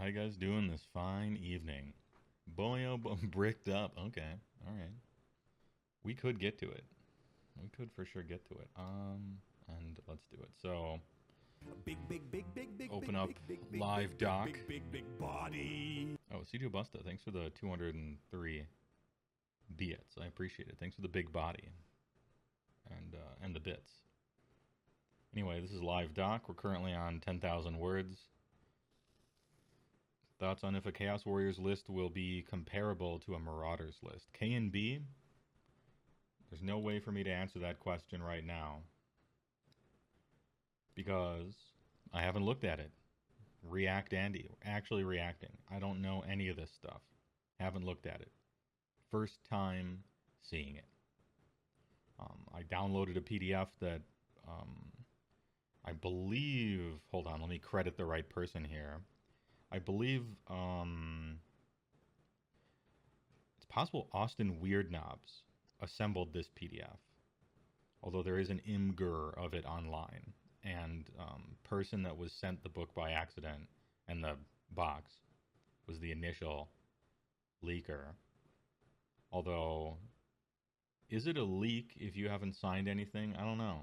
How you guys doing this fine evening? Boyo, bricked up. Okay, all right. We could get to it. We could for sure get to it. And let's do it. So, open up live doc. Big body. Oh, CJ Busta, thanks for the 203 bits. I appreciate it. Thanks for the big body and the bits. Anyway, this is live doc. We're currently on 10,000 words. Thoughts on if a Chaos Warriors list will be comparable to a Marauders list? K and B? There's no way for me to answer that question right now. Because I haven't looked at it. React Andy. Actually reacting. I don't know any of this stuff. Haven't looked at it. First time seeing it. I downloaded a PDF that I believe... Hold on, let me credit the right person here. I believe it's possible Austin Weirdknobs assembled this PDF. Although there is an imgur of it online. And person that was sent the book by accident and the box was the initial leaker. Although, is it a leak if you haven't signed anything? I don't know.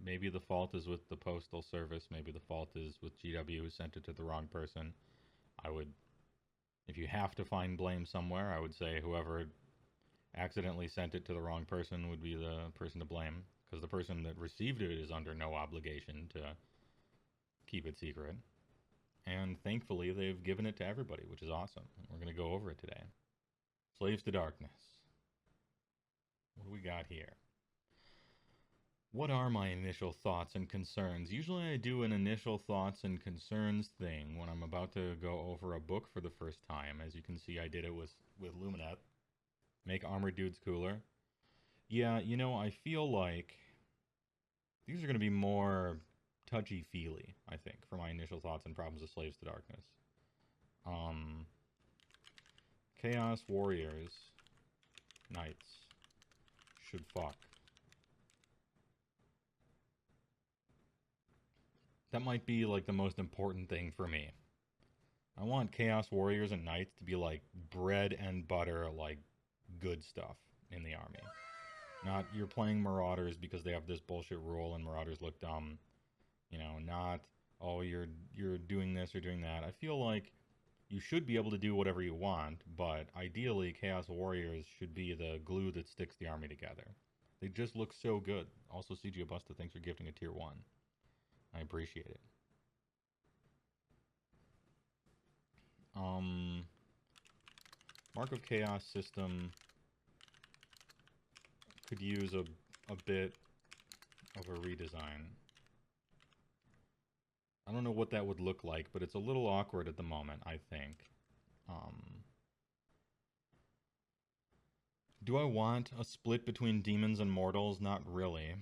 Maybe the fault is with the postal service. Maybe the fault is with GW who sent it to the wrong person. I would, if you have to find blame somewhere, I would say whoever accidentally sent it to the wrong person would be the person to blame. Because the person that received it is under no obligation to keep it secret. And thankfully, they've given it to everybody, which is awesome. We're going to go over it today. Slaves to Darkness. What do we got here? What are my initial thoughts and concerns? Usually I do an initial thoughts and concerns thing when I'm about to go over a book for the first time. As you can see, I did it with Lumineth. Make armored dudes cooler. Yeah, you know, I feel like these are going to be more touchy-feely, I think, for my initial thoughts and problems of Slaves to Darkness. Chaos Warriors Knights should fuck. That might be, like, the most important thing for me. I want Chaos Warriors and Knights to be, like, bread and butter, like, good stuff in the army. Not, you're playing Marauders because they have this bullshit rule and Marauders look dumb. You know, not, oh, you're doing this or doing that. I feel like you should be able to do whatever you want, but ideally Chaos Warriors should be the glue that sticks the army together. They just look so good. Also, CG Busta, thanks for gifting a tier 1. I appreciate it. Mark of Chaos system could use a bit of a redesign. I don't know what that would look like, but it's a little awkward at the moment, I think. Do I want a split between demons and mortals? Not really,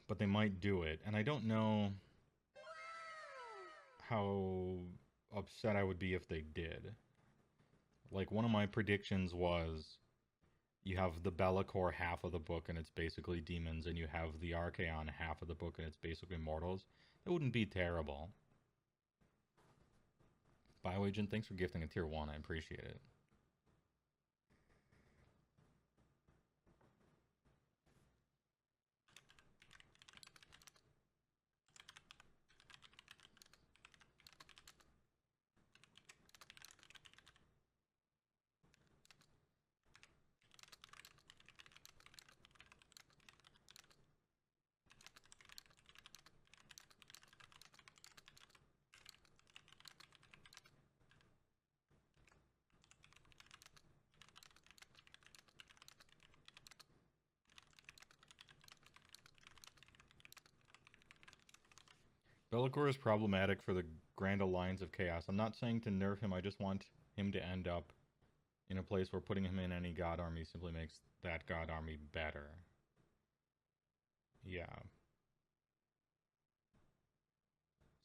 but they might do it. And I don't know how upset I would be if they did. Like, one of my predictions was you have the Be'lakor half of the book and it's basically demons, and you have the Archeon half of the book and it's basically mortals. That wouldn't be terrible. Bioagent, thanks for gifting a tier 1. I appreciate it. Be'lakor is problematic for the Grand Alliance of Chaos. I'm not saying to nerf him, I just want him to end up in a place where putting him in any god army simply makes that god army better. Yeah.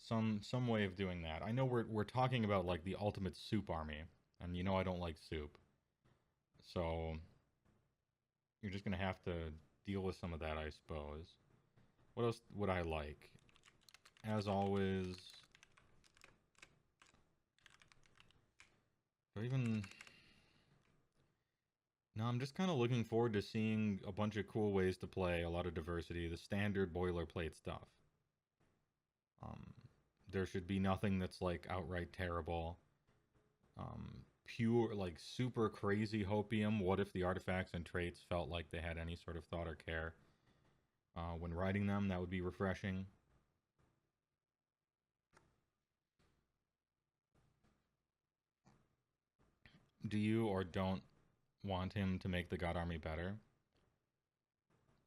Some way of doing that. I know we're talking about, like, the ultimate soup army, and you know I don't like soup. So you're just gonna have to deal with some of that, I suppose. What else would I like? As always, Or even... No, I'm just kind of looking forward to seeing a bunch of cool ways to play, a lot of diversity, the standard boilerplate stuff. Um, there should be nothing that's like outright terrible. Pure, like super crazy hopium. What if the artifacts and traits felt like they had any sort of thought or care when writing them? That would be refreshing. Do you or don't want him to make the God Army better?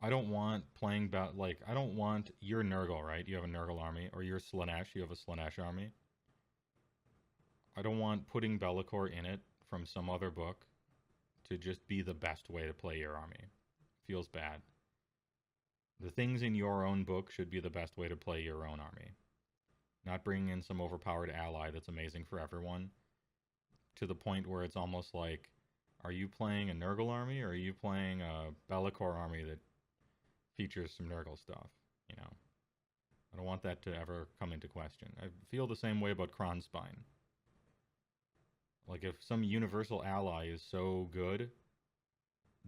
I don't want playing like I don't want your Nurgle, right? You have a Nurgle army, or your Slaanesh, you have a Slaanesh army. I don't want putting Be'lakor in it from some other book to just be the best way to play your army. Feels bad. The things in your own book should be the best way to play your own army. Not bringing in some overpowered ally that's amazing for everyone to the point where it's almost like, are you playing a Nurgle army or are you playing a Be'lakor army that features some Nurgle stuff? You know, I don't want that to ever come into question. I feel the same way about Kronspine. Like, if some universal ally is so good,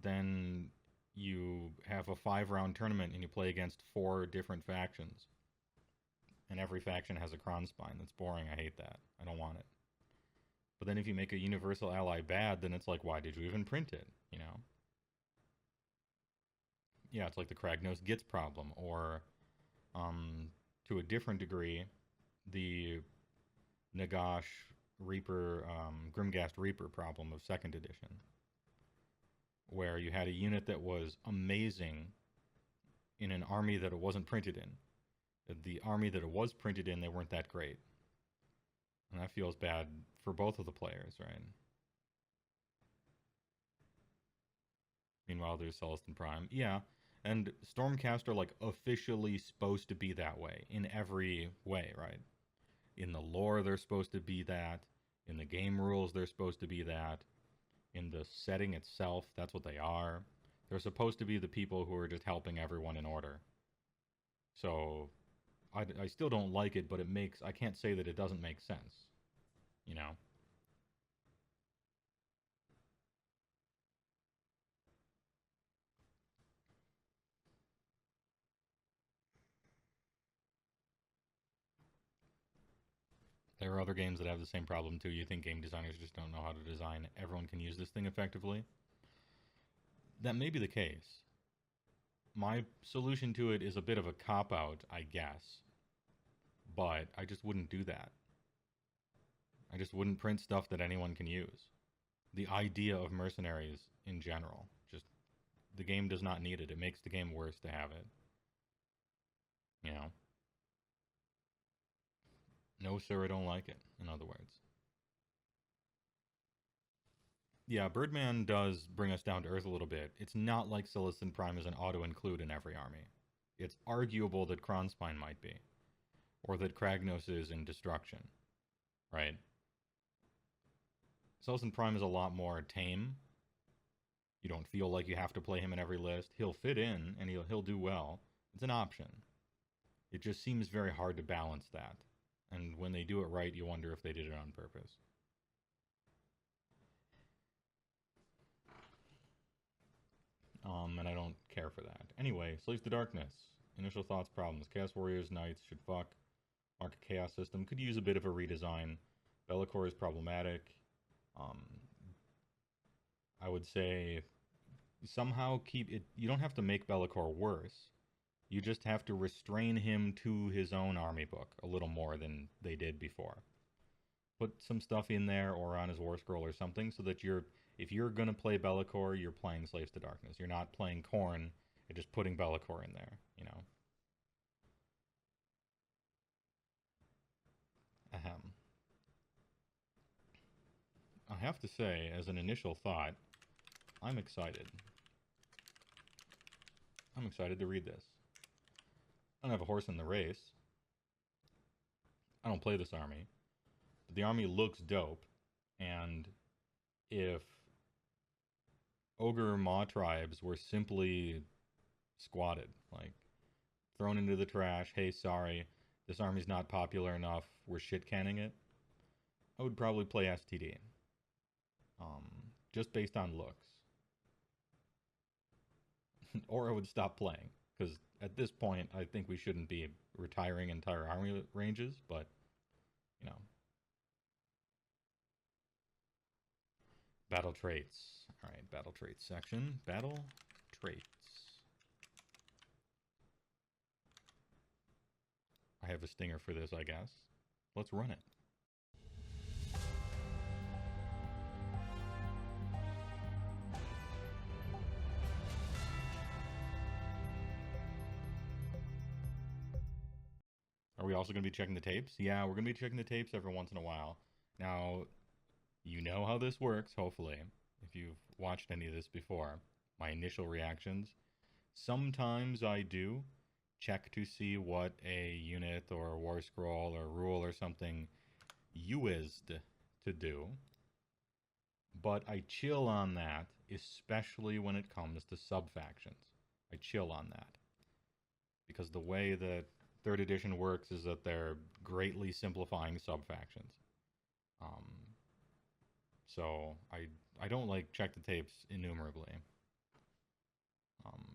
then you have a 5-round tournament and you play against 4 different factions. And every faction has a Kronspine. That's boring. I hate that. I don't want it. But then if you make a universal ally bad, then it's like, why did you even print it? You know? Yeah, it's like the Kragnos Gitz problem, or to a different degree, the Nagash Reaper, Grimghast Reaper problem of 2nd edition, where you had a unit that was amazing in an army that it wasn't printed in. The army that it was printed in, they weren't that great. And that feels bad for both of the players, right? Meanwhile, there's Celestin Prime. Yeah, and Stormcast like officially supposed to be that way in every way, right? In the lore, they're supposed to be that. In the game rules, they're supposed to be that. In the setting itself, that's what they are. They're supposed to be the people who are just helping everyone in order. So, I still don't like it, but it makes... I can't say that it doesn't make sense. You know? There are other games that have the same problem too. You think game designers just don't know how to design everyone can use this thing effectively? That may be the case. My solution to it is a bit of a cop-out, I guess. But I just wouldn't do that. I just wouldn't print stuff that anyone can use. The idea of mercenaries in general, just the game does not need it. It makes the game worse to have it. You know? No, sir, I don't like it, in other words. Yeah, Birdman does bring us down to earth a little bit. It's not like Celestin Prime is an auto-include in every army. It's arguable that Kronspine might be. Or that Kragnos is in Destruction. Right? Celestin Prime is a lot more tame. You don't feel like you have to play him in every list. He'll fit in, and he'll do well. It's an option. It just seems very hard to balance that. And when they do it right, you wonder if they did it on purpose. And I don't care for that. Anyway, Slaves to Darkness. Initial thoughts, problems. Chaos Warriors, Knights should fuck. Market Chaos system could use a bit of a redesign. Be'lakor is problematic. I would say somehow keep it... You don't have to make Be'lakor worse. You just have to restrain him to his own army book a little more than they did before. Put some stuff in there or on his warscroll or something so that if you're going to play Be'lakor, you're playing Slaves to Darkness. You're not playing Khorne, you're just putting Be'lakor in there, you know. Ahem. I have to say, as an initial thought, I'm excited. I'm excited to read this. I don't have a horse in the race. I don't play this army. But the army looks dope, and if Ogre Maw tribes were simply squatted, like thrown into the trash, hey, sorry, this army's not popular enough, we're shit-canning it, I would probably play STD. just based on looks. Or I would stop playing, because at this point, I think we shouldn't be retiring entire army ranges, but, you know. Battle traits. All right, battle traits section. Battle traits. I have a stinger for this, I guess. Let's run it. Are we also going to be checking the tapes? Yeah, we're going to be checking the tapes every once in a while. Now, you know how this works, hopefully, if you've watched any of this before. My initial reactions. Sometimes I do check to see what a unit or a war scroll or rule or something used to do. But I chill on that, especially when it comes to sub-factions. I chill on that. Because the way that 3rd edition works is that they're greatly simplifying sub-factions. So I don't like check the tapes innumerably.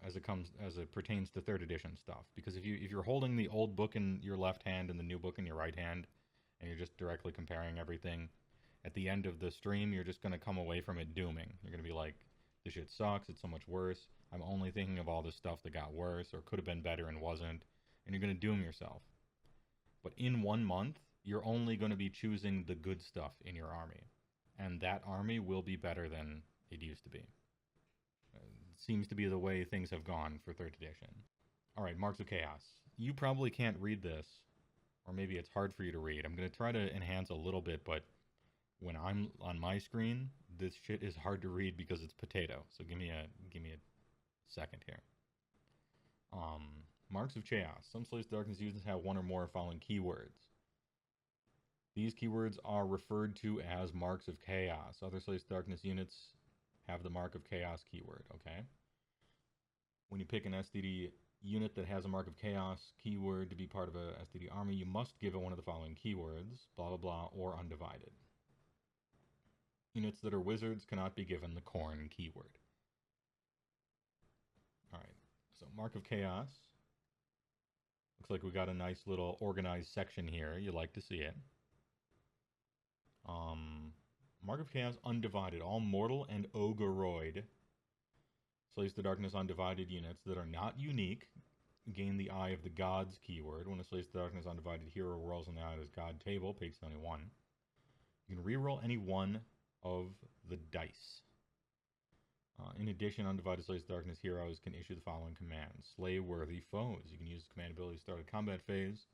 As it pertains to 3rd edition stuff, because if you're holding the old book in your left hand and the new book in your right hand, and you're just directly comparing everything, at the end of the stream you're just going to come away from it dooming. You're going to be like, this shit sucks, it's so much worse, I'm only thinking of all this stuff that got worse or could have been better and wasn't, and you're going to doom yourself. But in 1 month you're only going to be choosing the good stuff in your army, and that army will be better than it used to be. Seems to be the way things have gone for 3rd edition. Alright, Marks of Chaos. You probably can't read this, or maybe it's hard for you to read. I'm going to try to enhance a little bit, but when I'm on my screen, this shit is hard to read because it's potato. So give me a second here. Marks of Chaos. Some Slaves to Darkness users have one or more following keywords. These keywords are referred to as Marks of Chaos. Other Slaves to Darkness units have the Mark of Chaos keyword, okay? When you pick an STD unit that has a Mark of Chaos keyword to be part of a STD army, you must give it one of the following keywords, blah blah blah, or undivided. Units that are wizards cannot be given the Khorne keyword. Alright, so Mark of Chaos. Looks like we got a nice little organized section here. You like to see it. Mark of Chaos Undivided. All mortal and ogreoid Slaves to Darkness Undivided units that are not unique gain the Eye of the Gods keyword. When a Slaves to Darkness Undivided hero rolls on the Eye of his God table, page 71. You can reroll any one of the dice. In addition, Undivided Slaves to Darkness heroes can issue the following commands. Slay worthy foes. You can use the command ability to start a combat phase.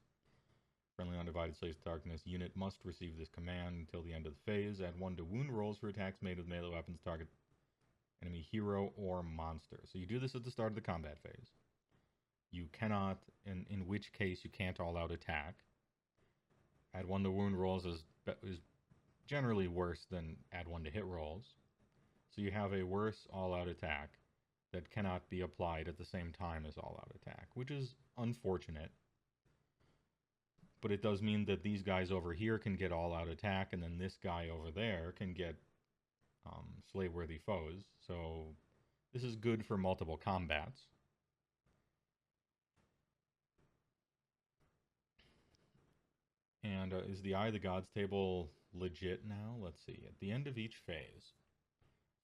Friendly Undivided Slaves to Darkness unit must receive this command until the end of the phase. Add 1 to wound rolls for attacks made with melee weapons target enemy hero or monster. So you do this at the start of the combat phase. You cannot, in which case you can't all-out attack. Add 1 to wound rolls is generally worse than add 1 to hit rolls. So you have a worse all-out attack that cannot be applied at the same time as all-out attack, which is unfortunate. But it does mean that these guys over here can get all-out attack, and then this guy over there can get slay-worthy foes. So this is good for multiple combats. And is the Eye of the Gods table legit now? Let's see. At the end of each phase,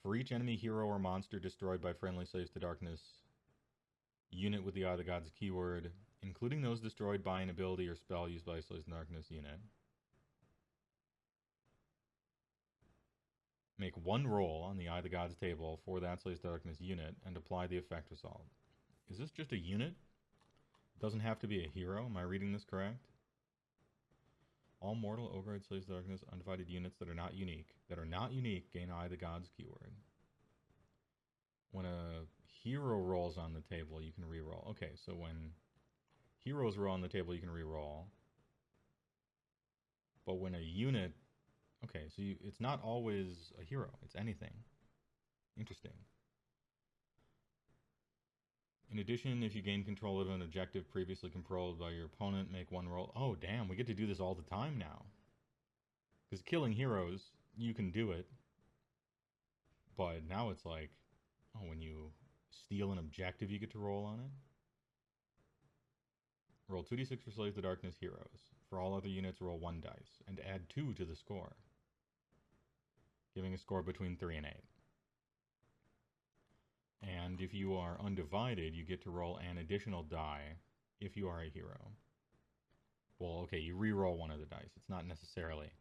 for each enemy hero or monster destroyed by friendly Slaves to Darkness unit with the Eye of the Gods keyword, including those destroyed by an ability or spell used by a Slaves to Darkness unit, make 1 roll on the Eye of the Gods table for that Slaves to Darkness unit and apply the effect result. Is this just a unit? It doesn't have to be a hero. Am I reading this correct? All mortal, ogre, Slaves to Darkness, undivided units that are not unique, gain Eye of the Gods keyword. When a hero rolls on the table, you can reroll. Okay, so when heroes roll on the table, you can reroll. But when a unit... Okay, so it's not always a hero. It's anything. Interesting. In addition, if you gain control of an objective previously controlled by your opponent, make 1 roll. Oh, damn, we get to do this all the time now. Because killing heroes, you can do it. But now it's like, oh, when you steal an objective, you get to roll on it. Roll 2d6 for Slave the Darkness heroes. For all other units, roll 1 dice, and add 2 to the score, giving a score between 3 and 8. And if you are undivided, you get to roll an additional die if you are a hero. Well, okay, you re-roll one of the dice. It's not necessarily.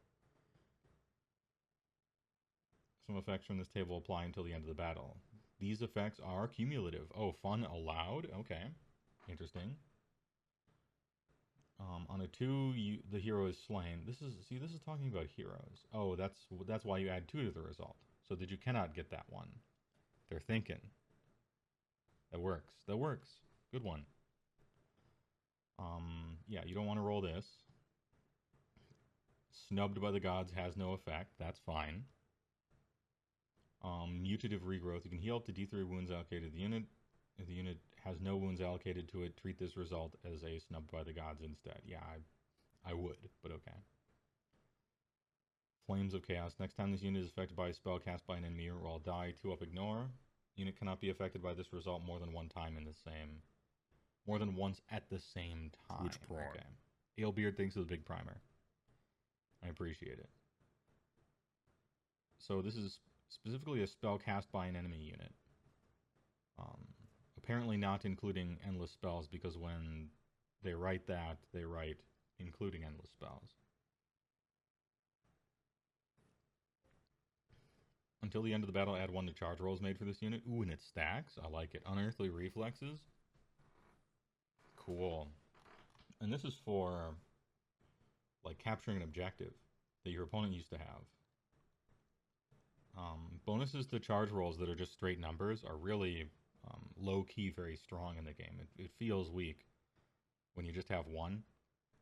Some effects from this table apply until the end of the battle. These effects are cumulative. Oh, fun allowed? Okay. Interesting. On a 2, the hero is slain. This is talking about heroes. Oh, that's why you add 2 to the result. So that you cannot get that one. They're thinking. That works. That works. Good one. Yeah, you don't want to roll this. Snubbed by the gods has no effect. That's fine. Mutative regrowth. You can heal up to D3 wounds allocated to the unit. If the unit has no wounds allocated to it, treat this result as a snubbed by the gods instead. Yeah, I would, but okay. Flames of Chaos. Next time this unit is affected by a spell cast by an enemy, roll die, 2 up, ignore. Unit cannot be affected by this result more than one time in the same... More than once at the same time. Which prime? Okay. Alebeard thinks of the big primer. I appreciate it. So this is specifically a spell cast by an enemy unit. Apparently not including endless spells, because when they write that, they write including endless spells. Until the end of the battle, add 1 to charge rolls made for this unit. Ooh, and it stacks. I like it. Unearthly reflexes. Cool. And this is for, like, capturing an objective that your opponent used to have. Bonuses to charge rolls that are just straight numbers are really low-key very strong in the game. It feels weak when you just have 1.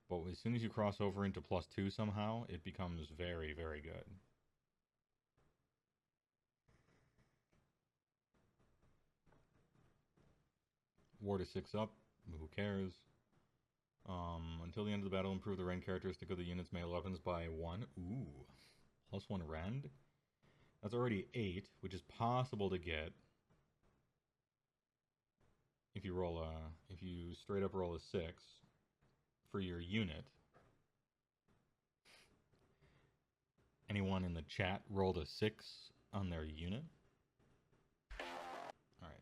But as soon as you cross over into +2 somehow, it becomes very, very good. War to 6 up. Who cares? Until the end of the battle, improve the rend characteristic of the unit's melee weapons by 1. Ooh. +1 rend? That's already 8, which is possible to get if you straight up roll a 6 for your unit. Anyone in the chat rolled a 6 on their unit?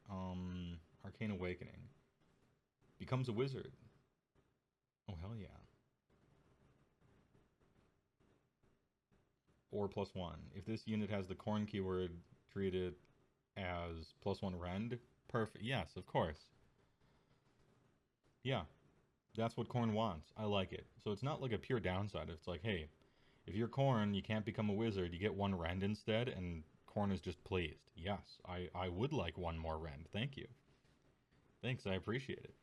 Alright, Arcane Awakening. Becomes a wizard. Oh, hell yeah. Or +1. If this unit has the Khorne keyword, treat it as +1 rend. Perfect. Yes, of course. Yeah. That's what Khorne wants. I like it. So it's not like a pure downside. It's like, hey, if you're Khorne, you can't become a wizard. You get 1 rend instead, and Khorne is just pleased. Yes, I would like 1 more rend. Thank you. Thanks, I appreciate it.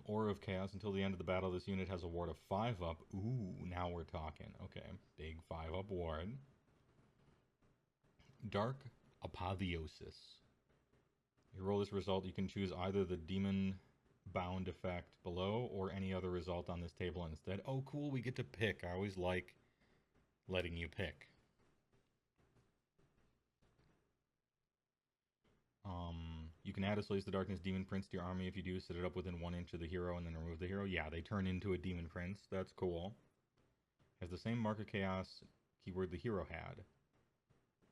Aura of Chaos. Until the end of the battle, this unit has a ward of 5 up. Ooh, now we're talking. Okay, big 5 up ward. Dark Apotheosis. You roll this result, you can choose either the demon bound effect below or any other result on this table instead. Oh, cool, we get to pick. I always like letting you pick. You can add a Slays the Darkness Demon Prince to your army. If you do, set it up within 1 inch of the hero and then remove the hero. Yeah, they turn into a Demon Prince. That's cool. Has the same Mark of Chaos keyword the hero had,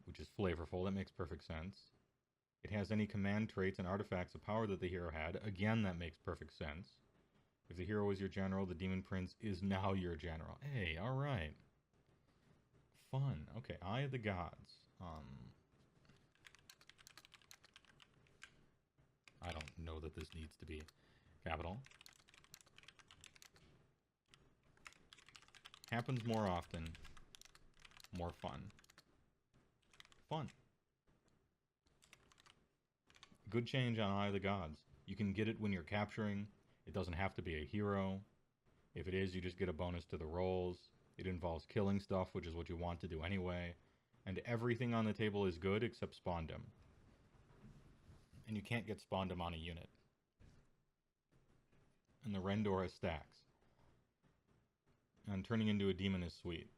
which is flavorful. That makes perfect sense. It has any command traits and artifacts of power that the hero had. Again, that makes perfect sense. If the hero is your general, the Demon Prince is now your general. Hey, alright. Fun. Okay, Eye of the Gods. I don't know that this needs to be capital. Happens more often. More fun. Fun. Good change on Eye of the Gods. You can get it when you're capturing. It doesn't have to be a hero. If it is, you just get a bonus to the rolls. It involves killing stuff, which is what you want to do anyway. And everything on the table is good except Spawndom. And you can't get Spawndom on a unit. And the Rendor has stacks. And turning into a demon is sweet.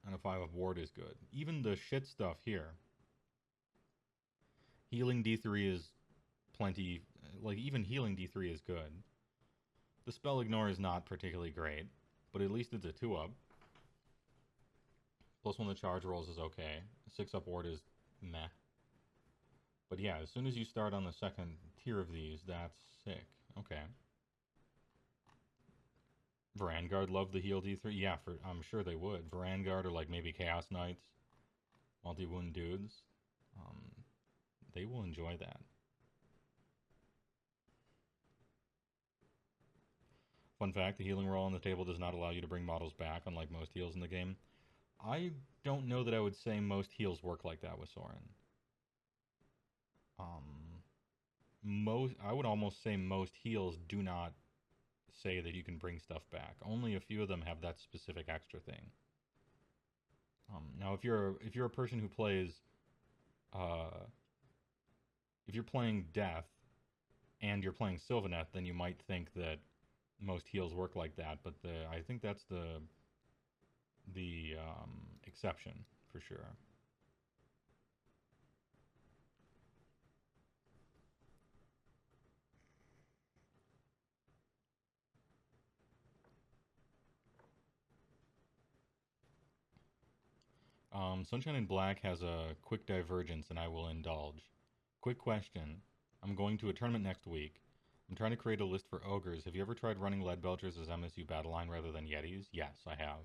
And a 5 of ward is good. Even the shit stuff here Healing D3 is plenty, like even healing D3 is good. The spell ignore is not particularly great, but at least it's a 2-up. Plus one of the charge rolls is okay. 6-up ward is meh. But yeah, as soon as you start on the second tier of these, that's sick. Okay. Vanguard love the heal D3? Yeah, I'm sure they would. Vanguard or like maybe Chaos Knights, multi-wound dudes. They will enjoy that. Fun fact, the healing roll on the table does not allow you to bring models back, unlike most heals in the game. I don't know that I would say most heals work like that with Sorin. I would almost say most heals do not say that you can bring stuff back. Only a few of them have that specific extra thing. Now, if you're a person who plays, if you're playing Death and you're playing Sylvanet, then you might think that most heals work like that. But I think that's the exception for sure. Sunshine in Black has a quick divergence, and I will indulge. Quick question. I'm going to a tournament next week. I'm trying to create a list for ogres. Have you ever tried running lead belchers as MSU battle line rather than yetis? Yes, I have.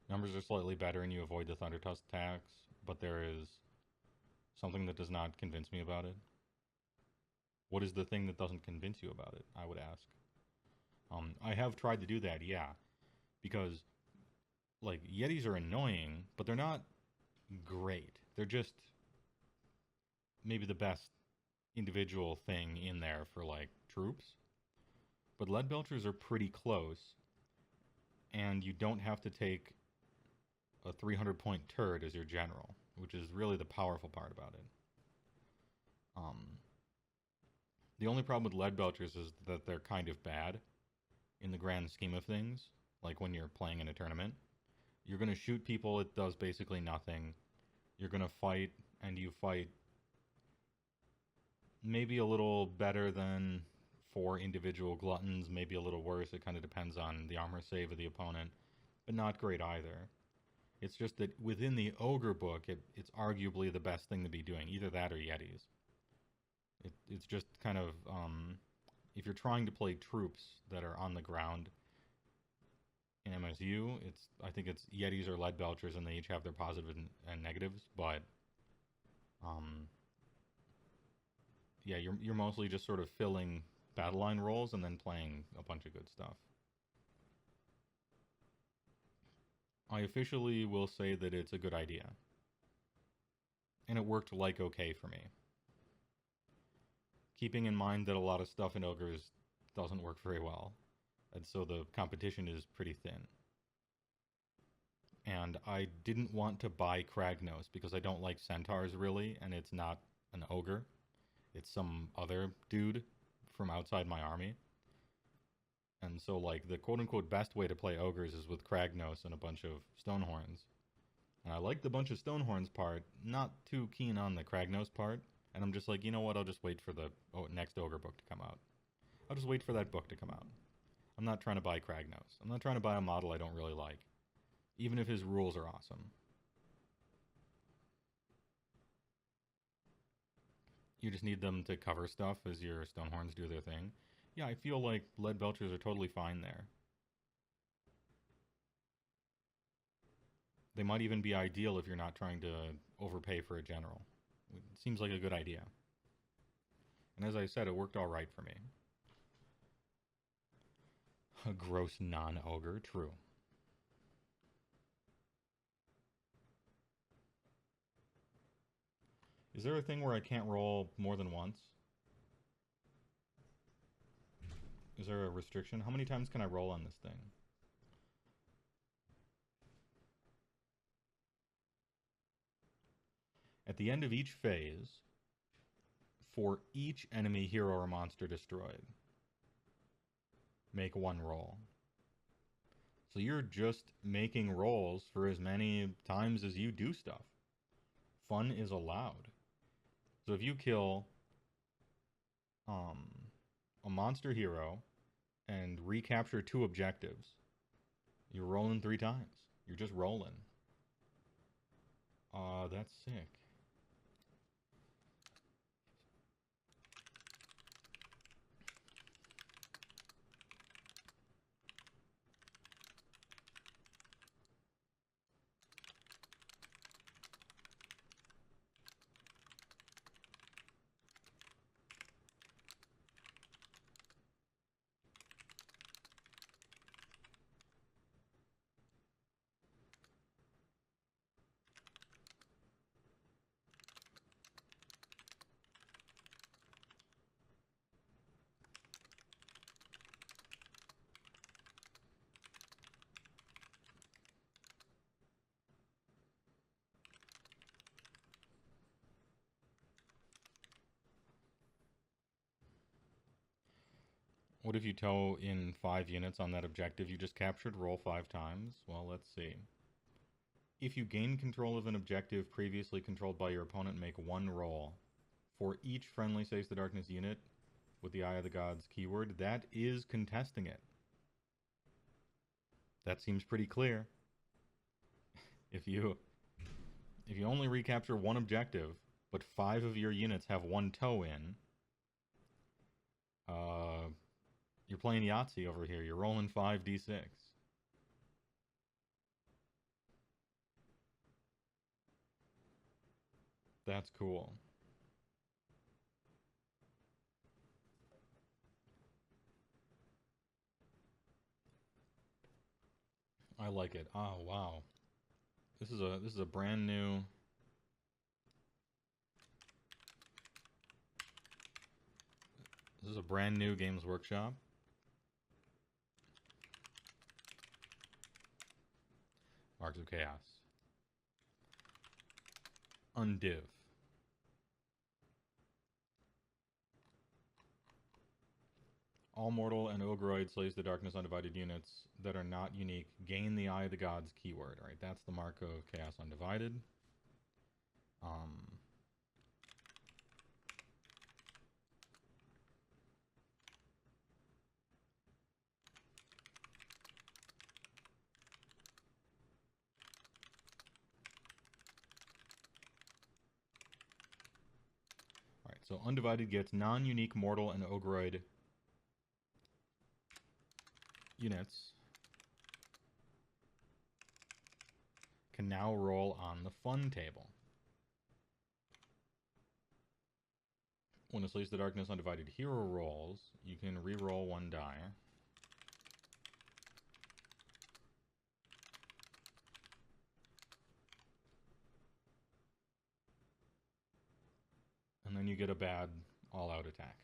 Numbers are slightly better and you avoid the thunder tusk attacks, but there is something that does not convince me about it. What is the thing that doesn't convince you about it, I would ask. I have tried to do that, yeah. Because, like, yetis are annoying, but they're not great. They're just maybe the best individual thing in there for, like, troops. But lead belchers are pretty close, and you don't have to take a 300-point turret as your general, which is really the powerful part about it. The only problem with lead belchers is that they're kind of bad in the grand scheme of things, like when you're playing in a tournament. You're going to shoot people, it does basically nothing. You're going to fight, and you fight maybe a little better than 4 individual gluttons, maybe a little worse. It kind of depends on the armor save of the opponent, but not great either. It's just that within the Ogre book, it's arguably the best thing to be doing, either that or Yetis. It's just kind of, if you're trying to play troops that are on the ground in MSU, I think it's Yetis or Lead Belchers, and they each have their positives and negatives, but, yeah, you're mostly just sort of filling battle line roles and then playing a bunch of good stuff. I officially will say that it's a good idea. And it worked like okay for me. Keeping in mind that a lot of stuff in Ogres doesn't work very well. And so the competition is pretty thin. And I didn't want to buy Kragnos because I don't like centaurs really, and it's not an ogre. It's some other dude from outside my army. And so, like, the quote-unquote best way to play ogres is with Kragnos and a bunch of Stonehorns. And I like the bunch of Stonehorns part, not too keen on the Kragnos part. And I'm just like, you know what, I'll just wait for the next ogre book to come out. I'll just wait for that book to come out. I'm not trying to buy Kragnos. I'm not trying to buy a model I don't really like, even if his rules are awesome. You just need them to cover stuff as your Stonehorns do their thing. Yeah, I feel like Lead Belchers are totally fine there. They might even be ideal if you're not trying to overpay for a general. It seems like a good idea. And as I said, it worked alright for me. A gross non-ogre, true. Is there a thing where I can't roll more than once? Is there a restriction? How many times can I roll on this thing? At the end of each phase, for each enemy hero or monster destroyed, make 1 roll. So you're just making rolls for as many times as you do stuff. Fun is allowed. So if you kill a monster hero and recapture 2 objectives, you're rolling 3 times. You're just rolling. That's sick. What if you tow in 5 units on that objective you just captured? Roll 5 times? Well, let's see. If you gain control of an objective previously controlled by your opponent, make 1 roll. For each friendly Saves the Darkness unit with the Eye of the Gods keyword, that is contesting it. That seems pretty clear. If you only recapture 1 objective, but 5 of your units have 1 tow in, you're playing Yahtzee over here. You're rolling 5d6. That's cool. I like it. Oh, wow. This is a brand new Games Workshop. Marks of Chaos. Undiv. All mortal and ogroid Slays the Darkness Undivided units that are not unique gain the Eye of the Gods keyword. Alright, that's the Mark of Chaos Undivided. Alright, so Undivided gets non-unique mortal and ogroid units can now roll on the fun table. When a Slays the Darkness Undivided hero rolls, you can re-roll 1 die. And then you get a bad all-out attack.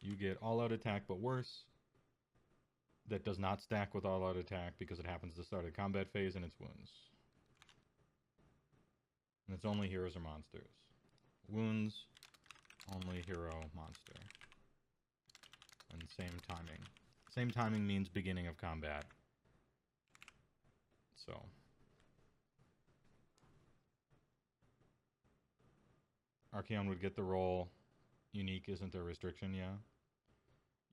You get all-out attack, but worse. That does not stack with all-out attack because it happens to start a combat phase and it's wounds. And it's only heroes or monsters. Wounds, only hero, monster. And same timing. Same timing means beginning of combat. So. Archeon would get the roll. Unique isn't a restriction, yeah?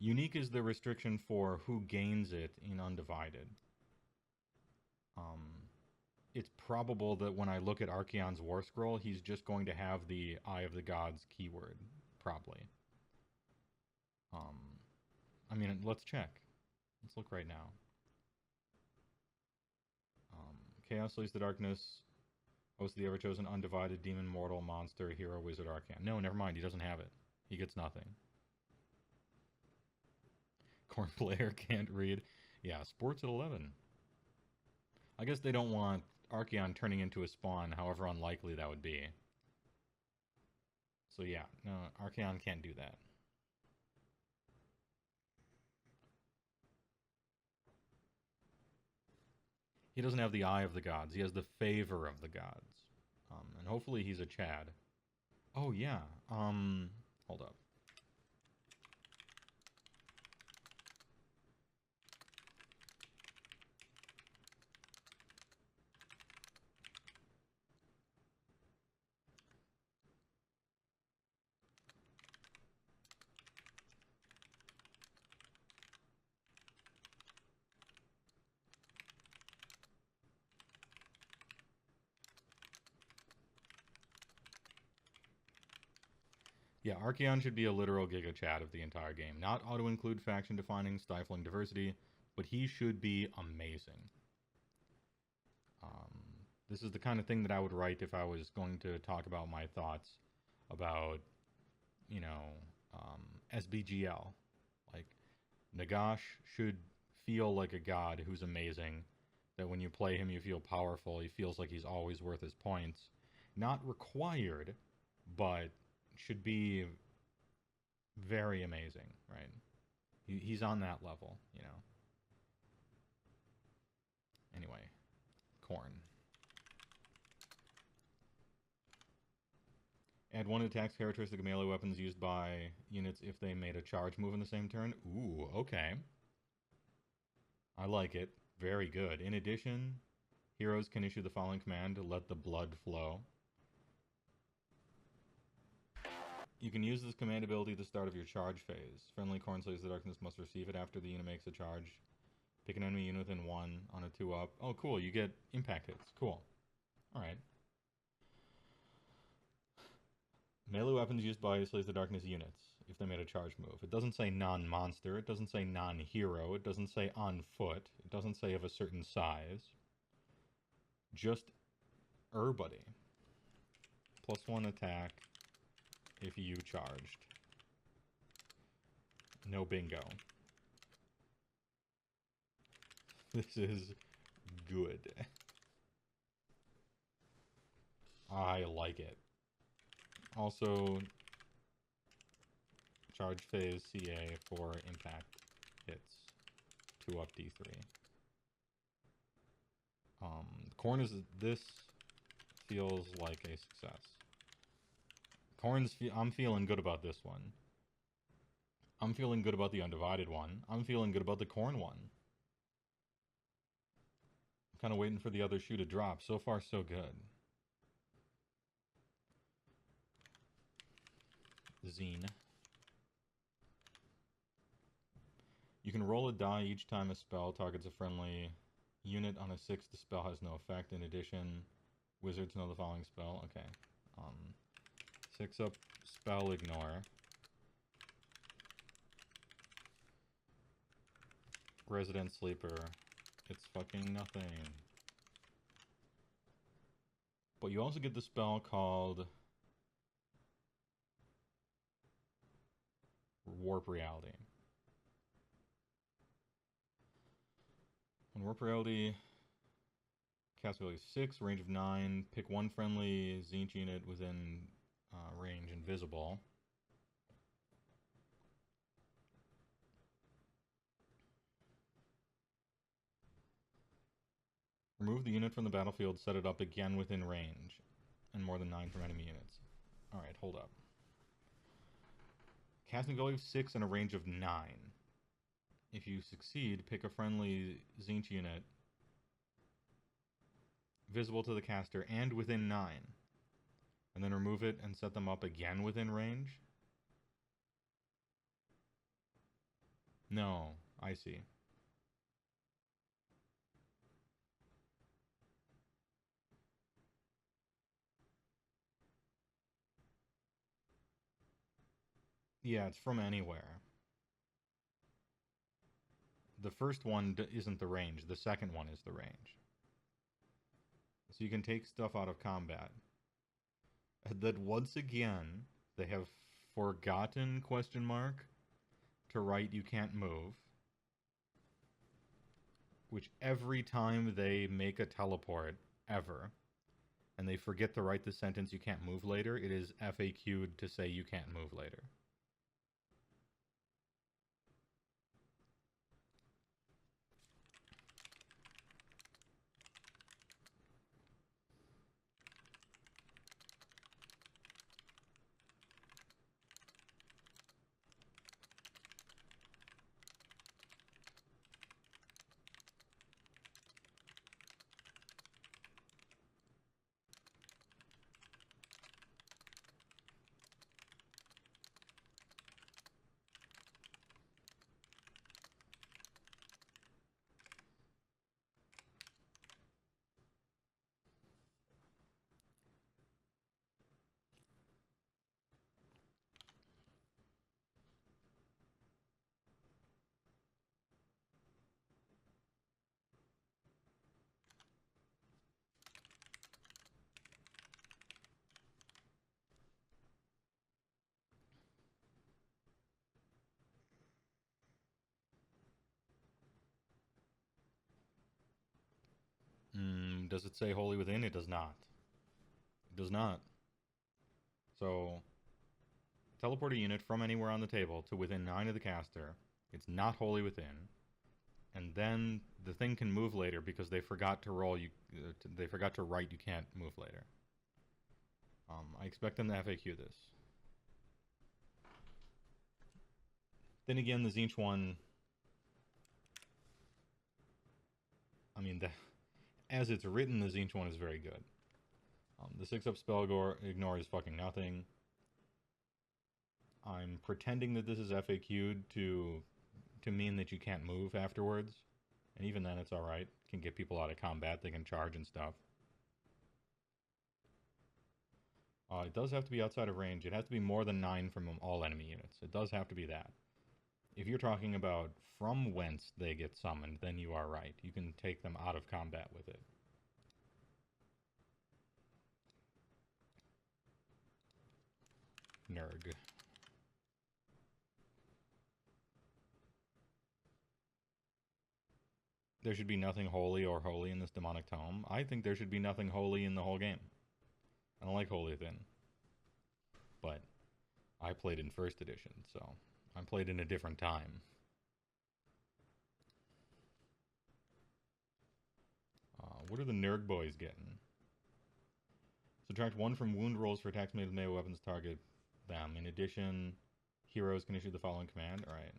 Unique is the restriction for who gains it in Undivided. It's probable that when I look at Archeon's warscroll, he's just going to have the Eye of the Gods keyword. Probably. I mean, let's check. Let's look right now. Chaos Slays the Darkness. Host of the Ever-Chosen, Undivided, Demon, Mortal, Monster, Hero, Wizard, Archeon. No, never mind. He doesn't have it. He gets nothing. Corn player can't read. Yeah, sports at 11. I guess they don't want Archeon turning into a spawn, however unlikely that would be. So yeah, no, Archeon can't do that. He doesn't have the Eye of the Gods. He has the Favor of the Gods. And hopefully he's a Chad. Oh, yeah. Hold up. Yeah, Archeon should be a literal Giga Chat of the entire game. Not auto-include faction defining, stifling diversity, but he should be amazing. This is the kind of thing that I would write if I was going to talk about my thoughts about, you know, SBGL. Like, Nagash should feel like a god who's amazing, that when you play him you feel powerful, he feels like he's always worth his points. Not required, but should be very amazing, right? He's on that level, you know. Anyway, Corn. Add one attacks characteristic of melee weapons used by units if they made a charge move in the same turn. Ooh, okay. I like it. Very good. In addition, heroes can issue the following command: let the blood flow. You can use this command ability at the start of your charge phase. Friendly Corn Slays the Darkness must receive it after the unit makes a charge. Pick an enemy unit within 1 on a 2-up. Oh, cool. You get impact hits. Cool. Alright. Melee weapons used by Slays the Darkness units if they made a charge move. It doesn't say non-monster. It doesn't say non-hero. It doesn't say on foot. It doesn't say of a certain size. Just everybody. +1 attack if you charged. No bingo. This is good. I like it. Also, charge phase CA for impact hits. 2-up D3. Corn is... This feels like a success. I'm feeling good about this one. I'm feeling good about the Undivided one. I'm feeling good about the Corn one. I'm kind of waiting for the other shoe to drop. So far, so good. Zine. You can roll a die each time a spell targets a friendly unit. On a 6, the spell has no effect. In addition, wizards know the following spell. Okay. 6-up spell ignore. Resident Sleeper. It's fucking nothing. But you also get the spell called Warp Reality. When Warp Reality cast ability 6, range of 9, pick one friendly Tzeentch unit within range invisible. Remove the unit from the battlefield, set it up again within range, and more than 9 from enemy units. Alright, hold up. Casting ability of 6 and a range of 9. If you succeed, pick a friendly Tzeentch unit visible to the caster and within 9. And then remove it and set them up again within range? No, I see. Yeah, it's from anywhere. The first one isn't the range. The second one is the range. So you can take stuff out of combat. And then once again, they have forgotten, question mark, to write you can't move. Which every time they make a teleport, ever, and they forget to write the sentence you can't move later, it is FAQ'd to say you can't move later. Does it say Holy Within? It does not. It does not. So, teleport a unit from anywhere on the table to within 9 of the caster. It's not Holy Within. And then the thing can move later because they forgot to roll. They forgot to write you can't move later. I expect them to FAQ this. Then again, the Tzeentch one, I mean, as it's written, the Tzeentch one is very good. The 6-up spell ignore is fucking nothing. I'm pretending that this is FAQ'd to mean that you can't move afterwards. And even then, it's alright. Can get people out of combat. They can charge and stuff. It does have to be outside of range. It has to be more than 9 from all enemy units. It does have to be that. If you're talking about from whence they get summoned, then you are right. You can take them out of combat with it. Nerg. There should be nothing holy or holy in this demonic tome. I think there should be nothing holy in the whole game. I don't like Holy Within. But I played in 1st edition, so I played in a different time. What are the Nerg boys getting? Subtract 1 from wound rolls for attacks made with melee weapons target them. In addition, heroes can issue the following command. Alright.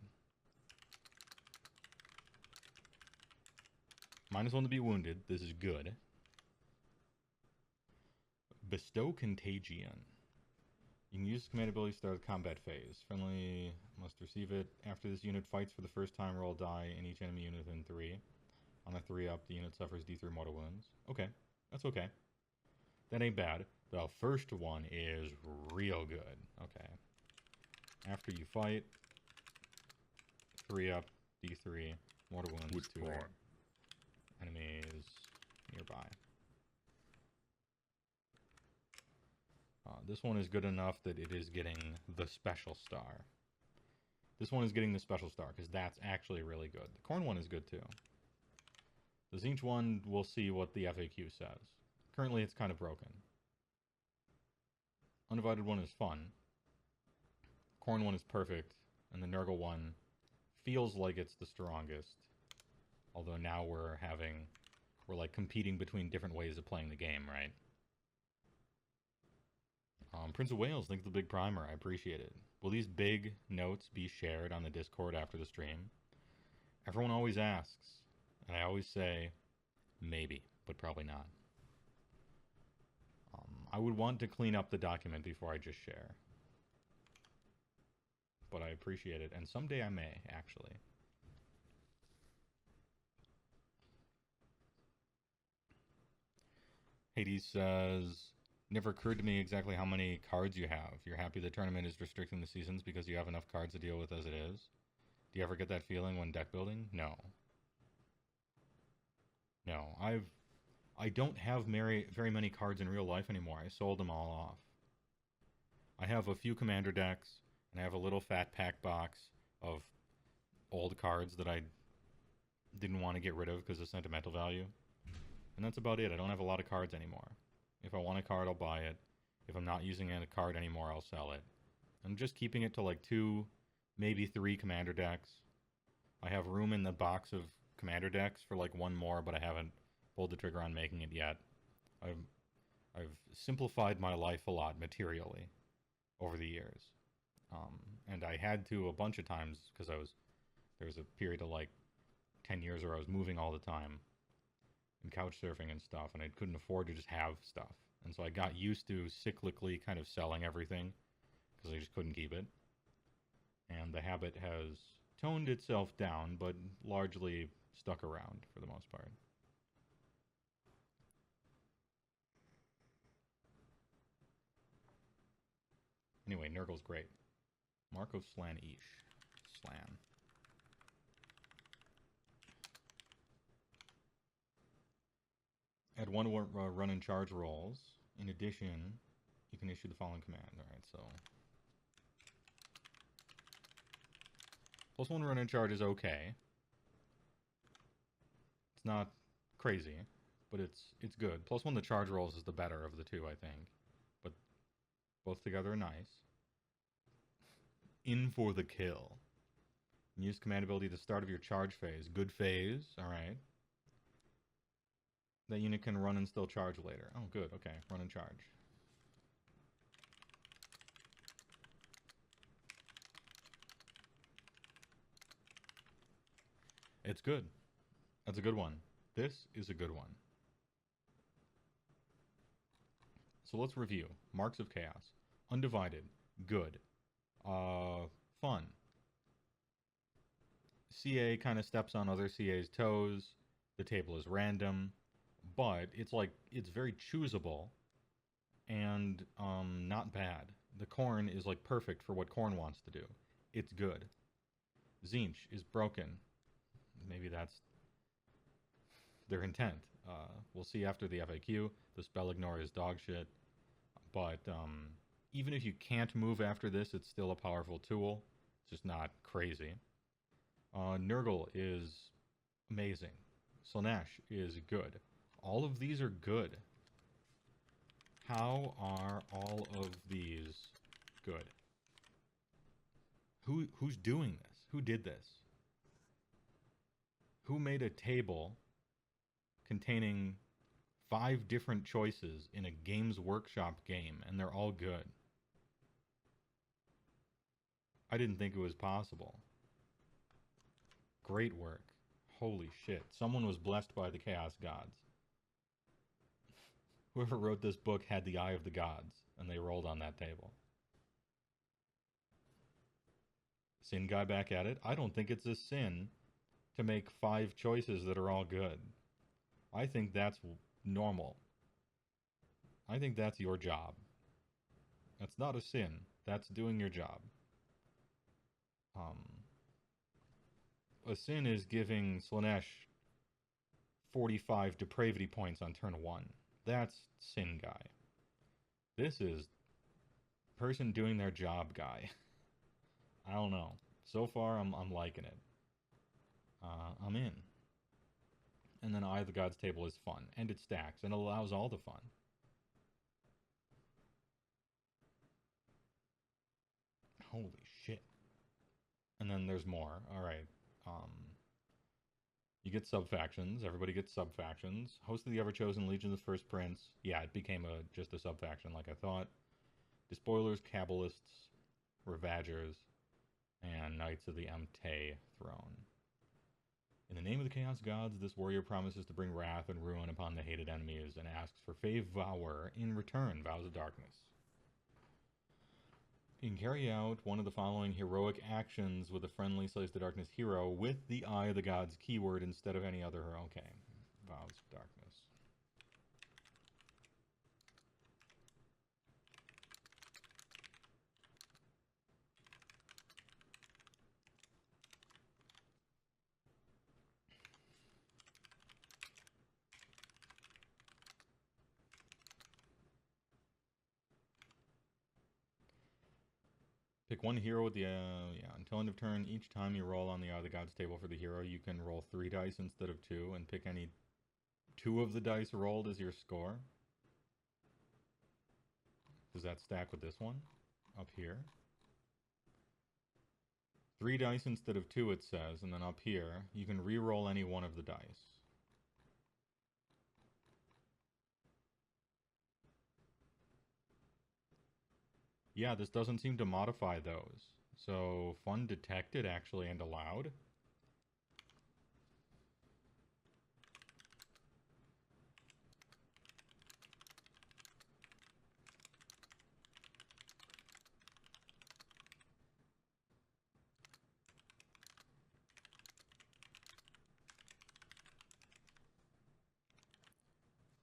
-1 to be wounded. This is good. Bestow Contagion. You can use this command ability to start the combat phase. Friendly must receive it. After this unit fights for the first time, roll a die in each enemy unit within 3. On a 3-up, the unit suffers D3 mortal wounds. Okay. That's okay. That ain't bad. The first one is real good. Okay. After you fight, 3-up, D3, mortal wounds to enemies nearby. This one is good enough that it is getting the special star. This one is getting the special star because that's actually really good. The corn one is good too. The Tzeentch one, we'll see what the FAQ says. Currently it's kind of broken. Undivided one is fun. Corn one is perfect. And the Nurgle one feels like it's the strongest. Although now we're like competing between different ways of playing the game, right? Prince of Wales, thanks for the big primer. I appreciate it. Will these big notes be shared on the Discord after the stream? Everyone always asks. And I always say, maybe, but probably not. I would want to clean up the document before I just share. But I appreciate it. And someday I may, actually. Hades says, never occurred to me exactly how many cards you have. You're happy the tournament is restricting the seasons because you have enough cards to deal with as it is? Do you ever get that feeling when deck building? No. No, I don't have very many cards in real life anymore. I sold them all off. I have a few commander decks, and I have a little fat pack box of old cards that I didn't want to get rid of because of sentimental value. And that's about it. I don't have a lot of cards anymore. If I want a card, I'll buy it. If I'm not using a card anymore, I'll sell it. I'm just keeping it to like 2, maybe 3 commander decks. I have room in the box of commander decks for like 1 more, but I haven't pulled the trigger on making it yet. I've simplified my life a lot materially over the years. And I had to a bunch of times because there was a period of like 10 years where I was moving all the time and couch surfing and stuff, and I couldn't afford to just have stuff. And so I got used to cyclically kind of selling everything because I just couldn't keep it. And the habit has toned itself down, but largely stuck around for the most part. Anyway, Nurgle's great. Marco Slan Ish. Slan. Add 1 run and charge rolls. In addition, you can issue the following command. Alright, so +1 run and charge is okay. It's not crazy, but it's good. +1 to charge rolls is the better of the two, I think. But both together are nice. In for the kill. Use command ability at the start of your charge phase. Good phase, alright. That unit can run and still charge later. Oh, good, okay. Run and charge. It's good. That's a good one. This is a good one. So let's review. Marks of Chaos. Undivided. Good. Fun. CA kind of steps on other CA's toes. The table is random. But it's very choosable. And not bad. The Khorne is like perfect for what Khorne wants to do. It's good. Tzeentch is broken. Maybe that's their intent. We'll see after the FAQ. The spell ignore is dog shit. But even if you can't move after this, it's still a powerful tool. It's just not crazy. Nurgle is amazing. Slaanesh is good. All of these are good. How are all of these good? Who's doing this? Who did this? Who made a table containing 5 different choices in a Games Workshop game, and they're all good? I didn't think it was possible. Great work. Holy shit. Someone was blessed by the Chaos Gods. Whoever wrote this book had the eye of the gods, and they rolled on that table. Sin guy back at it. I don't think it's a sin to make 5 choices that are all good. I think that's normal. I think that's your job. That's not a sin. That's doing your job. A sin is giving Slaanesh 45 depravity points on turn 1. That's sin guy. This is person doing their job guy. I don't know. So far, I'm liking it. I'm in. And then Eye of the Gods table is fun. And it stacks. And it allows all the fun. Holy shit. And then there's more. Alright. You get sub-factions. Everybody gets sub-factions. Host of the Ever-Chosen, Legion of the First Prince. Yeah, it became just a sub-faction like I thought. Despoilers, Kabbalists, Ravagers, and Knights of the Mte Throne. In the name of the Chaos Gods, this warrior promises to bring wrath and ruin upon the hated enemies and asks for Heywoah in return, Vows of Darkness. You can carry out one of the following heroic actions with a friendly Slays to Darkness hero with the Eye of the Gods keyword instead of any other. Okay, Vows of Darkness. Pick one hero with the, until end of turn, each time you roll on the Eye of the Gods table for the hero, you can roll 3 dice instead of 2, and pick any 2 of the dice rolled as your score. Does that stack with this one? Up here. 3 dice instead of 2, it says, and then up here, you can re-roll any one of the dice. Yeah, this doesn't seem to modify those. So, fun detected actually and allowed.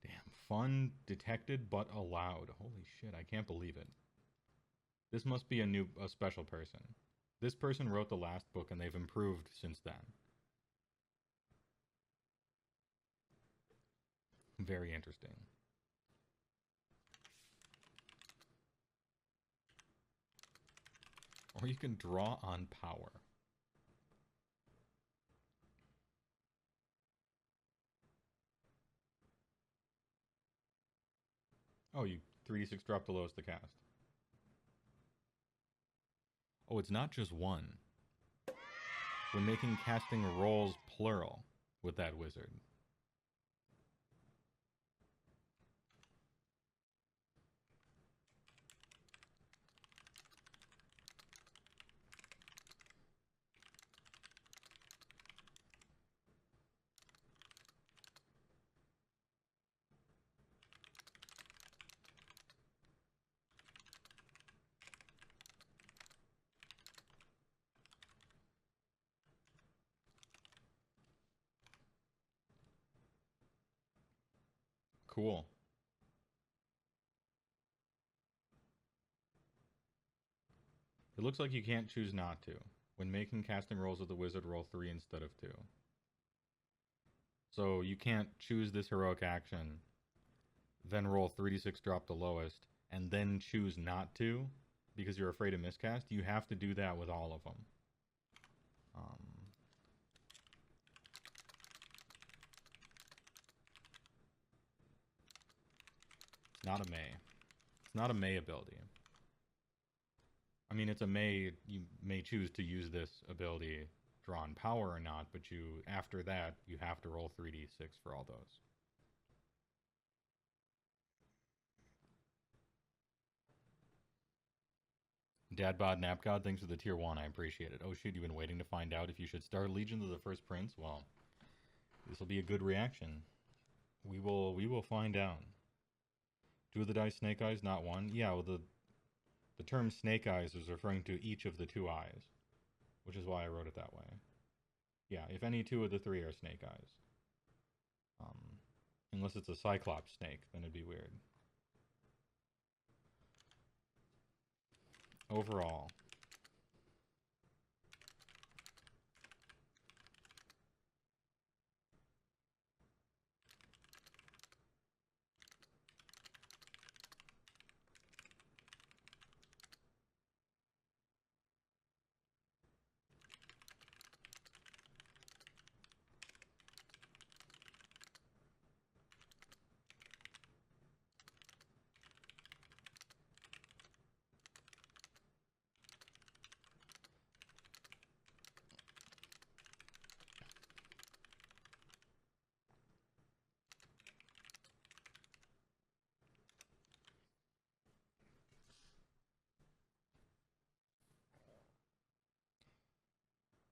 Damn, fun detected but allowed. Holy shit, I can't believe it. This must be a special person. This person wrote the last book and they've improved since then. Very interesting. Or you can draw on power. Oh, you 3d6 drop the lowest to cast. Oh, it's not just one. When making casting rolls plural with that wizard. Cool. It looks like you can't choose not to. When making casting rolls with the wizard, roll 3 instead of 2. So you can't choose this heroic action, then roll 3d6, drop the lowest, and then choose not to because you're afraid of miscast. You have to do that with all of them. It's not a May. It's not a May ability. I mean, it's a May. You may choose to use this ability drawn power or not, but you after that you have to roll 3d6 for all those. Dadbod Napgod, thanks for the tier 1. I appreciate it. Oh shoot, you've been waiting to find out if you should start Legion of the First Prince? Well, this will be a good reaction. We will find out. Two of the dice snake eyes, not one. Yeah, well, the term snake eyes is referring to each of the 2 eyes, which is why I wrote it that way. Yeah, if any 2 of the 3 are snake eyes. Unless it's a cyclops snake, then it'd be weird. Overall,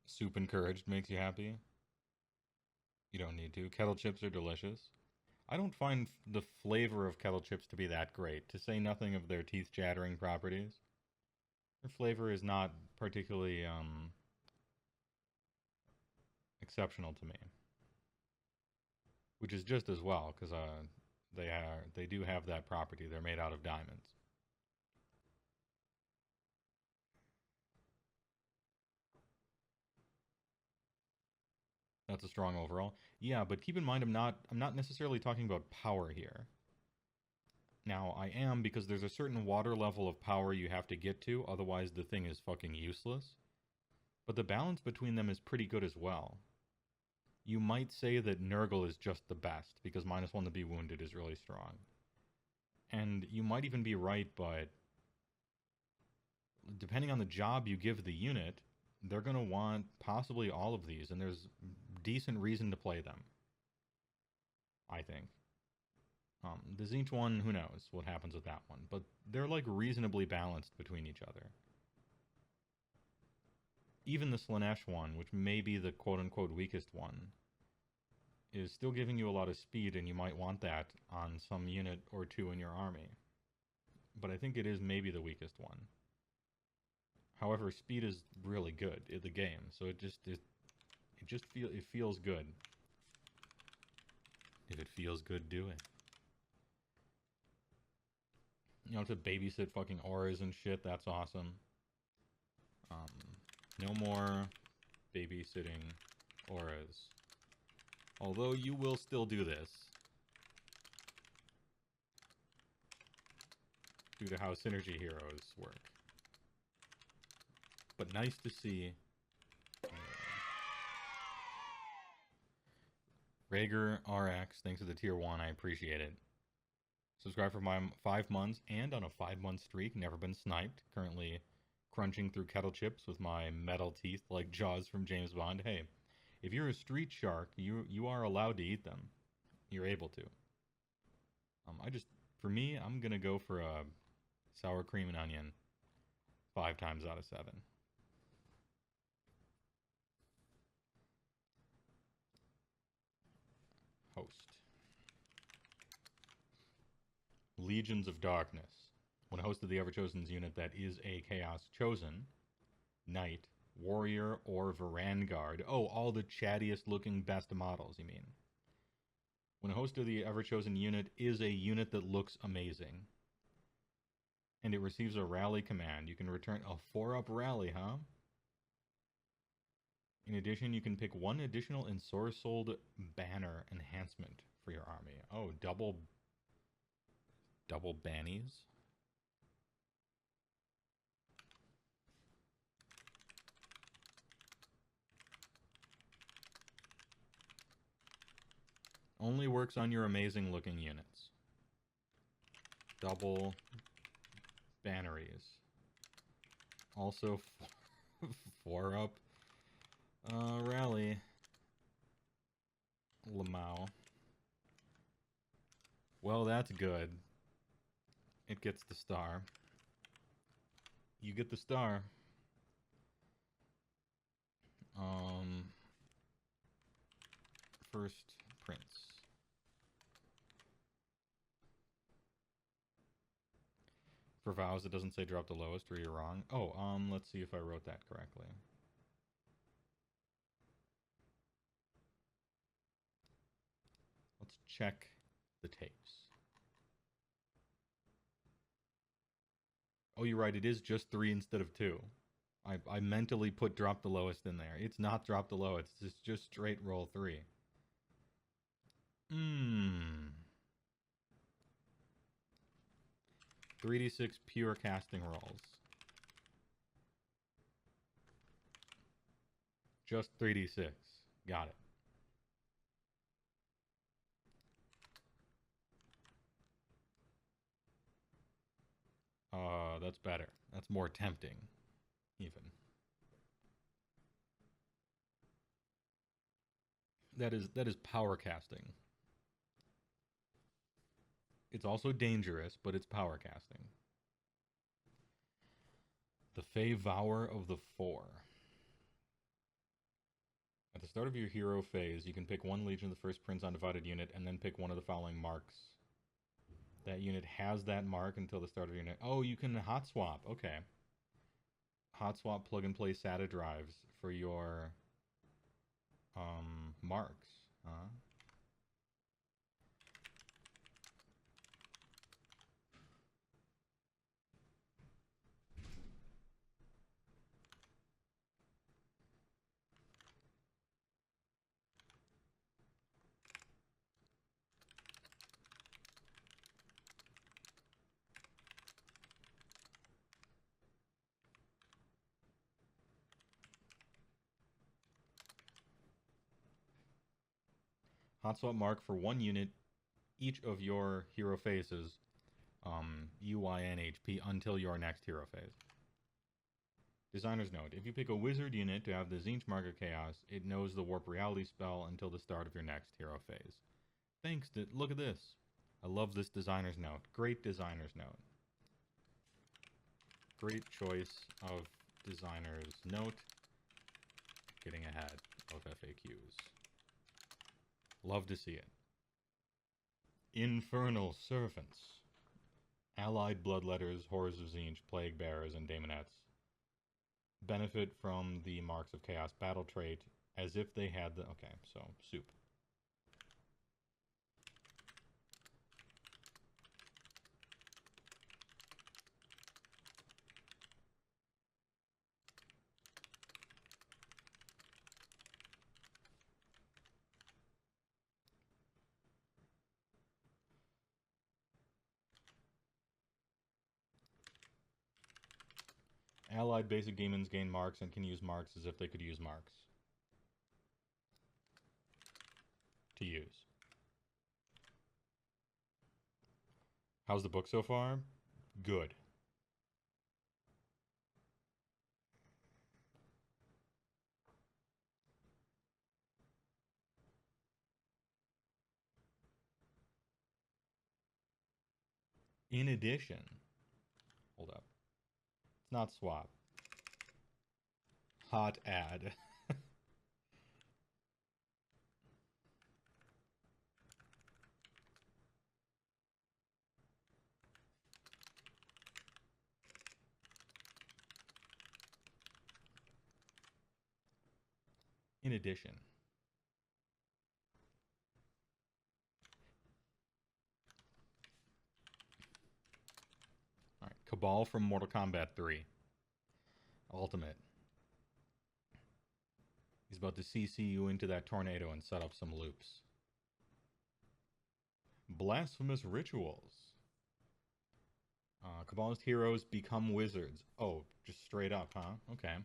soup encouraged makes you happy. You don't need to. Kettle chips are delicious. I don't find the flavor of kettle chips to be that great, to say nothing of their teeth-chattering properties. Their flavor is not particularly exceptional to me, which is just as well because they do have that property. They're made out of diamonds. That's a strong overall. Yeah, but keep in mind I'm not necessarily talking about power here. Now, I am because there's a certain water level of power you have to get to, otherwise the thing is fucking useless. But the balance between them is pretty good as well. You might say that Nurgle is just the best, because -1 to be wounded is really strong. And you might even be right, but depending on the job you give the unit, they're going to want possibly all of these, and there's decent reason to play them, I think. The Tzeentch one, who knows what happens with that one, but they're like reasonably balanced between each other. Even the Slaanesh one, which may be the quote-unquote weakest one, is still giving you a lot of speed, and you might want that on some unit or 2 in your army. But I think it is maybe the weakest one. However, speed is really good in the game, so it feels good. If it feels good, do it. You know, to babysit fucking auras and shit, that's awesome. No more babysitting auras. Although you will still do this. Due to how Synergy Heroes work. But nice to see. Rager RX, thanks for the tier 1, I appreciate it. Subscribed for my 5 months and on a 5 month streak. Never been sniped. Currently crunching through kettle chips with my metal teeth like Jaws from James Bond. Hey, if you're a street shark, you are allowed to eat them. You're able to. For me, I'm gonna go for a sour cream and onion 5 times out of 7. Host. Legions of Darkness. When a host of the Everchosen's unit that is a Chaos Chosen, Knight, Warrior, or Vanguard. Oh, all the chattiest looking best models, you mean. When a host of the Everchosen unit is a unit that looks amazing, and it receives a rally command, you can return a 4-up rally, huh? In addition, you can pick one additional ensorcelled banner enhancement for your army. Oh, double bannies? Only works on your amazing looking units. Double banneries. Also 4-up rally. Lamau. Well, that's good. It gets the star. You get the star. First prince. For vows, it doesn't say drop the lowest, or you're wrong. Oh, let's see if I wrote that correctly. Let's check the tapes. Oh, you're right. It is just 3 instead of 2. I mentally put drop the lowest in there. It's not drop the lowest. It's just straight roll 3. 3d6 pure casting rolls. Just 3d6. Got it. That's better. That's more tempting, even. That is power casting. It's also dangerous, but it's power casting. The Feywoah of the Four. At the start of your hero phase, you can pick one Legion of the First Prince Undivided unit, and then pick one of the following marks. That unit has that mark until the start of your unit. Oh, you can hot swap. Okay. Hot swap plug and play SATA drives for your marks. Hot swap mark for one unit each of your hero phases, UI and HP, until your next hero phase. Designer's note: if you pick a wizard unit to have the Tzeentch Mark of Chaos, it knows the Warp Reality spell until the start of your next hero phase. Thanks, look at this. I love this designer's note. Great designer's note. Great choice of designer's note. Getting ahead of FAQs. Love to see it. Infernal Servants. Allied Bloodletters, Horrors of Tzeentch, Plague Bearers, and Daemonettes benefit from the Marks of Chaos battle trait as if they had the... Okay, so, soup. Allied basic demons gain marks and can use marks as if they could use marks. To use. How's the book so far? Good. In addition, hold up. It's not swap. Hot ad. In addition. All right, Cabal from Mortal Kombat 3. Ultimate. He's about to CC you into that tornado and set up some loops. Blasphemous rituals. Cabalist heroes become wizards. Oh, just straight up, huh? Okay.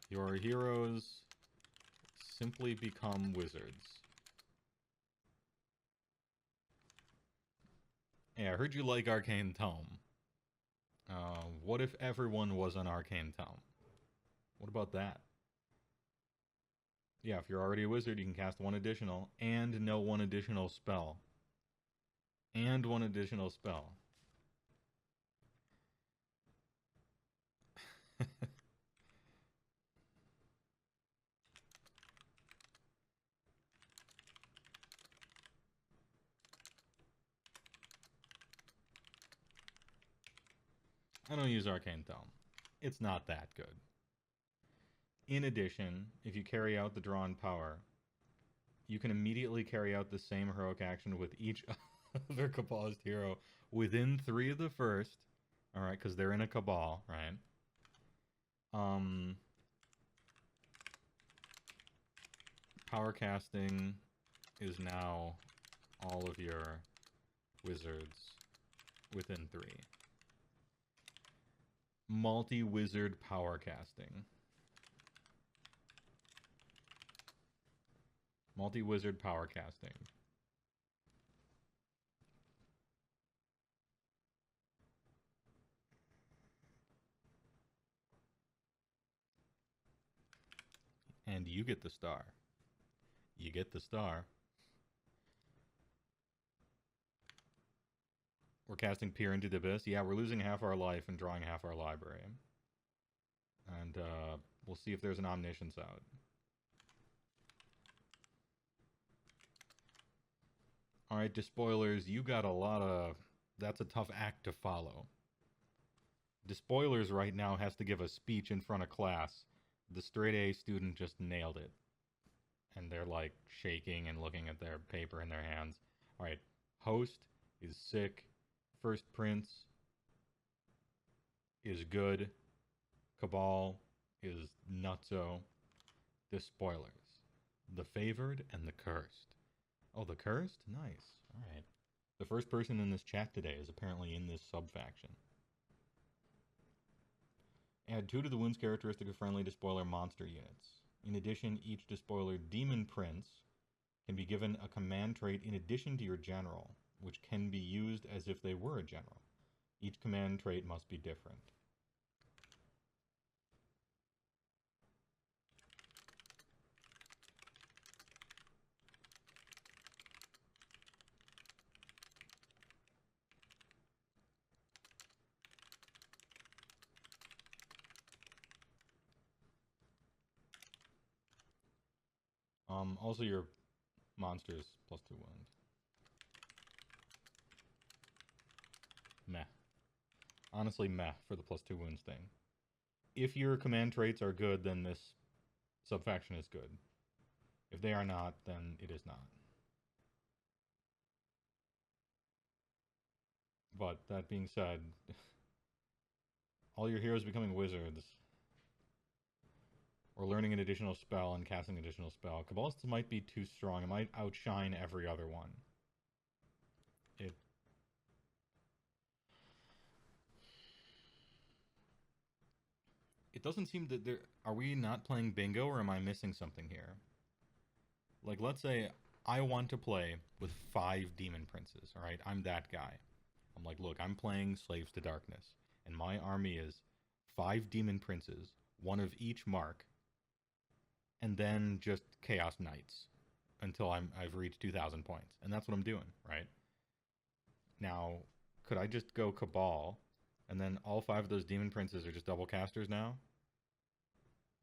Your heroes simply become wizards. Yeah, I heard you like Arcane Tome. What if everyone was an Arcane Tome? What about that? Yeah, if you're already a wizard, you can cast one additional and know one additional spell. And one additional spell. I don't use Arcane Tome. It's not that good. In addition, if you carry out the drawn power, you can immediately carry out the same heroic action with each other Cabalist hero within 3 of the first. Alright, because they're in a Cabal, right? Power casting is now all of your wizards within 3. Multi-wizard power casting. Multi-wizard power casting. And you get the star. You get the star. We're casting Peer into the Abyss. Yeah, we're losing half our life and drawing half our library. And we'll see if there's an Omniscience out. Alright, Despoilers, you got a lot of... That's a tough act to follow. Despoilers right now has to give a speech in front of class. The straight A student just nailed it. And they're like shaking and looking at their paper in their hands. Alright, Host is sick. First Prince is good. Cabal is nutso. Despoilers. The Favored and the Cursed. Oh, the Cursed? Nice. Alright. The first person in this chat today is apparently in this sub-faction. Add 2 to the wounds characteristic of friendly Despoiler monster units. In addition, each Despoiler Demon Prince can be given a command trait in addition to your general, which can be used as if they were a general. Each command trait must be different. Also your monsters +2 wound. Meh. Honestly, meh for the +2 wounds thing. If your command traits are good, then this subfaction is good. If they are not, then it is not. But that being said, all your heroes becoming wizards, or learning an additional spell and casting an additional spell. Cabalists might be too strong. It might outshine every other one. It doesn't seem that there... Are we not playing bingo, or am I missing something here? Like, let's say I want to play with 5 demon princes, all right? I'm that guy. I'm like, look, I'm playing Slaves to Darkness, and my army is 5 demon princes, one of each mark, and then just Chaos Knights until I've reached 2,000 points. And that's what I'm doing, right? Now, could I just go Cabal, and then all 5 of those demon princes are just double casters now?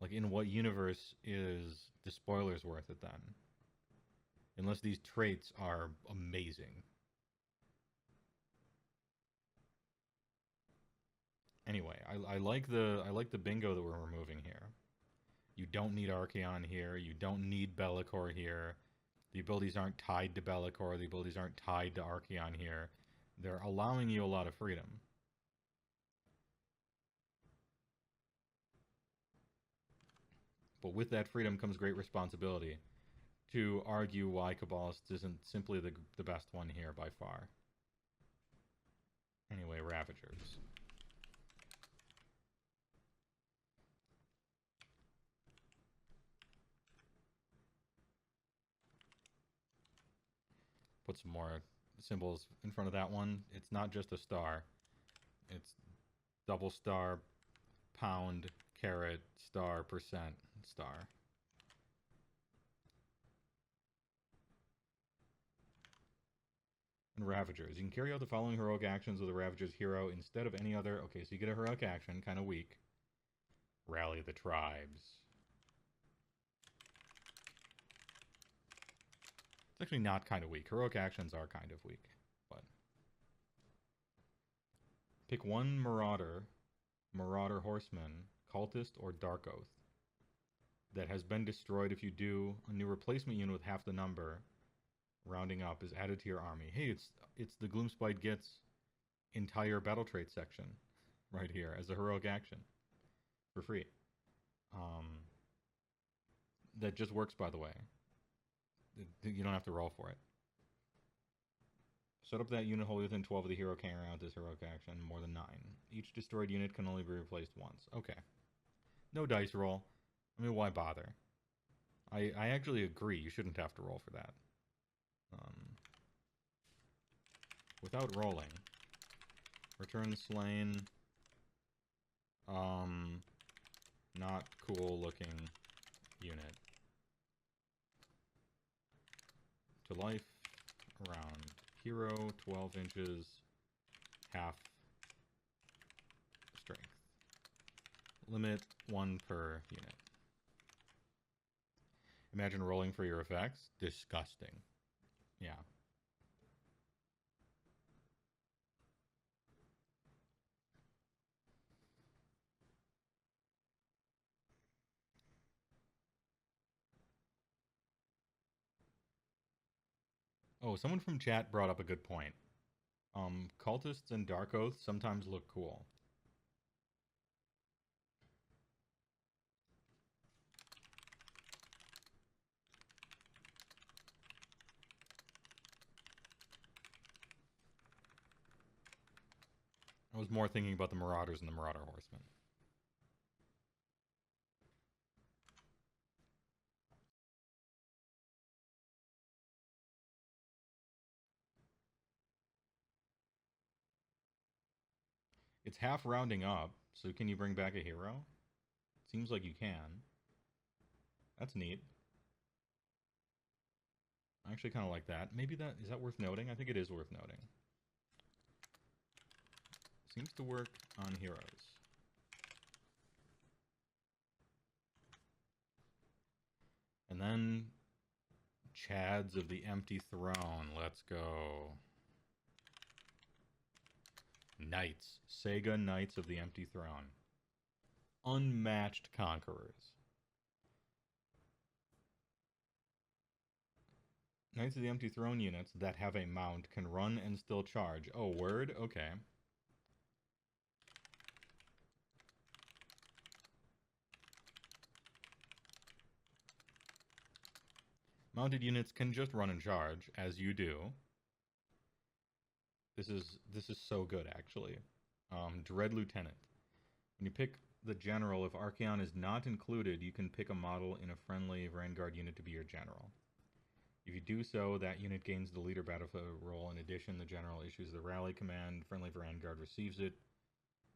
Like, in what universe is the spoilers worth it then? Unless these traits are amazing. Anyway, I like the bingo that we're removing here. You don't need Archeon here. You don't need Bellicor here. The abilities aren't tied to Bellicor. The abilities aren't tied to Archeon here. They're allowing you a lot of freedom. But with that freedom comes great responsibility to argue why Cabalist isn't simply the best one here by far. Anyway, Ravagers. Put some more symbols in front of that one. It's not just a star. It's double star, pound, caret, star, percent, star. And Ravagers. You can carry out the following heroic actions with a Ravager's hero instead of any other. Okay, so you get a heroic action, kind of weak. Rally the tribes. It's actually not kind of weak. Heroic actions are kind of weak, but pick one Marauder, Marauder Horseman, Cultist, or Dark Oath that has been destroyed. If you do, a new replacement unit with half the number, rounding up, is added to your army. Hey, it's the Gloomspite Gets entire battle trait section right here as a heroic action for free. That just works, by the way. You don't have to roll for it. Set up that unit wholly within 12 of the hero carrying out this heroic action, more than 9. Each destroyed unit can only be replaced once. Okay. No dice roll. I mean, why bother? I actually agree. You shouldn't have to roll for that. Without rolling. Return slain. Not cool looking unit. To life, around hero, 12 inches, half strength. Limit 1 per unit. Imagine rolling for your effects. Disgusting. Yeah. Oh, someone from chat brought up a good point. Cultists and Dark Oaths sometimes look cool. I was more thinking about the Marauders and the Marauder Horsemen. It's half rounding up, so can you bring back a hero? Seems like you can. That's neat. I actually kind of like that. Maybe is that worth noting? I think it is worth noting. Seems to work on heroes. And then Chads of the Empty Throne. Let's go. Knights. Sega Knights of the Empty Throne. Unmatched conquerors. Knights of the Empty Throne units that have a mount can run and still charge. Oh, word? Okay. Mounted units can just run and charge, as you do. This is so good, actually. Dread Lieutenant. When you pick the general, if Archeon is not included, you can pick a model in a friendly Vanguard unit to be your general. If you do so, that unit gains the leader battlefield role. In addition, the general issues the rally command. Friendly Vanguard receives it.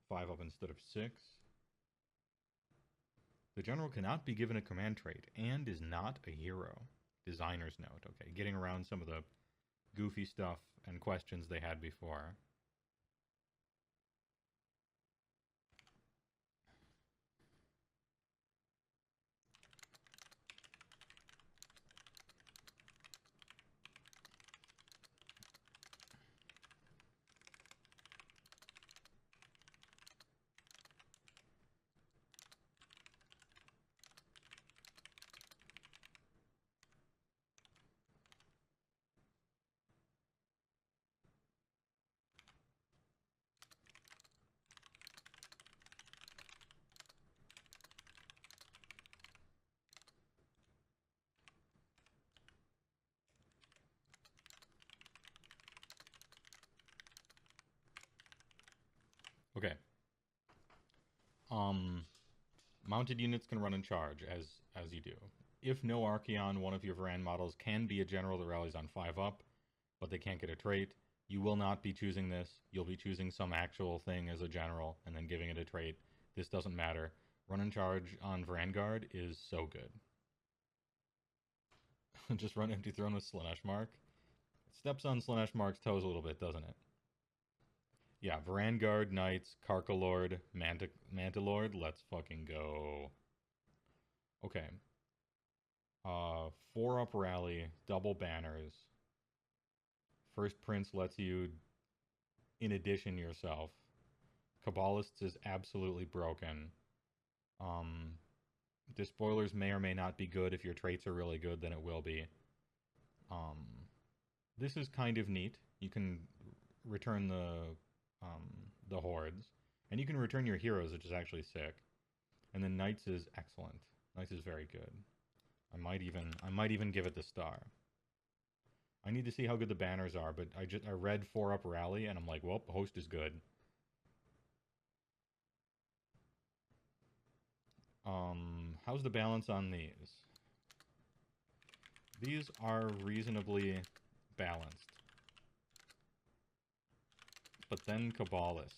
5 up instead of 6. The general cannot be given a command trait and is not a hero. Designer's note. Okay, getting around some of the goofy stuff and questions they had before. Okay. Mounted units can run in charge, as you do. If no Archeon, one of your Varan models can be a general that rallies on 5 up, but they can't get a trait, you will not be choosing this. You'll be choosing some actual thing as a general and then giving it a trait. This doesn't matter. Run in charge on Vanguard is so good. Just run Empty Throne with Slanesh Mark. It steps on Slanesh Mark's toes a little bit, doesn't it? Yeah, Vanguard, Knights, Karkalord, Mantilord. Let's fucking go. Okay. 4 up rally, double banners. First Prince lets you in addition yourself. Kabbalists is absolutely broken. Despoilers may or may not be good. If your traits are really good, then it will be. This is kind of neat. You can return the hordes, and you can return your heroes, which is actually sick. And then Knights is excellent. Knights is very good. I might even give it the star. I need to see how good the banners are, but I read 4 up rally and I'm like, well, host is good. How's the balance on these? These are reasonably balanced. But then Kabbalists.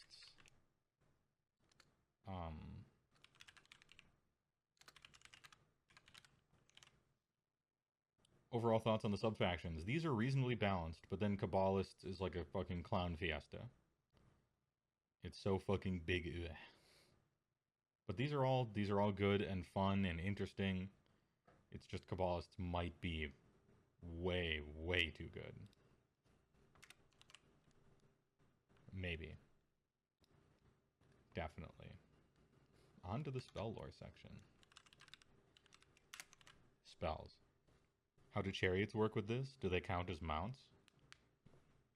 Overall thoughts on the sub-factions. These are reasonably balanced, but then Kabbalists is like a fucking clown fiesta. It's so fucking big. Ugh. But these are all good and fun and interesting. It's just Kabbalists might be way, way too good. Maybe. Definitely. On to the spell lore section. Spells. How do chariots work with this? Do they count as mounts?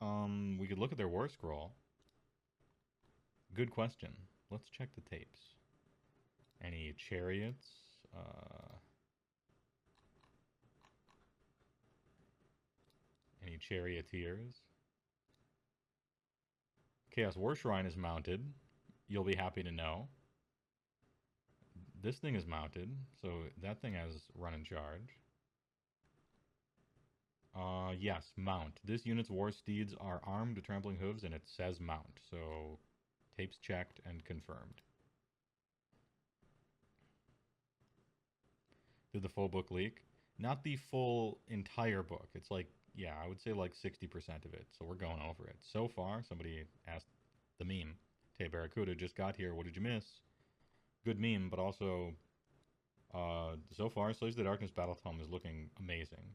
We could look at their war scroll. Good question. Let's check the tapes. Any chariots? Any charioteers? Chaos War Shrine is mounted. You'll be happy to know. This thing is mounted, so that thing has run in charge. Yes, mount. This unit's war steeds are armed with trampling hooves, and it says mount, so tapes checked and confirmed. Did the full book leak? Not the full entire book. It's like, yeah, I would say like 60% of it, so we're going over it. So far, somebody asked the meme. Tay Barracuda just got here. What did you miss? Good meme, but also, so far, Slaves of the Darkness Battle Tome is looking amazing.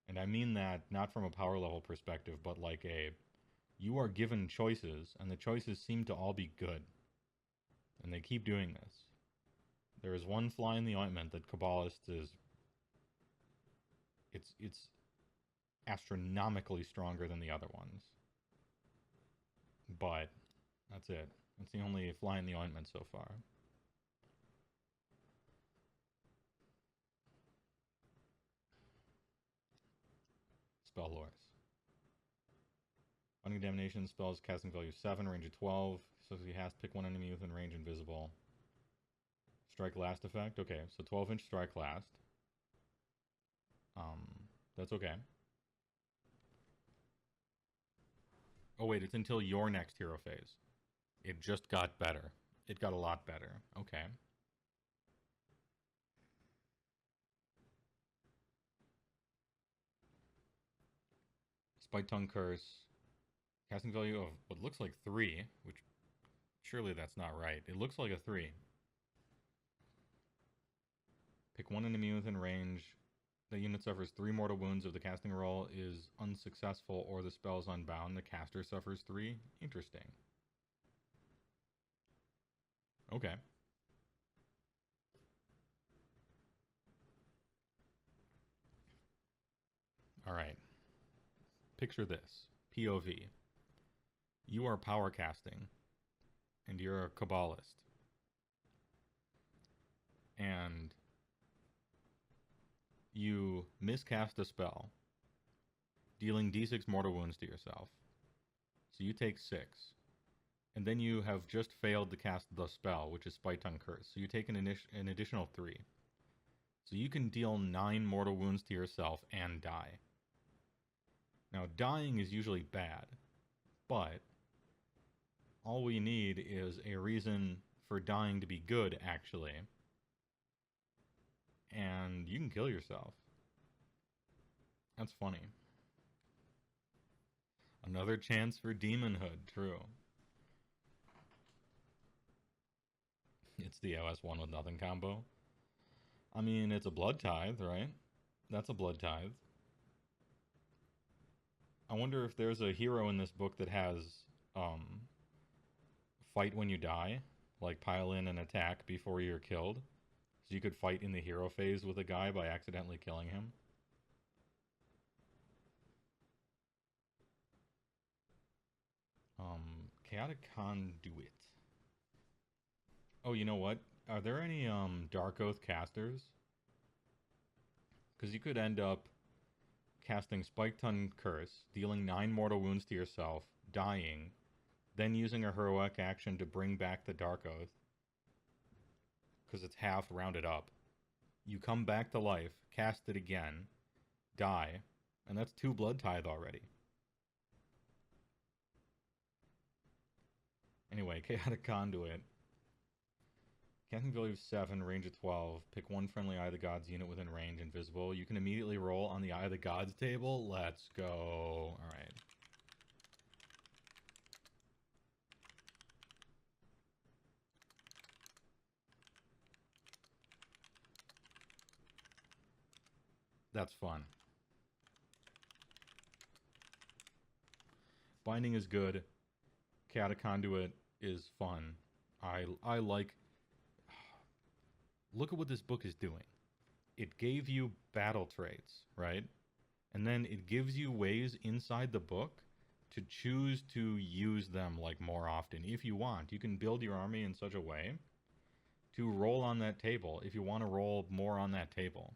And I mean that not from a power level perspective, but like you are given choices, and the choices seem to all be good. And they keep doing this. There is one fly in the ointment that Kabbalist is... It's astronomically stronger than the other ones. But that's it. That's the only fly in the ointment so far. Spell lores. Binding Damnation spells casting value 7, range of 12. So if he has to pick one enemy within range invisible. Strike last effect. Okay, so 12-inch strike last. That's okay. Oh wait, it's until your next hero phase. It just got better. It got a lot better. Okay. Spike Tongue Curse. Casting value of what looks like 3, which surely that's not right. It looks like a 3. Pick one enemy within range. The unit suffers 3 mortal wounds if the casting roll is unsuccessful or the spell is unbound. The caster suffers 3. Interesting. Okay. Alright. Picture this. POV. You are power casting, and you're a Kabbalist. And you miscast a spell, dealing d6 mortal wounds to yourself. So you take 6. And then you have just failed to cast the spell, which is Spite Tongue Curse. So you take an additional 3. So you can deal 9 mortal wounds to yourself and die. Now, dying is usually bad, but all we need is a reason for dying to be good, actually. And you can kill yourself. That's funny. Another chance for demonhood, true. It's the OS1 with nothing combo. I mean, it's a blood tithe, right? That's a blood tithe. I wonder if there's a hero in this book that has fight when you die, like pile in an attack before you're killed. So you could fight in the hero phase with a guy by accidentally killing him. Chaotic Conduit. Oh, you know what? Are there any Dark Oath casters? Because you could end up casting Spike Tongue Curse, dealing 9 mortal wounds to yourself, dying, then using a heroic action to bring back the Dark Oath, because it's half rounded up. You come back to life, cast it again, die, and that's 2 blood tithe already. Anyway, Chaotic Conduit. Casting value of 7, range of 12. Pick one friendly Eye of the Gods unit within range, invisible. You can immediately roll on the Eye of the Gods table. Let's go. Alright. That's fun. Binding is good. Chaotic Conduit is fun. I like... Look at what this book is doing. It gave you battle traits, right? And then it gives you ways inside the book to choose to use them like more often. If you want, you can build your army in such a way to roll on that table if you want to roll more on that table.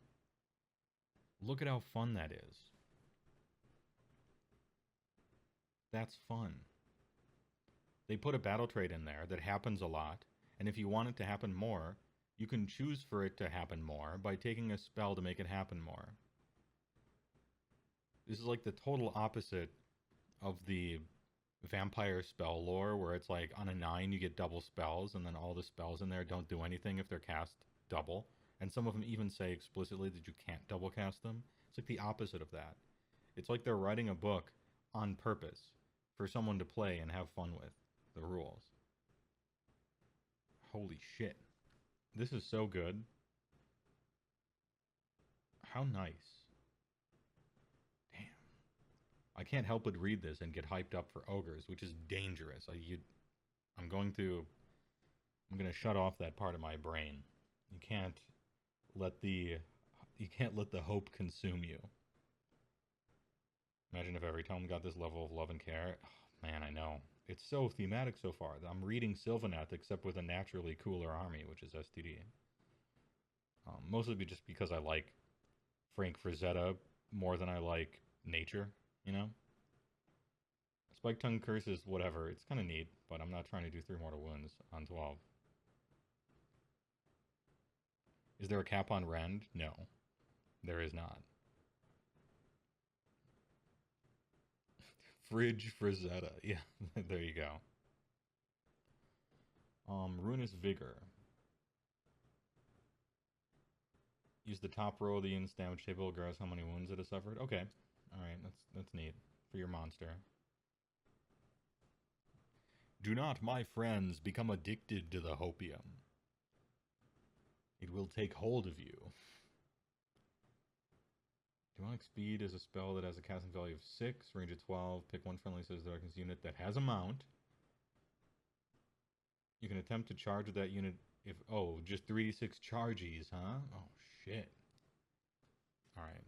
Look at how fun that is. That's fun. They put a battle trait in there that happens a lot, and if you want it to happen more, you can choose for it to happen more by taking a spell to make it happen more. This is like the total opposite of the vampire spell lore, where it's like on a 9 you get double spells, and then all the spells in there don't do anything if they're cast double. And some of them even say explicitly that you can't double cast them. It's like the opposite of that. It's like they're writing a book on purpose for someone to play and have fun with the rules. Holy shit. This is so good. How nice. Damn. I can't help but read this and get hyped up for ogres, which is dangerous. I'm going to shut off that part of my brain. You can't let the hope consume you. Imagine if every tome got this level of love and care. Oh, man, I know. It's so thematic so far. I'm reading Sylvaneth except with a naturally cooler army, which is STD. Mostly just because I like Frank Frazetta more than I like nature, you know? Spike Tongue Curse is whatever. It's kind of neat, but I'm not trying to do 3 mortal wounds on 12. Is there a cap on Rend? No, there is not. Fridge Frazetta. Yeah, there you go. Ruinous Vigor. Use the top row of the unit's damage table, regardless how many wounds it has suffered. Okay. Alright, that's neat. For your monster. Do not, my friends, become addicted to the hopium. It will take hold of you. Demonic Speed is a spell that has a casting value of 6, range of 12. Pick one friendly Citizen Darkness unit that has a mount. You can attempt to charge with that unit if... Oh, just 3d6 charges, huh? Oh, shit. Alright.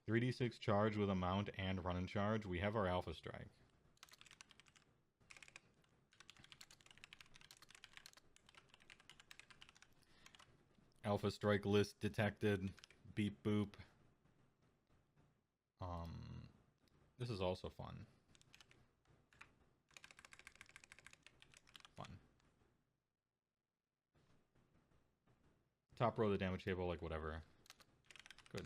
3d6 charge with a mount and run and charge. We have our Alpha Strike. Alpha Strike list detected. Beep boop. This is also fun. Fun. Top row of the damage table, like whatever. Good.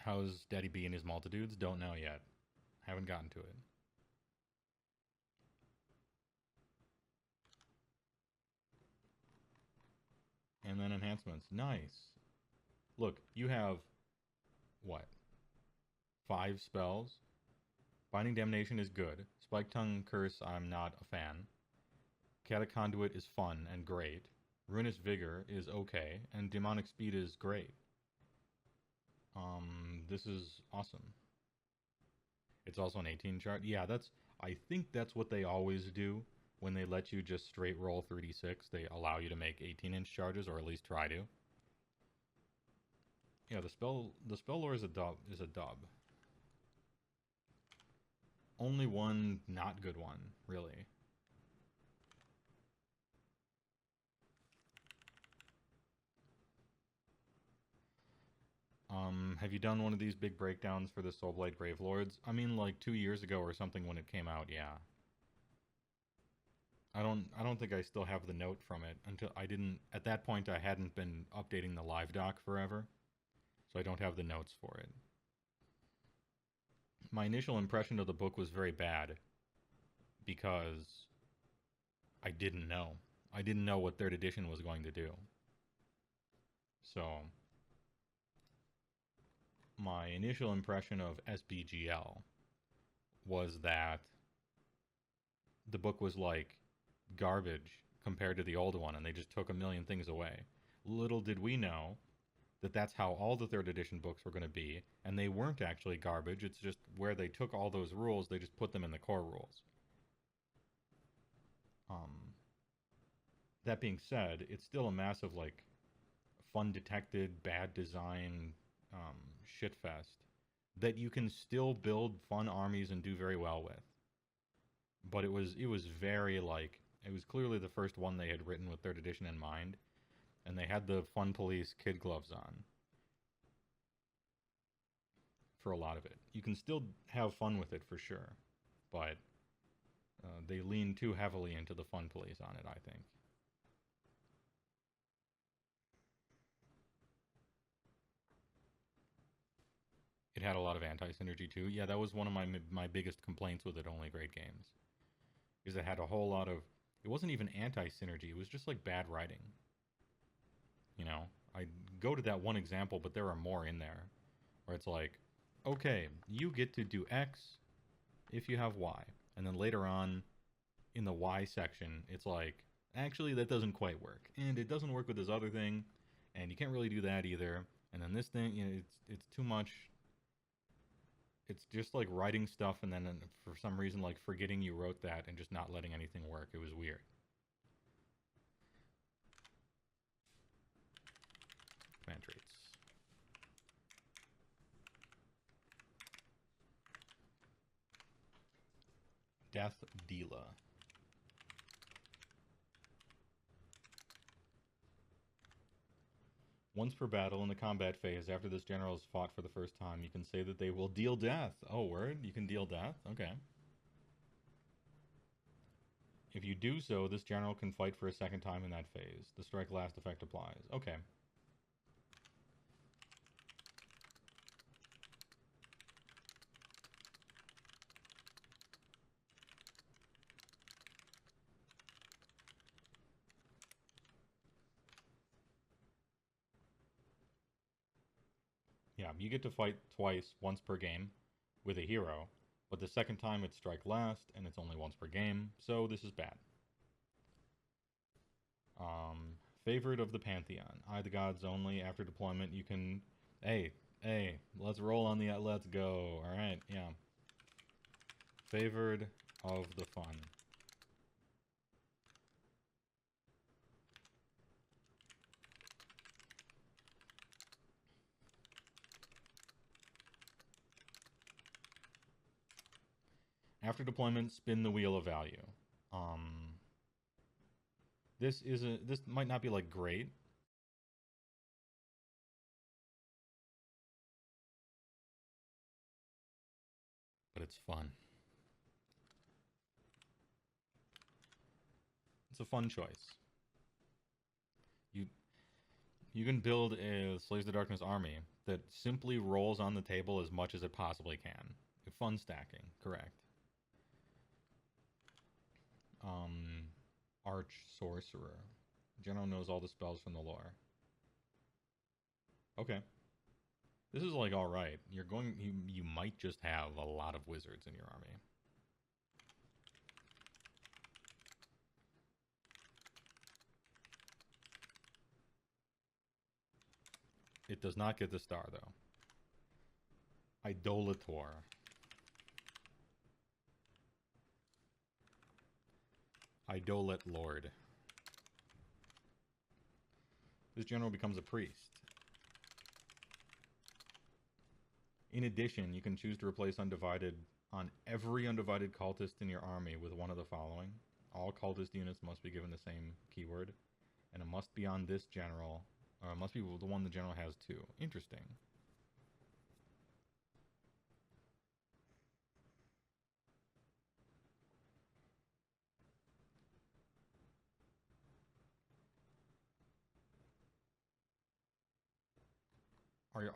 How's Daddy B and his multitudes? Don't know yet. Haven't gotten to it. And then enhancements. Nice. Look, you have... What? 5 spells? Binding Damnation is good. Spike Tongue Curse, I'm not a fan. Cataconduit is fun and great. Ruinous Vigor is okay. And Demonic Speed is great. This is awesome. It's also an 18 chart. Yeah, I think that's what they always do when they let you just straight roll 3d6. They allow you to make 18-inch charges, or at least try to. Yeah, the spell lore is a dub. Only one not good one, really. Have you done one of these big breakdowns for the Soulblight Gravelords? I mean, like 2 years ago or something when it came out, yeah. I don't think I still have the note from it until at that point I hadn't been updating the live doc forever. So I don't have the notes for it. My initial impression of the book was very bad because I didn't know. I didn't know what 3rd edition was going to do. So my initial impression of SBGL was that the book was like garbage compared to the old one, and they just took a million things away. Little did we know that that's how all the 3rd edition books were going to be, and they weren't actually garbage. It's just where they took all those rules, they just put them in the core rules. That being said, it's still a massive, like, fun detected, bad design shitfest that you can still build fun armies and do very well with. But it was very, like, it was clearly the first one they had written with 3rd edition in mind, and they had the Fun Police kid gloves on for a lot of it. You can still have fun with it for sure, but they lean too heavily into the Fun Police on it, I think. It had a lot of anti-synergy too. Yeah, that was one of my biggest complaints with it, Only Great Games. Is it had a whole lot of... It wasn't even anti-synergy, it was just like bad writing. You know, I go to that one example, but there are more in there. Where it's like, okay, you get to do X if you have Y. And then later on, in the Y section, it's like, actually, that doesn't quite work. And it doesn't work with this other thing, and you can't really do that either. And then this thing, you know, it's too much... It's just like writing stuff and then for some reason like forgetting you wrote that and just not letting anything work. It was weird. Command traits. Death Dealer. Once per battle in the combat phase, after this general is fought for the first time, you can say that they will deal death. Oh, word? You can deal death? Okay. If you do so, this general can fight for a second time in that phase. The strike last effect applies. Okay. Yeah, you get to fight twice, once per game, with a hero, but the second time it's strike last, and it's only once per game, so this is bad. Favorite of the Pantheon. Eye the gods only. After deployment, you can... Hey, let's roll on the... Let's go. Alright, yeah. Favored of the fun. After deployment, spin the wheel of value. This might not be like great. But it's fun. It's a fun choice. You can build a Slays the Darkness army that simply rolls on the table as much as it possibly can. Fun stacking, correct. Arch Sorcerer. General knows all the spells from the lore. Okay. This is like alright. You might just have a lot of wizards in your army. It does not get the star though. Idolator. Idolat Lord. This general becomes a priest. In addition, you can choose to replace Undivided on every Undivided cultist in your army with one of the following. All cultist units must be given the same keyword, and it must be on this general, or it must be the one the general has too. Interesting.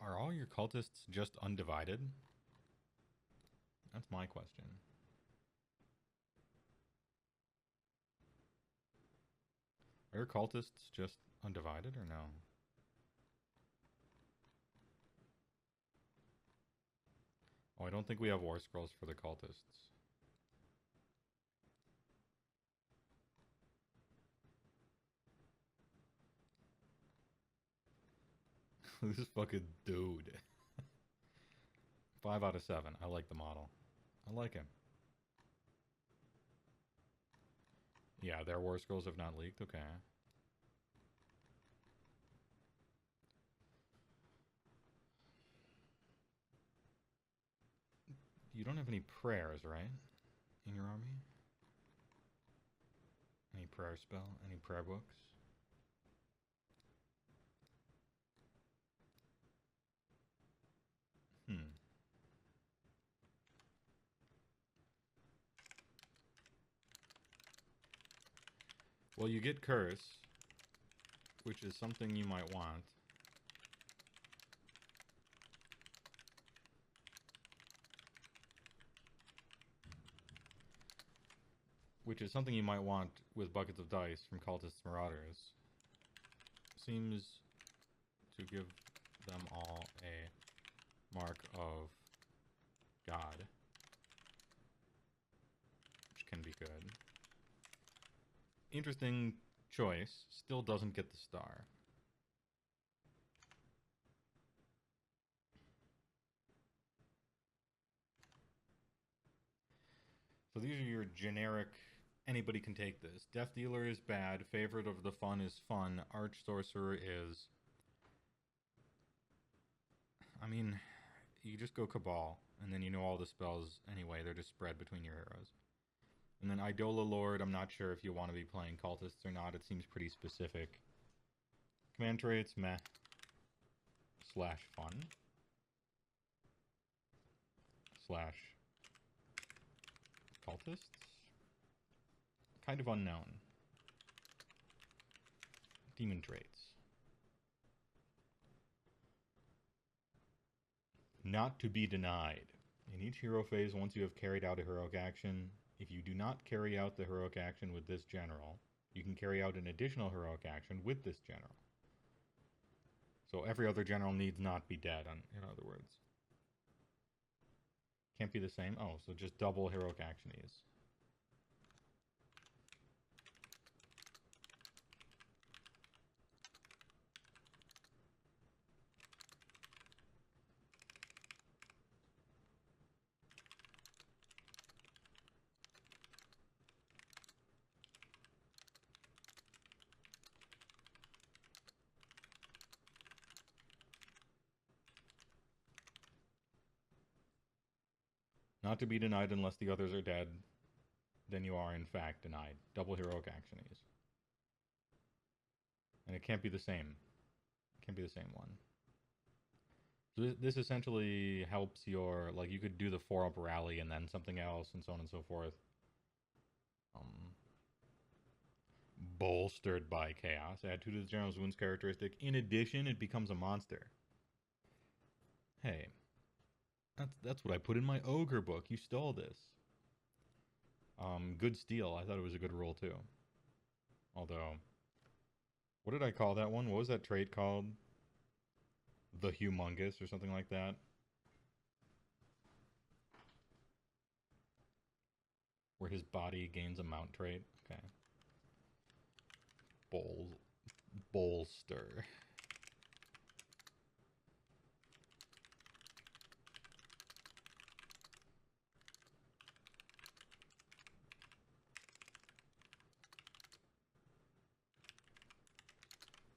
Are all your cultists just undivided? That's my question. Are your cultists just undivided or no? Oh, I don't think we have war scrolls for the cultists. This fucking dude. 5 out of 7. I like the model. I like him. Yeah, their war scrolls have not leaked. Okay. You don't have any prayers, right? In your army? Any prayer spell? Any prayer books? Well, you get curse, which is something you might want. Which is something you might want with buckets of dice from Cultists Marauders. Seems to give them all a mark of God, which can be good. Interesting choice. Still doesn't get the star. So these are your generic, anybody can take this. Death Dealer is bad. Favorite of the fun is fun. Arch Sorcerer is... I mean, you just go Cabal, and then you know all the spells anyway. They're just spread between your heroes. And then Idola Lord, I'm not sure if you want to be playing cultists or not. It seems pretty specific. Command traits, meh. slash fun slash cultists. Kind of unknown. Demon traits. Not to be denied. In each hero phase, once you have carried out a heroic action, if you do not carry out the heroic action with this general, you can carry out an additional heroic action with this general. So every other general needs not be dead, in other words. Can't be the same? Oh, so just double heroic actionies. Not to be denied unless the others are dead. Then you are, in fact, denied. Double heroic actionies. And it can't be the same. It can't be the same one. So this essentially helps your... Like, you could do the 4-up rally and then something else, and so on and so forth. Bolstered by chaos. Add 2 to the general's wounds characteristic. In addition, it becomes a monster. Hey. That's what I put in my ogre book. You stole this. Good steal. I thought it was a good rule too. Although, what did I call that one? What was that trait called? The humongous or something like that? Where his body gains a mount trait? Okay. Bolster.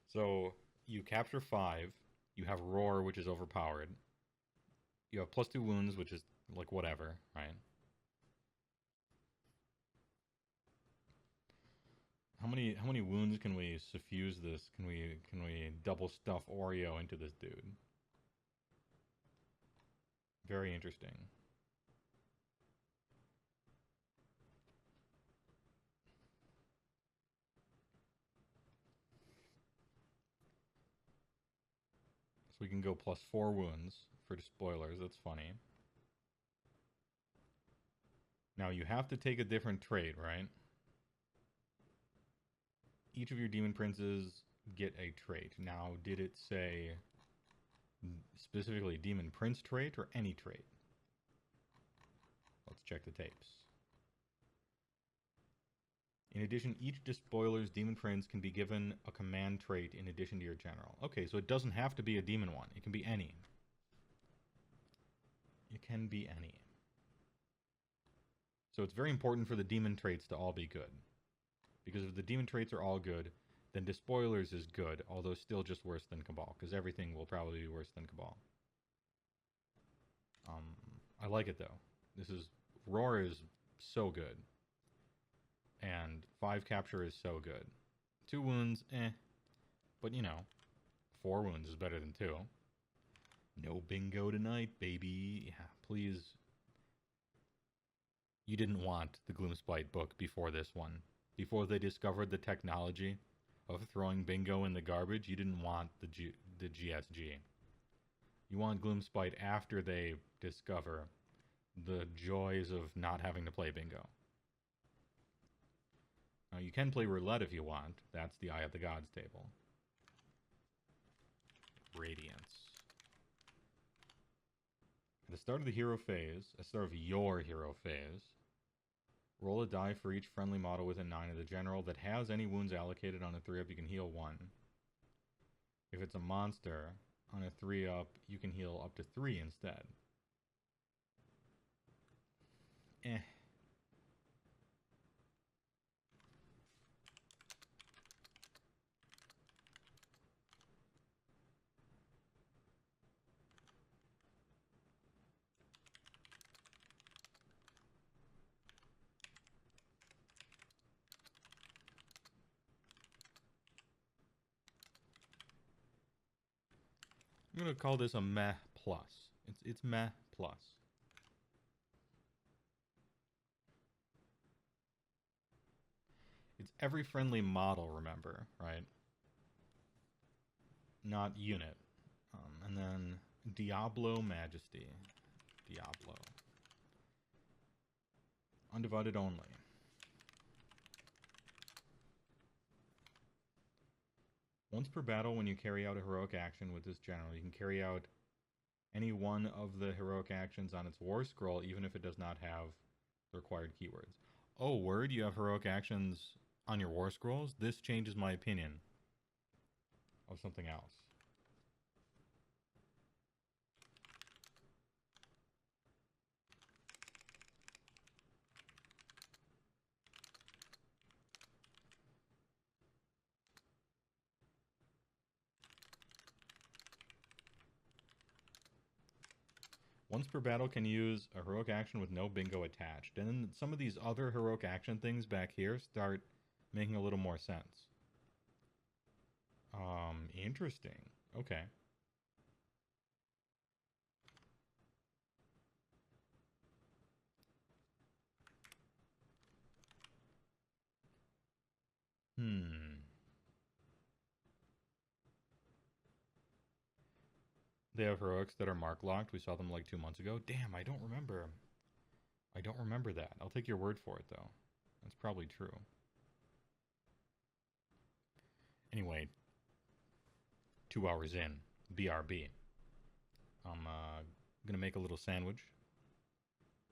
So, you capture 5. You have Roar, which is overpowered. You have +2 wounds, which is, like, whatever, right? How many wounds can we suffuse this? Can we double stuff Oreo into this dude? Very interesting. So we can go +4 wounds for spoilers. That's funny. Now you have to take a different trait, right? Each of your demon princes get a trait. Now, did it say specifically demon prince trait or any trait? Let's check the tapes. In addition, each despoiler's demon prince can be given a command trait in addition to your general. Okay, so it doesn't have to be a demon one. It can be any. It can be any. So it's very important for the demon traits to all be good. Because if the demon traits are all good, then Despoilers is good, although still just worse than Cabal, because everything will probably be worse than Cabal. I like it, though. Roar is so good. And 5 capture is so good. 2 wounds, eh. But, 4 wounds is better than 2. No bingo tonight, baby. Yeah, please. You didn't want the Gloomspite book before this one. Before they discovered the technology of throwing bingo in the garbage, you didn't want the GSG. You want Gloomspite after they discover the joys of not having to play bingo. Now, you can play roulette if you want. That's the Eye of the Gods table. Radiance. At the start of the hero phase, at the start of your hero phase, roll a die for each friendly model within 9 of the general that has any wounds allocated. On a 3-up, you can heal 1. If it's a monster, on a 3-up, you can heal up to 3 instead. Eh. I'm gonna call this a meh plus. It's meh plus. It's every friendly model, remember, right? Not unit. And then Diablo Majesty. Diablo. Undivided only. Once per battle, when you carry out a heroic action with this general, you can carry out any one of the heroic actions on its war scroll, even if it does not have the required keywords. Oh, word? You have heroic actions on your war scrolls? This changes my opinion of something else. Once per battle can use a heroic action with no bingo attached. And then some of these other heroic action things back here start making a little more sense. Interesting. Okay. They have heroics that are mark locked. We saw them like 2 months ago. Damn, I don't remember. I don't remember that. I'll take your word for it, though. That's probably true. Anyway, 2 hours in. BRB. I'm going to make a little sandwich.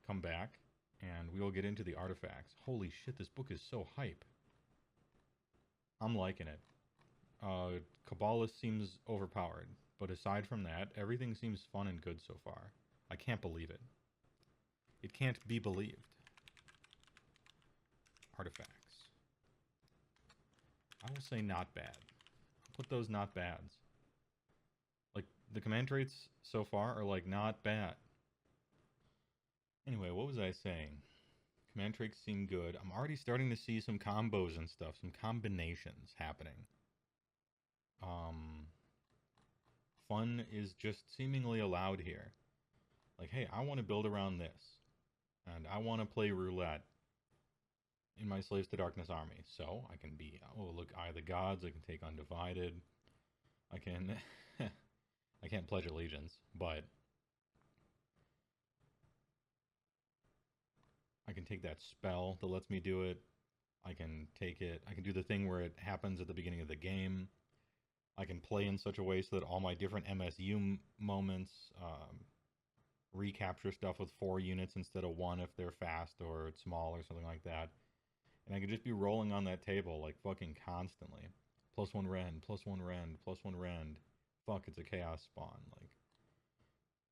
Come back. And we will get into the artifacts. Holy shit, this book is so hype. I'm liking it. Kabbalist seems overpowered. But aside from that, everything seems fun and good so far. I can't believe it. It can't be believed. Artifacts. I will say not bad. I'll put those not bads. Like, the command traits so far are, like, not bad. Anyway, what was I saying? Command traits seem good. I'm already starting to see some combos and stuff. Some combinations happening. Fun is just seemingly allowed here. Like, hey, I want to build around this. And I want to play roulette in my Slaves to Darkness army. So I can be, oh, look, Eye of the Gods. I can take Undivided. I can, I can't pledge allegiance, but I can take that spell that lets me do it. I can take it. I can do the thing where it happens at the beginning of the game. I can play in such a way so that all my different MSU moments recapture stuff with 4 units instead of 1 if they're fast or small or something like that. And I could just be rolling on that table like fucking constantly. +1 rend, +1 rend, +1 rend. Fuck, it's a chaos spawn. Like,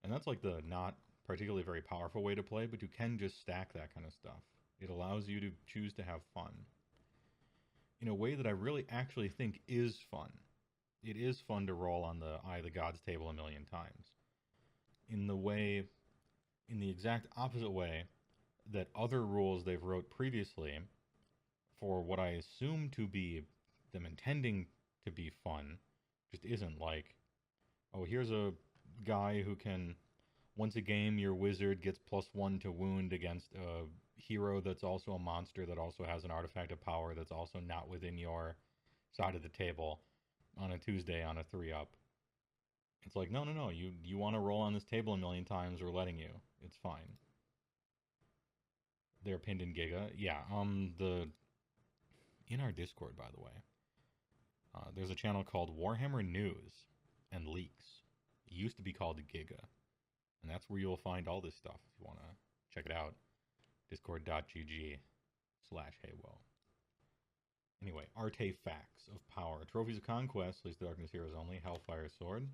and that's like the not particularly very powerful way to play, but you can just stack that kind of stuff. It allows you to choose to have fun in a way that I really actually think is fun. It is fun to roll on the Eye of the Gods table a million times. In the exact opposite way that other rules they've wrote previously for what I assume to be them intending to be fun just isn't. Like, oh, here's a guy who can, once a game, your wizard gets +1 to wound against a hero that's also a monster that also has an artifact of power that's also not within your side of the table on a Tuesday on a 3-up. It's like, no. You want to roll on this table a million times, we're letting you. It's fine. They're pinned in Giga. Yeah, in our Discord, by the way, there's a channel called Warhammer News and Leaks. It used to be called Giga. And that's where you'll find all this stuff if you want to check it out. Discord.gg/Heywoah. Anyway, artifacts of power. Trophies of Conquest, Slaves to Darkness Heroes only. Hellfire Sword.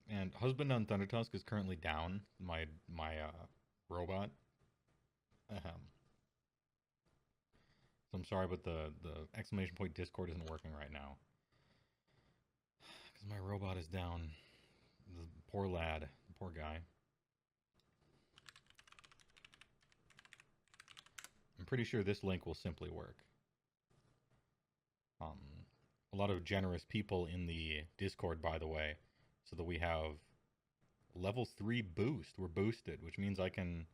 And Husband on Thundertusk is currently down. My robot. Ahem. So I'm sorry, but the exclamation point Discord isn't working right now. Because my robot is down. The poor lad. The poor guy. I'm pretty sure this link will simply work. a lot of generous people in the Discord, by the way, so that we have level 3 boost. We're boosted, which means I can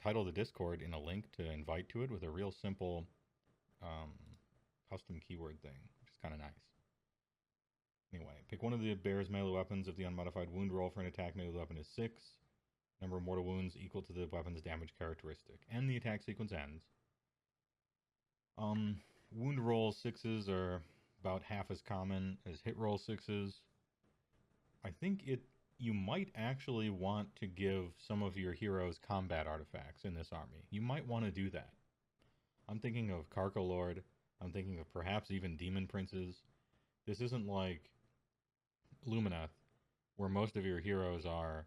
title the Discord in a link to invite to it with a real simple um, custom keyword thing, which is kind of nice. Anyway, pick one of the bear's melee weapons. If the unmodified wound roll for an attack melee weapon is 6, number of mortal wounds equal to the weapon's damage characteristic, and the attack sequence ends. Wound roll 6s are about half as common as hit roll 6s. I think you might actually want to give some of your heroes combat artifacts in this army. You might want to do that. I'm thinking of Carco Lord. I'm thinking of perhaps even Demon Princes. This isn't like Lumineth, where most of your heroes are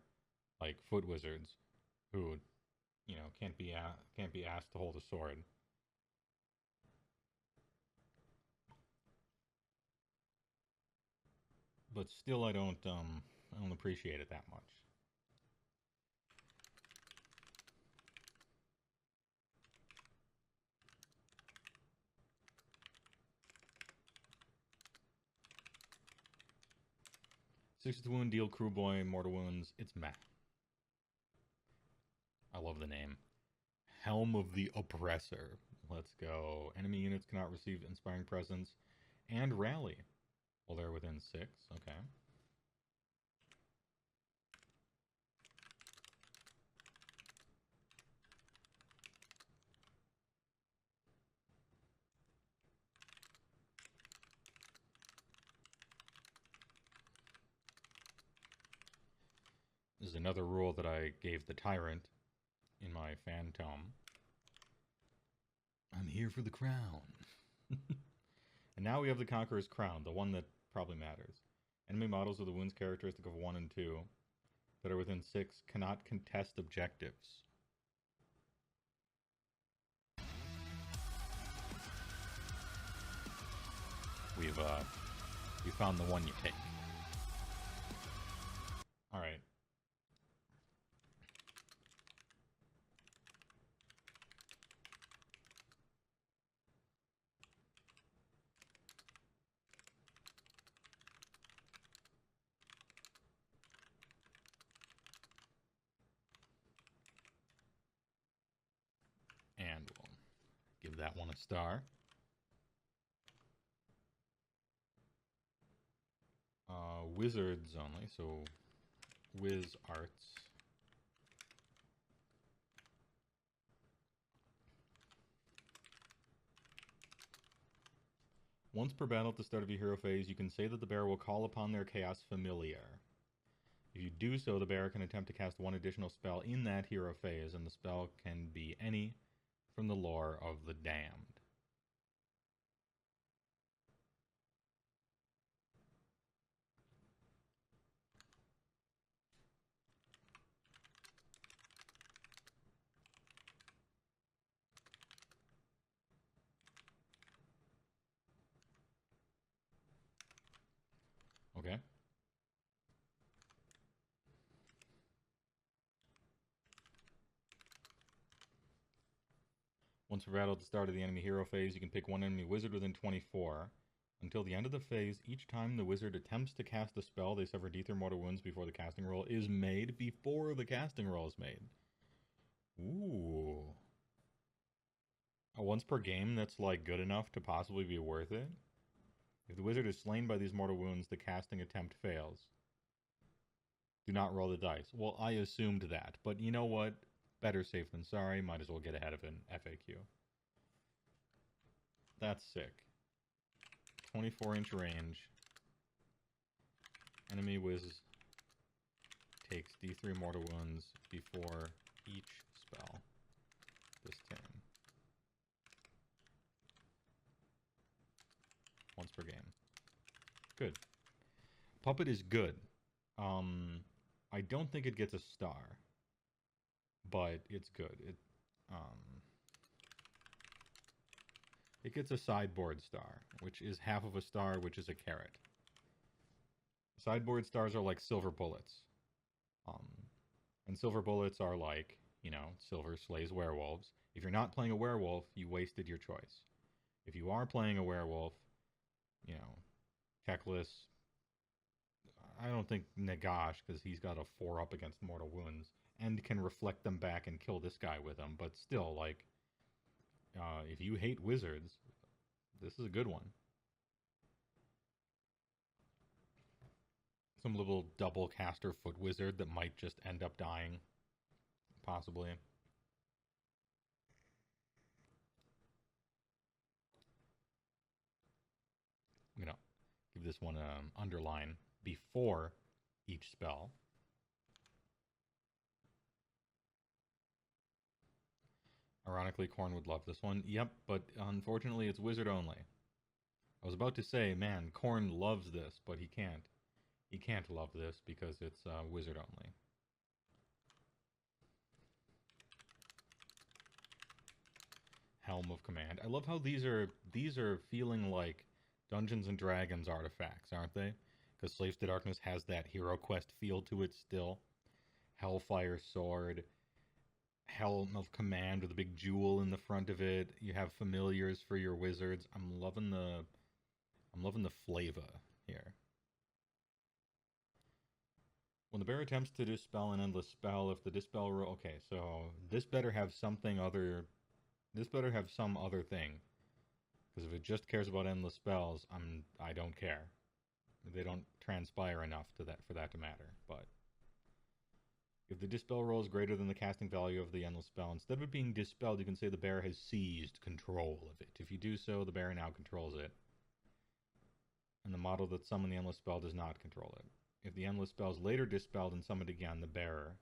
like foot wizards who, can't be asked to hold a sword. But still, I don't appreciate it that much. Sixth wound, deal crew boy, mortal wounds. It's meh. I love the name. Helm of the Oppressor. Let's go. Enemy units cannot receive Inspiring Presence and Rally. Well, they're within 6. Okay. This is another rule that I gave the Tyrant in my fan tome. I'm here for the crown. And now we have the Conqueror's Crown, the one that probably matters. Enemy models with a wounds characteristic of 1 and 2 that are within 6 cannot contest objectives. We found the one you take. All right. And we'll give that one a star. Wizards only, so Wiz Arts. Once per battle at the start of your hero phase, you can say that the bearer will call upon their Chaos Familiar. If you do so, the bearer can attempt to cast one additional spell in that hero phase, and the spell can be any from the lore of the Damned. Okay. Once per battle at the start of the enemy hero phase, you can pick one enemy wizard within 24. Until the end of the phase, each time the wizard attempts to cast a spell, they suffer D3 mortal wounds before the casting roll is made. Before the casting roll is made. Ooh. Once per game, that's like good enough to possibly be worth it. If the wizard is slain by these mortal wounds, the casting attempt fails. Do not roll the dice. Well, I assumed that, but you know what? Better safe than sorry. Might as well get ahead of an FAQ. That's sick. 24-inch range. Enemy whiz takes D3 mortal wounds before each spell this turn. Once per game. Good. Puppet is good. I don't think it gets a star, but it's good. It gets a sideboard star, which is half of a star, which is a carrot. Sideboard stars are like silver bullets. And silver bullets are like, silver slays werewolves. If you're not playing a werewolf, you wasted your choice. If you are playing a werewolf, you know, Keklis. I don't think Nagash, because he's got a 4 up against mortal wounds and can reflect them back and kill this guy with them. But still, like, if you hate wizards, this is a good one. Some little double caster foot wizard that might just end up dying, possibly. I'm gonna give this one an underline before each spell. Ironically, Korn would love this one. Yep, but unfortunately it's wizard only. I was about to say, man, Korn loves this, but he can't. He can't love this because it's wizard only. Helm of Command. I love how these are feeling like Dungeons and Dragons artifacts, aren't they? Because Slaves to Darkness has that Hero Quest feel to it still. Hellfire Sword, Helm of Command with a big jewel in the front of it. You have familiars for your wizards. I'm loving the flavor here. When the bear attempts to dispel an endless spell, if the dispel roll, okay, so this better have something other. This better have some other thing, because if it just cares about endless spells, I don't care. They don't transpire enough to that for that to matter. But if the dispel roll is greater than the casting value of the endless spell, instead of it being dispelled, you can say the bear has seized control of it. If you do so, the bear now controls it, and the model that summoned the endless spell does not control it. If the endless spell is later dispelled and summoned again, the bearer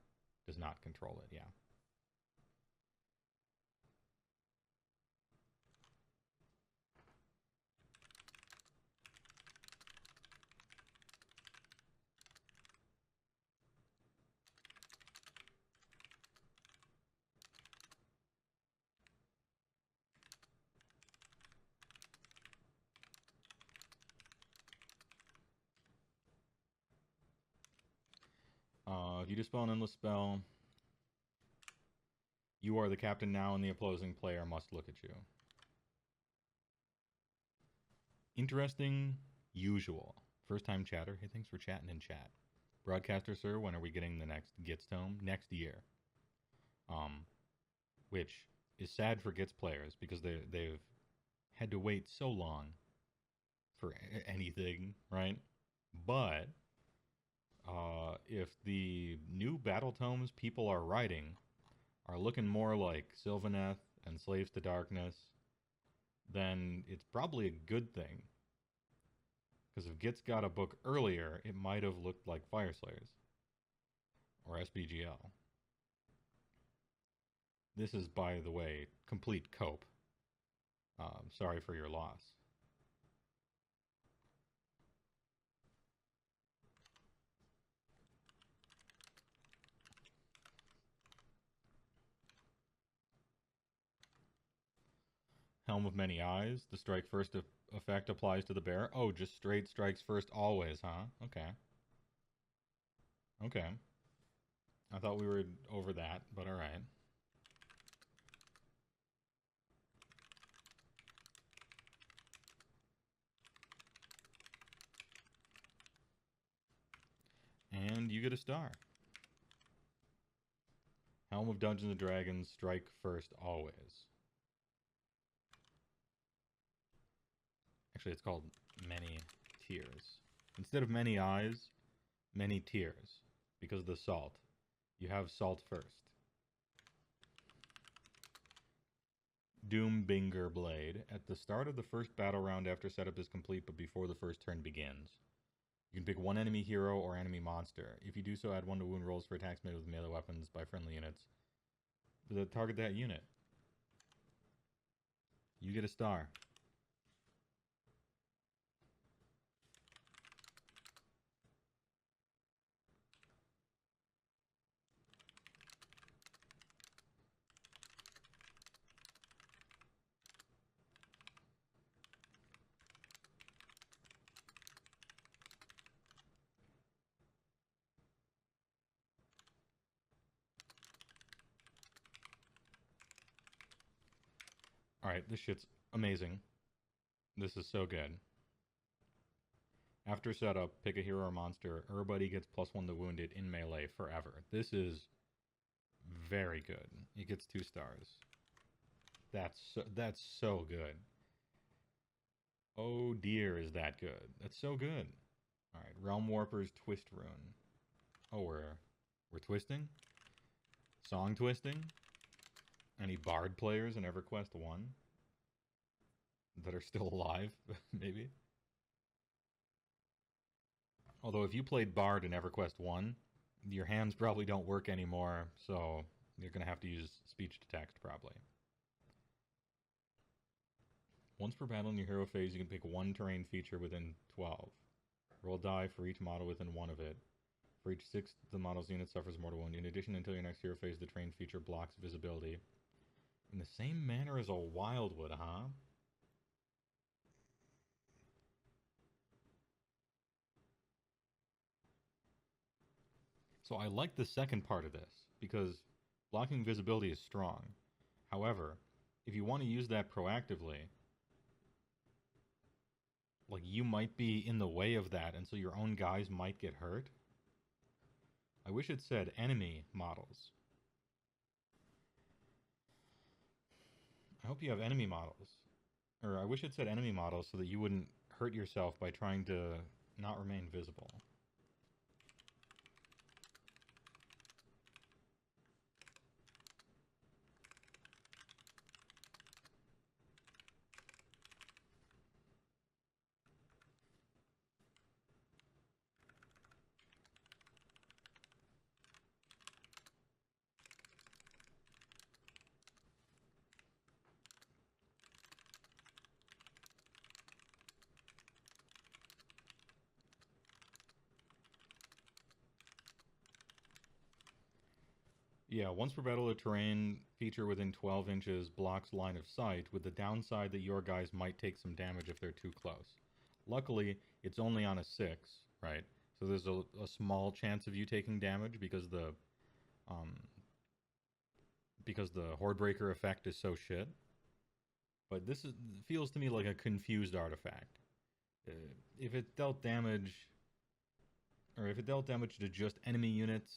does not control it. Yeah. If you dispel an endless spell, you are the captain now, and the opposing player must look at you. Interesting, usual. First time chatter. Hey, thanks for chatting in chat. Broadcaster, sir, when are we getting the next Gitz tome? Next year. Which is sad for Gitz players because they've had to wait so long for anything, right? But if the new battle tomes people are writing are looking more like Sylvaneth and Slaves to Darkness, then it's probably a good thing. Because if Gitz got a book earlier, it might have looked like Fyreslayers or SBGL. This is, by the way, complete cope. Sorry for your loss. Helm of Many Eyes. The strike first effect applies to the bear. Oh, just straight strikes first always, huh? Okay. Okay. I thought we were over that, but alright. And you get a star. Helm of Dungeons and Dragons, strike first always. Actually, it's called Many Tears. Instead of Many Eyes, Many Tears. Because of the salt. You have salt first. Doombinger Blade. At the start of the first battle round after setup is complete, but before the first turn begins. You can pick one enemy hero or enemy monster. If you do so, add 1 to wound rolls for attacks made with melee weapons by friendly units. Target that unit. You get a star. Alright, this shit's amazing. This is so good. After setup, pick a hero or monster. Everybody gets +1 to wounded in melee forever. This is very good. It gets 2 stars. That's so good. Oh dear, is that good? That's so good. All right, Realm Warper's Twist Rune. Oh, we're twisting. Song twisting. Any Bard players in EverQuest 1 that are still alive? Maybe. Although if you played Bard in EverQuest 1, your hands probably don't work anymore, so you're going to have to use speech to text probably. Once per battle in your hero phase, you can pick 1 terrain feature within 12. Roll die for each model within 1 of it. For each 6, the model's unit suffers mortal wound. In addition, until your next hero phase, the terrain feature blocks visibility. In the same manner as a Wildwood, huh? So I like the second part of this, because blocking visibility is strong. However, if you want to use that proactively, like, you might be in the way of that, and so your own guys might get hurt. I wish it said enemy models. I hope you have enemy models. Or I wish it said enemy models so that you wouldn't hurt yourself by trying to not remain visible. Yeah, once per battle, a terrain feature within 12 inches blocks line of sight, with the downside that your guys might take some damage if they're too close. Luckily, it's only on a 6, right? So there's a small chance of you taking damage because um, the Hordebreaker effect is so shit. But this feels to me like a confused artifact. If it dealt damage, or if it dealt damage to just enemy units,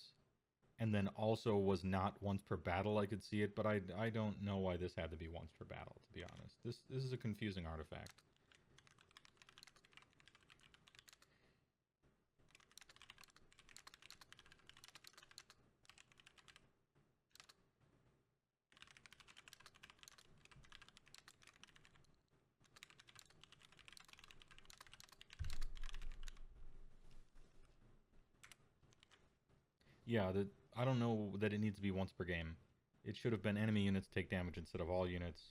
and then also was not once per battle, I could see it, but I don't know why this had to be once per battle, to be honest. This is a confusing artifact. Yeah, I don't know that it needs to be once per game. It should have been enemy units take damage instead of all units.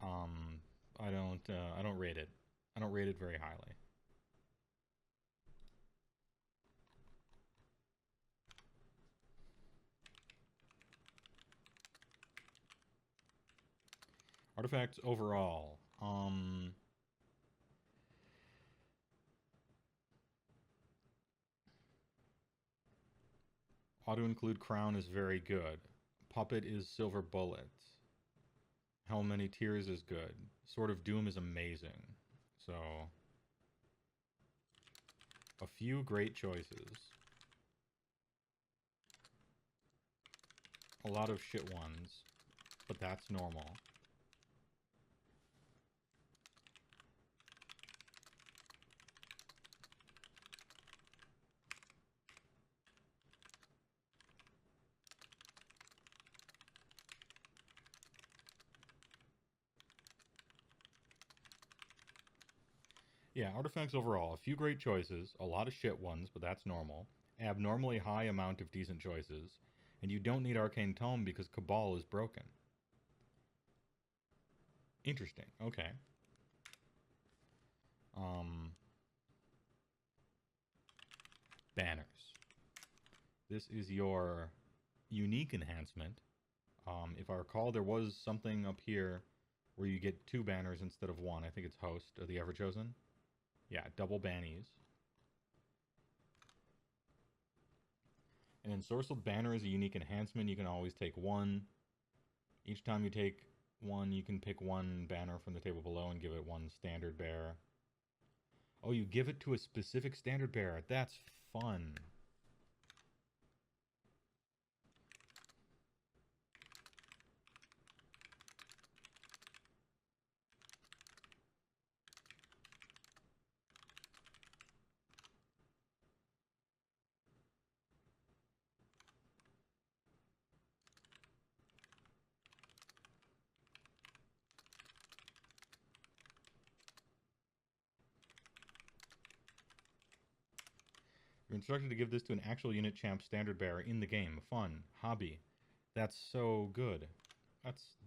Um, I don't rate it. I don't rate it very highly. Artifacts overall. Auto-include crown is very good. Puppet is silver bullet. How many tears is good. Sword of Doom is amazing. So, a few great choices. A lot of shit ones, but that's normal. Yeah, artifacts overall. A few great choices, a lot of shit ones, but that's normal. Abnormally high amount of decent choices. And you don't need Arcane Tome because Cabal is broken. Interesting. Okay. Banners. This is your unique enhancement. If I recall, there was something up here where you get 2 banners instead of 1. I think it's Host or the Everchosen. Yeah, double bannies. And Ensorcelled Banner is a unique enhancement. You can always take 1. Each time you take 1, you can pick 1 banner from the table below and give it 1 standard bear. Oh, you give it to a specific standard bearer. That's fun. You're instructed to give this to an actual unit champ standard bearer in the game. Fun. Hobby. That's so good.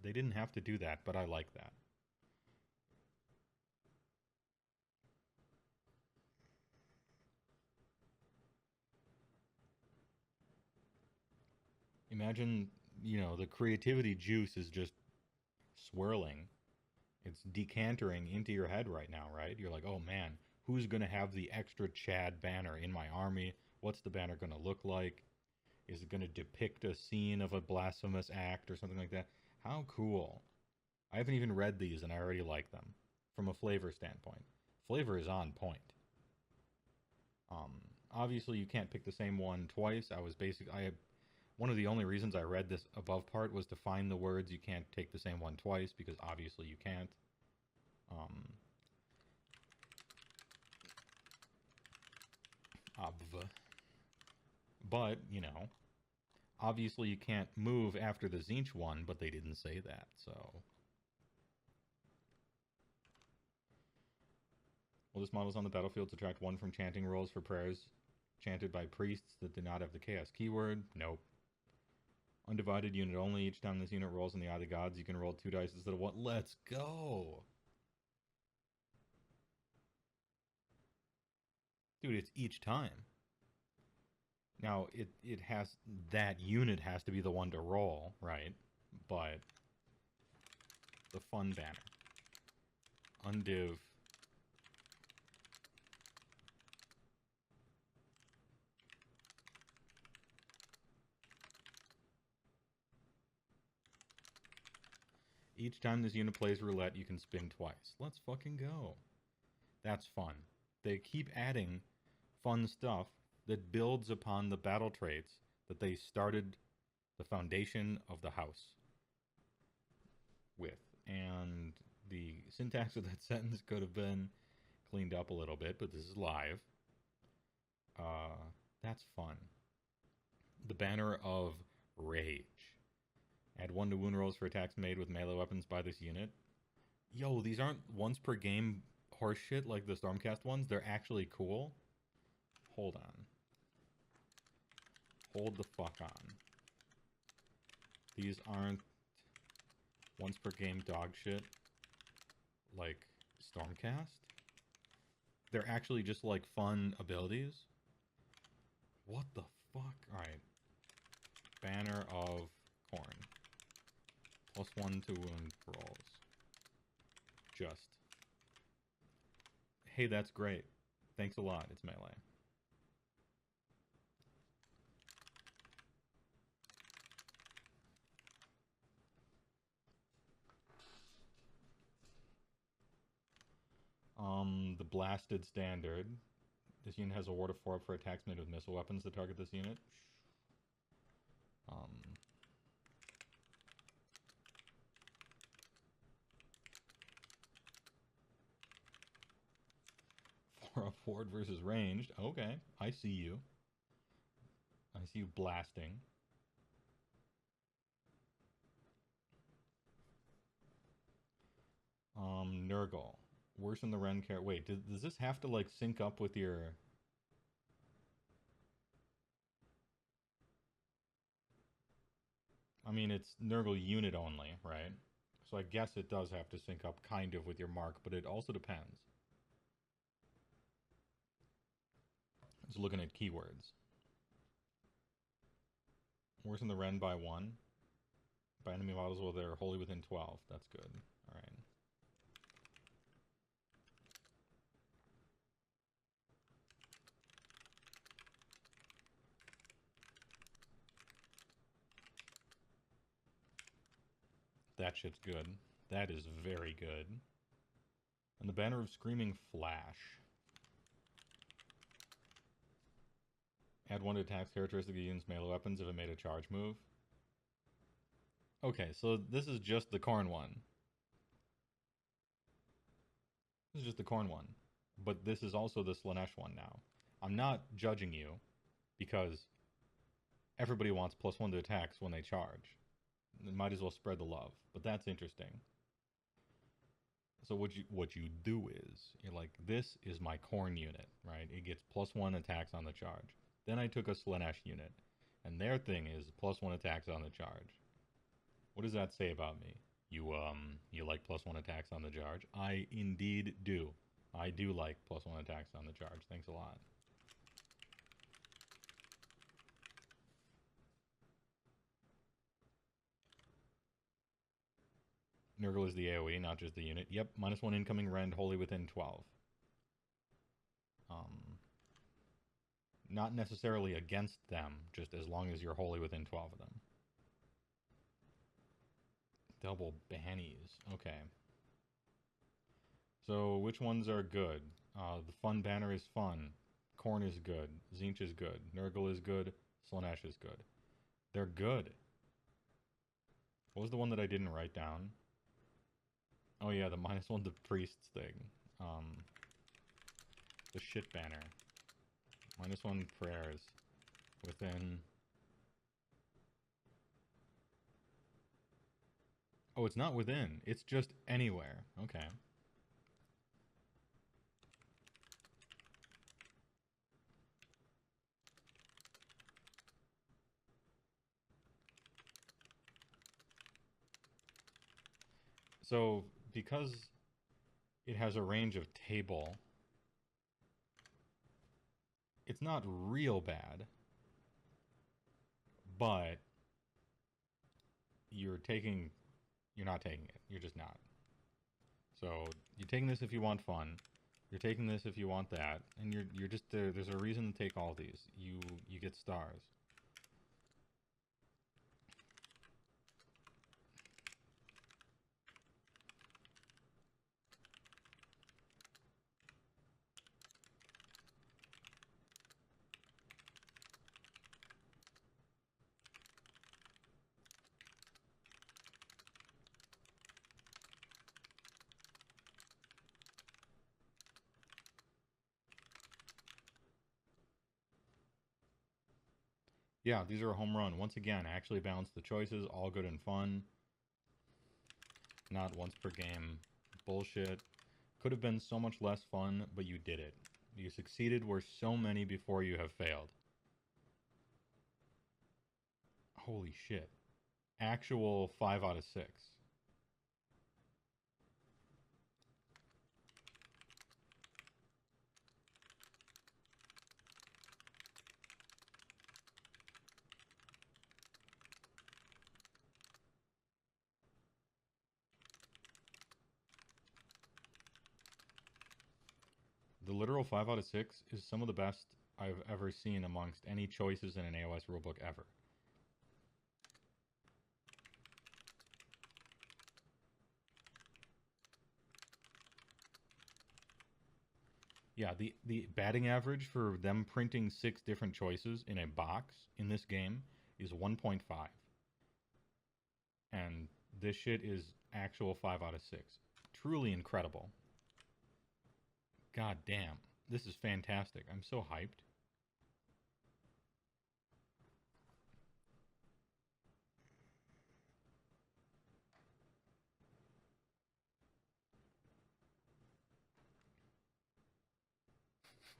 They didn't have to do that, but I like that. Imagine, the creativity juice is just swirling. It's decantering into your head right now, right? You're like, oh man, who's going to have the extra Chad banner in my army? What's the banner going to look like? Is it going to depict a scene of a blasphemous act or something like that? How cool. I haven't even read these and I already like them from a flavor standpoint. Flavor is on point. Um, Obviously, you can't pick the same one twice. One of the only reasons I read this above part was to find the words you can't take the same one twice, because obviously you can't. Um, but, obviously you can't move after the Zinch one, but they didn't say that, so. Well, this model is on the battlefield to attract one from chanting rolls for prayers chanted by priests that do not have the chaos keyword. Nope. Undivided unit only. Each time this unit rolls in the Eye of the Gods, you can roll 2 dice instead of 1. Let's go! Dude, it's each time. Now, that unit has to be the one to roll, right? But the fun banner. Undiv. Each time this unit plays roulette, you can spin twice. Let's fucking go. That's fun. They keep adding fun stuff that builds upon the battle traits that they started the foundation of the house with. And the syntax of that sentence could have been cleaned up a little bit, but this is live. That's fun. The Banner of Rage. Add 1 to wound rolls for attacks made with melee weapons by this unit. Yo, these aren't once per game horseshit like the Stormcast ones. They're actually cool. Hold on. Hold the fuck on. These aren't once per game dog shit like Stormcast. They're actually just like fun abilities. What the fuck? Alright. Banner of Corn. +1 to wound rolls. Just. Hey, that's great. Thanks a lot. It's melee. The Blasted Standard. This unit has a ward of 4 up for attacks made with missile weapons that target this unit. 4 up ward versus ranged. Okay, I see you. I see you blasting. Nurgle. Worsen the Ren care. Wait, does this have to like sync up with your... I mean, it's Nurgle unit only, right? So I guess it does have to sync up kind of with your mark, but it also depends. Just looking at keywords. Worsen the Ren by 1. By enemy models while they're wholly within 12. That's good. Alright. That shit's good. That is very good. And the Banner of Screaming Flash. Add 1 to attacks characteristic against melee weapons if it made a charge move. Okay, so this is just the corn one. This is just the corn one. But this is also the Slanesh one now. I'm not judging you because everybody wants +1 to attacks when they charge. You might as well spread the love. But that's interesting. So what you do is, you're like, this is my corn unit, right? It gets +1 attacks on the charge. Then I took a Slanesh unit, and their thing is +1 attacks on the charge. What does that say about me? You like +1 attacks on the charge? I indeed do. I do like +1 attacks on the charge. Thanks a lot. Nurgle is the AoE, not just the unit. Yep, -1 incoming rend, wholly within 12. Not necessarily against them, just as long as you're wholly within 12 of them. Double bannies. Okay. So which ones are good? The fun banner is fun. Corn is good. Zinch is good. Nurgle is good. Slanesh is good. They're good. What was the one that I didn't write down? Oh yeah, the -1 to priests thing. The shit banner. -1 prayers within... Oh, it's not within. It's just anywhere. Okay. So, because it has a range of table, it's not real bad, but you're not taking it. You're just not. So, you're taking this if you want fun. You're taking this if you want that, and you're just there's a reason to take all these. You get stars. Yeah, these are a home run. Once again, actually balance the choices, all good and fun. Not once per game bullshit. Could have been so much less fun, but you did it. You succeeded where so many before you have failed. Holy shit. Actual 5 out of 6. The literal 5 out of 6 is some of the best I've ever seen amongst any choices in an AOS rulebook ever. Yeah, the batting average for them printing 6 different choices in a box in this game is 1.5. And this shit is actual 5 out of 6. Truly incredible. God damn. This is fantastic. I'm so hyped.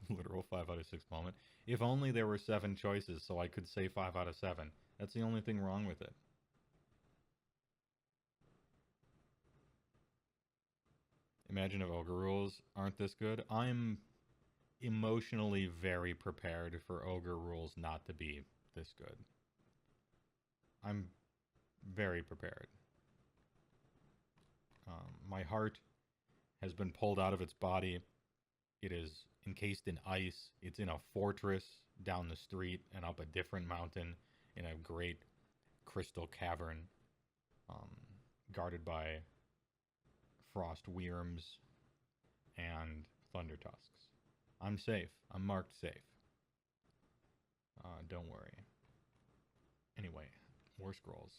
Literal 5 out of 6 moment. If only there were 7 choices so I could say 5 out of 7. That's the only thing wrong with it. Imagine if Ogre rules aren't this good. I'm emotionally very prepared for Ogre rules not to be this good. I'm very prepared. My heart has been pulled out of its body. It is encased in ice. It's in a fortress down the street and up a different mountain in a great crystal cavern, guarded by frost wyrms and thunder tusks. I'm safe. I'm marked safe. Don't worry. Anyway, War Scrolls.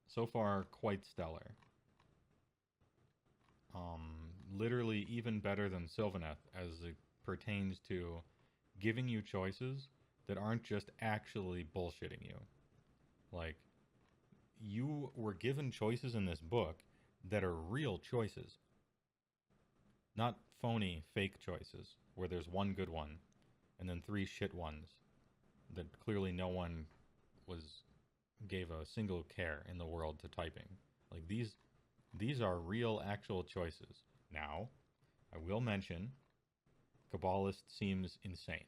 So far, quite stellar. Literally even better than Sylvaneth as it pertains to giving you choices that aren't just actually bullshitting you. Like, you were given choices in this book that are real choices, not phony, fake choices where there's one good one and then three shit ones that clearly no one was gave a single care in the world to typing. Like these are real actual choices. Now, I will mention Kabbalist seems insane.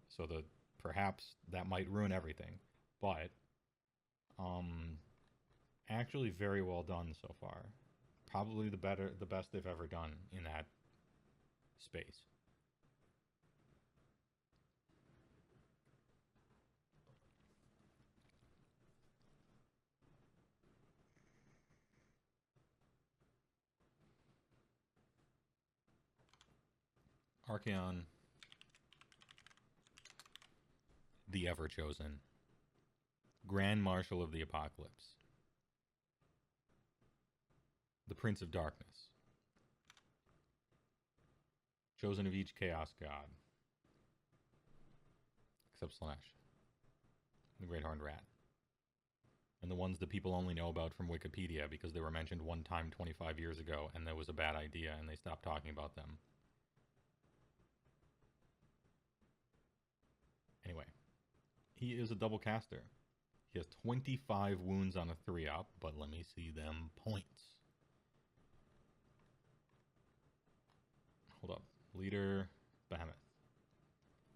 So the perhaps that might ruin everything. But actually very well done so far. Probably the best they've ever done in that space. Archeon, the Ever Chosen, Grand Marshal of the Apocalypse, the Prince of Darkness, chosen of each Chaos God, except Slash, the Great Horned Rat, and the ones that people only know about from Wikipedia because they were mentioned one time 25 years ago and that was a bad idea and they stopped talking about them. Anyway, he is a double caster. He has 25 wounds on a 3-up, but let me see them points. Hold up. Leader, Behemoth.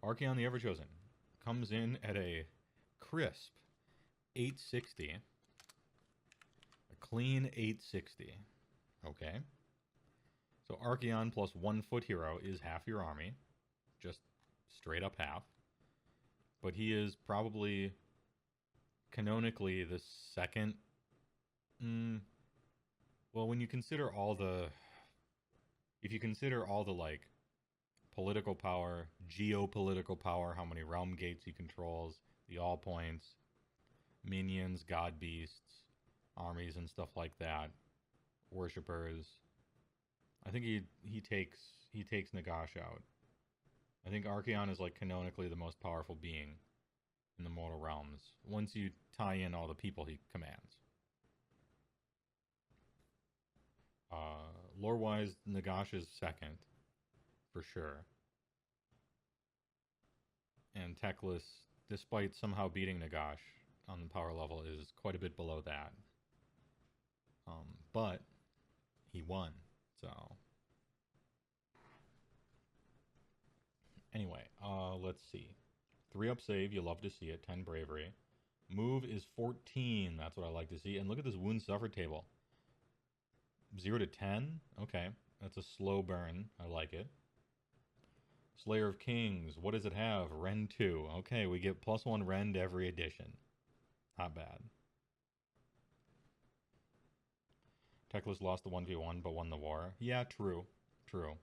Archeon the Everchosen comes in at a crisp 860. A clean 860. Okay. So Archeon plus 1 foot hero is half your army. Just straight up half. But he is probably canonically the second. Well, when you consider all the. If you consider all the, like, political power, geopolitical power, how many realm gates he controls, the all points, minions, god beasts, armies and stuff like that, worshippers. I think he takes Nagash out. I think Archeon is like canonically the most powerful being in the mortal realms once you tie in all the people he commands. Lore-wise, Nagash is second for sure. And Teclis, despite somehow beating Nagash on the power level, is quite a bit below that. But he won, so anyway, let's see. 3-up save, you love to see it. 10 bravery. Move is 14. That's what I like to see. And look at this wound suffered table. 0 to 10. Okay, that's a slow burn. I like it. Slayer of Kings. What does it have? Rend 2. Okay, we get +1 Rend every edition. Not bad. Teclis lost the 1v1 but won the war. Yeah, true. True.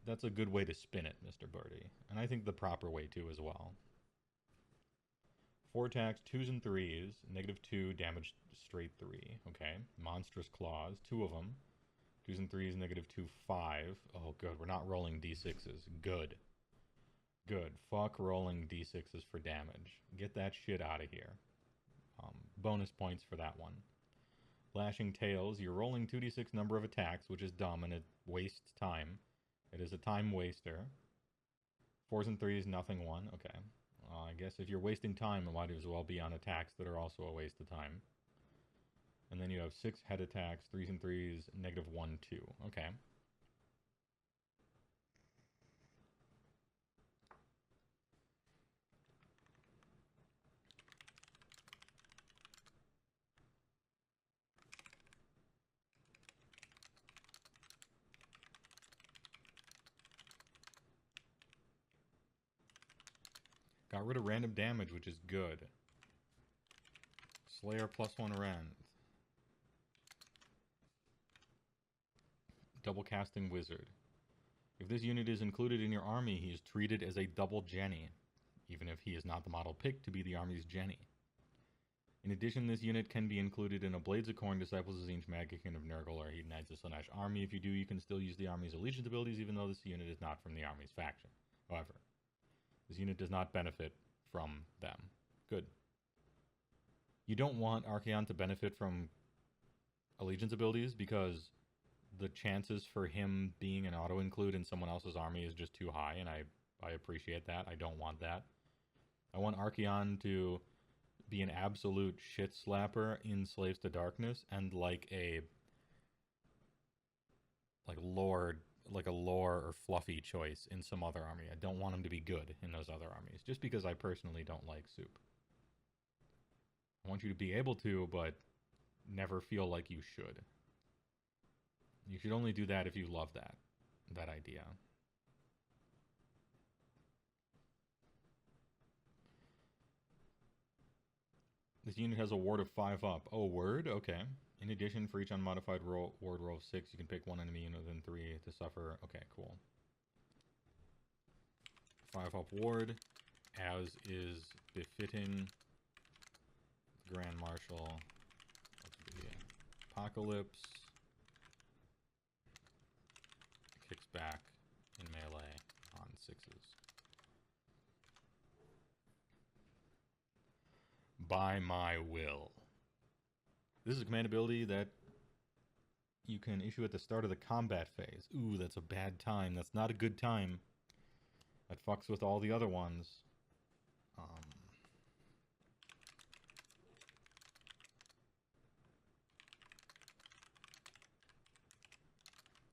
That's a good way to spin it, Mr. Birdie. And I think the proper way too as well. 4 attacks, 2s and 3s, -2, damage straight 3. Okay. Monstrous Claws, 2 of them. 2s and 3s, -2, 5. Oh, good. We're not rolling d6s. Good. Good. Fuck rolling d6s for damage. Get that shit out of here. Bonus points for that one. Lashing Tails, you're rolling 2d6 number of attacks, which is dumb and it wastes time. It is a time waster. 4s and 3s, nothing 1. Okay. I guess if you're wasting time, it might as well be on attacks that are also a waste of time. And then you have 6 head attacks, 3s and 3s, -1, 2. Okay. Got rid of random damage, which is good. Slayer +1 Rend. Double casting wizard. If this unit is included in your army, he is treated as a double Jenny, even if he is not the model picked to be the army's Jenny. In addition, this unit can be included in a Blades of Corn, Disciples of Tzeentch, Magican of Nurgle, or Heathen Knights of Slaanesh army. If you do, you can still use the army's allegiance abilities, even though this unit is not from the army's faction. However, this unit does not benefit from them. Good. You don't want Archeon to benefit from allegiance abilities because the chances for him being an auto-include in someone else's army is just too high, and I appreciate that. I don't want that. I want Archeon to be an absolute shit slapper in Slaves to Darkness and like a lore or fluffy choice in some other army. I don't want him to be good in those other armies, just because I personally don't like soup. I want you to be able to, but never feel like you should. You should only do that if you love that idea. This unit has a ward of 5 up. Oh, word? Okay. In addition, for each unmodified ward roll of 6, you can pick one enemy unit within 3 to suffer. Okay, cool. 5 up ward, as is befitting Grand Marshal of the Apocalypse. Kicks back in melee on 6s. By my will. This is a command ability that you can issue at the start of the combat phase. Ooh, that's a bad time. That's not a good time. That fucks with all the other ones.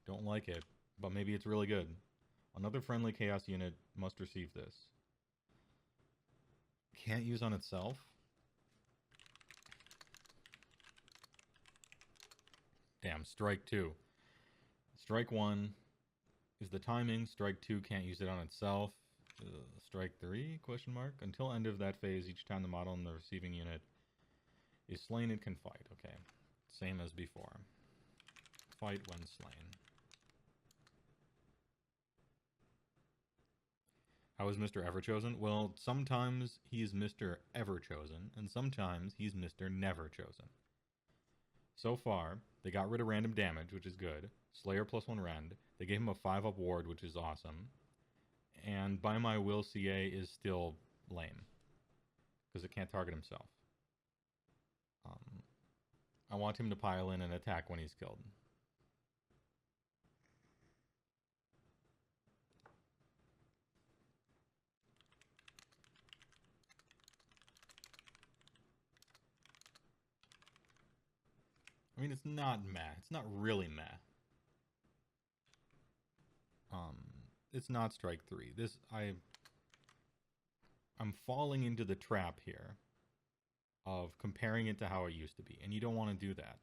Don't like it, but maybe it's really good. Another friendly chaos unit must receive this. Can't use on itself? Damn, strike 2. Strike 1 is the timing. Strike 2 can't use it on itself. Strike 3, question mark. Until end of that phase, each time the model in the receiving unit is slain, it can fight. Okay, same as before. Fight when slain. How is Mr. Everchosen? Well, sometimes he's Mr. Everchosen, and sometimes he's Mr. Neverchosen. So far, they got rid of random damage, which is good. Slayer +1 Rend. They gave him a 5 up ward, which is awesome. And By My Will CA is still lame, because it can't target himself. I want him to pile in and attack when he's killed. I mean, it's not meh. It's not really meh. It's not strike 3. I'm falling into the trap here of comparing it to how it used to be, and you don't want to do that.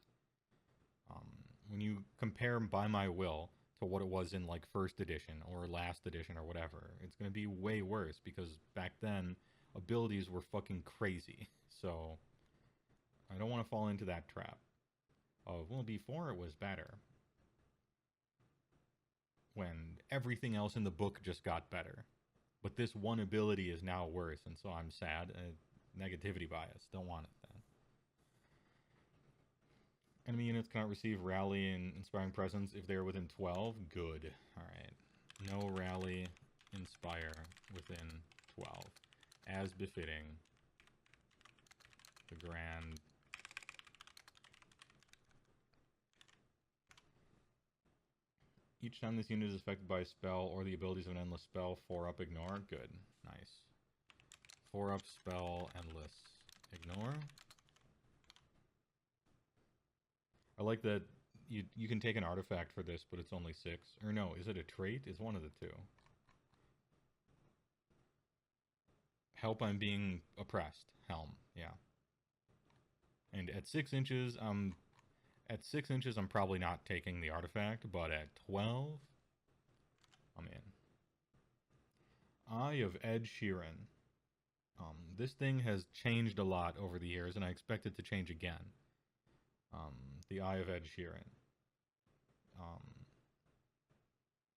When you compare By My Will to what it was in like first edition or last edition or whatever, it's going to be way worse, because back then abilities were fucking crazy. So I don't want to fall into that trap of, well, before it was better, when everything else in the book just got better. But this one ability is now worse, and so I'm sad. Negativity bias. Don't want it then. Enemy units cannot receive Rally and Inspiring Presence if they are within 12. Good. Alright. No Rally, Inspire within 12. As befitting the Grand. Each time this unit is affected by a spell or the abilities of an endless spell, 4 up ignore. Good. Nice. 4 up spell, endless ignore. I like that you can take an artifact for this, but it's only 6. Or no, is it a trait? It's one of the two. Help, I'm being oppressed. Helm, yeah. And at 6 inches, I'm probably not taking the artifact, but at 12, I'm in. Eye of Ed Sheeran. This thing has changed a lot over the years, and I expect it to change again. The Eye of Ed Sheeran.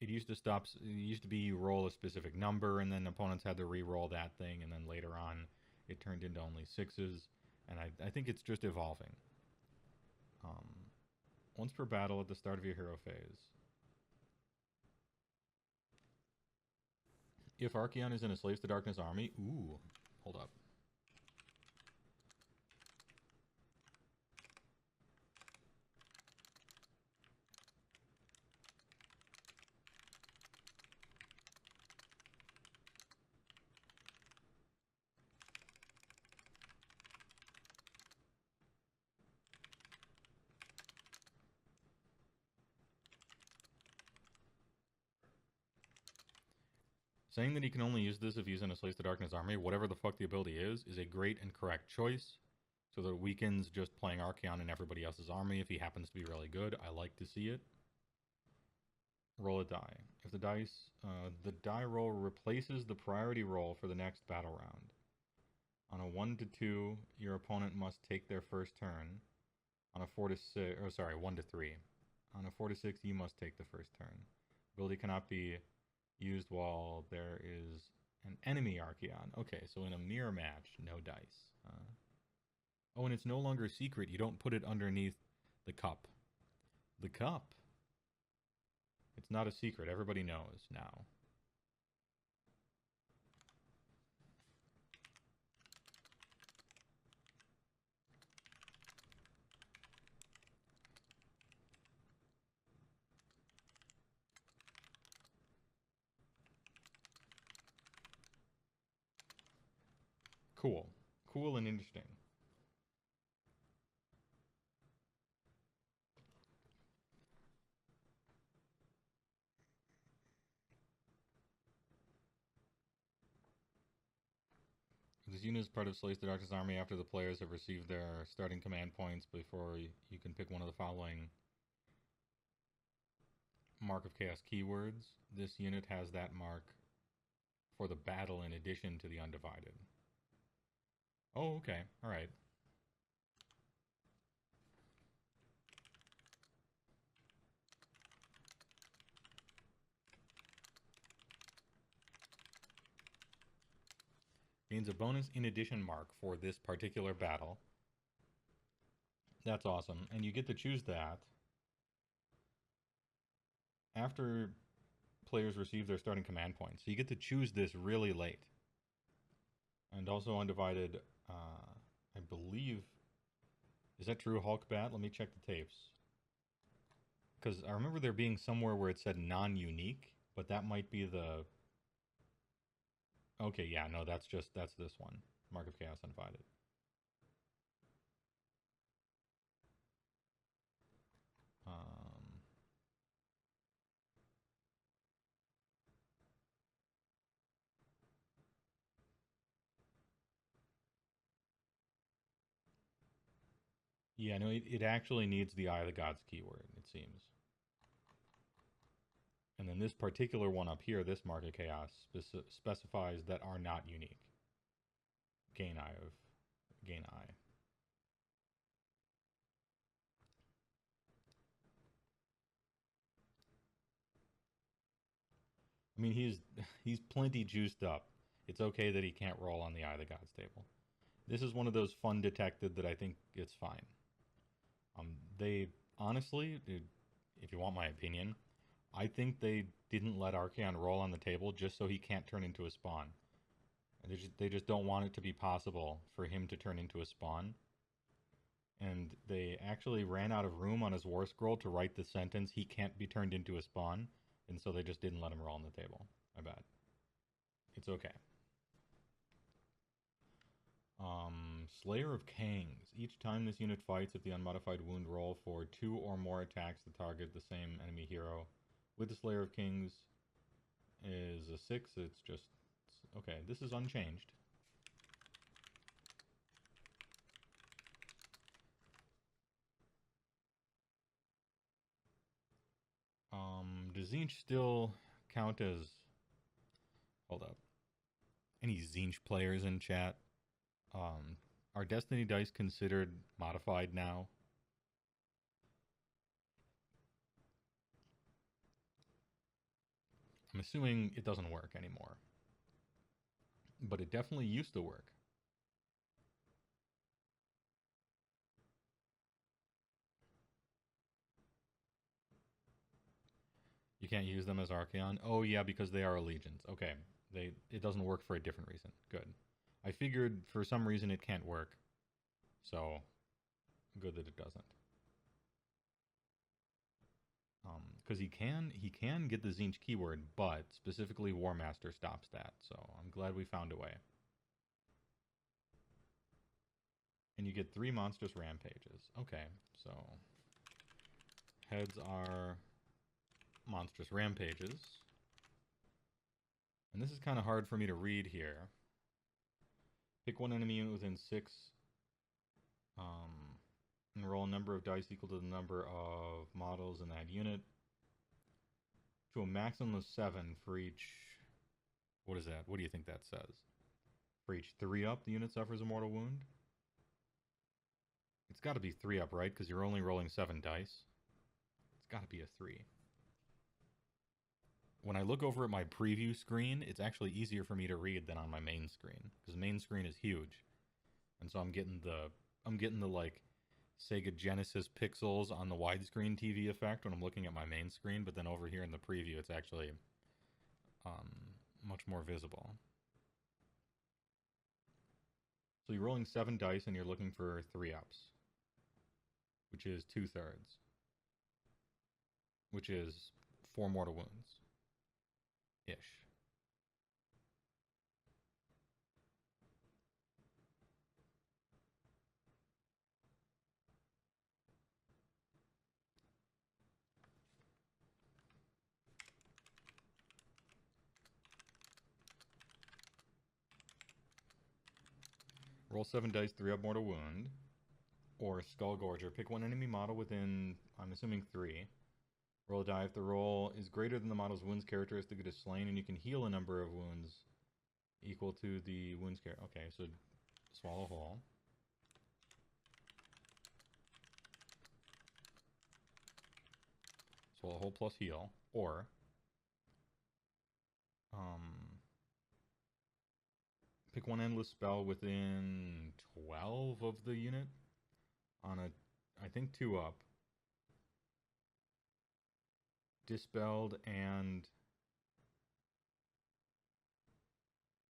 It used to stop. It used to be you roll a specific number, and then opponents had to re-roll that thing, and then later on, it turned into only sixes. And I think it's just evolving. Once per battle at the start of your hero phase. If Archeon is in a Slaves to Darkness army, ooh, hold up. Saying that he can only use this if he's in a Slaves to Darkness army, whatever the fuck the ability is a great and correct choice. So that it weakens just playing Archeon in everybody else's army if he happens to be really good. I like to see it. Roll a die. If the die roll replaces the priority roll for the next battle round. On a 1 to 2, your opponent must take their first turn. On a 4 to 6, 1 to 3. On a 4 to 6, you must take the first turn. Ability cannot be used while there is an enemy Archeon. Okay, so in a mirror match, no dice. Oh, and it's no longer a secret. You don't put it underneath the cup. The cup. It's not a secret. Everybody knows now. Cool. Cool and interesting. This unit is part of Slaves to Darkness army after the players have received their starting command points before you can pick one of the following Mark of Chaos keywords. This unit has that mark for the battle in addition to the Undivided. Oh, okay. Alright. Gains a bonus in addition mark for this particular battle. That's awesome. And you get to choose that after players receive their starting command points. So you get to choose this really late. And also Undivided, I believe... Is that true, Hulk Bat? Let me check the tapes. Because I remember there being somewhere where it said non-unique, but that might be the... Okay, yeah, no, that's this one. Mark of Chaos Undivided. Yeah, no, it actually needs the Eye of the Gods keyword, it seems. And then this particular one up here, this Mark of Chaos, specifies that are not unique. Gain Eye. I mean, he's plenty juiced up. It's okay that he can't roll on the Eye of the Gods table. This is one of those fun detected that I think it's fine. They honestly, if you want my opinion, I think they didn't let Archeon roll on the table just so he can't turn into a spawn. They just don't want it to be possible for him to turn into a spawn. And they actually ran out of room on his war scroll to write the sentence, "He can't be turned into a spawn," and so they just didn't let him roll on the table. I bet. It's okay. Slayer of Kangs. Each time this unit fights, if the unmodified wound roll for 2 or more attacks that target the same enemy hero with the Slayer of Kings is a 6. It's just... Okay, this is unchanged. Does Zinch still count as... Hold up. Any Zinch players in chat? Are Destiny dice considered modified now? I'm assuming it doesn't work anymore, but it definitely used to work. You can't use them as Archeon? Oh yeah, because they are allegiance. Okay. It doesn't work for a different reason. Good. I figured for some reason it can't work. So good that it doesn't. Because he can get the Zinch keyword, but specifically War Master stops that. So I'm glad we found a way. And you get 3 monstrous rampages. Okay, so heads are monstrous rampages. And this is kind of hard for me to read here. Pick one enemy unit within 6. And roll a number of dice equal to the number of models in that unit. To a maximum of 7 for each... What is that? What do you think that says? For each 3-up, the unit suffers a mortal wound? It's got to be 3-up, right? Because you're only rolling 7 dice. It's got to be a 3. When I look over at my preview screen, it's actually easier for me to read than on my main screen. Because main screen is huge. And so I'm getting the like Sega Genesis pixels on the widescreen TV effect when I'm looking at my main screen, but then over here in the preview it's actually much more visible. So you're rolling 7 dice and you're looking for 3-ups, which is 2/3, which is 4 mortal wounds ish. Roll 7 dice, 3-up mortal wound, or Skull Gorger. Pick one enemy model within, I'm assuming 3. Roll a die. If the roll is greater than the model's wounds characteristic, it is slain, and you can heal a number of wounds equal to the wounds care. Okay, so swallow whole. Swallow whole plus heal, or pick one endless spell within 12 of the unit on a, I think 2-up. Dispelled, and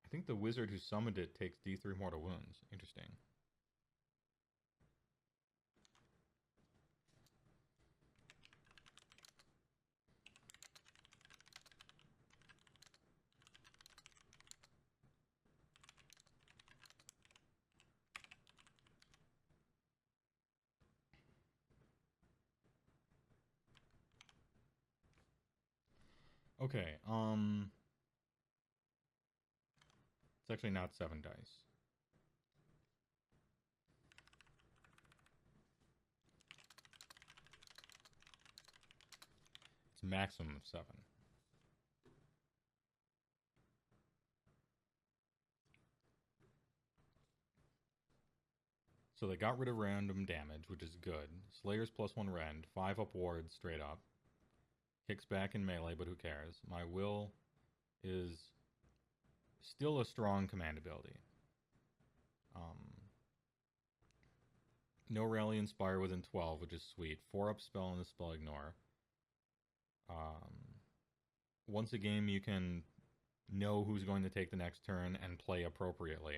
I think the wizard who summoned it takes D3 mortal wounds. Interesting. Okay, it's actually not 7 dice. It's a maximum of 7. So they got rid of random damage, which is good. Slayer's +1 rend, 5-up ward straight up. Kicks back in melee, but who cares? My will is still a strong command ability. No Rally Inspire within 12, which is sweet. 4-up spell and the spell ignore. Once a game, you can know who's going to take the next turn and play appropriately.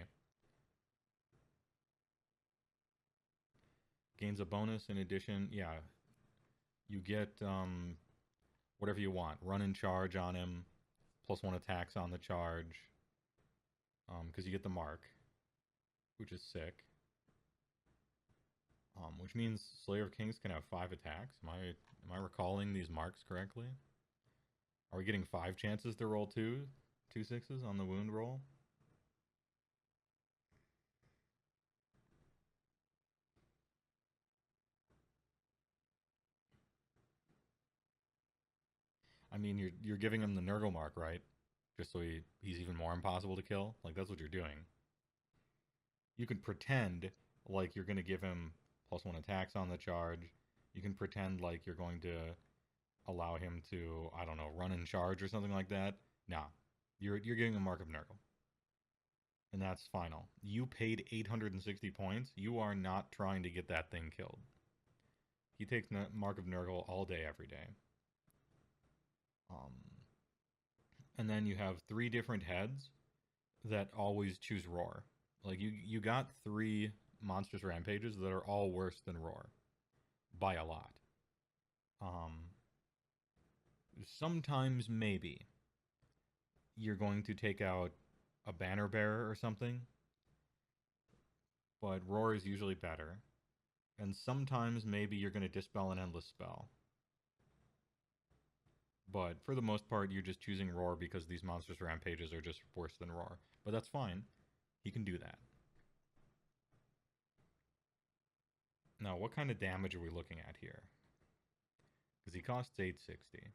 Gains a bonus in addition. Yeah, you get whatever you want. Run and charge on him. +1 attacks on the charge. Because you get the mark, which is sick. Which means Slayer of Kings can have 5 attacks. Am I recalling these marks correctly? Are we getting 5 chances to roll 2 6s on the wound roll? I mean, you're giving him the Nurgle mark, right? Just so he's even more impossible to kill. Like, that's what you're doing. You can pretend like you're going to give him +1 attacks on the charge. You can pretend like you're going to allow him to, I don't know, run and charge or something like that. Nah, you're giving him Mark of Nurgle. And that's final. You paid 860 points. You are not trying to get that thing killed. He takes Mark of Nurgle all day, every day. And then you have 3 different heads that always choose Roar. Like, you got 3 monstrous rampages that are all worse than Roar. By a lot. Sometimes, maybe, you're going to take out a banner bearer or something. But Roar is usually better. And sometimes, maybe, you're going to dispel an endless spell. But for the most part, you're just choosing Roar because these monstrous rampages are just worse than Roar. But that's fine. He can do that. Now, what kind of damage are we looking at here? Because he costs 860.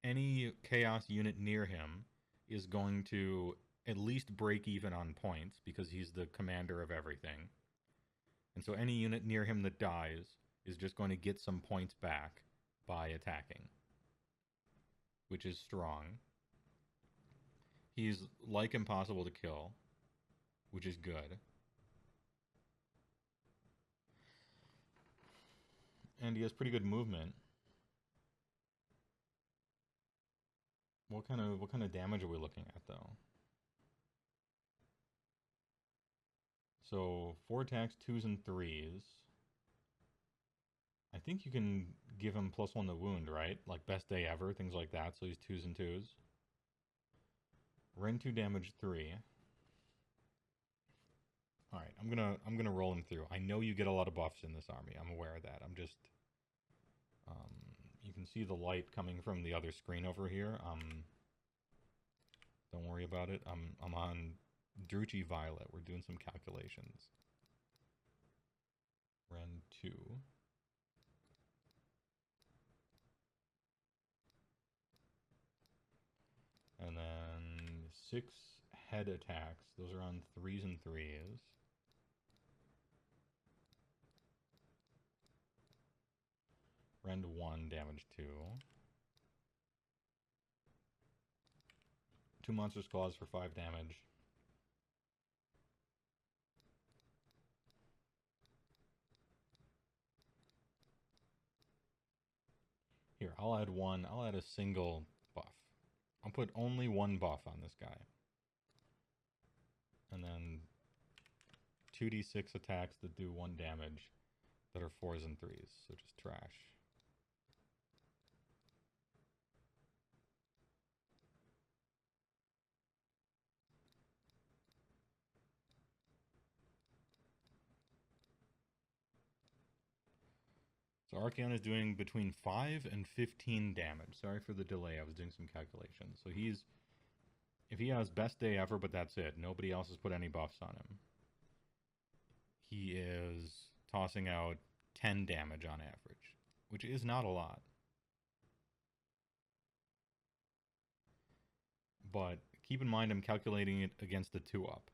Any Chaos unit near him is going to at least break even on points because he's the commander of everything. And so any unit near him that dies is just going to get some points back by attacking, which is strong. He's like impossible to kill, which is good. And he has pretty good movement. What kind of damage are we looking at, though? So 4 attacks, 2s and 3s. I think you can give him +1 to wound, right? Like best day ever, things like that. So he's 2s and 2s. Rend 2 damage 3. All right, I'm gonna roll him through. I know you get a lot of buffs in this army. I'm aware of that. I'm just you can see the light coming from the other screen over here. Don't worry about it. I'm on Druchii Violet. We're doing some calculations. Rend 2. And then 6 head attacks. Those are on 3s and 3s. Rend 1, damage 2. 2 monstrous claws for 5 damage. Here, I'll add one. I'll add a single buff. I'll put only 1 buff on this guy. And then 2d6 attacks that do 1 damage that are 4s and 3s. So just trash. So Archeon is doing between 5 and 15 damage. Sorry for the delay. I was doing some calculations. So if he has best day ever, but that's it. Nobody else has put any buffs on him. He is tossing out 10 damage on average, which is not a lot. But keep in mind I'm calculating it against the 2-up.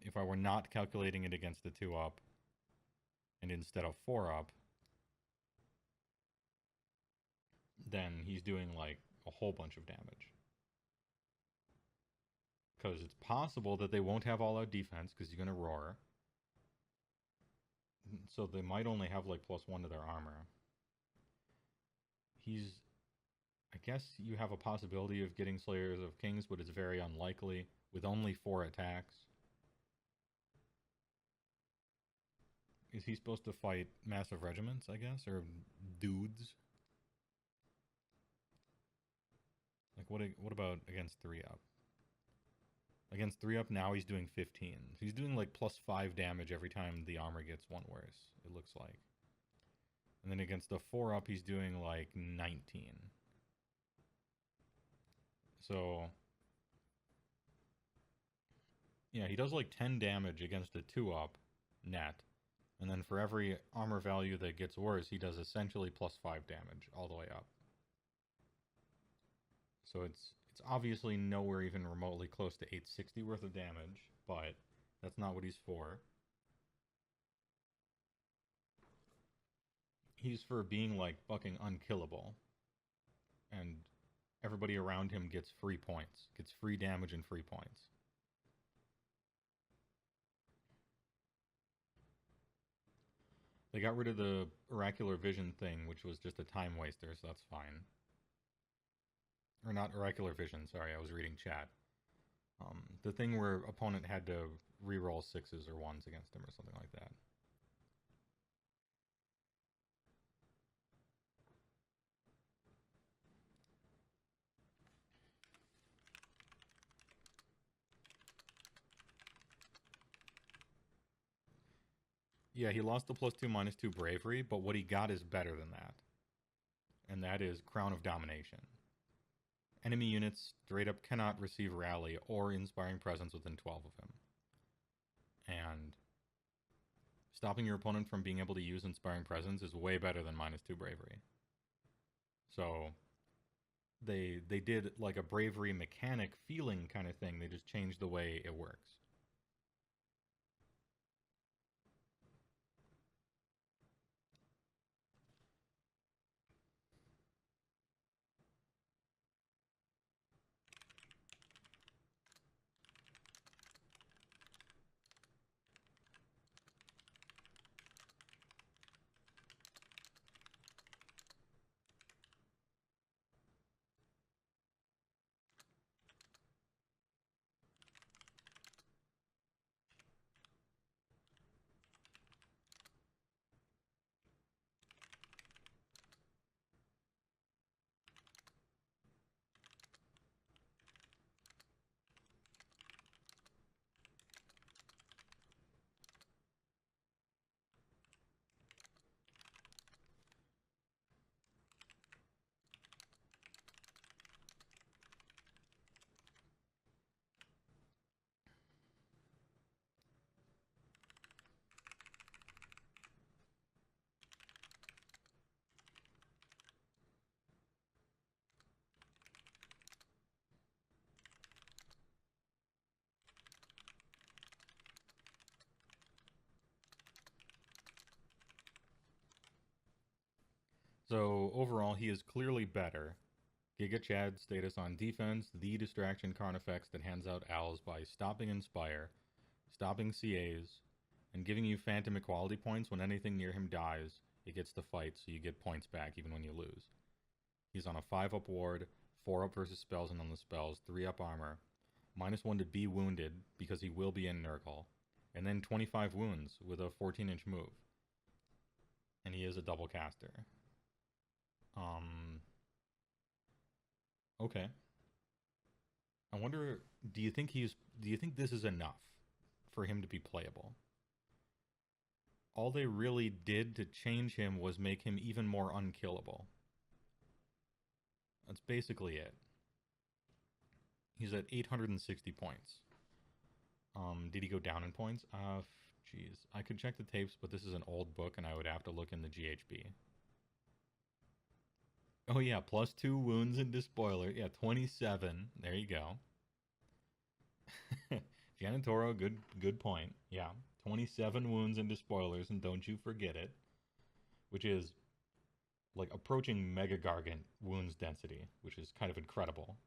If I were not calculating it against the 2-up, and instead of 4-up, then he's doing like a whole bunch of damage. Because it's possible that they won't have all-out defense because you're going to roar. So they might only have like +1 to their armor. I guess you have a possibility of getting Slayers of Kings, but it's very unlikely with only 4 attacks. Is he supposed to fight massive regiments, I guess? Or dudes? Like, what about against 3-up? Against 3-up, now he's doing 15. So he's doing like +5 damage every time the armor gets 1 worse, it looks like. And then against the 4-up, he's doing like 19. So, yeah, he does like 10 damage against a 2-up net. And then for every armor value that gets worse, he does essentially +5 damage all the way up. So it's It's obviously nowhere even remotely close to 860 worth of damage, but that's not what he's for. He's for being like fucking unkillable. And everybody around him gets free points, gets free damage and free points. They got rid of the oracular vision thing, which was just a time waster, so that's fine. Or not oracular vision, sorry, I was reading chat. The thing where opponent had to reroll sixes or ones against him or something like that. Yeah, he lost the +2/-2 bravery, but what he got is better than that. And that is Crown of Domination. Enemy units straight up cannot receive rally or inspiring presence within 12 of him. And stopping your opponent from being able to use inspiring presence is way better than -2 bravery. So they did like a bravery mechanic feeling kind of thing. They just changed the way it works. So overall, he is clearly better. Giga Chad status on defense, the distraction Carnifex that hands out owls by stopping Inspire, stopping CAs, and giving you Phantom Equality points when anything near him dies. It gets to fight, so you get points back even when you lose. He's on a 5-up ward, 4-up versus spells and on the spells, 3-up armor, -1 to be wounded because he will be in Nurgle, and then 25 wounds with a 14-inch move. And he is a double caster. Okay. I wonder, do you think this is enough for him to be playable? All they really did to change him was make him even more unkillable. That's basically it. He's at 860 points. Did he go down in points? Jeez. I could check the tapes, but this is an old book and I would have to look in the GHB. Oh yeah, +2 wounds into spoiler. Yeah, 27. There you go. Janitoro, good point. Yeah, 27 wounds into spoilers, and don't you forget it. Which is like approaching Mega Gargant wounds density, which is kind of incredible.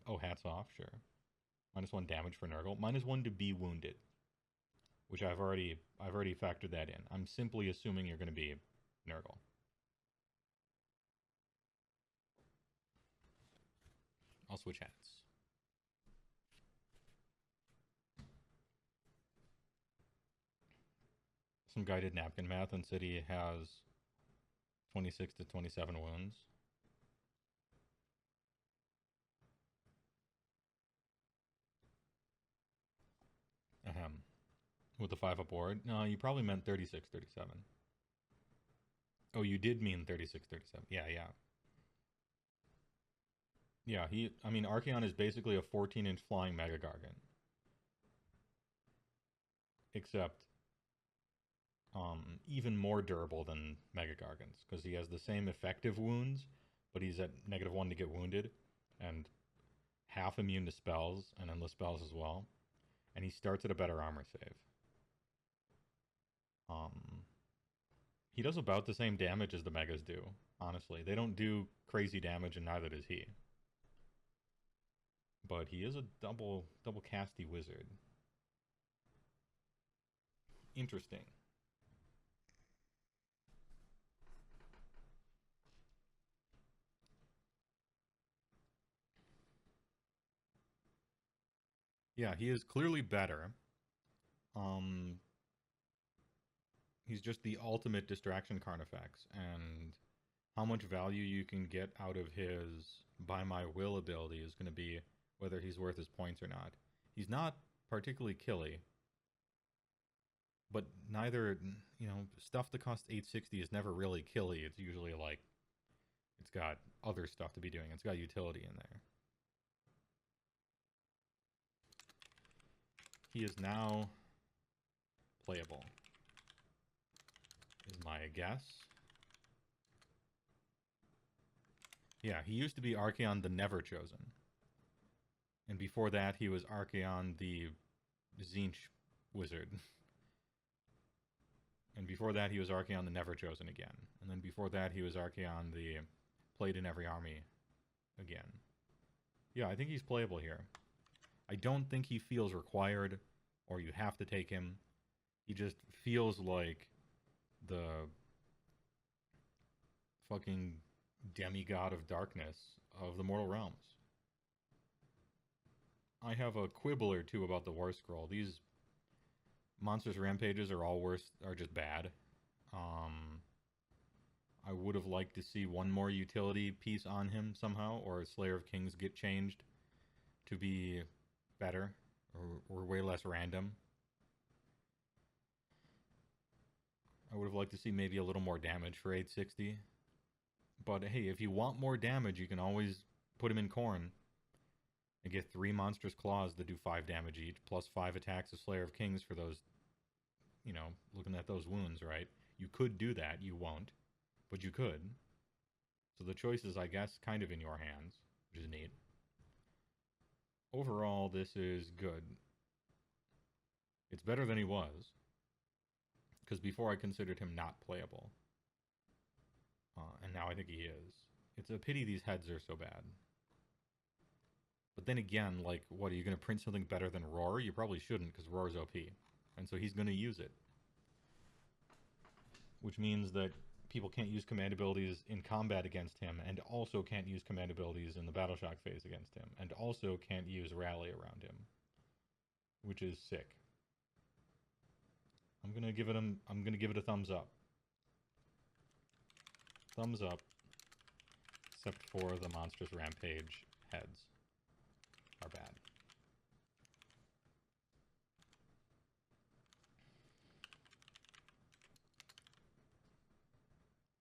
Oh, hats off, sure. -1 damage for Nurgle. -1 to be wounded, which I've already factored that in. I'm simply assuming you're going to be Nurgle. I'll switch hats. Some guy did napkin math and said he has 26 to 27 wounds. Ahem. With the 5-up ward? No, you probably meant 36, 37. Oh, you did mean 36, 37. Yeah. Yeah, Archeon is basically a 14-inch flying Mega Gargant. Except, even more durable than Mega Gargants, because he has the same effective wounds, but he's at -1 to get wounded, and half immune to spells and endless spells as well. And he starts at a better armor save. He does about the same damage as the Megas do, honestly. They don't do crazy damage, and neither does he. But he is a double casty wizard. Interesting. Yeah, he is clearly better. He's just the ultimate distraction Carnifex, and how much value you can get out of his By My Will ability is going to be whether he's worth his points or not. He's not particularly killy, but neither, stuff that costs 860 is never really killy. It's usually like, it's got other stuff to be doing. It's got utility in there. He is now playable, is my guess. Yeah, he used to be Archeon the Never Chosen. And before that, he was Archeon the Tzeentch Wizard. And before that, he was Archeon the Never Chosen again. And then before that, he was Archeon the Played in Every Army again. Yeah, I think he's playable here. I don't think he feels required or you have to take him. He just feels like the fucking demigod of darkness of the Mortal Realms. I have a quibble or two about the warscroll. These monsters rampages are just bad. I would have liked to see one more utility piece on him somehow, or Slayer of Kings get changed to be better or way less random. I would have liked to see maybe a little more damage for 860. But hey, if you want more damage, you can always put him in Khorne and get 3 Monstrous Claws that do 5 damage each, plus 5 attacks of Slayer of Kings for those, looking at those wounds, right? You could do that. You won't. But you could. So the choice is, I guess, kind of in your hands, which is neat. Overall, this is good. It's better than he was, because before I considered him not playable. And now I think he is. It's a pity these heads are so bad. But then again, like, what, are you going to print something better than Roar? You probably shouldn't, because Roar's OP. And so he's going to use it. Which means that people can't use command abilities in combat against him, and also can't use command abilities in the Battle Shock phase against him, and also can't use Rally around him. Which is sick. I'm gonna give it a thumbs up. Thumbs up. Except for the Monstrous Rampage heads are bad.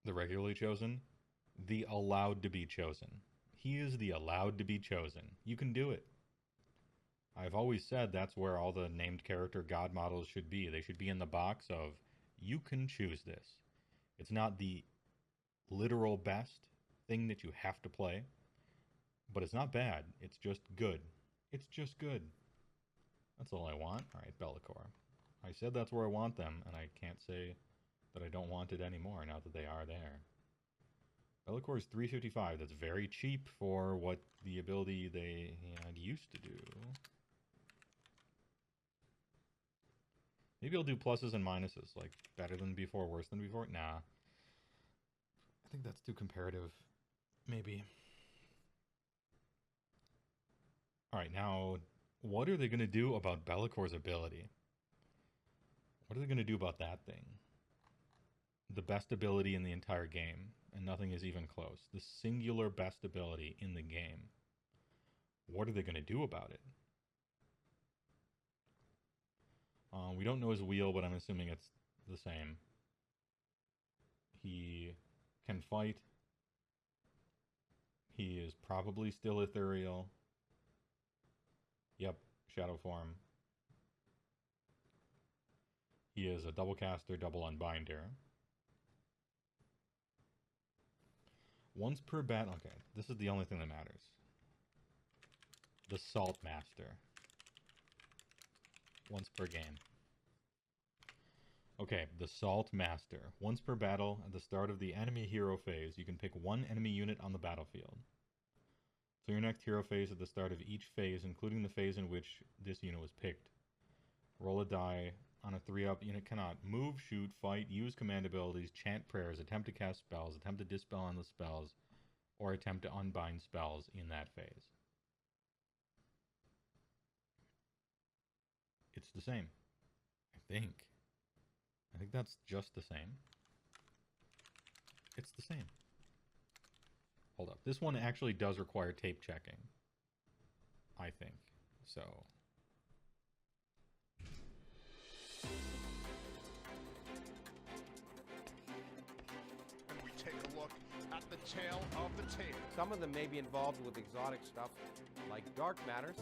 The regularly chosen, the allowed to be chosen. He is the allowed to be chosen. You can do it. I've always said that's where all the named character god models should be. They should be in the box of, you can choose this. It's not the literal best thing that you have to play, but it's not bad. It's just good. It's just good. That's all I want. All right, Bellicor. I said that's where I want them, and I can't say that I don't want it anymore now that they are there. Bellicor is 355. That's very cheap for what the ability they had used to do. Maybe I'll do pluses and minuses, like better than before, worse than before. Nah. I think that's too comparative. Maybe. Alright, now, what are they going to do about Bellicor's ability? What are they going to do about that thing? The best ability in the entire game, and nothing is even close. The singular best ability in the game. What are they going to do about it? We don't know his wheel, but I'm assuming it's the same. He can fight. He is probably still ethereal. Yep, shadow form. He is a double caster, double unbinder. Once per battle. Okay, this is the only thing that matters. The Salt Master. Once per game. Okay, the Salt Master. Once per battle, at the start of the enemy hero phase, you can pick one enemy unit on the battlefield. So your next hero phase at the start of each phase, including the phase in which this unit was picked. Roll a die. On a 3-up, unit cannot move, shoot, fight, use command abilities, chant prayers, attempt to cast spells, attempt to dispel endless spells, or attempt to unbind spells in that phase. It's the same, I think. I think that's just the same. It's the same. Hold up. This one actually does require tape checking, I think. So... And we take a look at the tail of the tape. Some of them may be involved with exotic stuff, like dark matter.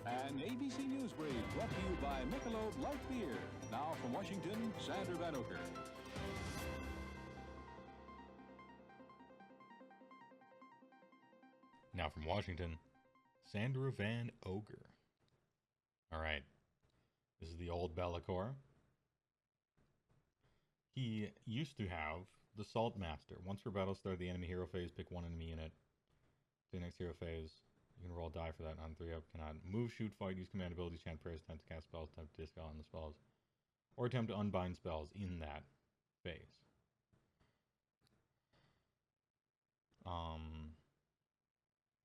An ABC News brief brought to you by Michelob Light Beer. Now from Washington, Sandra Van Oker. Now from Washington, Sandra Van Oker. Alright. This is the old Bellicor. He used to have the Salt Master. Once per battle start the enemy hero phase, pick one enemy unit. The next hero phase, you can roll a die for that on 3-up. Cannot move, shoot, fight, use command abilities, chant prayers, attempt to cast spells, attempt to dispel on the spells, or attempt to unbind spells in that phase.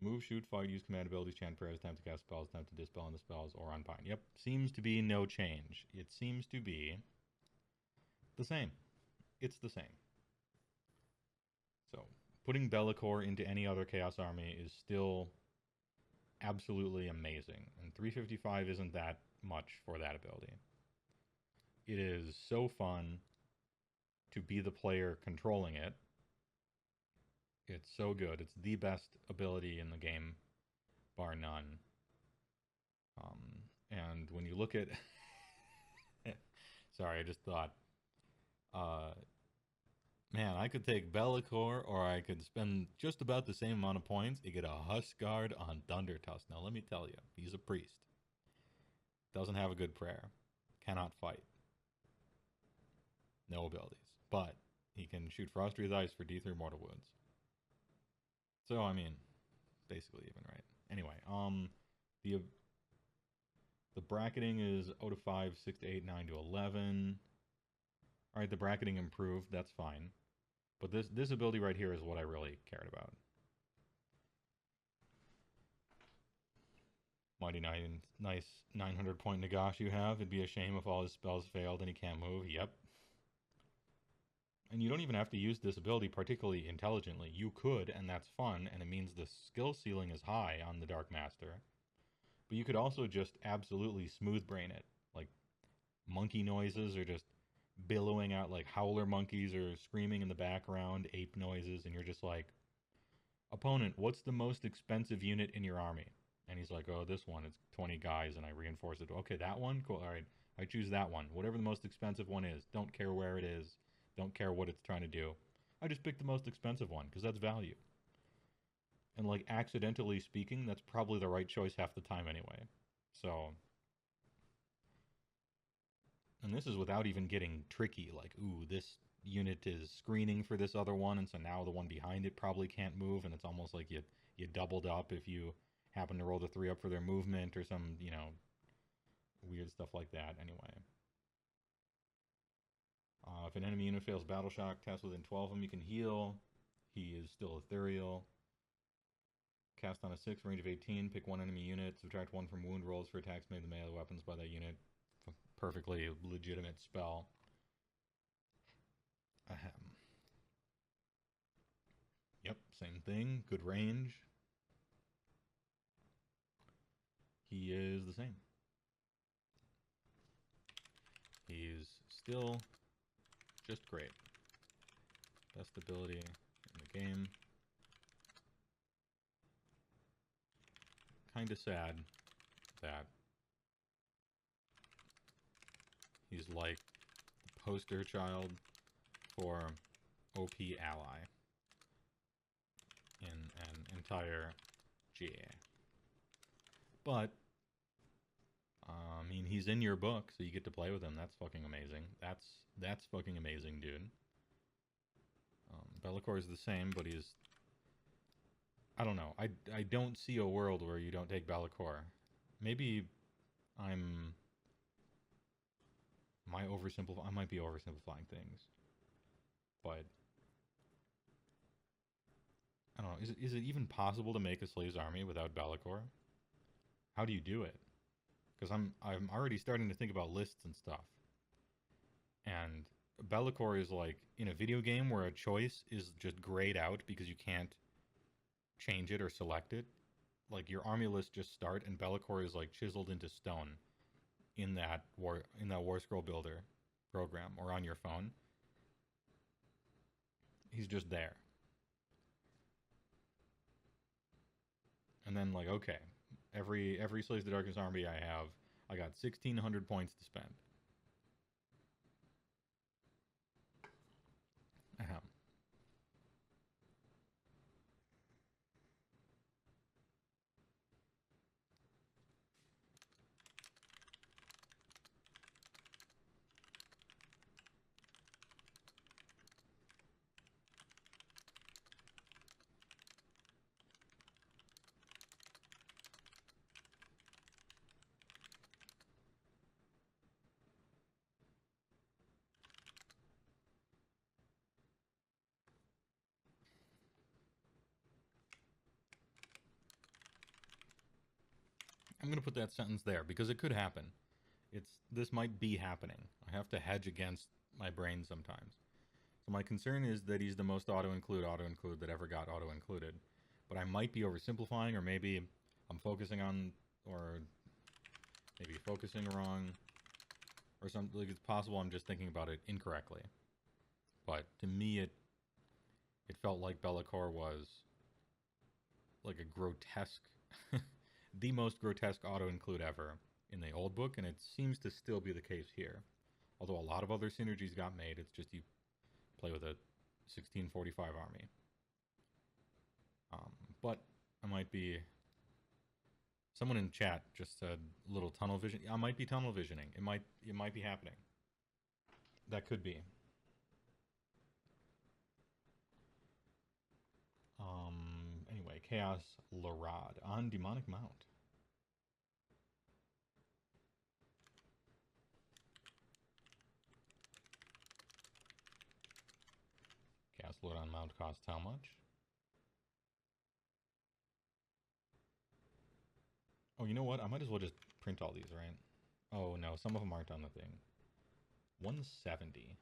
Move, shoot, fight, use command abilities, chant prayers, attempt to cast spells, attempt to dispel on the spells, or unbind. Yep, seems to be no change. It seems to be the same. It's the same. So, putting Bellicor into any other Chaos Army is still absolutely amazing. And 355 isn't that much for that ability. It is so fun to be the player controlling it. It's so good. It's the best ability in the game, bar none. And when you look at... Sorry, I just thought... man, I could take Bellicor, or I could spend just about the same amount of points and get a Huskard on Thundertusk. Now, let me tell you, he's a priest. Doesn't have a good prayer. Cannot fight. No abilities. But he can shoot Frost Wreath Ice for D3 mortal wounds. So, I mean, basically even, right? Anyway, the bracketing is 0 to 5, 6 to 8, 9 to 11. Alright, the bracketing improved, that's fine. But this ability right here is what I really cared about. Mighty nice 900 point Nagash you have. It'd be a shame if all his spells failed and he can't move. Yep. And you don't even have to use this ability particularly intelligently. You could, and that's fun, and it means the skill ceiling is high on the Dark Master. But you could also just absolutely smooth brain it. Like, monkey noises are just billowing out, like howler monkeys are screaming in the background, ape noises, and you're just like, opponent, what's the most expensive unit in your army? And he's like, oh, this one, it's 20 guys, and I reinforce it. Okay, that one? Cool, alright, I choose that one. Whatever the most expensive one is. Don't care where it is. Don't care what it's trying to do. I just picked the most expensive one, because that's value. And like, accidentally speaking, that's probably the right choice half the time anyway. So... And this is without even getting tricky, like, ooh, this unit is screening for this other one, and so now the one behind it probably can't move, and it's almost like you doubled up if you happen to roll the 3-up for their movement or some, you know, weird stuff like that, anyway. If an enemy unit fails Battle Shock, cast within 12 of them, you can heal. He is still ethereal. Cast on a 6, range of 18, pick one enemy unit, subtract 1 from wound rolls for attacks made with melee weapons by that unit. Perfectly legitimate spell. Ahem. Yep, same thing. Good range. He is the same. He's still just great. Best ability in the game. Kinda sad that he's like the poster child for OP ally in an entire GA. But I mean, he's in your book, so you get to play with him. That's fucking amazing. That's fucking amazing, dude. Be'lakor is the same, but he's... I don't know. I don't see a world where you don't take Be'lakor. Maybe I might be oversimplifying things. But I don't know. Is it even possible to make a slave's army without Be'lakor? How do you do it? Because I'm already starting to think about lists and stuff. And Be'lakor is like in a video game where a choice is just grayed out because you can't change it or select it. Like your army list just start and Be'lakor is like chiseled into stone in that warscroll builder program or on your phone. He's just there. And then like, okay, every Slaves to Darkness army I have, I got 1,600 points to spend. Ahem. I'm going to put that sentence there because it could happen. This might be happening. I have to hedge against my brain sometimes. So my concern is that he's the most auto-include that ever got auto-included. But I might be oversimplifying, or maybe I'm focusing on, or maybe focusing wrong, or something. Like, it's possible I'm just thinking about it incorrectly. But to me, it felt like Be'lakor was like a grotesque, the most grotesque auto-include ever in the old book, and it seems to still be the case here. Although a lot of other synergies got made, it's just you play with a 1645 army. But I might be... Someone in chat just said little tunnel vision. I might be tunnel visioning. It might be happening. That could be. Anyway, Chaos Larad on Demonic Mount. Chaos Larad on Mount costs how much? Oh, you know what? I might as well just print all these, right? Oh, no. Some of them aren't on the thing. 170.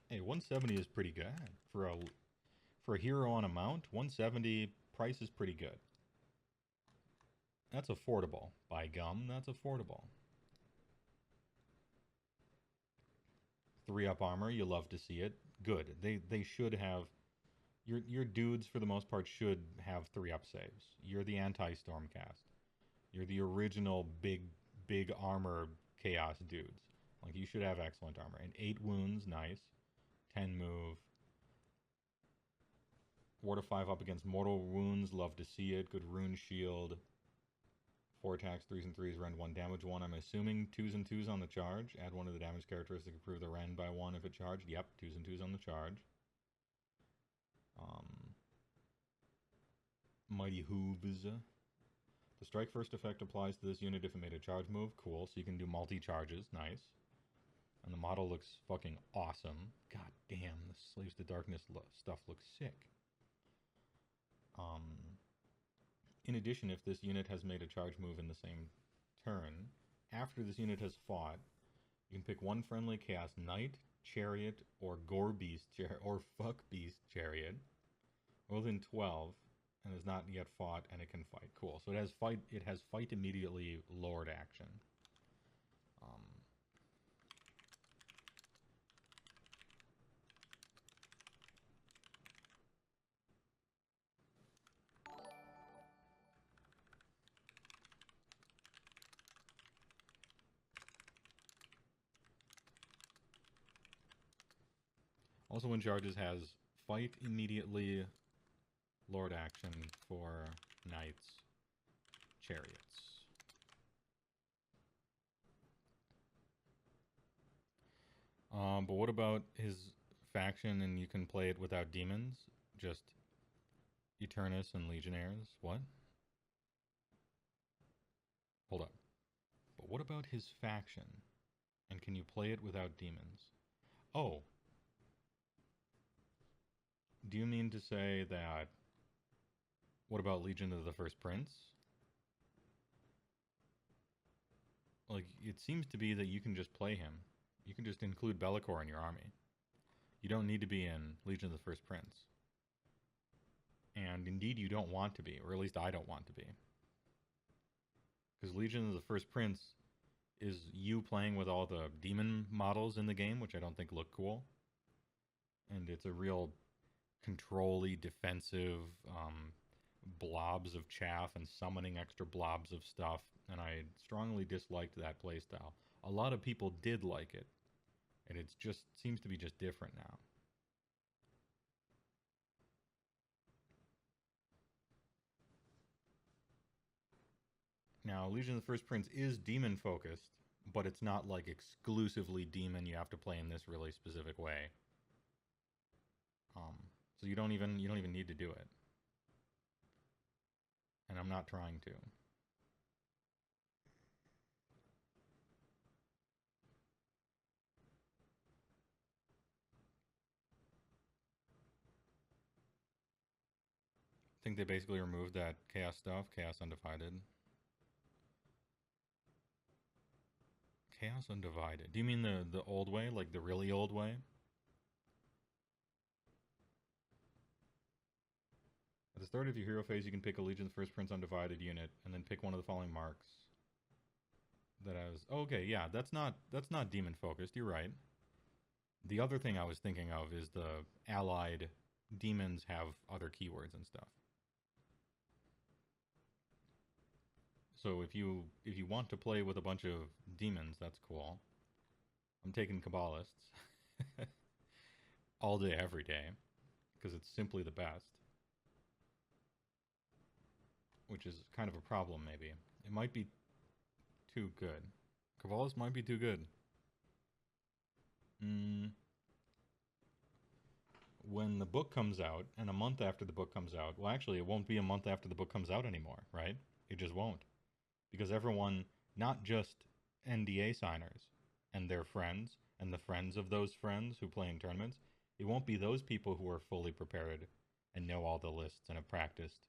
Hey, 170 is pretty good. For a hero on a mount, 170 price is pretty good. That's affordable. By gum, that's affordable. 3-up armor, you love to see it. Good. They should have... Your dudes, for the most part, should have 3-up saves. You're the anti-Stormcast. You're the original big armor chaos dudes. Like, you should have excellent armor. And 8 wounds, nice. 10 move. Ward of 5 up against mortal wounds, love to see it. Good rune shield. 4 attacks, 3s and 3s, rend 1, damage 1. I'm assuming 2s and 2s on the charge. Add 1 of the damage characteristic, improve the rend by 1 if it charged. Yep, 2s and 2s on the charge. Mighty Hooves. The strike first effect applies to this unit if it made a charge move. Cool, so you can do multi-charges. Nice. And the model looks fucking awesome. God damn, the Slaves to Darkness stuff looks sick. In addition, if this unit has made a charge move in the same turn, after this unit has fought, you can pick one friendly Chaos Knight, Chariot, or Gore Beast, or Fuck Beast Chariot, within 12, and has not yet fought, and it can fight. Cool. So it has fight immediately, Lord action. Also, when charges, has fight immediately, Lord action for Knights, Chariots. But what about his faction and you can play it without demons? Just Eternus and Legionnaires? What? Hold up. But what about his faction? And can you play it without demons? Oh. Do you mean to say that... What about Legion of the First Prince? Like, it seems to be that you can just play him. You can just include Bellicor in your army. You don't need to be in Legion of the First Prince. And indeed you don't want to be, or at least I don't want to be. Because Legion of the First Prince is you playing with all the demon models in the game, which I don't think look cool. And it's a real control-y, defensive, blobs of chaff and summoning extra blobs of stuff. And I strongly disliked that playstyle. A lot of people did like it. And it just seems to be just different now. Now, Legion of the First Prince is demon focused, but it's not like exclusively demon. You have to play in this really specific way. So you don't even need to do it. And I'm not trying to. I think they basically removed that chaos stuff, Chaos Undivided. Chaos Undivided. Do you mean the old way, like the really old way? At the start of your hero phase, you can pick a Legion of the First Prince Undivided unit, and then pick one of the following marks. That has... Oh, okay, yeah, that's not demon focused, you're right. The other thing I was thinking of is the allied demons have other keywords and stuff. So if you want to play with a bunch of demons, that's cool. I'm taking Kabbalists. All day, every day. Because it's simply the best. Which is kind of a problem, maybe. It might be too good. Kabbalists might be too good. When the book comes out, and a month after the book comes out... Well, actually, it won't be a month after the book comes out anymore, right? It just won't. Because everyone, not just NDA signers and their friends, and the friends of those friends who play in tournaments, it won't be those people who are fully prepared and know all the lists and have practiced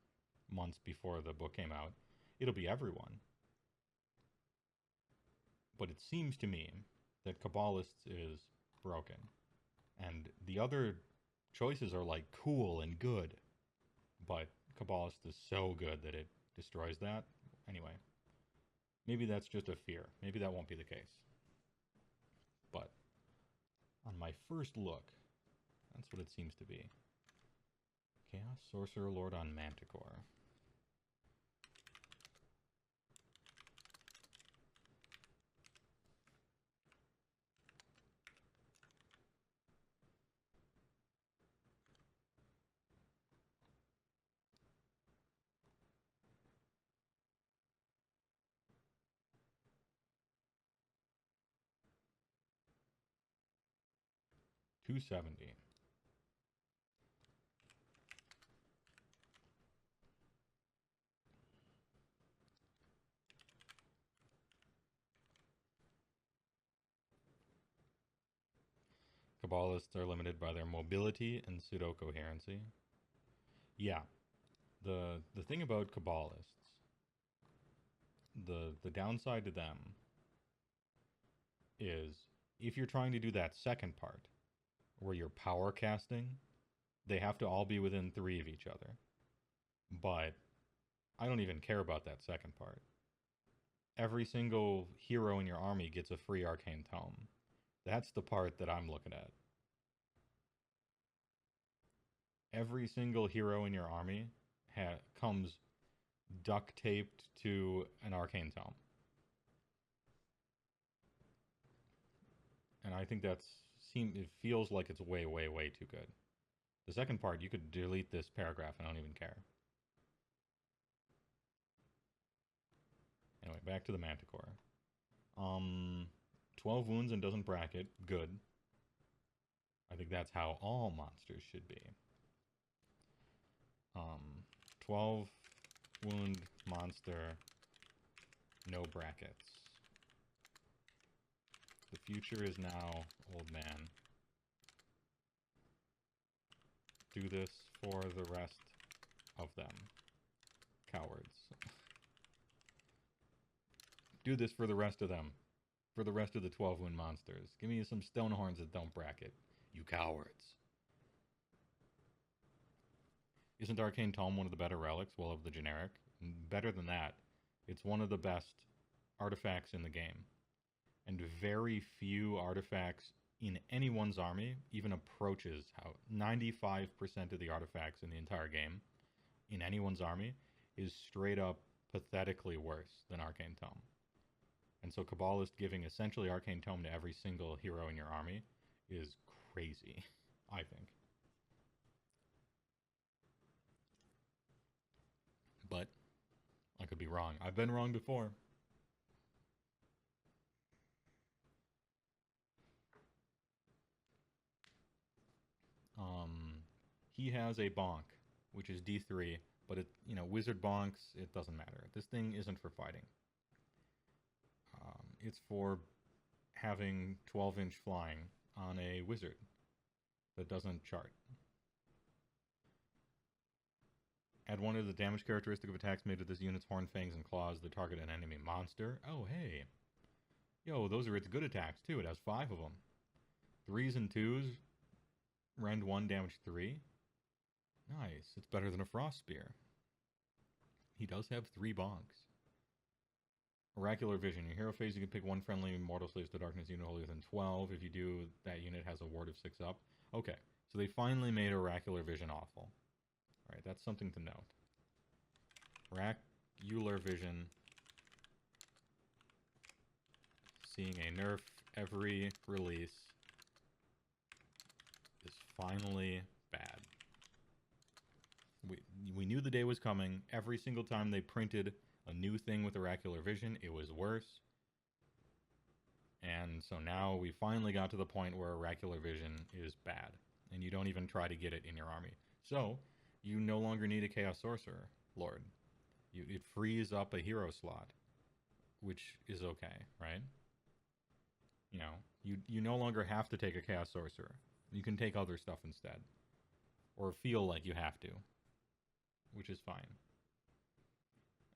months before the book came out. It'll be everyone. But it seems to me that Kabbalists is broken. And the other choices are like cool and good. But Kabbalist is so good that it destroys that. Anyway. Maybe that's just a fear. Maybe that won't be the case. But on my first look, that's what it seems to be. Chaos Sorcerer Lord on Manticore. $270. Kabbalists are limited by their mobility and pseudo-coherency. Yeah. The thing about Kabbalists, the downside to them is if you're trying to do that second part, where you're power casting, they have to all be within 3 of each other. But I don't even care about that second part. Every single hero in your army gets a free arcane tome. That's the part that I'm looking at. Every single hero in your army comes duct taped to an arcane tome. And I think it feels like it's way, way, way too good. The second part, you could delete this paragraph and I don't even care. Anyway, back to the Manticore. 12 wounds and doesn't bracket, good. I think that's how all monsters should be. 12 wound monster, no brackets. The future is now, old man. Do this for the rest of them. Cowards. Do this for the rest of them. For the rest of the 12 wound monsters. Give me some stone horns that don't bracket. You cowards. Isn't Arcane Tome one of the better relics? Well, of the generic. Better than that, it's one of the best artifacts in the game. And very few artifacts in anyone's army even approaches how 95% of the artifacts in the entire game in anyone's army is straight up pathetically worse than Arcane Tome. And so Kabbalist giving essentially Arcane Tome to every single hero in your army is crazy, I think. But I could be wrong. I've been wrong before. He has a bonk, which is D3, but it, wizard bonks, it doesn't matter. This thing isn't for fighting. It's for having 12-inch flying on a wizard that doesn't chart. Add one of the damage characteristic of attacks made with this unit's horn, fangs, and claws that target an enemy monster. Oh, hey. Yo, those are its good attacks, too. It has 5 of them. 3s and 2s. Rend 1, damage 3. Nice. It's better than a Frost Spear. He does have 3 bonks. Oracular Vision. Your hero phase, you can pick one friendly Mortal Slaves to Darkness unit wholly within 12. If you do, that unit has a ward of 6 up. Okay, so they finally made Oracular Vision awful. Alright, that's something to note. Oracular Vision. Seeing a nerf every release is finally bad. We knew the day was coming. Every single time they printed a new thing with Oracular Vision, it was worse. And so now we finally got to the point where Oracular Vision is bad. And you don't even try to get it in your army. So, you no longer need a Chaos Sorcerer Lord. It frees up a hero slot. Which is okay, right? You no longer have to take a Chaos Sorcerer. You can take other stuff instead. Or feel like you have to. Which is fine.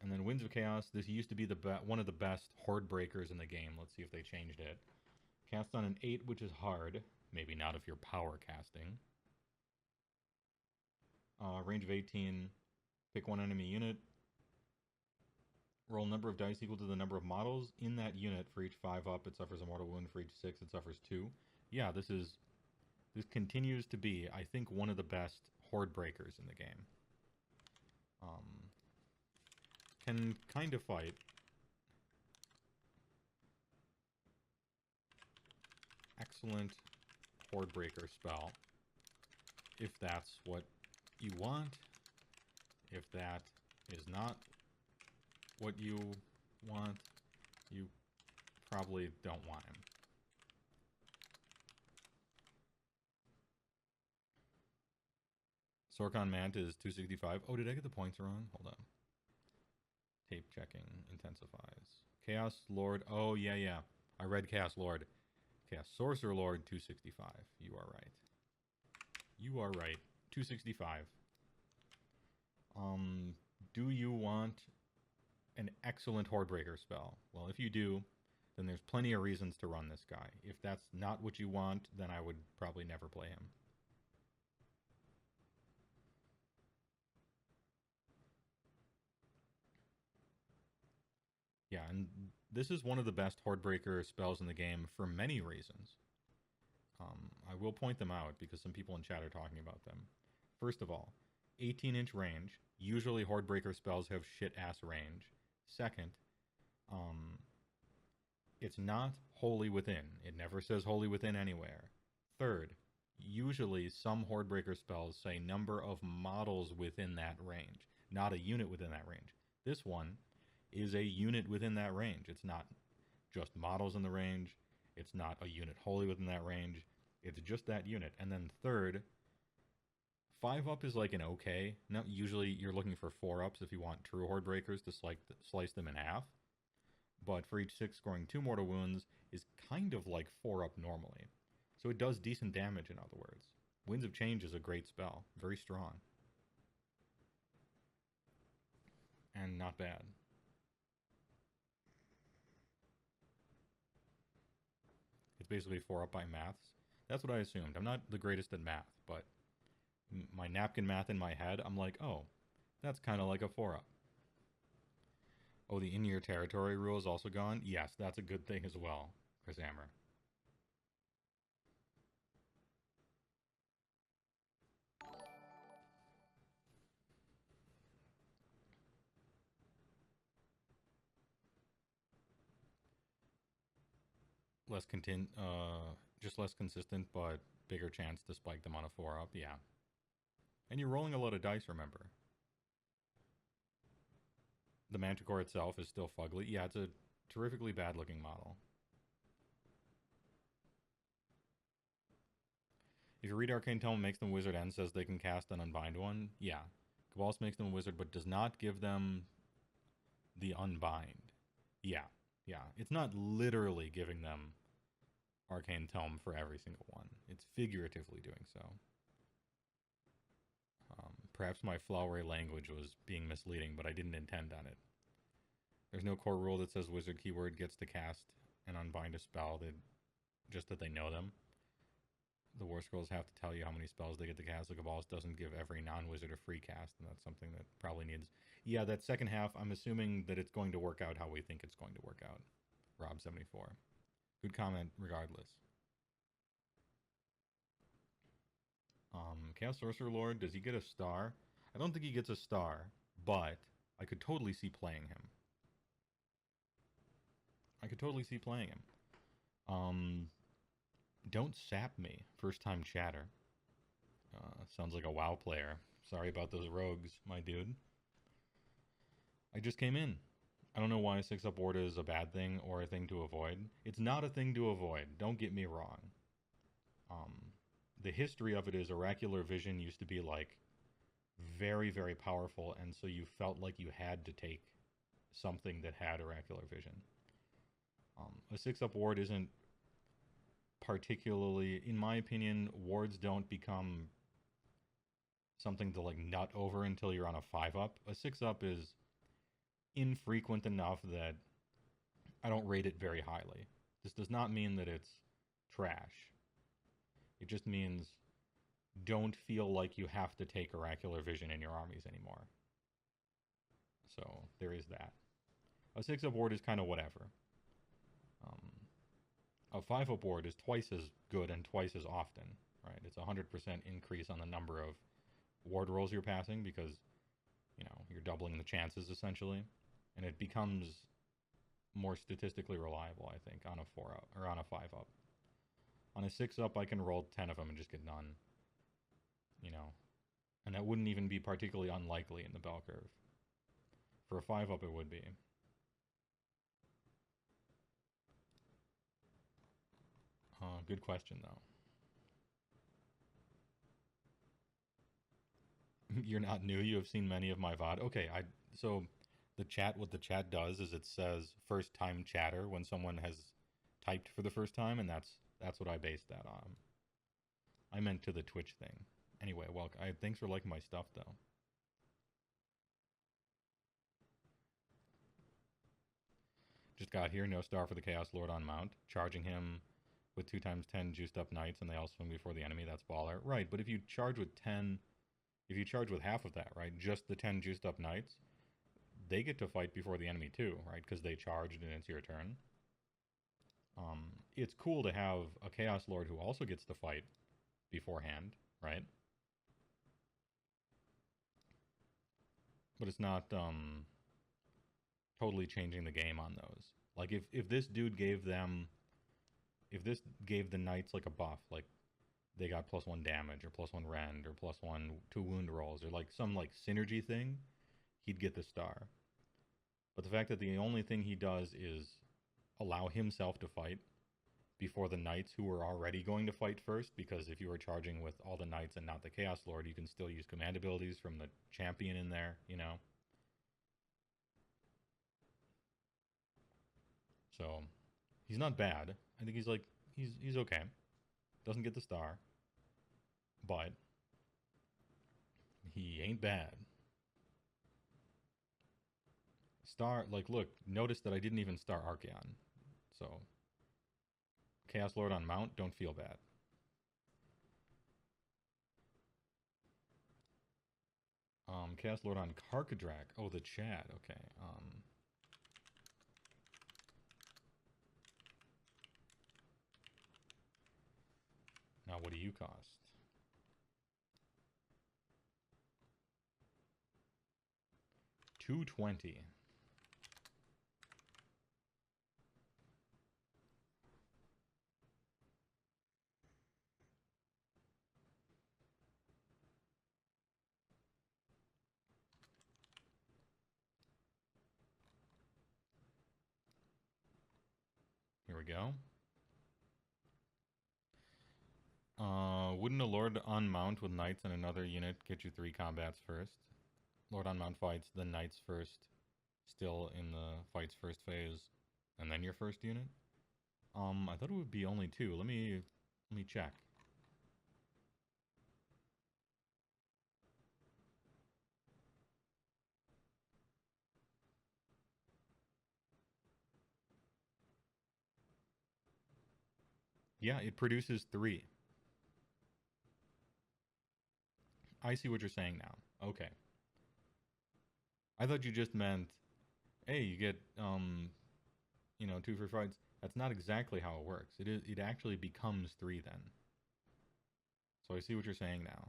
And then Winds of Chaos, this used to be one of the best Horde breakers in the game. Let's see if they changed it. Cast on an 8, which is hard. Maybe not if you're power casting. Range of 18. Pick one enemy unit. Roll number of dice equal to the number of models in that unit. For each 5 up, it suffers a mortal wound. For each 6, it suffers 2. Yeah, this continues to be, I think, one of the best Horde breakers in the game. Can kind of fight. Excellent Horde breaker spell. If that's what you want. If that is not what you want, you probably don't want him. Sorkon Mant is 265. Oh, did I get the points wrong? Hold on. Tape checking intensifies. Chaos Lord. Oh, yeah. I read Chaos Lord. Chaos Sorcerer Lord, 265. You are right. You are right. 265. Do you want an excellent Horde Breaker spell? Well, if you do, then there's plenty of reasons to run this guy. If that's not what you want, then I would probably never play him. Yeah, and this is one of the best Horde Breaker spells in the game for many reasons. I will point them out because some people in chat are talking about them. First of all, 18-inch range. Usually Horde Breaker spells have shit-ass range. Second, it's not wholly within. It never says wholly within anywhere. Third, usually some Horde Breaker spells say number of models within that range, not a unit within that range. This one is a unit within that range. It's not just models in the range. It's not a unit wholly within that range. It's just that unit. And then third, 5-up is like an okay. Now, usually you're looking for 4-ups if you want true horde breakers to slice them in half. But for each 6, scoring 2 mortal wounds is kind of like 4-up normally. So it does decent damage, in other words. Winds of Change is a great spell. Very strong. And not bad. It's basically 4-up by maths. That's what I assumed. I'm not the greatest at math, but my napkin math in my head, I'm like, oh, that's kind of like a 4-up. Oh, the in-year territory rule is also gone? Yes, that's a good thing as well, Chris Hammer. Just less consistent, but bigger chance to spike them on a 4-up, yeah. And you're rolling a lot of dice, remember. The Manticore itself is still fugly. Yeah, it's a terrifically bad-looking model. If you read Arcane Tome, makes them wizard and says they can cast an Unbind one, yeah. Cabalist makes them a wizard, but does not give them the Unbind. Yeah. It's not literally giving them Arcane Tome for every single one. It's figuratively doing so. Perhaps my flowery language was being misleading, but I didn't intend on it. There's no core rule that says wizard keyword gets to cast and unbind a spell, just that they know them. The war scrolls have to tell you how many spells they get to cast. The Cabalist doesn't give every non-wizard a free cast, and that's something that probably needs... Yeah, that second half, I'm assuming that it's going to work out how we think it's going to work out. Rob74. Good comment, regardless. Chaos Sorcerer Lord, does he get a star? I don't think he gets a star, but I could totally see playing him. Don't sap me. First time chatter. Sounds like a WoW player. Sorry about those rogues, my dude. I just came in. I don't know why 6-up Orda is a bad thing or a thing to avoid. It's not a thing to avoid. Don't get me wrong. The history of it is Oracular Vision used to be like very, very powerful, and so you felt like you had to take something that had Oracular Vision. A 6-up ward isn't particularly, in my opinion, wards don't become something to like nut over until you're on a 5-up. A 6-up is infrequent enough that I don't rate it very highly. This does not mean that it's trash. It just means don't feel like you have to take Oracular Vision in your armies anymore. So there is that. A 6-up ward is kind of whatever. A 5-up ward is twice as good and twice as often, right? It's a 100% increase on the number of ward rolls you're passing because, you know, you're doubling the chances essentially. And it becomes more statistically reliable, I think, on a 4-up or on a 5-up. On a 6-up, I can roll 10 of them and just get none. You know, and that wouldn't even be particularly unlikely in the bell curve. For a 5-up, it would be. Good question, though. You're not new. You have seen many of my VOD. Okay, so the chat, what the chat does is it says first time chatter when someone has typed for the first time, and that's what I based that on. I meant to the Twitch thing. Anyway, well, thanks for liking my stuff, though. Just got here, no star for the Chaos Lord on mount. Charging him with 2x10 juiced up knights, and they all swing before the enemy, that's baller. Right, but if you charge with 10, if you charge with half of that, right, just the 10 juiced up knights, they get to fight before the enemy too, right, because they charged and it's your turn. It's cool to have a Chaos Lord who also gets to fight beforehand, right? But it's not totally changing the game on those. Like if this dude gave them, if this gave the knights like a buff, like they got +1 damage or +1 rend or +1 to wound rolls or like some like synergy thing, he'd get the star. But the fact that the only thing he does is allow himself to fight before the knights who were already going to fight first, because if you were charging with all the knights and not the Chaos Lord, you can still use command abilities from the champion in there, you know? So, he's not bad. I think he's okay. Doesn't get the star. But he ain't bad. Star, like, look, notice that I didn't even star Archeon. So, Chaos Lord on mount, don't feel bad. Chaos Lord on Karkadrak. Oh, the Chad, okay. Now what do you cost? $220. Here we go. Wouldn't a Lord on mount with knights and another unit get you 3 combats first? Lord on mount fights, then knights first, still in the fight's first phase, and then your first unit? I thought it would be only 2. Let me check. Yeah, it produces 3. I see what you're saying now. Okay. I thought you just meant, hey, you get, 2 free fights. That's not exactly how it works. It actually becomes 3 then. So I see what you're saying now.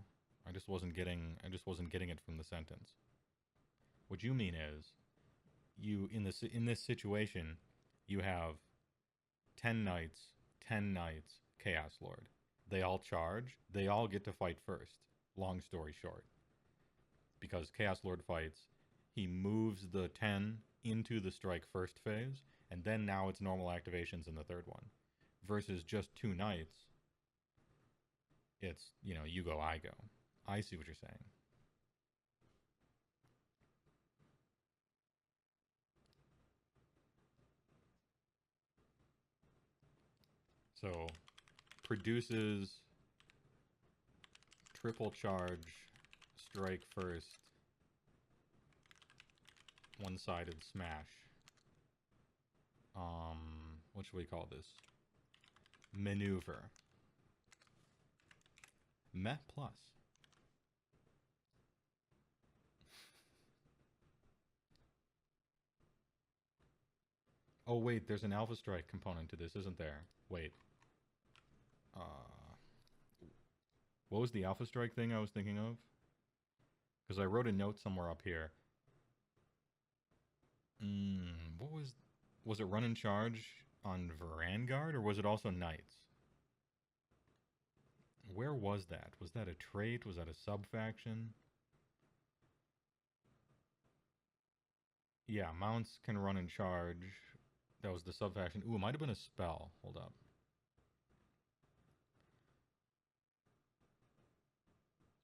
I just wasn't getting it from the sentence. What you mean is, in this situation, you have 10 knights, Chaos Lord. They all charge. They all get to fight first. Long story short. Because Chaos Lord fights, he moves the 10 into the strike first phase, and then now it's normal activations in the third one. Versus just 2 knights, it's, you go, I go. I see what you're saying. So, produces triple charge, strike first, one-sided smash. What should we call this? Maneuver. Meh plus. Oh wait, there's an Alpha Strike component to this, isn't there? Wait. What was the Alpha Strike thing I was thinking of? Because I wrote a note somewhere up here. What was it run and charge on Vanguard, or was it also Knights? Where was that? Was that a trait? Was that a sub-faction? Yeah, mounts can run and charge. That was the sub-faction. Ooh, it might have been a spell. Hold up.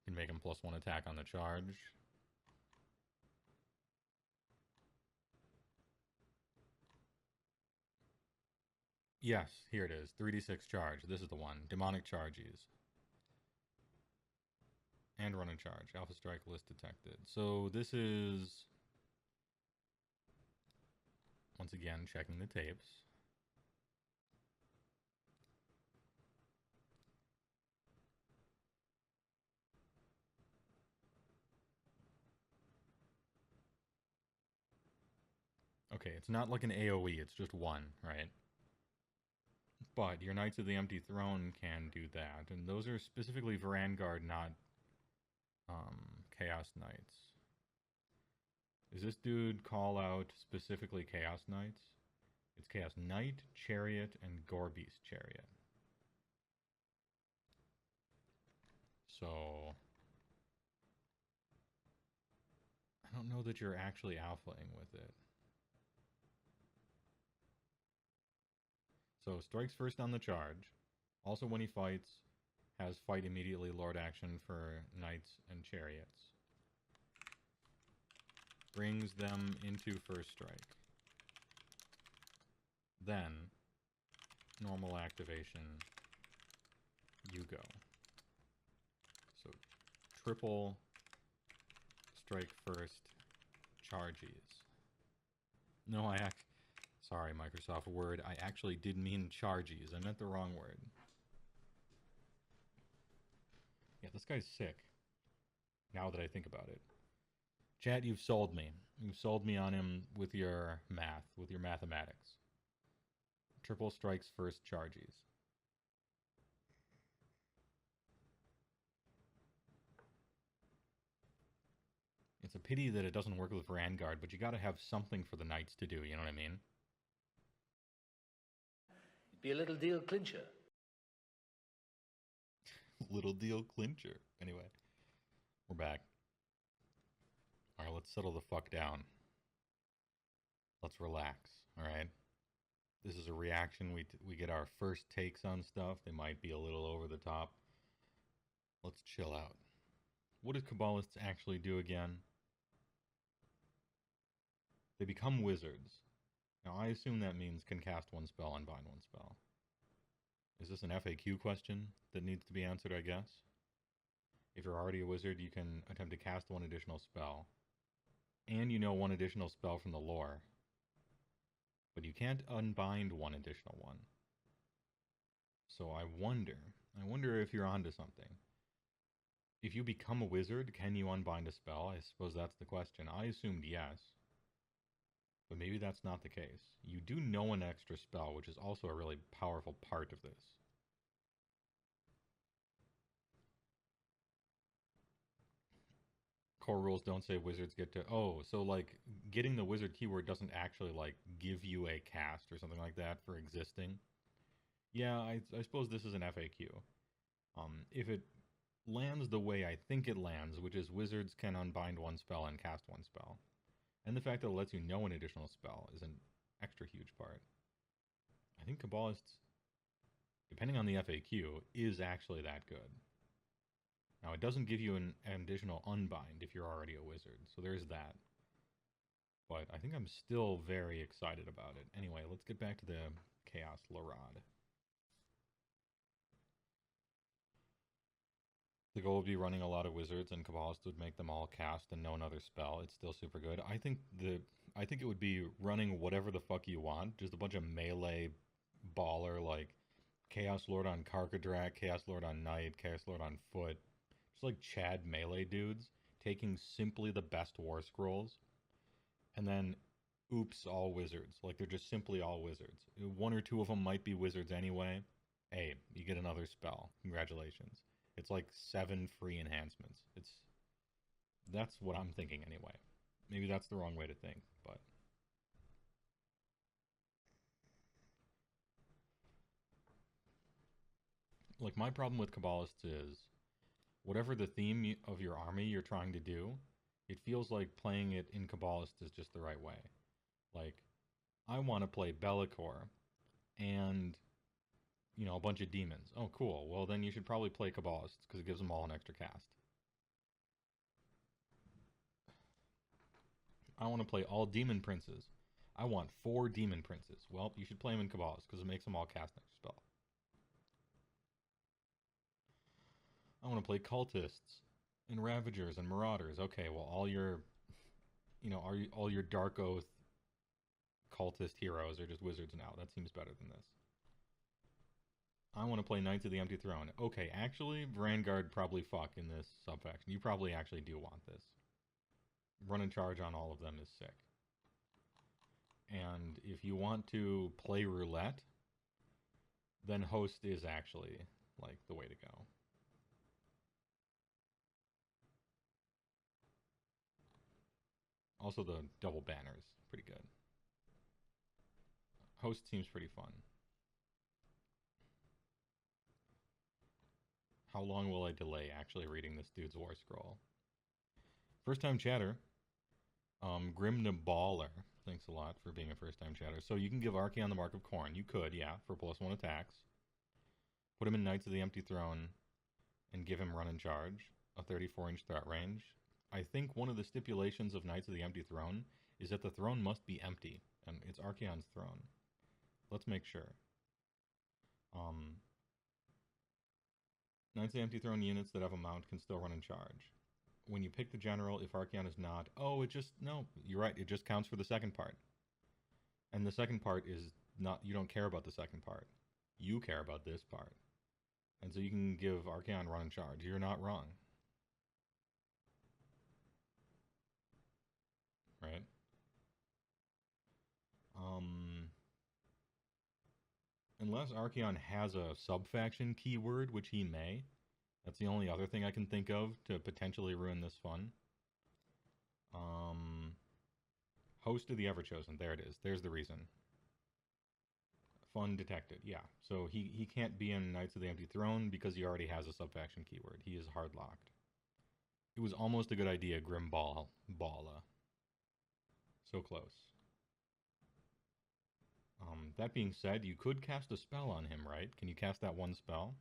Can make him +1 attack on the charge. Yes, here it is. 3d6 charge. This is the one. Demonic charges. And run and charge. Alpha Strike list detected. So this is... Once again, checking the tapes. Okay, it's not like an AoE, it's just 1, right? But your Knights of the Empty Throne can do that, and those are specifically Vanguard, not Chaos Knights. Does this dude call out specifically Chaos Knights? It's Chaos Knight, Chariot, and Gorebeast Chariot. So... I don't know that you're actually alphaing with it. So strikes first on the charge. Also when he fights, has fight immediately lord action for knights and chariots. Brings them into first strike. Then, normal activation, you go. So, triple strike first, charges. No, sorry, Microsoft Word, I actually did mean charges. I meant the wrong word. Yeah, this guy's sick. Now that I think about it. Chat, you've sold me. You've sold me on him with your math, with your mathematics. Triple strikes first, charges. It's a pity that it doesn't work with Vanguard, but you gotta have something for the knights to do, you know what I mean? It'd be a little deal clincher. Little deal clincher. Anyway, we're back. Alright, let's settle the fuck down. Let's relax, alright? This is a reaction. We get our first takes on stuff. They might be a little over the top. Let's chill out. What do Kabbalists actually do again? They become wizards. Now, I assume that means can cast one spell, unbind one spell. Is this an FAQ question that needs to be answered, I guess? If you're already a wizard, you can attempt to cast one additional spell. And you know one additional spell from the lore. But you can't unbind one additional one. So I wonder if you're onto something. If you become a wizard, can you unbind a spell? I suppose that's the question. I assumed yes. But maybe that's not the case. You do know an extra spell, which is also a really powerful part of this. Core rules don't say wizards get to... Oh, so like getting the wizard keyword doesn't actually like give you a cast or something like that for existing. Yeah, I suppose this is an FAQ. If it lands the way I think it lands, which is wizards can unbind one spell and cast one spell. And the fact that it lets you know an additional spell is an extra huge part. I think Kabbalists, depending on the FAQ, is actually that good. Now, it doesn't give you an additional unbind if you're already a wizard, so there's that. But I think I'm still very excited about it. Anyway, let's get back to the Chaos Larad. The goal would be running a lot of wizards, and Kabbalists would make them all cast and know another spell. It's still super good. I think it would be running whatever the fuck you want, just a bunch of melee baller like Chaos Lord on Karkadrak, Chaos Lord on Knight, Chaos Lord on Foot. Just like Chad melee dudes, taking simply the best war scrolls, and then oops, all wizards. Like they're just simply all wizards. One or two of them might be wizards anyway. Hey, you get another spell. Congratulations. It's like 7 free enhancements. That's what I'm thinking anyway. Maybe that's the wrong way to think, but like my problem with Kabbalists is whatever the theme of your army you're trying to do, it feels like playing it in Kabbalist is just the right way. Like, I want to play Bellicor and, you know, a bunch of demons. Oh, cool. Well, then you should probably play Kabbalists because it gives them all an extra cast. I want to play all demon princes. I want 4 demon princes. Well, you should play them in Kabbalists because it makes them all cast an extra spell. I want to play cultists and ravagers and marauders. Okay, well, all your, you know, all your Dark Oath cultist heroes are just wizards now. That seems better than this. I want to play Knights of the Empty Throne. Okay, actually, Vanguard probably fuck in this subfaction. You probably actually do want this. Run and charge on all of them is sick. And if you want to play roulette, then host is actually like the way to go. Also, the double banners, pretty good. Host seems pretty fun. How long will I delay actually reading this dude's war scroll? First time chatter. Grim the Baller. Thanks a lot for being a first-time chatter. So you can give Archeon the Mark of Corn. You could, yeah, for +1 attacks. Put him in Knights of the Empty Throne and give him run and charge, a 34-inch threat range. I think one of the stipulations of Knights of the Empty Throne is that the throne must be empty, and it's Archeon's throne. Let's make sure. Knights of the Empty Throne units that have a mount can still run and charge. When you pick the general, if Archeon is not... Oh, it just... No, you're right. It just counts for the second part. And the second part is not... You don't care about the second part. You care about this part. And so you can give Archeon run and charge. You're not wrong. Right? Unless Archeon has a sub-faction keyword, which he may. That's the only other thing I can think of to potentially ruin this fun. Host of the Everchosen. There it is. There's the reason. Fun detected. Yeah. So he can't be in Knights of the Empty Throne because he already has a sub-faction keyword. He is hard-locked. It was almost a good idea, Grim Balla. So close. That being said, you could cast a spell on him, right? Can you cast that one spell?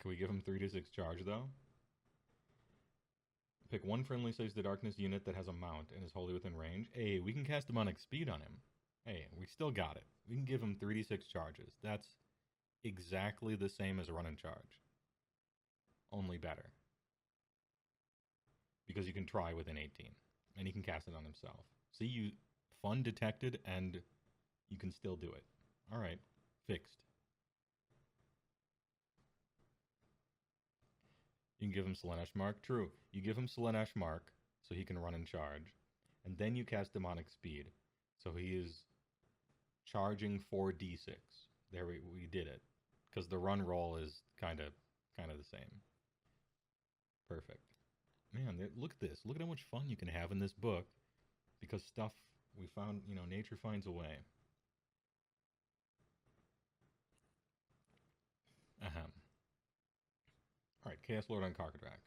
Can we give him 3d6 charge, though? Pick one friendly Saves the Darkness unit that has a mount and is wholly within range. Hey, we can cast demonic speed on him. Hey, we still got it. We can give him 3d6 charges. That's exactly the same as a run and charge. Only better. Because you can try within 18. And he can cast it on himself. See, you fun detected, and you can still do it. Alright, fixed. You can give him Slaanesh Mark. True. You give him Slaanesh Mark, so he can run and charge. And then you cast Demonic Speed. So he is charging 4d6. There we did it. Because the run roll is kind of the same. Perfect. Man, look at this. Look at how much fun you can have in this book. Because stuff we found, nature finds a way. Ahem. Alright, Chaos Lord on Karkadrak.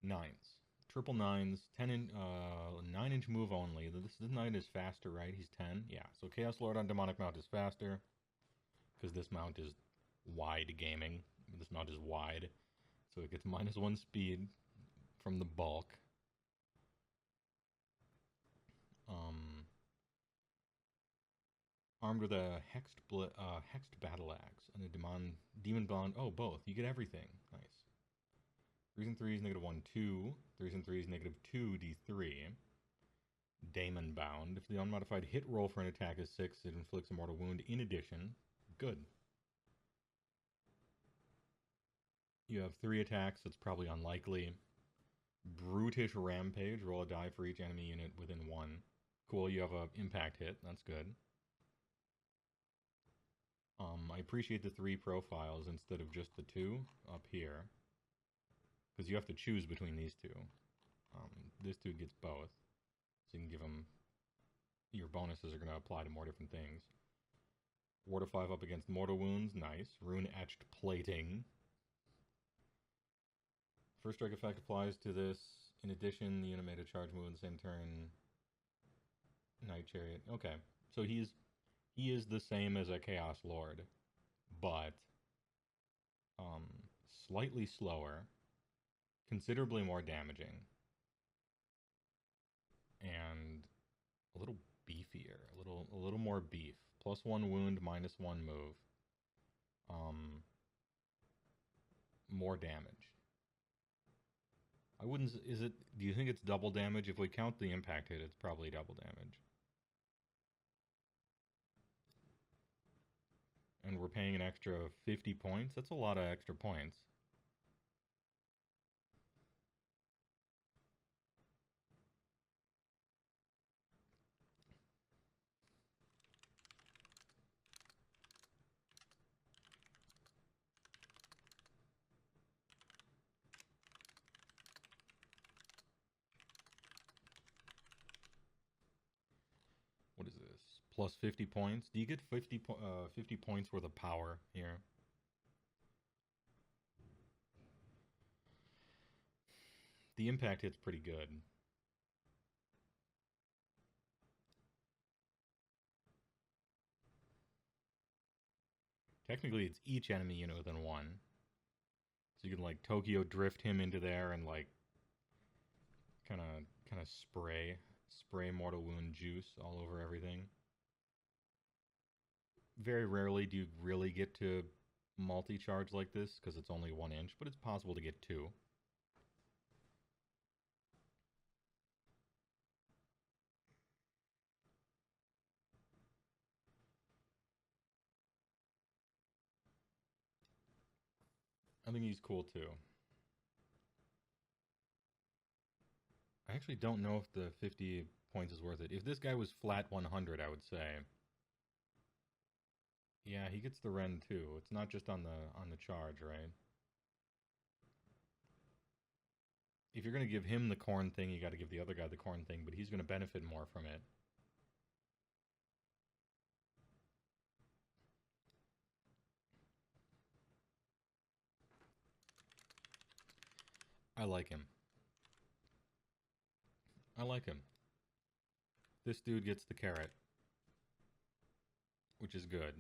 9s. Triple 9s, 9-inch move only. This knight is faster, right? He's 10? Yeah, so Chaos Lord on Demonic Mount is faster. Because this mount is wide gaming. This mount is wide. So it gets -1 speed from the bulk. Armed with a hexed battle axe and a demon bond. Oh, both. You get everything. Nice. 3s and 3s, -1, 2. 3s and 3s, -2, d3. Daemon bound. If the unmodified hit roll for an attack is 6, it inflicts a mortal wound in addition. Good. You have 3 attacks, that's probably unlikely. Brutish Rampage, roll a die for each enemy unit within 1. Cool, you have an impact hit, that's good. I appreciate the 3 profiles instead of just the 2 up here. Because you have to choose between these 2. This dude gets both. So you can give him... Your bonuses are going to apply to more different things. Ward of 5 up against mortal wounds, nice. Rune-etched plating. First strike effect applies to this. In addition, the unit made a charge move in the same turn. Knight Chariot. Okay, so he is the same as a Chaos Lord, but slightly slower, considerably more damaging, and a little beefier, a little more beef. +1 wound, -1 move. More damage. I wouldn't. Do you think it's double damage? If we count the impact hit, it's probably double damage. And we're paying an extra 50 points? That's a lot of extra points. What is this? Plus 50 points? Do you get 50 points worth of power here? the impact hit's pretty good. Technically, it's each enemy unit within one. So you can, like, Tokyo drift him into there and, like, kind of spray mortal wound juice all over everything. Very rarely do you really get to multi-charge like this, because it's only 1 inch, but it's possible to get 2. I think he's cool too. I actually don't know if the 50 points is worth it. If this guy was flat 100, I would say. Yeah, he gets the Ren too. It's not just on the charge, right? If you're going to give him the corn thing, you got to give the other guy the corn thing, but he's going to benefit more from it. I like him. I like him. This dude gets the carrot, which is good.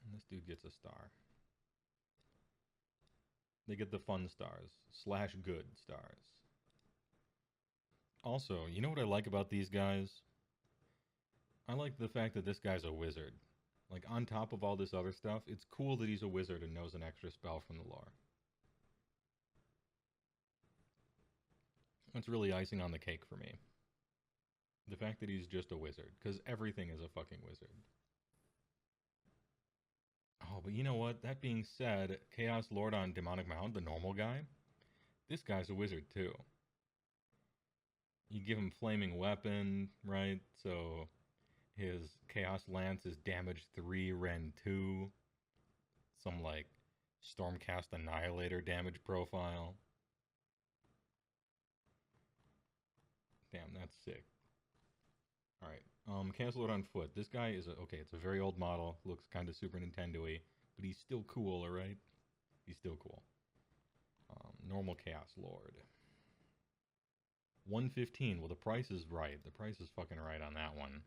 And this dude gets a star. They get the fun stars, / good stars. Also, you know what I like about these guys? I like the fact that this guy's a wizard. Like, on top of all this other stuff, it's cool that he's a wizard and knows an extra spell from the lore. That's really icing on the cake for me. The fact that he's just a wizard, because everything is a fucking wizard. Oh, but you know what? That being said, Chaos Lord on Demonic Mound, the normal guy, this guy's a wizard too. You give him Flaming Weapon, right? So his Chaos Lance is damage 3, Ren 2. Some, like, Stormcast Annihilator damage profile. Damn, that's sick. Alright, Chaos Lord on foot. This guy is, okay, it's a very old model. Looks kind of Super Nintendo-y. But he's still cool, alright? He's still cool. Normal Chaos Lord. 115. Well, the price is right. The price is fucking right on that one.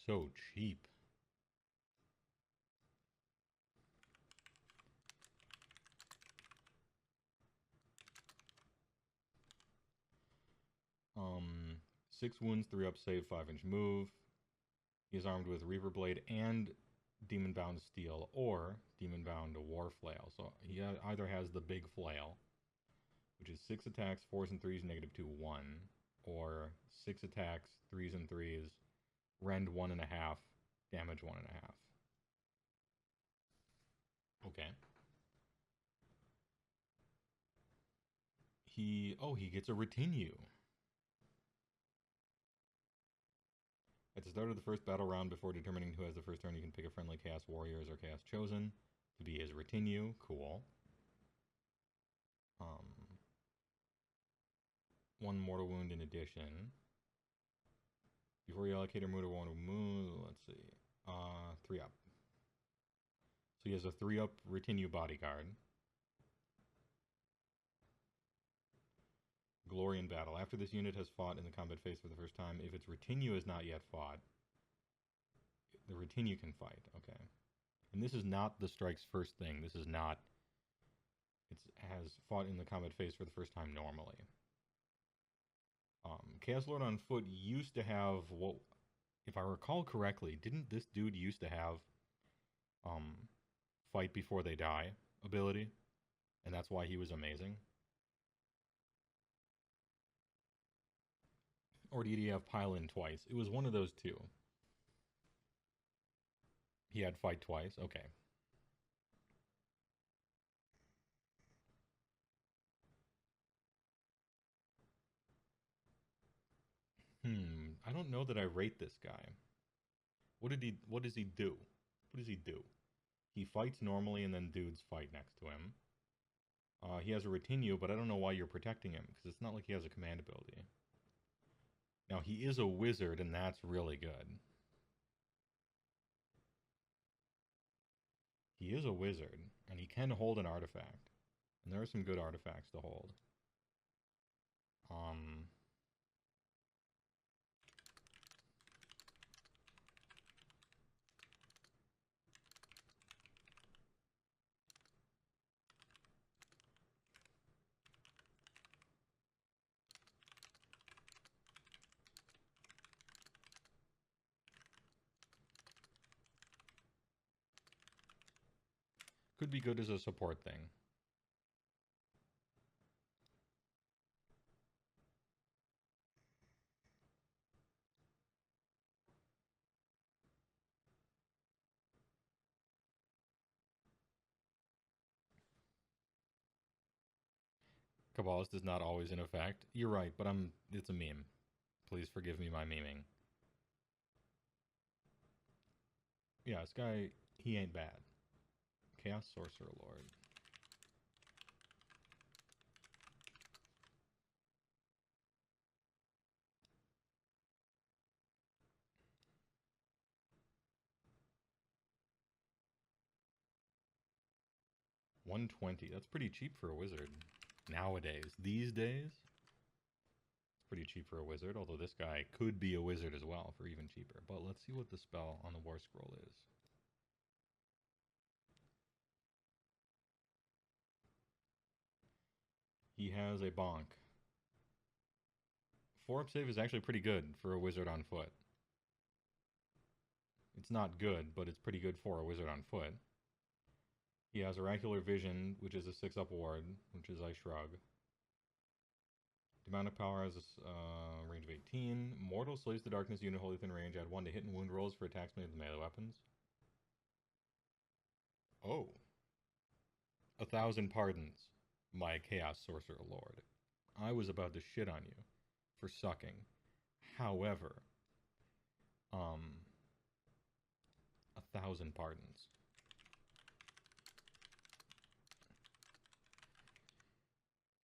So cheap. Um, 6 wounds, 3 up, save, 5-inch move. He is armed with Reaver Blade and Demon Bound Steel, or Demon Bound War Flail. So he either has the big flail, which is 6 attacks, 4s and 3s, -2, 1, or 6 attacks, 3s and 3s, rend 1.5, damage 1.5. Okay. He gets a retinue. At the start of the first battle round, before determining who has the first turn, you can pick a friendly Chaos Warriors or Chaos Chosen to be his retinue. Cool. 1 mortal wound in addition. Before you allocate a mortal wound, let's see. 3 up. So he has a 3 up retinue bodyguard. Glory in battle. After this unit has fought in the combat phase for the first time, if its retinue is not yet fought, the retinue can fight. Okay. And this is not the strike's first thing. This is not... It has fought in the combat phase for the first time normally. Chaos Lord on foot used to have... What, if I recall correctly, didn't this dude used to have fight before they die ability? And that's why he was amazing? Or did he have pile in twice? It was one of those two. He had fight twice? Okay. I don't know that I rate this guy. What does he do? What does he do? He fights normally and then dudes fight next to him. He has a retinue, but I don't know why you're protecting him, because it's not like he has a command ability. Now, he is a wizard, and that's really good. He is a wizard, and he can hold an artifact. And there are some good artifacts to hold. Um, could be good as a support thing. Cabalist is not always in effect. You're right, but it's a meme. Please forgive me my memeing. Yeah, this guy, he ain't bad. Chaos Sorcerer Lord. $120. That's pretty cheap for a wizard. Nowadays. These days? It's pretty cheap for a wizard, although this guy could be a wizard as well for even cheaper. But let's see what the spell on the War Scroll is. He has a bonk. 4-up save is actually pretty good for a wizard on foot. It's not good, but it's pretty good for a wizard on foot. He has Oracular Vision, which is a 6-up ward, which is I Shrug. Demonic Power has a range of 18. Mortal slays the darkness unit wholly within range. Add 1 to hit and wound rolls for attacks made with melee weapons. Oh. 1,000 pardons, my Chaos Sorcerer Lord. I was about to shit on you for sucking. However, 1,000 pardons.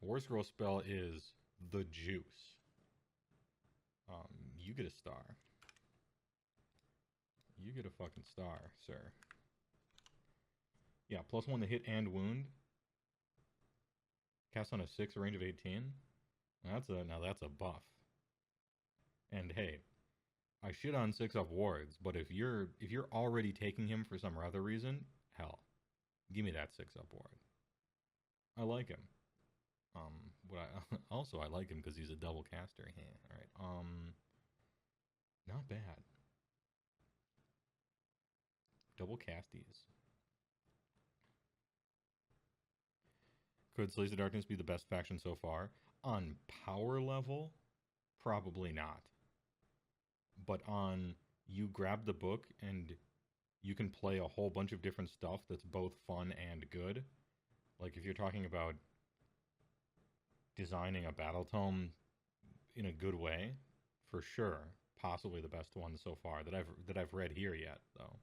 War Scroll spell is the juice. You get a star. You get a fucking star, sir. Yeah, +1 to hit and wound. Cast on a 6, a range of 18. Now that's a buff. And hey, I shit on 6-up wards, but if you're already taking him for some other reason, hell, give me that 6-up ward. I like him. I like him because he's a double caster. All right. Not bad. Double casties. Could Slays of Darkness be the best faction so far? On power level, probably not. But on you grab the book and you can play a whole bunch of different stuff that's both fun and good. Like if you're talking about designing a battle tome in a good way, for sure, possibly the best one so far that I've read here yet, though.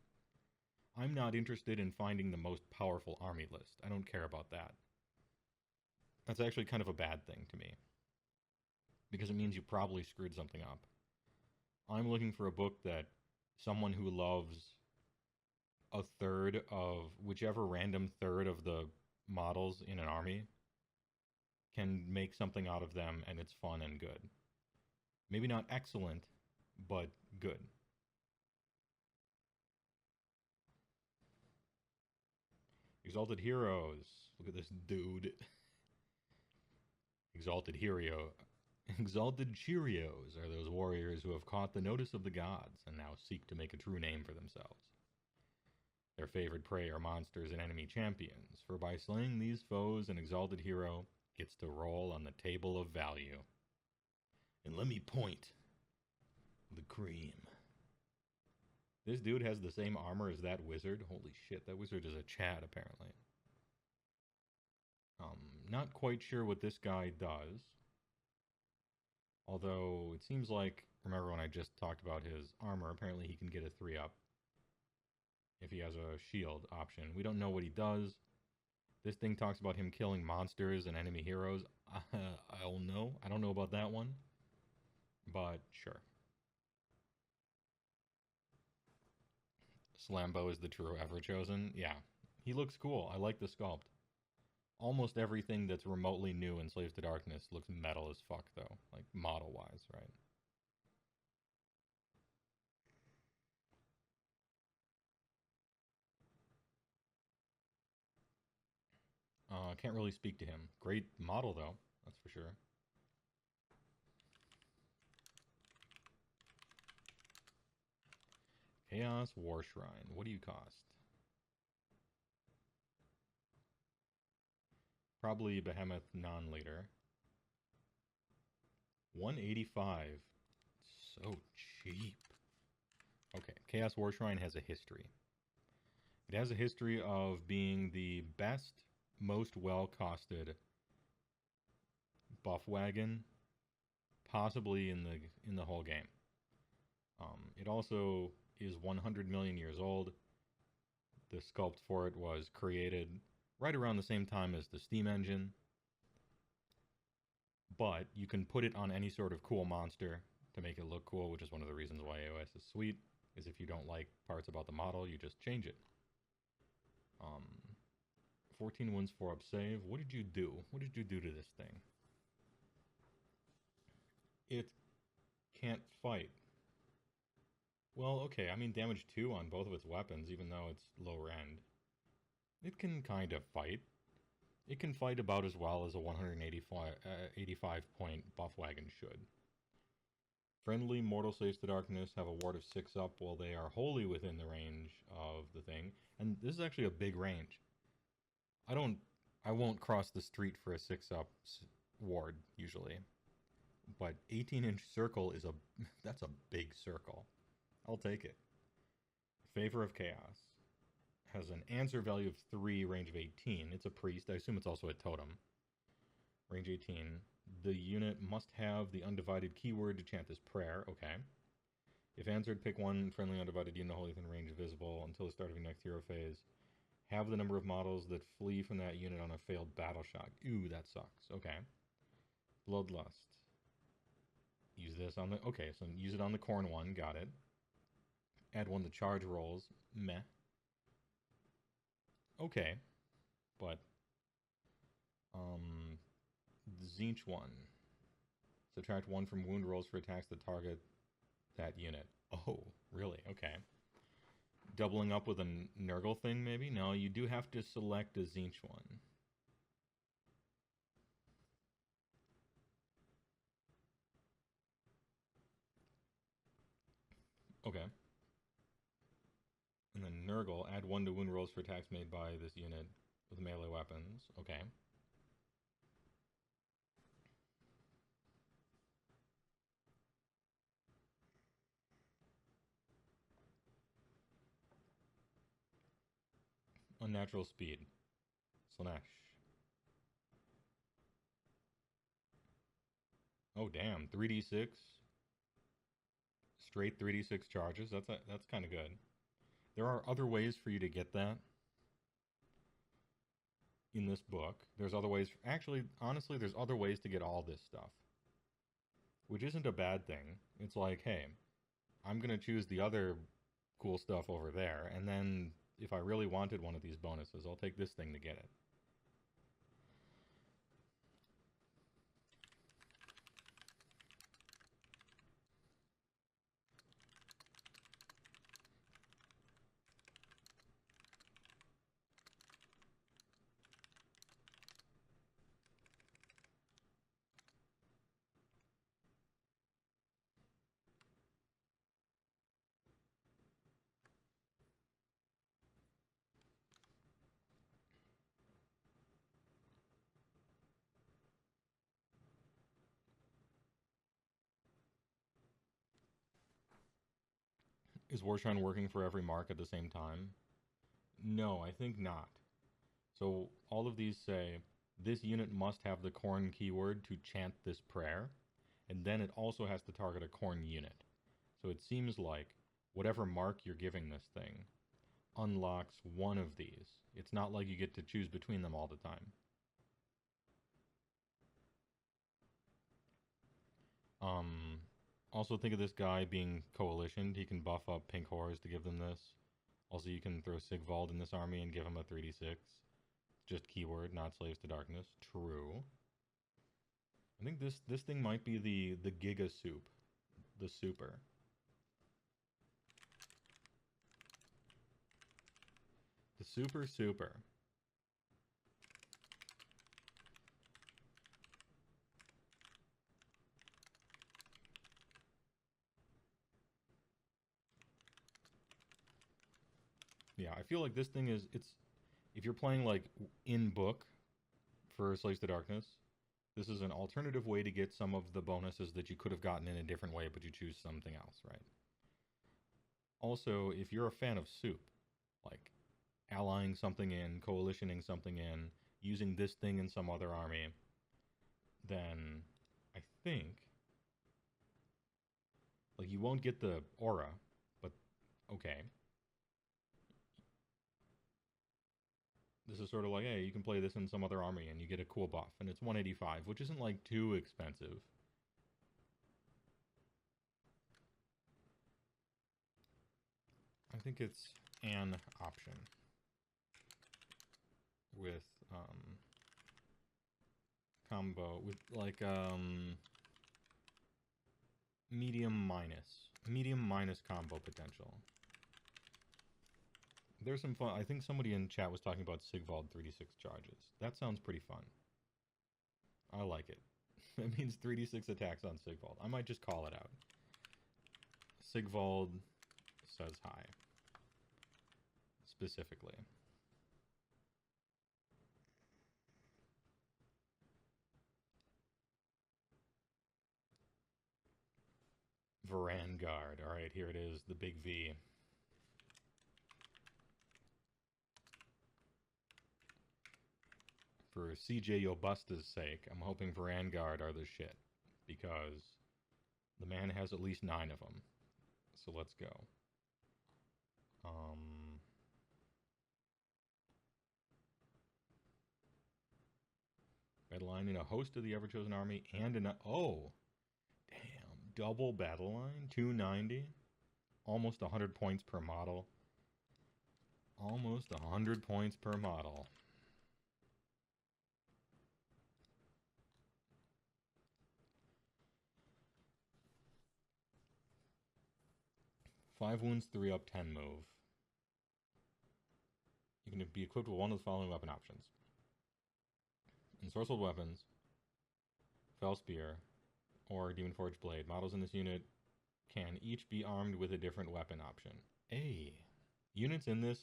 I'm not interested in finding the most powerful army list. I don't care about that. That's actually kind of a bad thing to me, because it means you probably screwed something up. I'm looking for a book that someone who loves a third of whichever random third of the models in an army can make something out of them, and it's fun and good. Maybe not excellent, but good. Exalted Heroes. Look at this dude. Exalted Cheerios are those warriors who have caught the notice of the gods and now seek to make a true name for themselves. Their favored prey are monsters and enemy champions, for by slaying these foes, an exalted hero gets to roll on the table of value. And let me point the cream. This dude has the same armor as that wizard. Holy shit, that wizard is a Chad, apparently. Not quite sure what this guy does. Although, it seems like, remember when I just talked about his armor, apparently he can get a 3-up. If he has a shield option. We don't know what he does. This thing talks about him killing monsters and enemy heroes. I don't know. I don't know about that one. But, sure. Slambo is the true ever chosen. Yeah. He looks cool. I like the sculpt. Almost everything that's remotely new in Slaves to Darkness looks metal as fuck, though, like model-wise, right? Can't really speak to him. Great model, though, that's for sure. Chaos War Shrine. What do you cost? Probably Behemoth non-leader. 185. So cheap. Okay, Chaos War Shrine has a history. It has a history of being the best, most well-costed buff wagon, possibly in the whole game. It also is 100 million years old. The sculpt for it was created right around the same time as the Steam engine. But you can put it on any sort of cool monster to make it look cool, which is one of the reasons why AOS is sweet, is if you don't like parts about the model, you just change it. 14 wins, 4 up save. What did you do? What did you do to this thing? It can't fight. Well, okay, I mean damage 2 on both of its weapons, even though it's lower end. It can kind of fight. It can fight about as well as a 185 point buff wagon should. Friendly mortal Slaves to Darkness have a ward of 6 up while they are wholly within the range of the thing. And this is actually a big range. I won't cross the street for a 6 up ward usually. But 18-inch circle is that's a big circle. I'll take it. Favor of Chaos has an answer value of 3, range of 18. It's a priest. I assume it's also a totem. Range 18. The unit must have the undivided keyword to chant this prayer. Okay. If answered, pick one friendly undivided unit wholly within range visible until the start of your next hero phase. Have the number of models that flee from that unit on a failed battle shot. Ooh, that sucks. Okay. Bloodlust. Use this on the... Okay, so use it on the corn one. Got it. Add 1 to charge rolls. Meh. Okay. But... Zinch 1. Subtract 1 from wound rolls for attacks that target that unit. Oh, really? Okay. Doubling up with a Nurgle thing, maybe? No, you do have to select a Zinch 1. Okay. And then Nurgle, add 1 to wound rolls for attacks made by this unit with melee weapons. Okay. Unnatural speed. Slanesh. Oh damn, 3d6. Straight 3d6 charges. That's kind of good. There are other ways for you to get that in this book. There's other ways. Actually, honestly, there's other ways to get all this stuff, which isn't a bad thing. It's like, hey, I'm going to choose the other cool stuff over there, and then if I really wanted one of these bonuses, I'll take this thing to get it. Is Warshrine working for every mark at the same time? No, I think not. So all of these say, this unit must have the corn keyword to chant this prayer, and then it also has to target a corn unit. So it seems like whatever mark you're giving this thing unlocks one of these. It's not like you get to choose between them all the time. Also think of this guy being coalitioned. He can buff up pink horrors to give them this. Also, you can throw Sigvald in this army and give him a 3d6. just keyword, not Slaves to Darkness. True. I think this thing might be the Giga Soup. The Super. The Super. Yeah, I feel like this thing is, it's, if you're playing like in book for Slaves to Darkness, this is an alternative way to get some of the bonuses that you could have gotten in a different way, but you choose something else, right? Also, if you're a fan of soup, like allying something in, coalitioning something in, using this thing in some other army, then I think, like, you won't get the aura, but okay. This is sort of like, hey, you can play this in some other army and you get a cool buff, and it's 185, which isn't like too expensive. I think it's an option with combo with like medium minus combo potential. There's some fun. I think somebody in chat was talking about Sigvald 3d6 charges. That sounds pretty fun. I like it. It means 3d6 attacks on Sigvald. I might just call it out. Sigvald says hi. Specifically. Varangard. Alright, here it is. The big V. For CJ Yobusta's sake, I'm hoping Varangard are the shit. Because the man has at least 9 of them. So let's go. Battle line in a host of the Ever-Chosen Army and in a... Oh! Damn. Double battle line? 290? Almost 100 points per model. Almost 100 points per model. Five wounds, 3 up, 10 move. You can be equipped with one of the following weapon options. Ensorcelled Weapons, Fell Spear, or Demon Forged Blade. Models in this unit can each be armed with a different weapon option. Units in this,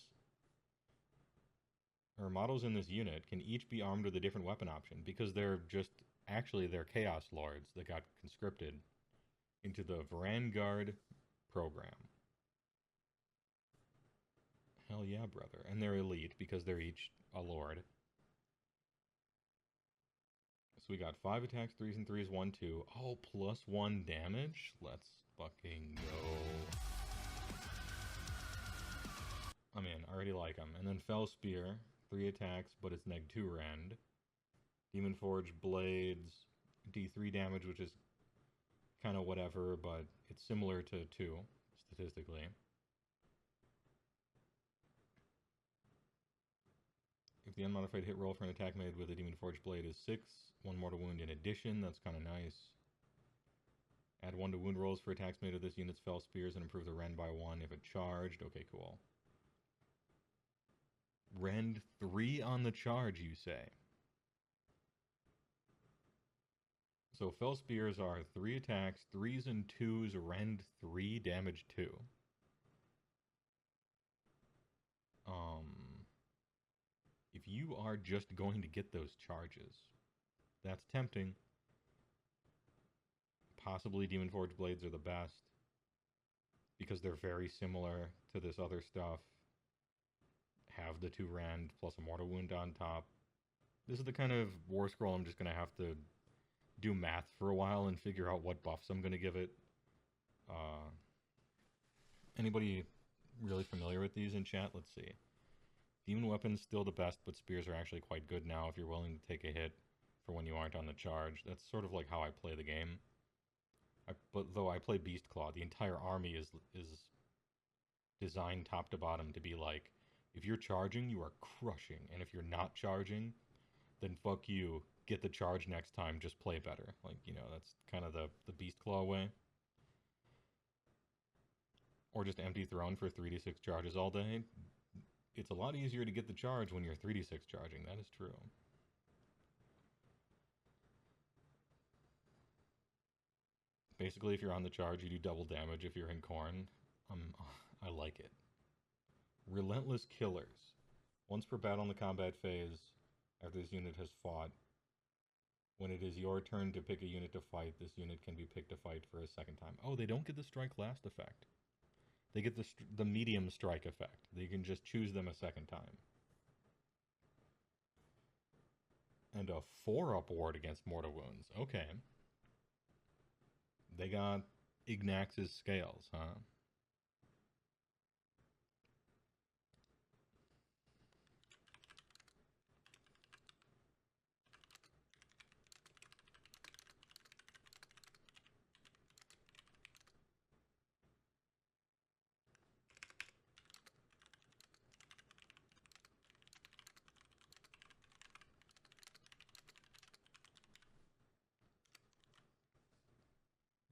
or models in this unit can each be armed with a different weapon option because they're just, actually they're Chaos Lords that got conscripted into the Varangard program. Hell yeah, brother. And they're elite because they're each a lord. So we got 5 attacks, 3s and 3s, 1, 2. Oh, plus 1 damage? Let's fucking go. I'm in. I already like them. And then Fell Spear, 3 attacks, but it's neg 2 rend. Demon Forged Blades, D3 damage, which is kind of whatever, but it's similar to 2, statistically. If the unmodified hit roll for an attack made with a Demon Forged Blade is 6, 1 mortal wound in addition, that's kind of nice. Add 1 to wound rolls for attacks made with this unit's Fell Spears and improve the rend by 1 if it charged. Okay, cool. Rend 3 on the charge, you say? So Fell Spears are 3 attacks, 3s and 2s, rend 3, damage 2. If you are just going to get those charges, that's tempting. Possibly Demon Forged Blades are the best because they're very similar to this other stuff. Have the 2 rend plus a mortal wound on top. This is the kind of war scroll I'm just going to have to do math for a while and figure out what buffs I'm going to give it. Anybody really familiar with these in chat? Let's see. Demon Weapon's still the best, but Spears are actually quite good now if you're willing to take a hit for when you aren't on the charge. That's sort of like how I play the game. But though I play Beast Claw, the entire army is designed top to bottom to be like If you're charging, you are crushing. And if you're not charging, then fuck you. Get the charge next time. Just play better. Like, you know, that's kind of the Beast Claw way. Or just empty Throne for 3d6 charges all day. It's a lot easier to get the charge when you're 3d6 charging. That is true. Basically, if you're on the charge, you do double damage if you're in Khorne. I like it. Relentless Killers. Once per battle in the combat phase, after this unit has fought, when it is your turn to pick a unit to fight, this unit can be picked to fight for a second time. Oh, they don't get the strike last effect. They get the medium strike effect. They can just choose them a second time. And a 4-up ward against mortal wounds. Okay. They got Ignax's scales, huh?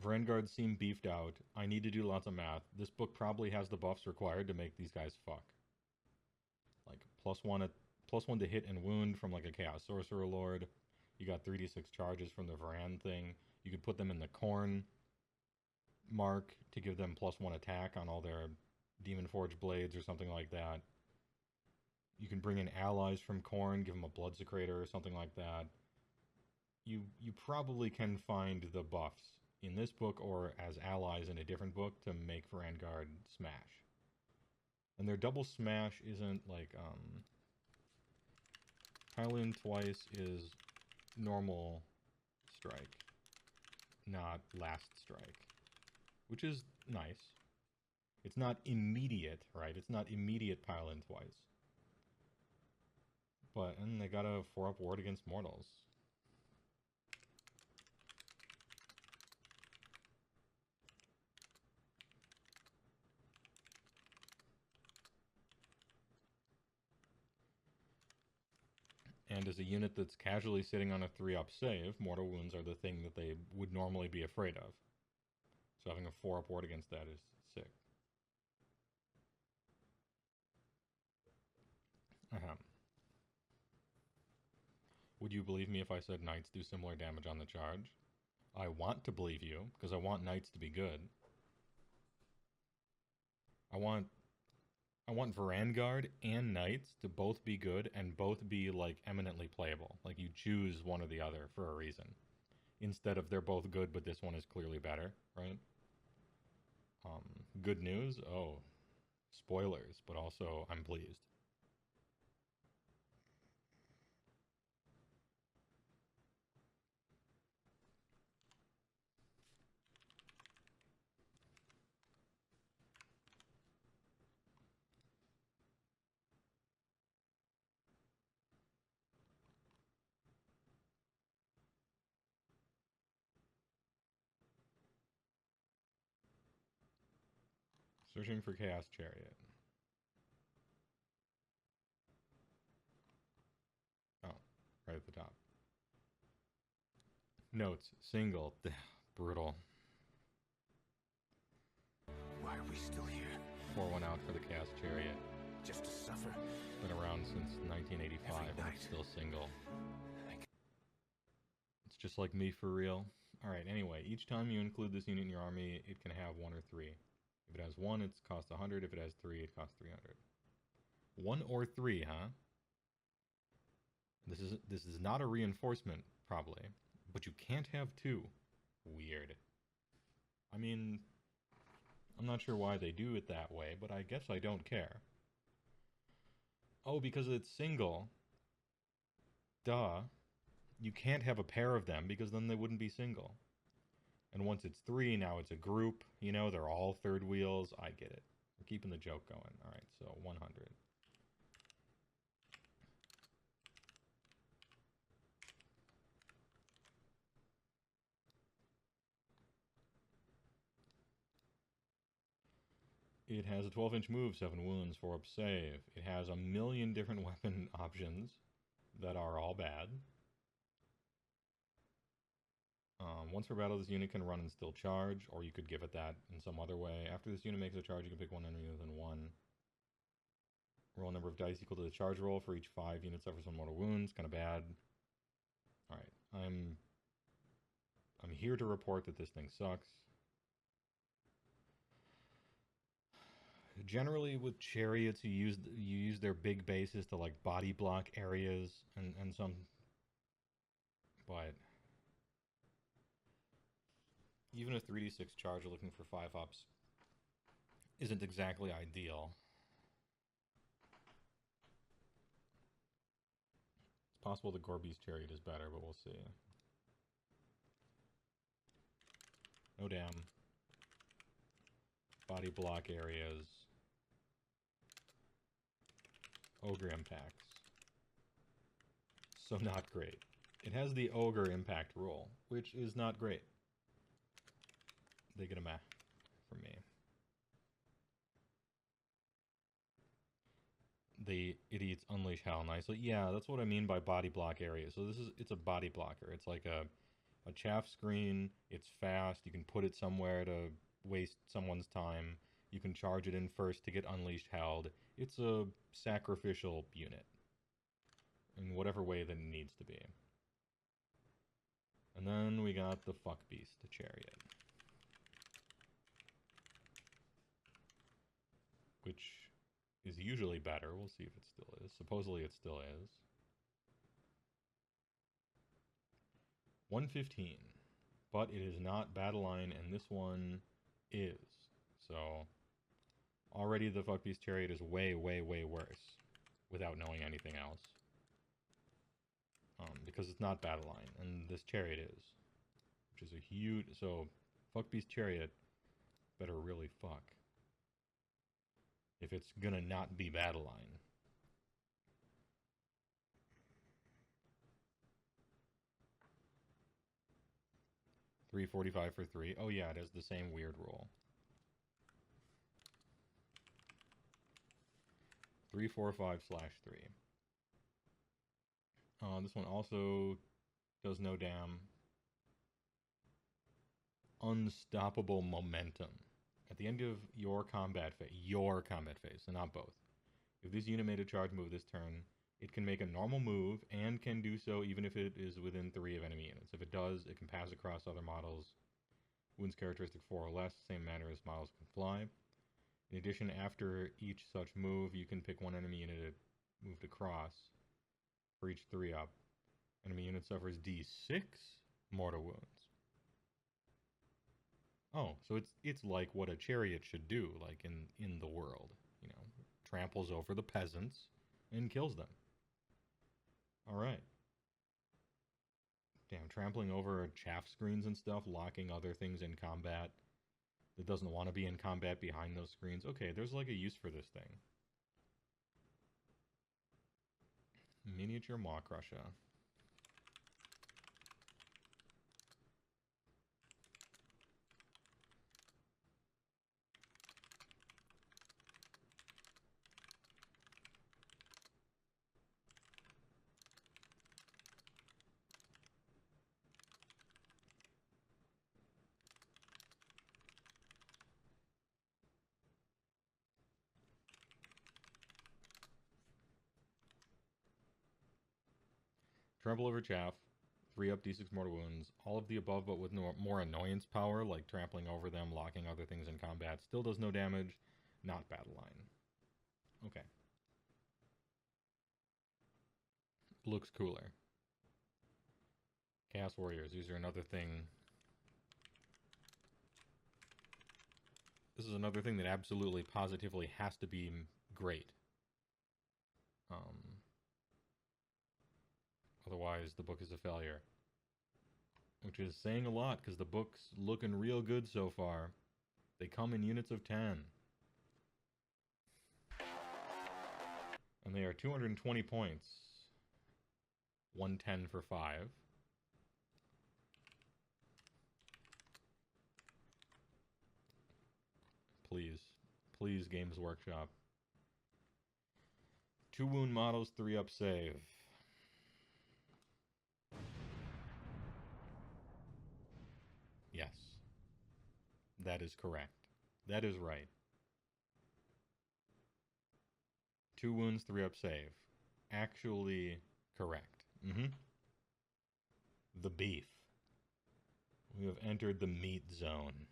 Vanguard seem beefed out. I need to do lots of math. This book probably has the buffs required to make these guys fuck. Like +1 to hit and wound from like a Chaos Sorcerer Lord. You got 3d6 charges from the Varan thing. You could put them in the Khorne mark to give them +1 attack on all their Demon Forge blades or something like that. You can bring in allies from Khorne, give them a Blood Secrator or something like that. You probably can find the buffs in this book or as allies in a different book to make Vanguard smash. And their double smash isn't like, pile in twice is normal strike, not last strike, which is nice. It's not immediate, right? It's not immediate pile in twice. But, and they got a 4-up ward against mortals. And as a unit that's casually sitting on a 3-up save, mortal wounds are the thing that they would normally be afraid of. So having a 4-up ward against that is sick. Would you believe me if I said knights do similar damage on the charge? I want to believe you, because I want knights to be good. I want Vanguard and Knights to both be good and both be, like, eminently playable. Like, you choose one or the other for a reason. Instead of they're both good, but this one is clearly better, right? Good news? Oh, spoilers, but also I'm pleased. Searching for Chaos Chariot. Oh, right at the top. Notes, single, brutal. Why are we still here? Pour one out for the Chaos Chariot. Just to suffer? Been around since 1985 Every and night. it's still single. It's just like me for real. Alright, anyway, each time you include this unit in your army, it can have 1 or 3. If it has 1, it costs 100. If it has 3, it costs 300. 1 or 3, huh? This is not a reinforcement, probably. But you can't have 2. Weird. I mean, I'm not sure why they do it that way, but I guess I don't care. Oh, because it's single. Duh. You can't have a pair of them, because then they wouldn't be single. And once it's 3, now it's a group. You know, they're all third wheels. I get it. We're keeping the joke going. Alright, so 100. It has a 12-inch move, 7 wounds, 4 up save. It has a million different weapon options that are all bad. Once per battle, this unit can run and still charge, or you could give it that in some other way. After this unit makes a charge, you can pick one enemy within 1. Roll a number of dice equal to the charge roll. For each 5 units suffers 1 mortal wounds. Kind of bad. Alright, I'm here to report that this thing sucks. Generally, with chariots, you use their big bases to like body block areas and some, but even a 3d6 charge looking for 5 ups isn't exactly ideal. It's possible the Gorby's chariot is better, but we'll see. No damn. Body block areas. Ogre impacts. So not great. It has the ogre impact roll, which is not great. They get a meh from me. The idiots unleash hell nicely. Yeah, that's what I mean by body block area. So it's a body blocker. It's like a chaff screen. It's fast. You can put it somewhere to waste someone's time. You can charge it in first to get unleashed held. It's a sacrificial unit in whatever way that it needs to be. And then we got the fuck beast, the chariot, which is usually better. We'll see if it still is. Supposedly it still is. 115, but it is not battle line, and this one is. So already the fuck beast chariot is way, way, way worse without knowing anything else. Because it's not battle line, and this chariot is, which is a huge. So fuck beast chariot better really fuck if it's gonna not be battle line. $345 for 3. Oh yeah, it has the same weird roll. 345/3. This one also does no damn. Unstoppable momentum. At the end of your combat phase, so not both. If this unit made a charge move this turn, it can make a normal move and can do so even if it is within 3 of enemy units. If it does, it can pass across other models. Wounds characteristic 4 or less, same manner as models can fly. In addition, after each such move, you can pick one enemy unit moved across. For each 3 up, enemy unit suffers D6 mortal wounds. Oh, so it's like what a chariot should do, like in the world, you know, tramples over the peasants and kills them. All right. Damn, trampling over chaff screens and stuff, locking other things in combat that doesn't want to be in combat behind those screens. Okay, there's like a use for this thing. Miniature Maw Crusher. Trample over chaff, 3 up D6 mortal wounds, all of the above but with more annoyance power, like trampling over them, locking other things in combat, still does no damage, not battle line. Okay. Looks cooler. Chaos Warriors, these are another thing. This is another thing that absolutely, positively has to be great. Otherwise, the book is a failure. Which is saying a lot, because the book's looking real good so far. They come in units of 10. And they are 220 points. 110 for 5. Please. Please, Games Workshop. 2 wound models, 3 up save. Yes. That is correct. That is right. 2 wounds, 3 up save. Actually correct. The beef. We have entered the meat zone.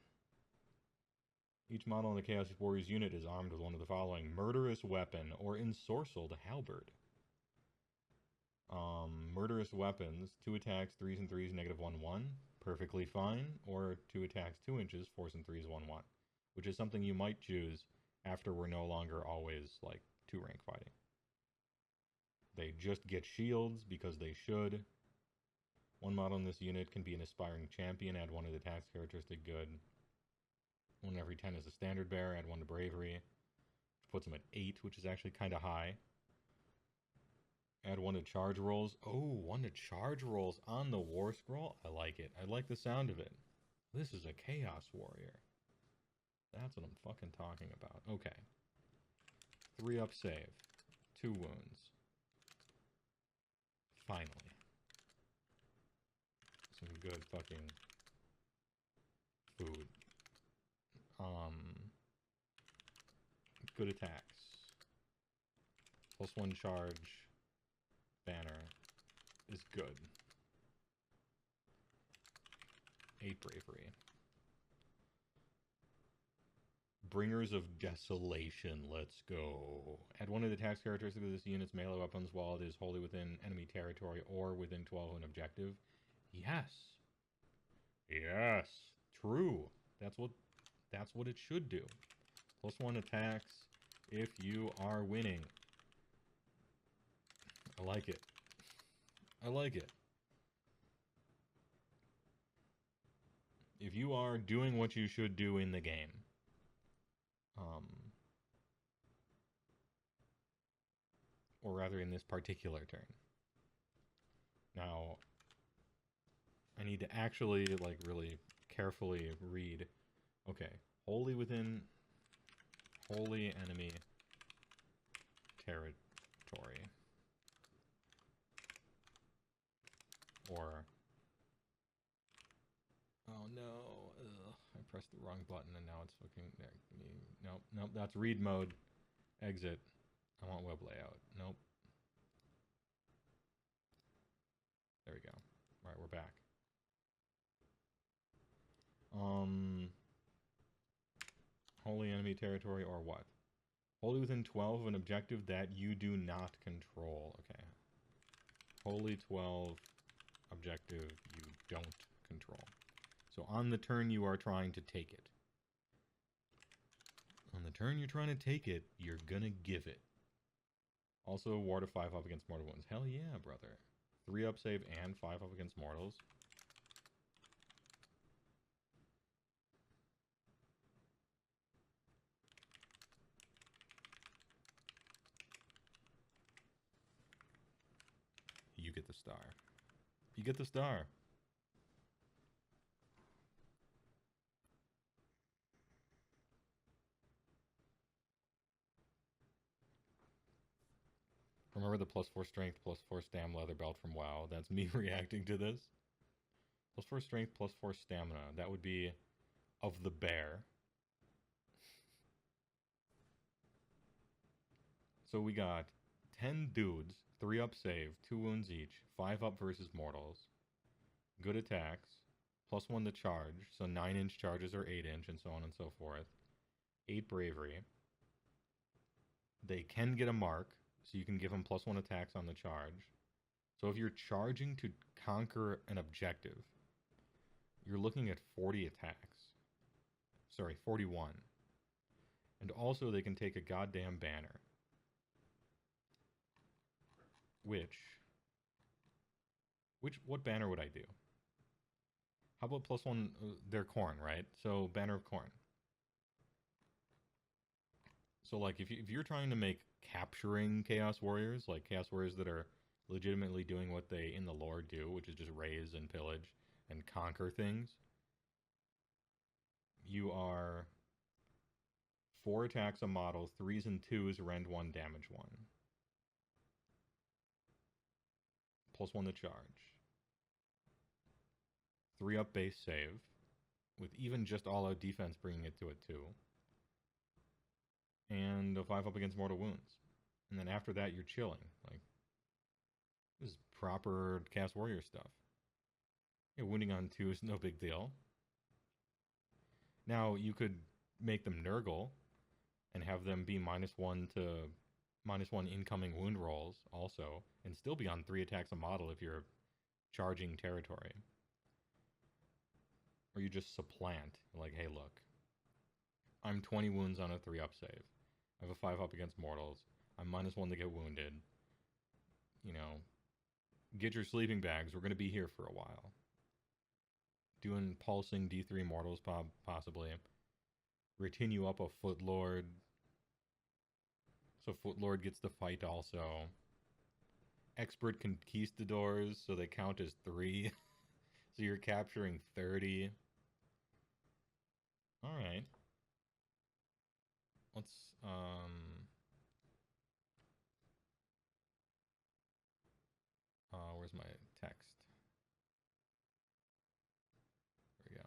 Each model in the Chaos Warriors unit is armed with one of the following: murderous weapon or ensorcelled halberd. Murderous weapons, 2 attacks, 3s and 3s, -1/1. Perfectly fine. Or 2 attacks, 2 inches, 4s and 3s, 1/1. Which is something you might choose after we're no longer always, like, 2-rank fighting. They just get shields because they should. 1 model in this unit can be an aspiring champion. Add 1 to the attacks characteristic. Good. 1 every 10 is a standard bearer. Add 1 to bravery. Which puts him at 8, which is actually kind of high. Add 1 to charge rolls. Oh, 1 to charge rolls on the war scroll. I like it. I like the sound of it. This is a Chaos Warrior. That's what I'm fucking talking about. Okay. 3 up save. 2 wounds. Finally. Some good fucking food. Good attacks. +1 charge. Banner is good. 8 bravery. Bringers of Desolation, let's go. Add 1 of the attacks characteristics of this unit's melee weapons while it is wholly within enemy territory or within 12 of an objective. Yes. Yes. True. That's what it should do. +1 attacks if you are winning. I like it. I like it. If you are doing what you should do in the game, or rather in this particular turn. Now, I need to actually, like, really carefully read. Okay, wholly within wholly enemy territory. Or, oh no, ugh, I pressed the wrong button and now it's fucking, nope, that's read mode. Exit. I want web layout. Nope. There we go. Alright, we're back. Wholly enemy territory or what? Wholly within 12 of an objective that you do not control. Okay. Wholly 12 objective you don't control. So on the turn you are trying to take it. On the turn you're trying to take it, you're gonna give it. Also, war to 5 up against mortal wounds. Hell yeah, brother. 3 up save and 5 up against mortals. You get the star. You get the star. Remember the +4 strength, +4 stam leather belt from WoW? That's me reacting to this. +4 strength, +4 stamina. That would be of the bear. So we got 10 dudes, 3 up save, 2 wounds each, 5 up versus mortals. Good attacks, +1 to charge, so 9-inch charges or 8-inch, and so on and so forth. 8 bravery. They can get a mark, so you can give them +1 attacks on the charge. So if you're charging to conquer an objective, you're looking at 40 attacks. Sorry, 41. And also they can take a goddamn banner. What banner would I do? How about +1, they're corn, right? So banner of corn. So like if you're trying to make capturing Chaos Warriors, like Chaos Warriors that are legitimately doing what they in the lore do, which is just raise and pillage and conquer things, you are 4 attacks a model, 3s and 2s, rend 1, damage 1. +1 to charge. 3 up base save, with even just all-out defense bringing it to a 2. And a 5 up against mortal wounds. And then after that, you're chilling. Like, this is proper Cast Warrior stuff. Yeah, wounding on 2 is no big deal. Now, you could make them Nurgle and have them be -1 to -1 incoming wound rolls also, and still be on 3 attacks a model if you're charging territory. Or you just supplant, like, hey, look, I'm 20 wounds on a 3-up save. I have a 5 up against mortals. I'm -1 to get wounded. You know, get your sleeping bags. We're going to be here for a while. Doing pulsing D3 mortals, possibly. Retin you up a Footlord. So Footlord gets the fight also. Expert Conquistadors, so they count as 3. So you're capturing 30. Alright. Let's, where's my text? There we go.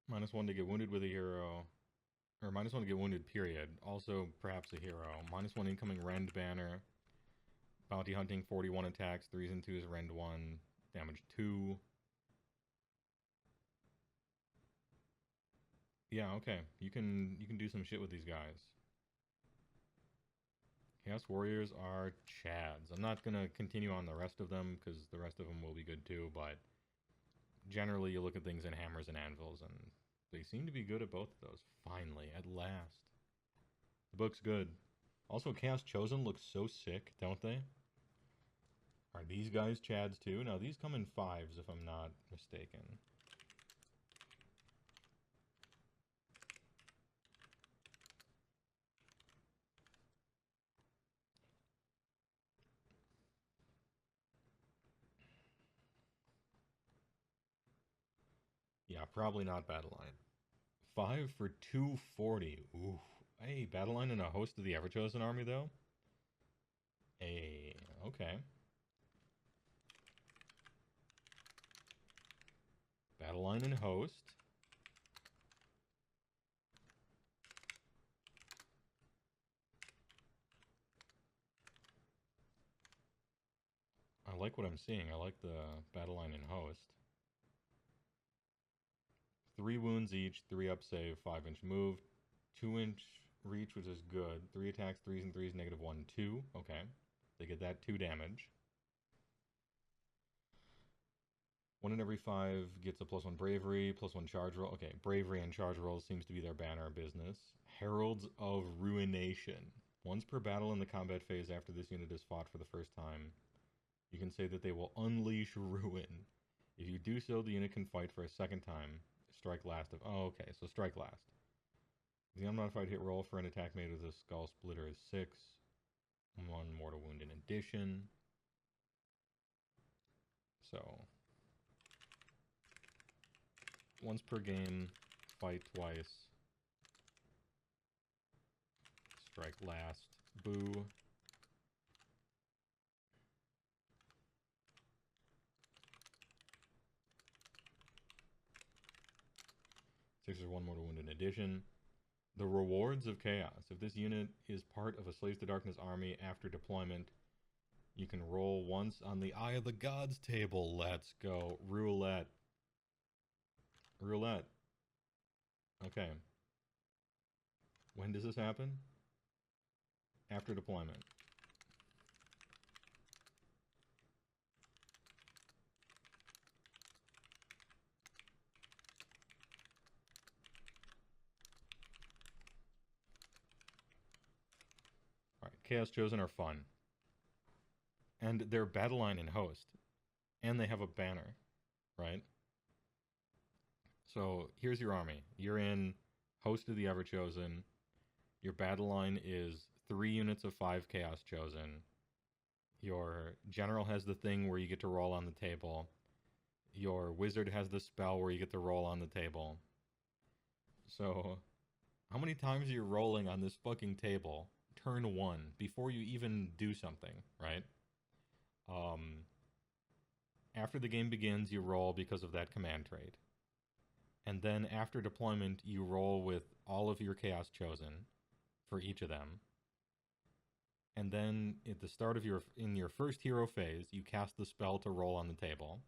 -1 to get wounded with a hero. Or -1 to get wounded, period. Also, perhaps a hero. -1 incoming rend banner. Bounty hunting, 41 attacks, 3s and 2s, rend 1, damage 2. Yeah, okay. You can do some shit with these guys. Chaos Warriors are chads. I'm not gonna continue on the rest of them, because the rest of them will be good too, but generally you look at things in hammers and anvils, and they seem to be good at both of those. Finally, at last. The book's good. Also, Chaos Chosen looks so sick, don't they? Are these guys chads too? No, these come in 5s if I'm not mistaken. Yeah, probably not Battleline. 5 for 240. Ooh. Hey, Battleline and a host of the Everchosen army, though? Hey, okay. Battleline and host. I like what I'm seeing. I like the Battleline and host. 3 wounds each, 3 up save, 5-inch move, 2-inch reach, which is good. 3 attacks, 3s and 3s, -1, 2. Okay. They get that 2 damage. 1 in every 5 gets a +1 bravery, +1 charge roll. Okay, bravery and charge rolls seems to be their banner of business. Heralds of Ruination. Once per battle in the combat phase after this unit is fought for the first time, you can say that they will unleash ruin. If you do so, the unit can fight for a second time. Strike last of... Oh, okay, so strike last. The unmodified hit roll for an attack made with a skull splitter is 6. 1 mortal wound in addition. So... once per game, fight twice. Strike last. Boo. Six or 1 mortal wound in addition. The rewards of chaos. If this unit is part of a Slaves to Darkness army after deployment, you can roll once on the Eye of the Gods table. Let's go. Roulette. Roulette. Okay. When does this happen? After deployment. Alright, Chaos Chosen are fun. And they're battle line and host. And they have a banner, right? So here's your army. You're in Host of the Everchosen. Your battle line is 3 units of 5 Chaos Chosen. Your general has the thing where you get to roll on the table. Your wizard has the spell where you get to roll on the table. So, how many times are you rolling on this fucking table? Turn 1, before you even do something, right? After the game begins, you roll because of that command trait. And then after deployment, you roll with all of your Chaos Chosen for each of them. And then at the start of in your first hero phase, you cast the spell to roll on the table.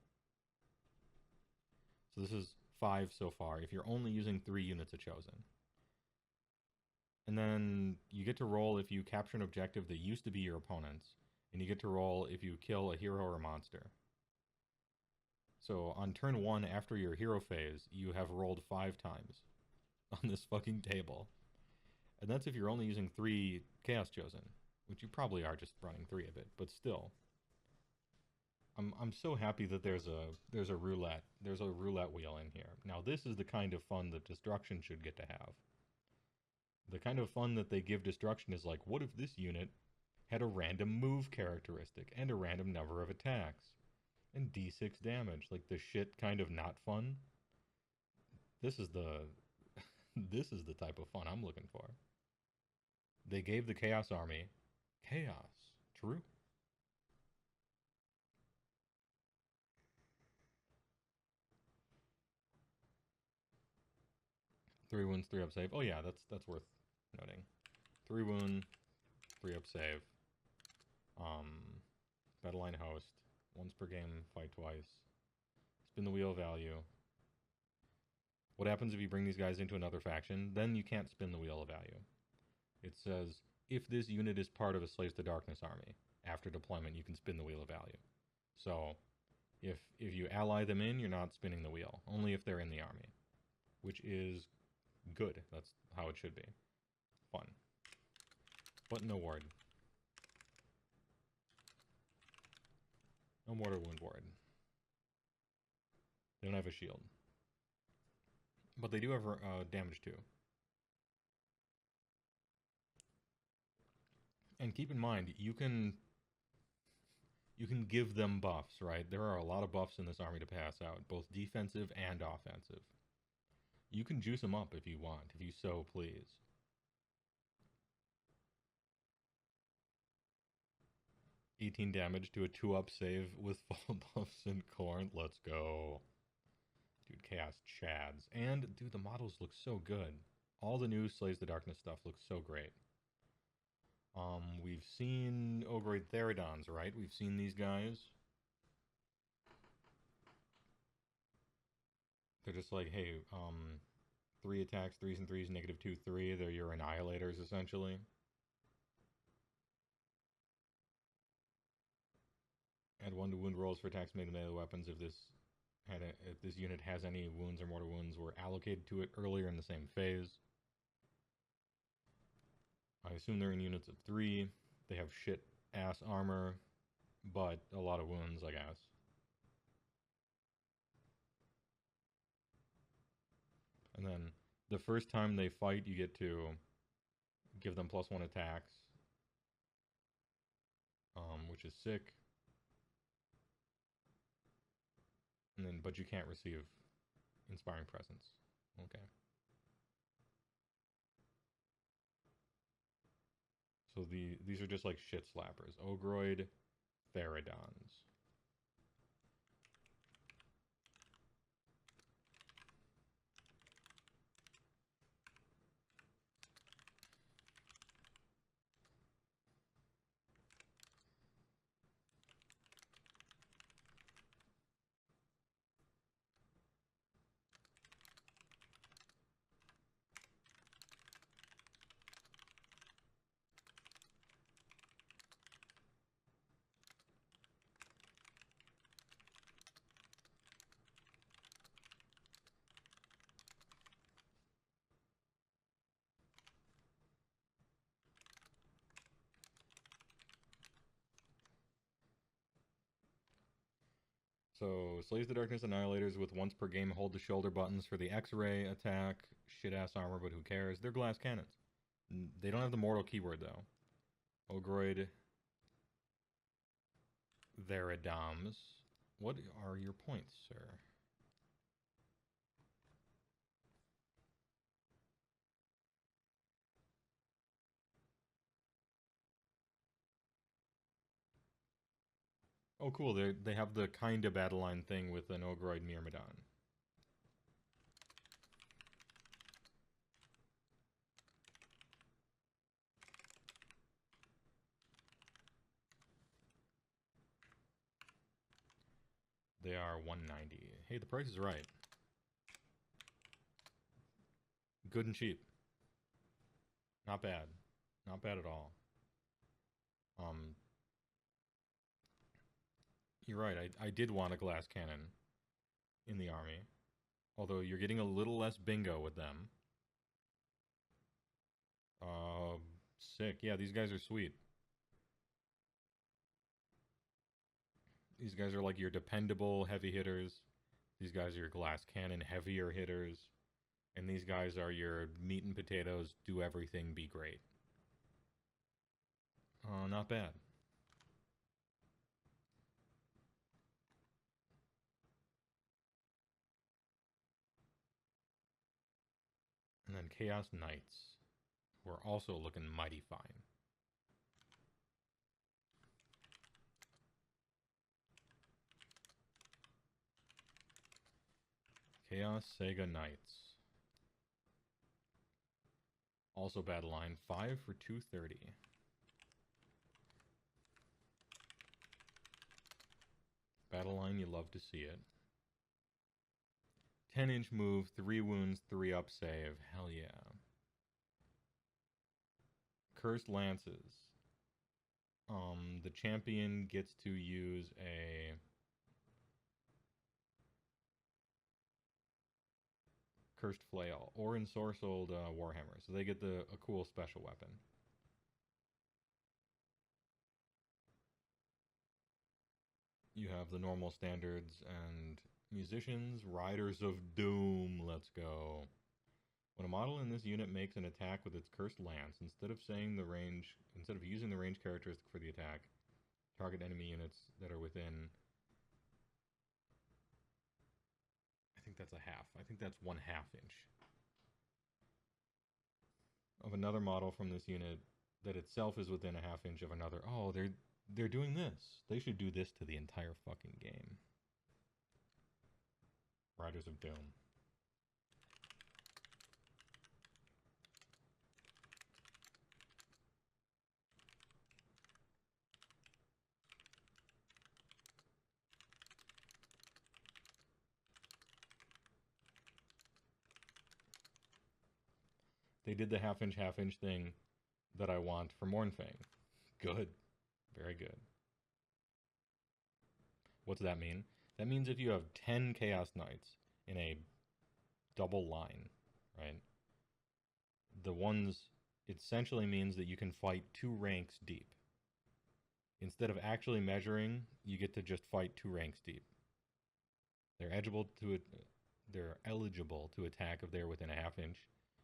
So this is 5 so far, if you're only using 3 units of Chosen. And then you get to roll if you capture an objective that used to be your opponent's, and you get to roll if you kill a hero or a monster. So on turn 1 after your hero phase, you have rolled 5 times on this fucking table. And that's if you're only using 3 Chaos Chosen, which you probably are just running 3 of it, but still. I'm so happy that there's a roulette. There's a roulette wheel in here. Now this is the kind of fun that Destruction should get to have. The kind of fun that they give Destruction is like, what if this unit had a random move characteristic and a random number of attacks and d6 damage? Like the shit kind of not fun. This is the this is the type of fun I'm looking for. They gave the Chaos Army chaos. True. Three wounds, 3 up save. Oh yeah, that's worth noting. 3 wound, 3 up save. Battle line host. Once per game, fight twice. Spin the wheel value. What happens if you bring these guys into another faction? Then you can't spin the wheel of value. It says, if this unit is part of a Slaves to Darkness army, after deployment you can spin the wheel of value. So, if you ally them in, you're not spinning the wheel. Only if they're in the army. Which is good. That's how it should be. Fun. But no ward. No mortar wound ward. They don't have a shield. But they do have damage too. And keep in mind, you can give them buffs, right? There are a lot of buffs in this army to pass out, both defensive and offensive. You can juice them up if you want, if you so please. $18 damage to a 2-up save with full buffs and Corn. Let's go. Dude, Chaos Chads. And, dude, the models look so good. All the new Slaves to Darkness stuff looks so great. We've seen Ogroid Theridons, right? We've seen these guys. They're just like, hey, 3 attacks, 3s and 3s, -2, 3. They're your annihilators, essentially. Add 1 to wound rolls for attacks made with melee weapons if this unit has any wounds or mortar wounds were allocated to it earlier in the same phase. I assume they're in units of 3. They have shit ass armor, but a lot of wounds, I guess. And then the first time they fight, you get to give them +1 attacks, which is sick. And then, but you can't receive Inspiring Presence. Okay. So these are just like shit slappers. Ogroid Theridons. So, Slays the Darkness Annihilators with once per game hold the shoulder buttons for the X-ray attack. Shit-ass armor, but who cares? They're glass cannons. They don't have the mortal keyword, though. Ogroid Veridams. What are your points, sir? Oh, cool. They have the kind of battle line thing with an Ogroid Myrmidon. They are 190. Hey, the price is right. Good and cheap. Not bad. Not bad at all. You're right. I did want a glass cannon in the army. Although you're getting a little less bingo with them. Sick. Yeah, these guys are sweet. These guys are like your dependable heavy hitters. These guys are your glass cannon heavier hitters. And these guys are your meat and potatoes, do everything, be great. Not bad. And then Chaos Knights, who are also looking mighty fine. Chaos Sega Knights. Also battle line, 5 for 230. Battle line, you love to see it. 10-inch move, 3 wounds, 3 up save. Hell yeah. Cursed Lances. The champion gets to use a Cursed Flail or Ensorcelled Warhammer. So they get a cool special weapon. You have the normal standards and musicians, Riders of Doom. Let's go. When a model in this unit makes an attack with its Cursed Lance, instead of using the range characteristic for the attack, target enemy units that are within. I think that's a half. I think that's 1/2 inch of another model from this unit that itself is within a 1/2 inch of another. Oh, they're doing this. They should do this to the entire fucking game. Riders of Doom. They did the 1/2 inch thing that I want for Mournfang. Good. Very good. What's that mean? That means if you have 10 Chaos Knights in a double line, right? It essentially means that you can fight 2 ranks deep. Instead of actually measuring, you get to just fight 2 ranks deep. They're eligible to attack if they're within a 1/2 inch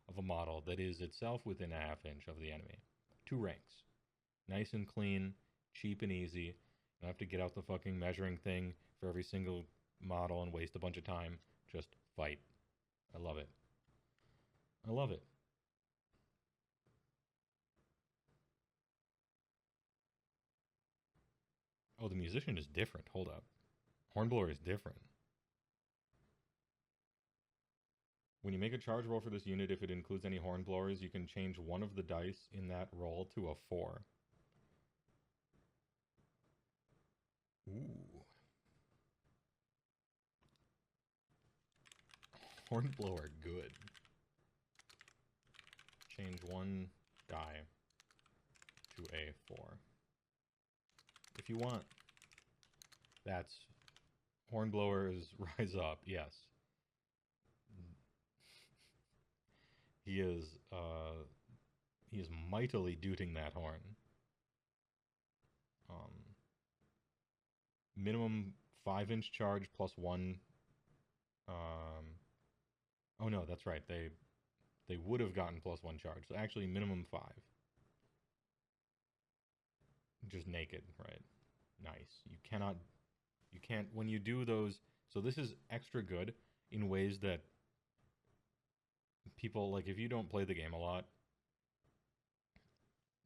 of a model that is itself within a 1/2 inch of the enemy. 2 ranks. Nice and clean, cheap and easy. You don't have to get out the fucking measuring thing for every single model and waste a bunch of time. Just fight. I love it. I love it. Oh, the musician is different. Hold up. Hornblower is different. When you make a charge roll for this unit, if it includes any hornblowers, you can change one of the dice in that roll to a 4. Ooh. Hornblower, good. Change one die to a 4. If you want. That's Hornblower's Rise Up, yes. He is mightily dooting that horn. Minimum 5-inch charge plus 1. Oh no, that's right. They would have gotten plus 1 charge. So actually minimum 5. Just naked, right? Nice. You can't, when you do those, so this is extra good in ways that people, like if you don't play the game a lot,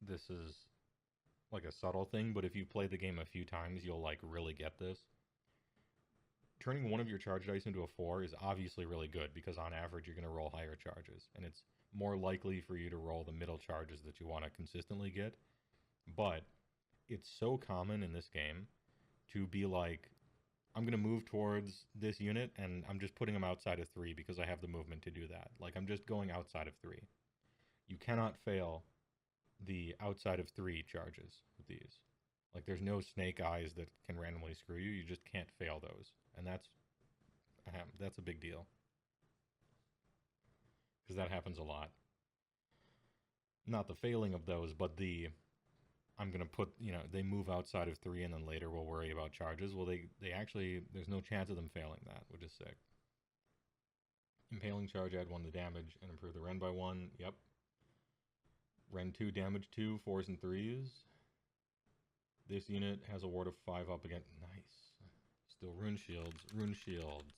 this is like a subtle thing, but if you play the game a few times, you'll like really get this. Turning one of your charge dice into a 4 is obviously really good because on average you're going to roll higher charges, and it's more likely for you to roll the middle charges that you want to consistently get. But it's so common in this game to be like, I'm going to move towards this unit and I'm just putting them outside of 3 because I have the movement to do that. Like I'm just going outside of 3. You cannot fail the outside of 3 charges with these. Like there's no snake eyes that can randomly screw you. You just can't fail those. And that's a big deal. Because that happens a lot. Not the failing of those, but the I'm going to put, they move outside of 3 and then later we'll worry about charges. Well, they actually, there's no chance of them failing that, which is sick. Impaling charge, add 1 to damage and improve the Ren by 1. Yep. Ren 2, damage 2, 4s and 3s. This unit has a ward of 5 up again. Nice. Still rune shields. Rune shields.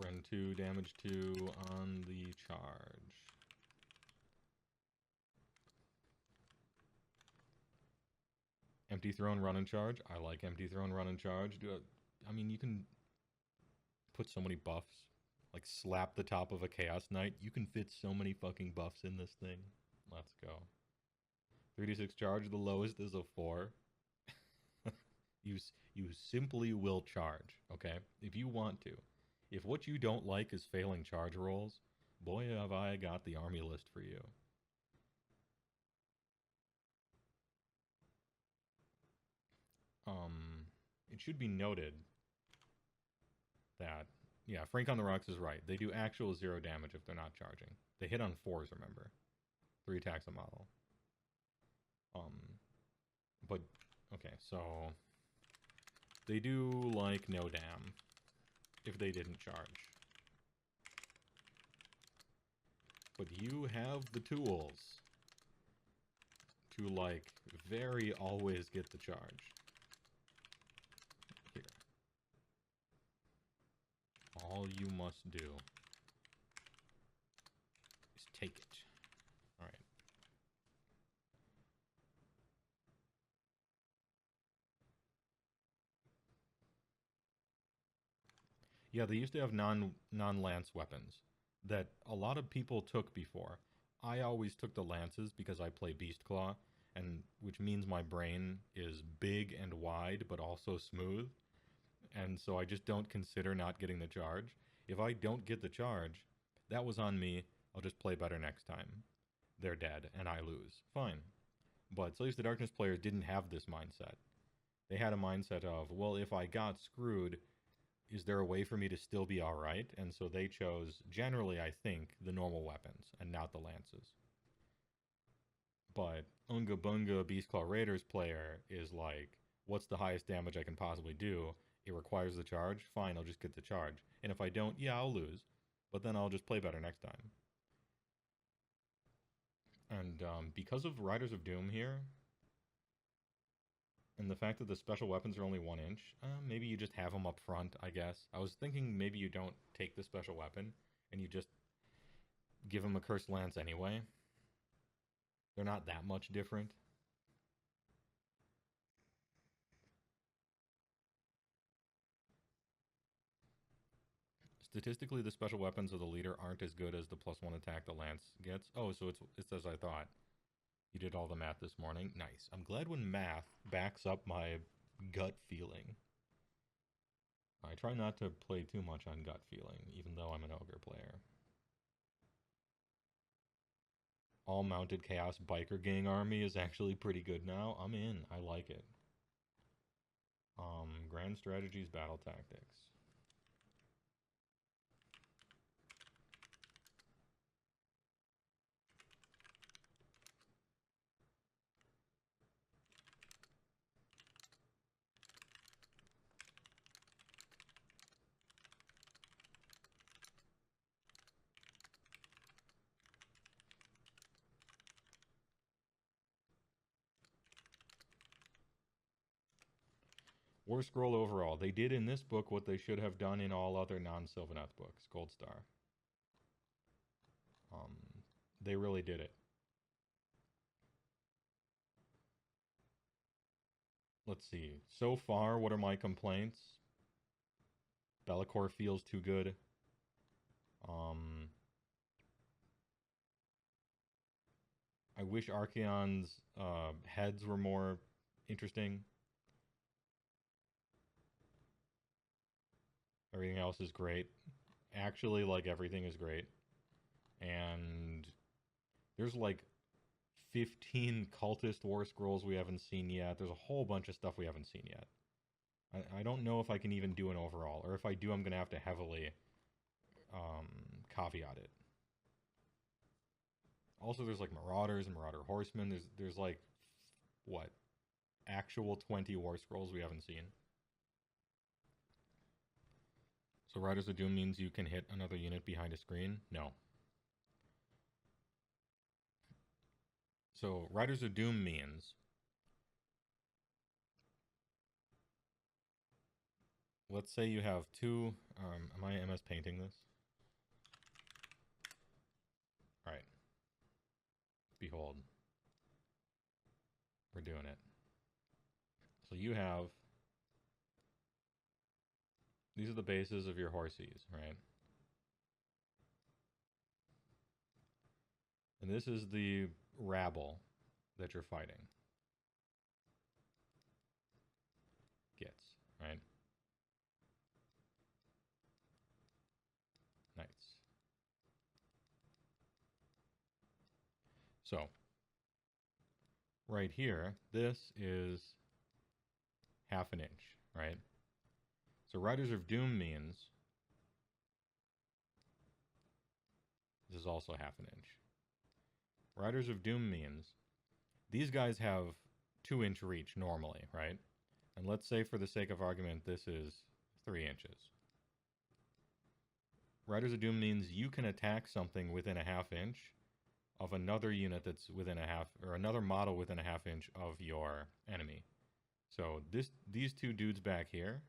Ren 2, damage 2 on the charge. Empty throne, run and charge. I like empty throne, run and charge. I mean, you can put so many buffs. Like slap the top of a Chaos Knight. You can fit so many fucking buffs in this thing. Let's go. 3d6 charge, the lowest is a 4. You simply will charge, okay? If you want to. If what you don't like is failing charge rolls, boy have I got the army list for you. It should be noted that, yeah, Frank on the Rocks is right. They do actual 0 damage if they're not charging. They hit on 4s, remember. 3 attacks a model. But, okay, so they do, like, no dam if they didn't charge. But you have the tools to, like, very always get the charge. Here. All you must do is take it. Alright. Yeah, they used to have non-lance weapons that a lot of people took before. I always took the lances because I play Beast Claw, and which means my brain is big and wide, but also smooth. And so I just don't consider not getting the charge. If I don't get the charge, that was on me. I'll just play better next time. They're dead, and I lose. Fine. But Slaves to Darkness players didn't have this mindset. They had a mindset of, well, if I got screwed, is there a way for me to still be alright? And so they chose, generally, I think, the normal weapons, and not the lances. But Unga Bunga Beastclaw Raiders player is like, what's the highest damage I can possibly do? It requires the charge? Fine, I'll just get the charge. And if I don't, yeah, I'll lose. But then I'll just play better next time. And because of Riders of Doom here, and the fact that the special weapons are only 1 inch, maybe you just have them up front, I guess. I was thinking maybe you don't take the special weapon, and you just give them a Cursed Lance anyway. They're not that much different. Statistically, the special weapons of the leader aren't as good as the +1 attack the lance gets. Oh, so it's as I thought. You did all the math this morning. Nice. I'm glad when math backs up my gut feeling. I try not to play too much on gut feeling, even though I'm an ogre player. All mounted Chaos Biker Gang army is actually pretty good now. I'm in. I like it. Grand strategies, battle tactics. War Scroll overall. They did in this book what they should have done in all other non-Sylvaneth books. Gold Star. They really did it. Let's see. So far, what are my complaints? Be'lakor feels too good. I wish Archeons' heads were more interesting. Everything else is great. Actually, like, everything is great. And there's like 15 cultist war scrolls we haven't seen yet. There's a whole bunch of stuff we haven't seen yet. I don't know if I can even do an overall, or if I do, I'm going to have to heavily caveat it. Also, there's like Marauders and Marauder Horsemen. There's like, what, actual 20 war scrolls we haven't seen. So Riders of Doom means you can hit another unit behind a screen? No. So Riders of Doom means let's say you have two, am I MS painting this? All right. Behold. We're doing it. So you have, these are the bases of your horses, right? And this is the rabble that you're fighting. Gets, right? Knights. So, right here, this is half an inch, right? So Riders of Doom means this is also half an inch. Riders of Doom means these guys have 2-inch reach normally, right? And let's say for the sake of argument, this is 3 inches. Riders of Doom means you can attack something within a half inch of another unit that's within a half, or another model within a half inch of your enemy. So these two dudes back here,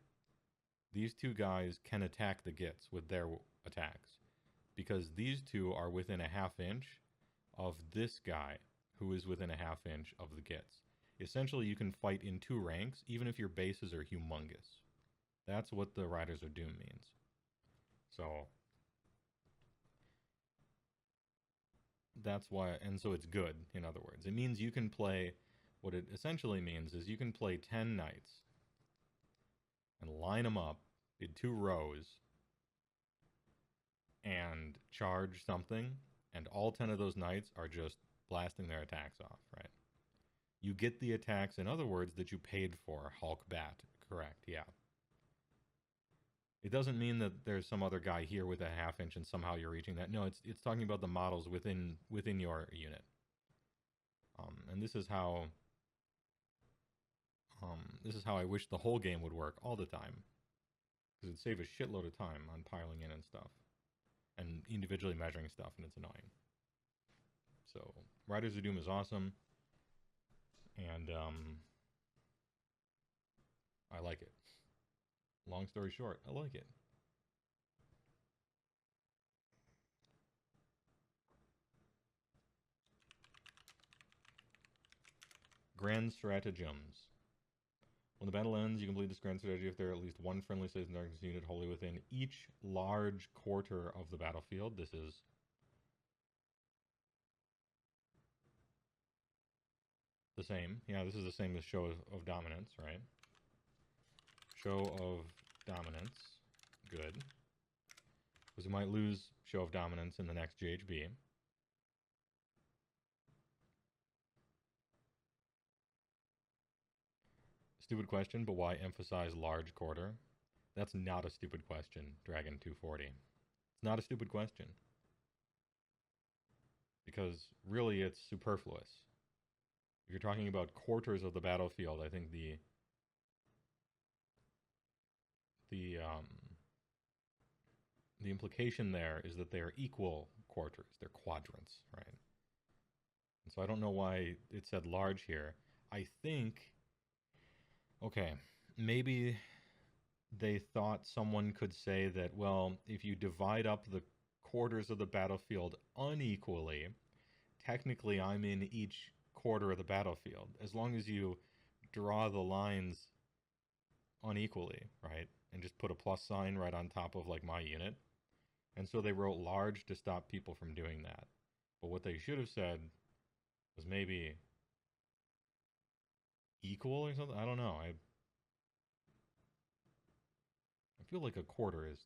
these two guys can attack the Gits with their attacks, because these two are within a half inch of this guy who is within a half inch of the Gits. Essentially, you can fight in 2 ranks, even if your bases are humongous. That's what the Riders of Doom means. So that's why, and so it's good, in other words. It means you can play, what it essentially means is you can play 10 knights and line them up in 2 rows and charge something, and all 10 of those knights are just blasting their attacks off, right? You get the attacks, in other words, that you paid for. Hulk Bat, correct, yeah. It doesn't mean that there's some other guy here with a half inch and somehow you're reaching that. No, it's talking about the models within your unit. And this is how I wish the whole game would work all the time, because it'd save a shitload of time on piling in and stuff, and individually measuring stuff, and it's annoying. So Riders of Doom is awesome, and I like it. Long story short, I like it. Grand stratagems. When the battle ends, you complete this grand strategy if there are at least one friendly Slaves and Darkness unit wholly within each large quarter of the battlefield. This is the same. Yeah, this is the same as Show of Dominance, right? Show of Dominance. Good. Because we might lose Show of Dominance in the next GHB. Stupid question, but why emphasize large quarter? That's not a stupid question, Dragon 240. It's not a stupid question. Because really it's superfluous. If you're talking about quarters of the battlefield, I think the implication there is that they're equal quarters. They're quadrants, right? And so I don't know why it said large here. I think, okay, maybe they thought someone could say that, well, if you divide up the quarters of the battlefield unequally, technically I'm in each quarter of the battlefield. As long as you draw the lines unequally, right? And just put a plus sign right on top of like my unit. And so they wrote large to stop people from doing that. But what they should have said was maybe equal or something. I don't know. I feel like a quarter is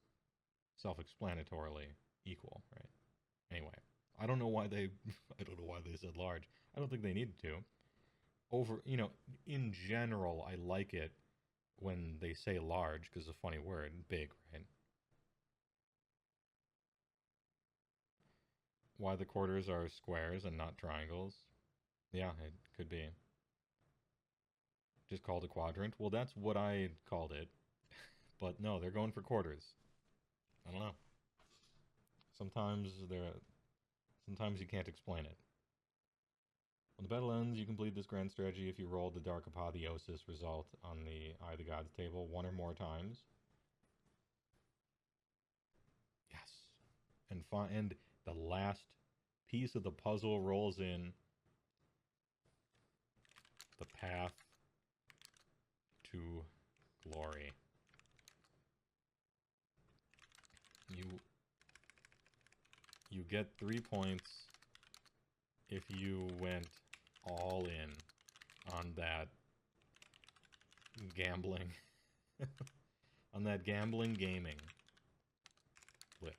self-explanatorily equal, right? Anyway, I don't know why they I don't know why they said large. I don't think they needed to. In general, I like it when they say large because it's a funny word, big, right? Why the quarters are squares and not triangles? Yeah, it could be. Just called a quadrant. Well, that's what I called it. But no, they're going for quarters. I don't know. Sometimes you can't explain it. When the battle ends, you complete this grand strategy if you roll the Dark Apotheosis result on the Eye of the Gods table one or more times. Yes. And the last piece of the puzzle rolls in. The path to glory. You get 3 points if you went all in on that gambling on that gambling gaming list.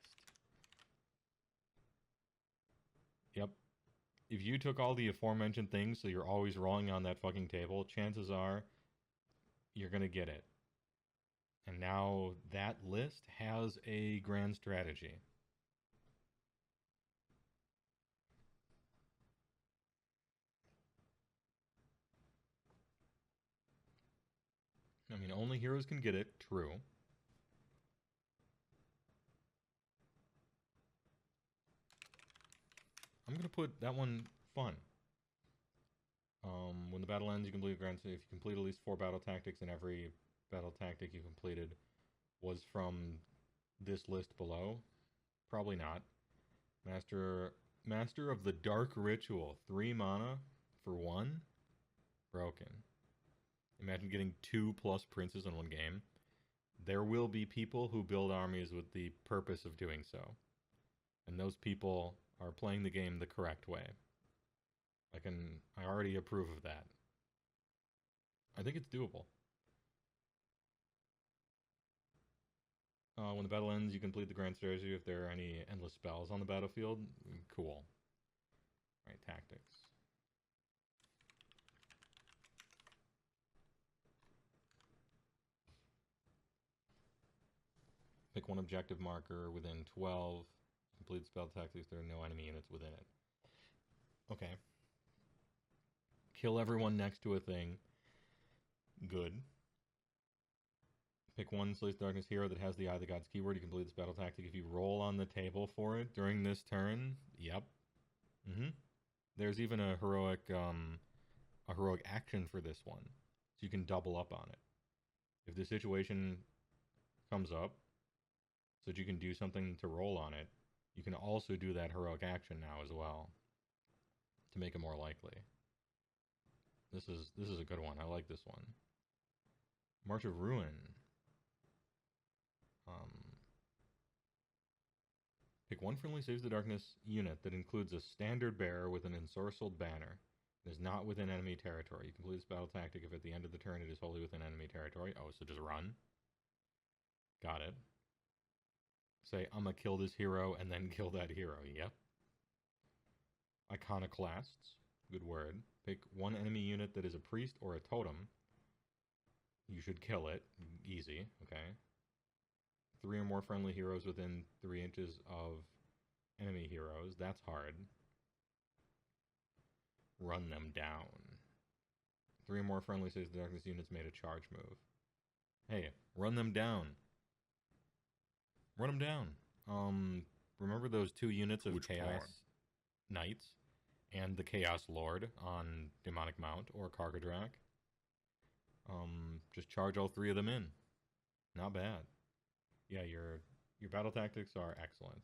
Yep. If you took all the aforementioned things, so you're always rolling on that fucking table, chances are you're going to get it. And now that list has a grand strategy. I mean, only heroes can get it, true. I'm going to put that one fun. When the battle ends, you complete grand. If you complete at least 4 battle tactics, and every battle tactic you completed was from this list below, probably not. Master of the Dark Ritual, 3 mana for 1, broken. Imagine getting 2 plus princes in one game. There will be people who build armies with the purpose of doing so, and those people are playing the game the correct way. I already approve of that. I think it's doable. When the battle ends, you complete the grand strategy if there are any endless spells on the battlefield. Cool. Right, tactics. Pick one objective marker within 12. Complete spell tactics. There are no enemy units within it. Okay. Kill everyone next to a thing. Good. Pick one Slays Darkness hero that has the Eye of the Gods keyword. You complete this battle tactic if you roll on the table for it during this turn. Yep. There's even a heroic action for this one. So you can double up on it. If the situation comes up, so that you can do something to roll on it, you can also do that heroic action now as well to make it more likely. This is a good one. I like this one. March of Ruin. Pick one friendly Saves the Darkness unit that includes a standard bearer with an ensorcelled banner. It is not within enemy territory. You complete this battle tactic if at the end of the turn it is wholly within enemy territory. Oh, so just run. Got it. Say, I'm gonna kill this hero and then kill that hero. Yep. Iconoclasts. Good word. Pick one enemy unit that is a priest or a totem. You should kill it. Easy. Okay. 3 or more friendly heroes within 3 inches of enemy heroes. That's hard. Run them down. 3 or more friendly Saves the Darkness units made a charge move. Hey, run them down. Run them down. Remember those 2 units of Chaos Knights and the Chaos Lord on Demonic Mount or Kargadrak? Just charge all 3 of them in. Not bad. Yeah, your battle tactics are excellent.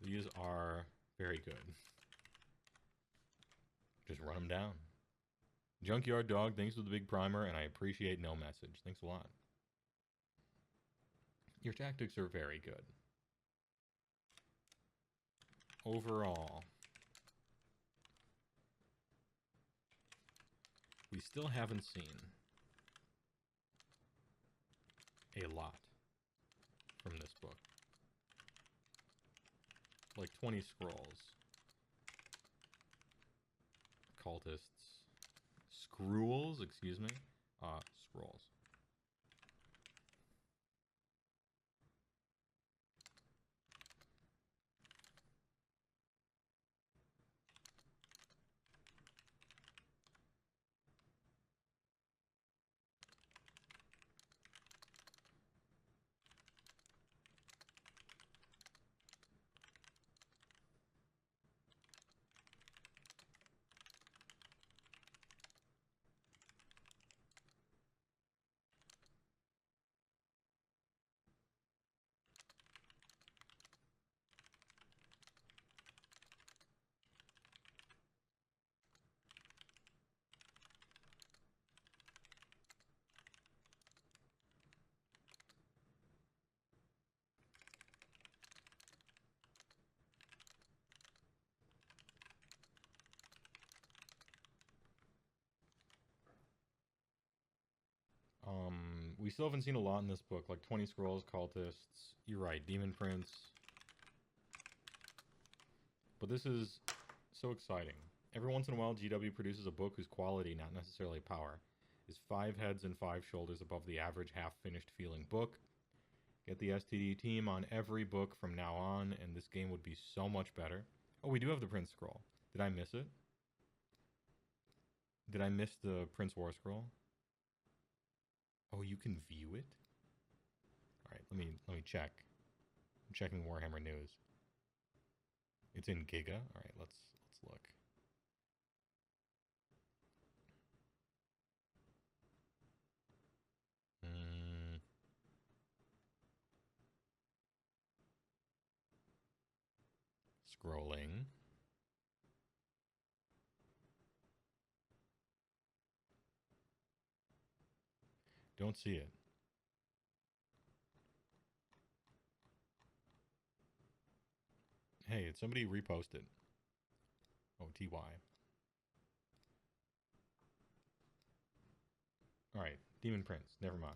These are very good. Just run them down. Junkyard Dog, thanks for the big primer, and I appreciate no message. Thanks a lot. Your tactics are very good. Overall, we still haven't seen a lot from this book. Like 20 scrolls. Cultists. Scrolls, excuse me. Scrolls. We still haven't seen a lot in this book, like 20 scrolls, cultists. You're right, Demon Prince. But this is so exciting. Every once in a while, GW produces a book whose quality, not necessarily power, is 5 heads and 5 shoulders above the average half-finished feeling book. Get the STD team on every book from now on, and this game would be so much better. Oh, we do have the Prince Scroll. Did I miss it? Did I miss the Prince War Scroll? Oh, you can view it? Alright, let me check. I'm checking Warhammer News. It's in Giga? Alright, let's look. Scrolling. Don't see it. Hey, somebody repost it. Oh, TY. Alright, Demon Prince. Never mind.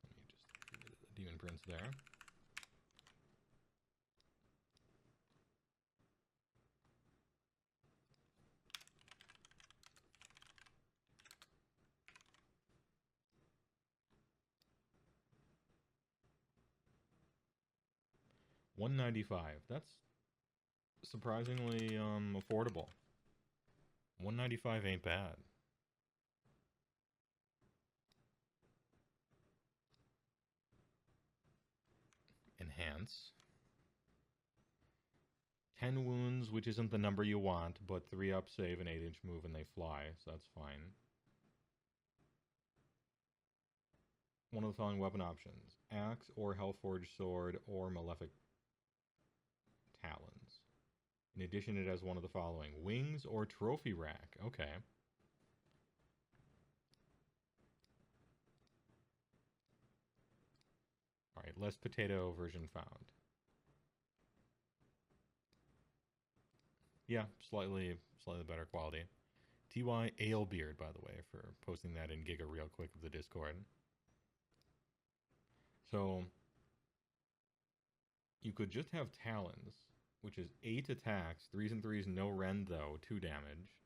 Let me just get rid of the Demon Prince there. $195. That's surprisingly affordable. $195 ain't bad. Enhance. 10 wounds, which isn't the number you want, but 3 up save, an 8-inch move, and they fly, so that's fine. One of the following weapon options. Axe or Hellforged Sword or Malefic Talons. In addition, it has one of the following. Wings or Trophy Rack. Okay. Alright, less potato version found. Yeah, slightly better quality. TY Alebeard, by the way, for posting that in Giga real quick of the Discord. So, you could just have Talons, which is 8 attacks, 3s and 3s, no rend though, 2 damage.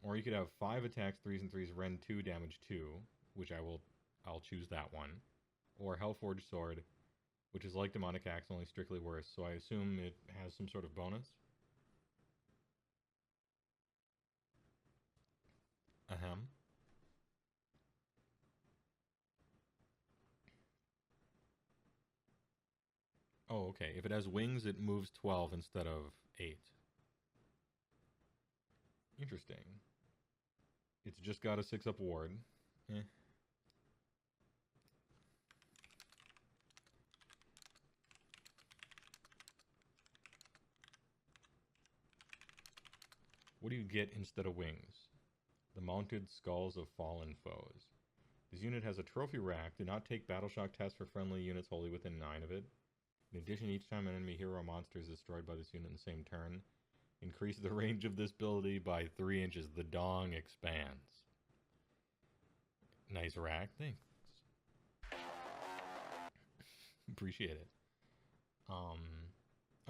Or you could have 5 attacks, 3s and 3s, rend 2, damage 2, which I'll choose that one. Or Hellforged Sword, which is like Demonic Axe, only strictly worse, so I assume it has some sort of bonus. Ahem. Oh, okay. If it has wings, it moves 12 instead of 8. Interesting. It's just got a 6-up ward. Eh. What do you get instead of wings? The mounted skulls of fallen foes. This unit has a trophy rack. Do not take battle shock tests for friendly units wholly within 9 of it. In addition, each time an enemy hero or monster is destroyed by this unit in the same turn, increase the range of this ability by 3 inches. The dong expands. Nice rack. Thanks. Appreciate it.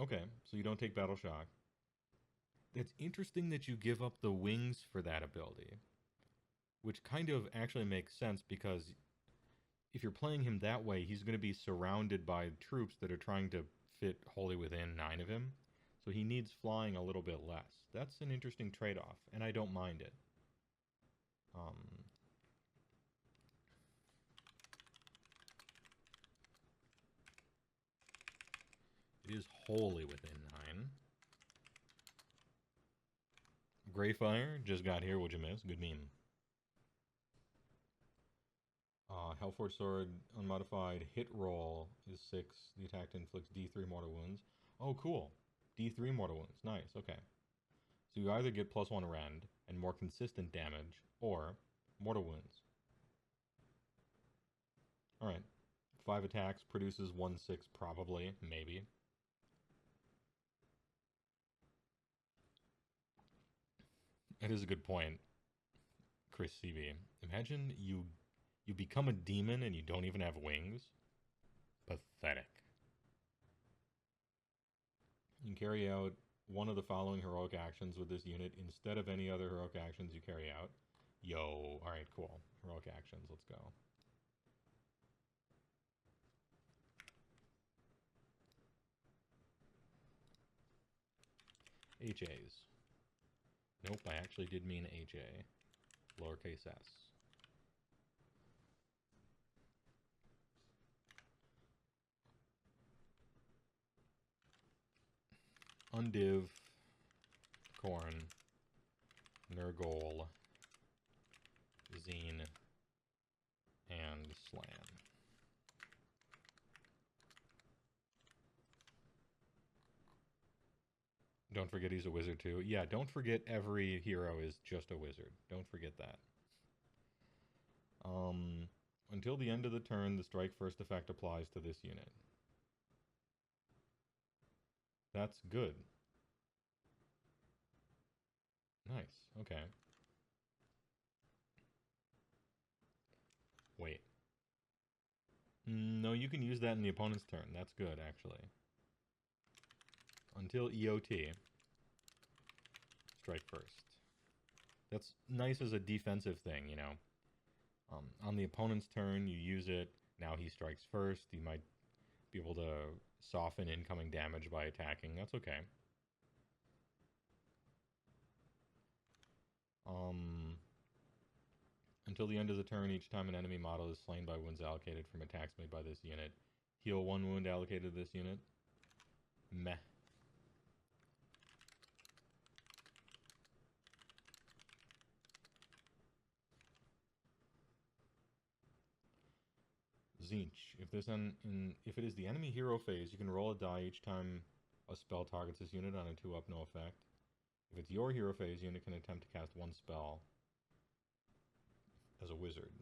Okay, so you don't take battle shock. It's interesting that you give up the wings for that ability, which kind of actually makes sense because if you're playing him that way, he's going to be surrounded by troops that are trying to fit wholly within 9 of him, so he needs flying a little bit less. That's an interesting trade-off, and I don't mind it. It is wholly within 9. Greyfire just got here. What'd you miss? Good meme. Hellforge Sword, unmodified, hit roll is 6. The attack inflicts D3 mortal wounds. Oh, cool. D3 mortal wounds. Nice, okay. So you either get +1 rend and more consistent damage, or mortal wounds. Alright. 5 attacks, produces 1/6 probably, maybe. That is a good point, Chris CB. Imagine you become a demon and you don't even have wings. Pathetic. You can carry out one of the following heroic actions with this unit instead of any other heroic actions you carry out. Yo, alright, cool. Heroic actions, let's go. HAs. Nope, I actually did mean HA. Lowercase s. Undiv, Corn, Nurgle, Zine, and Slan. Don't forget he's a wizard too. Yeah, don't forget every hero is just a wizard. Don't forget that. Until the end of the turn, the strike first effect applies to this unit. That's good. Nice, okay. Wait. No, you can use that in the opponent's turn. That's good, actually. Until EOT. Strike first. That's nice as a defensive thing, you know. On the opponent's turn, you use it. Now he strikes first. You might be able to soften incoming damage by attacking. That's okay. Until the end of the turn, each time an enemy model is slain by wounds allocated from attacks made by this unit, heal 1 wound allocated to this unit. Meh. Zinch. If it is the enemy hero phase, you can roll a die each time a spell targets this unit on a 2-up, no effect. If it's your hero phase, the unit can attempt to cast 1 spell as a wizard.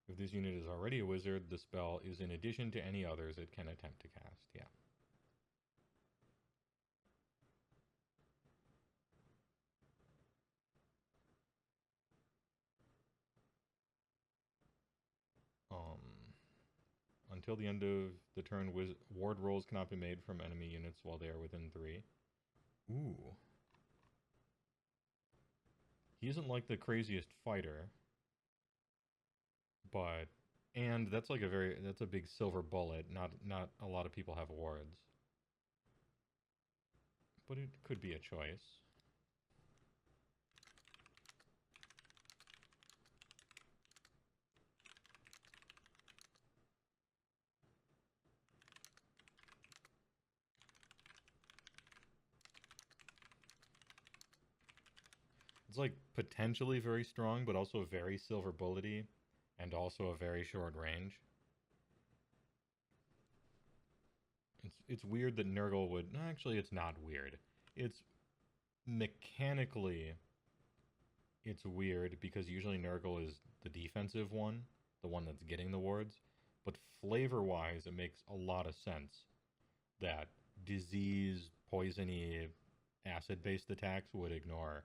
If this unit is already a wizard, the spell is in addition to any others it can attempt to cast. Yeah. Until the end of the turn, ward rolls cannot be made from enemy units while they are within 3. Ooh. He isn't like the craziest fighter, but and that's like that's a big silver bullet. Not a lot of people have wards, but it could be a choice. It's like potentially very strong, but also very silver bullety, and also a very short range. It's weird that Nurgle would. No, actually, it's not weird. It's mechanically, it's weird because usually Nurgle is the defensive one, the one that's getting the wards. But flavor-wise, it makes a lot of sense that disease, poisony, acid-based attacks would ignore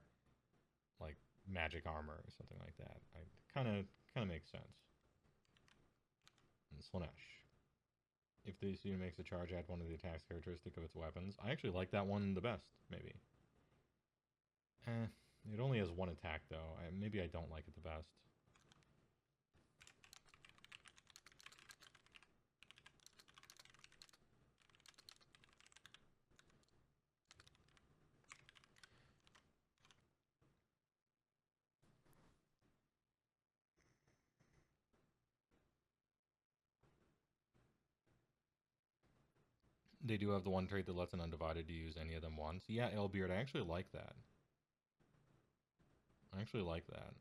like magic armor or something like that. I kind of makes sense. And Slanesh. If the unit makes a charge, add one of the attack's characteristic of its weapons. I actually like that one the best, maybe. It only has one attack, though. Maybe I don't like it the best. They do have the one trait that lets an undivided use any of them once. Yeah, Elbeard, I actually like that. I actually like that.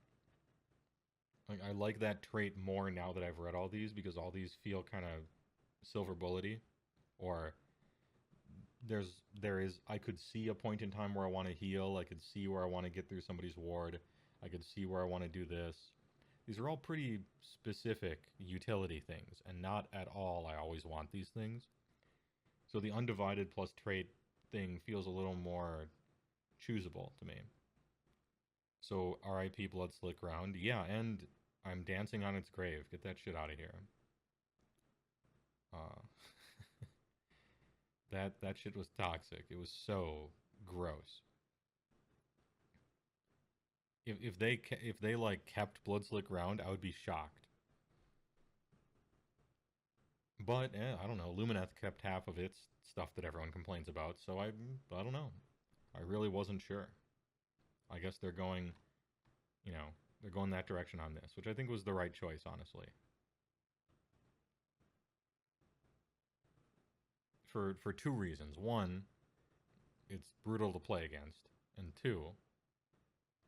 Like, I like that trait more now that I've read all these, because all these feel kind of silver bullety. Or I could see a point in time where I want to heal. I could see where I want to get through somebody's ward. I could see where I want to do this. These are all pretty specific utility things, and not at all I always want these things. So the undivided plus trait thing feels a little more choosable to me. So R.I.P. Bloodslick Ground. Yeah, and I'm dancing on its grave. Get that shit out of here. That shit was toxic. It was so gross. If they like kept Bloodslick Ground, I would be shocked. But I don't know. Lumineth kept half of its stuff that everyone complains about, so I don't know. I really wasn't sure. I guess they're going, they're going that direction on this, which I think was the right choice, honestly. For two reasons. One, it's brutal to play against, and two,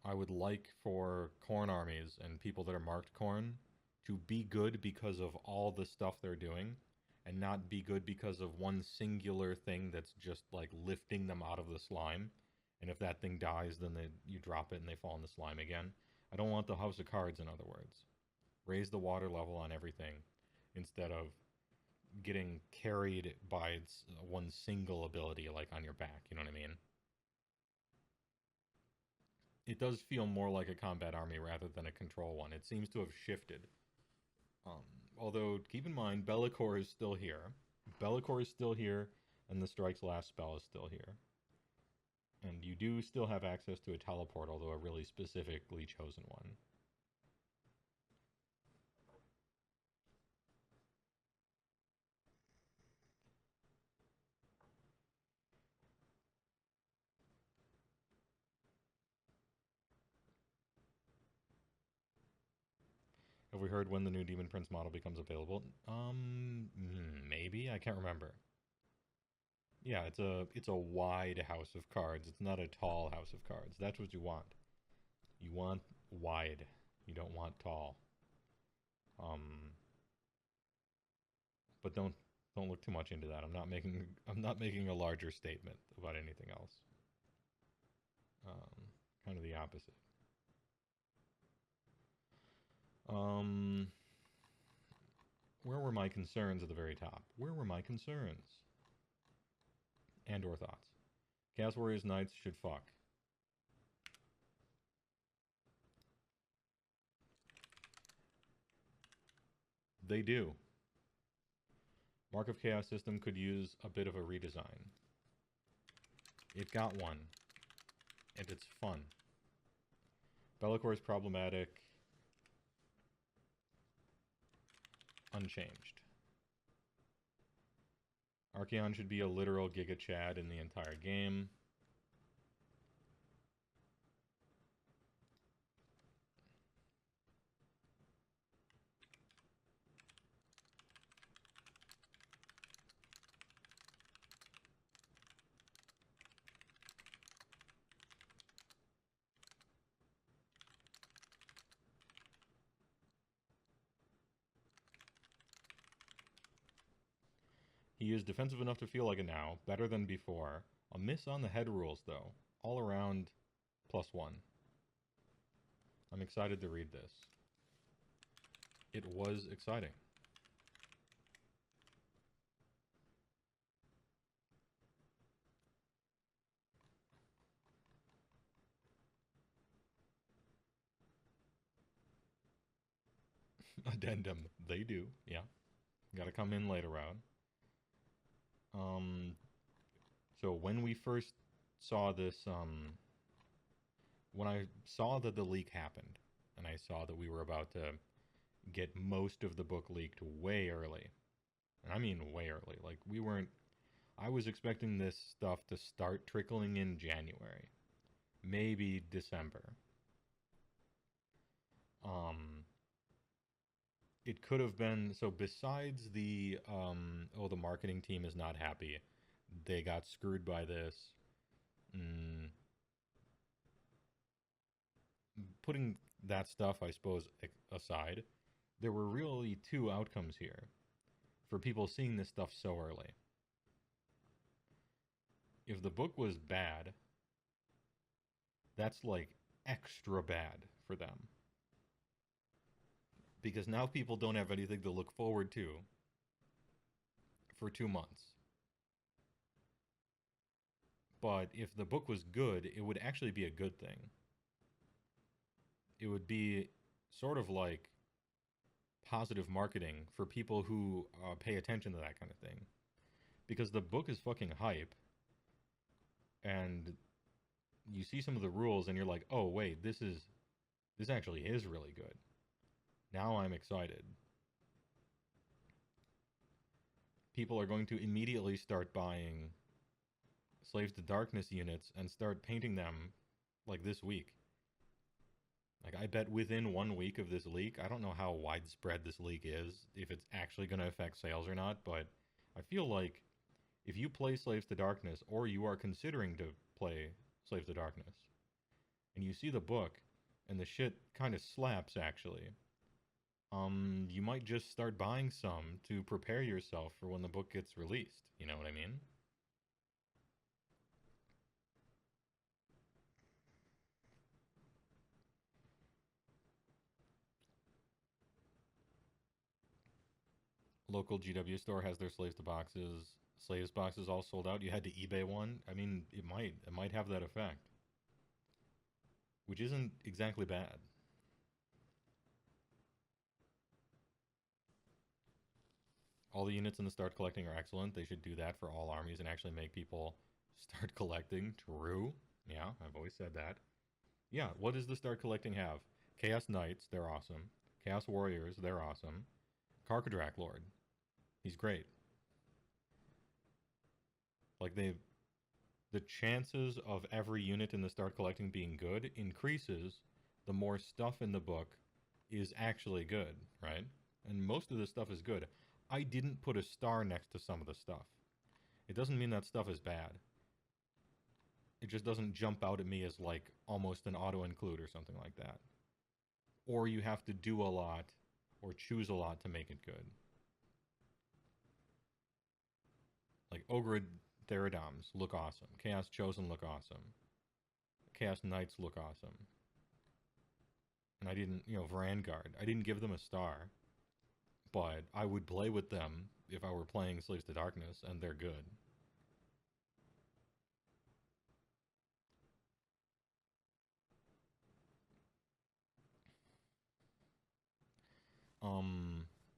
I would like for Khorne armies and people that are marked Khorne to be good because of all the stuff they're doing, and not be good because of one singular thing that's just like lifting them out of the slime. And if that thing dies, then you drop it and they fall in the slime again. I don't want the House of Cards, in other words. Raise the water level on everything instead of getting carried by its one single ability, like on your back. You know what I mean? It does feel more like a combat army rather than a control one. It seems to have shifted. Although, keep in mind, Be'lakor is still here. Be'lakor is still here, and the Strike's last spell is still here. And you do still have access to a teleport, although a really specifically chosen one. Have we heard when the new Demon Prince model becomes available? Maybe? I can't remember. Yeah, it's a wide house of cards. It's not a tall house of cards. That's what you want. You want wide. You don't want tall. But don't look too much into that. I'm not making a larger statement about anything else. Kind of the opposite. Where were my concerns at the very top? Where were my concerns? And/or thoughts. Chaos Warriors Knights should fuck. They do. Mark of Chaos system could use a bit of a redesign. It got one. And it's fun. Bellacor's problematic. Unchanged. Archeon should be a literal Giga Chad in the entire game. He is defensive enough to feel like it now, better than before. A miss on the head rules, though. All around, +1. I'm excited to read this. It was exciting. Addendum. They do, yeah. Gotta come in later out. So when we first saw this, when I saw that the leak happened, and I saw that we were about to get most of the book leaked way early, and I mean way early, like we weren't, I was expecting this stuff to start trickling in January, maybe December. It could have been, so besides the, the marketing team is not happy, they got screwed by this. Putting that stuff, I suppose, aside, there were really two outcomes here for people seeing this stuff so early. If the book was bad, that's like extra bad for them. Because now people don't have anything to look forward to for 2 months. But if the book was good, it would actually be a good thing. It would be sort of like positive marketing for people who pay attention to that kind of thing. Because the book is fucking hype. And you see some of the rules and you're like, oh wait, this actually is really good. Now I'm excited. People are going to immediately start buying Slaves to Darkness units and start painting them like this week. Like, I bet within 1 week of this leak, I don't know how widespread this leak is, if it's actually going to affect sales or not, but I feel like if you play Slaves to Darkness, or you are considering to play Slaves to Darkness, and you see the book, and the shit kind of slaps, actually, you might just start buying some to prepare yourself for when the book gets released. You know what I mean? Local GW store has their slaves boxes all sold out. You had to eBay one. I mean, it might have that effect, which isn't exactly bad. All the units in the start collecting are excellent. They should do that for all armies and actually make people start collecting. True. Yeah, I've always said that. Yeah, what does the start collecting have? Chaos Knights, they're awesome. Chaos Warriors, they're awesome. Karkadrak Lord, he's great. Like, the chances of every unit in the start collecting being good increases the more stuff in the book is actually good, right? And most of the stuff is good. I didn't put a star next to some of the stuff. It doesn't mean that stuff is bad. It just doesn't jump out at me as like almost an auto-include or something like that. Or you have to do a lot or choose a lot to make it good. Like Ogre Theradoms look awesome. Chaos Chosen look awesome. Chaos Knights look awesome. And I didn't, Vanguard, I didn't give them a star. But I would play with them if I were playing Slaves to Darkness, and they're good.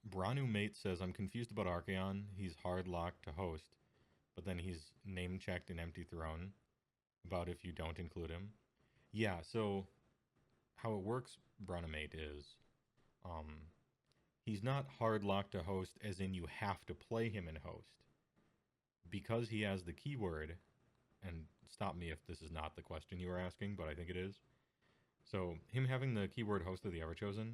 Branu Mate says, I'm confused about Archeon. He's hard locked to host, but then he's name-checked in Empty Throne about if you don't include him. Yeah, so how it works, Brunimate, is um, he's not hard locked to host, as in you have to play him in host. Because he has the keyword, and stop me if this is not the question you were asking, but I think it is. So, him having the keyword host of the Everchosen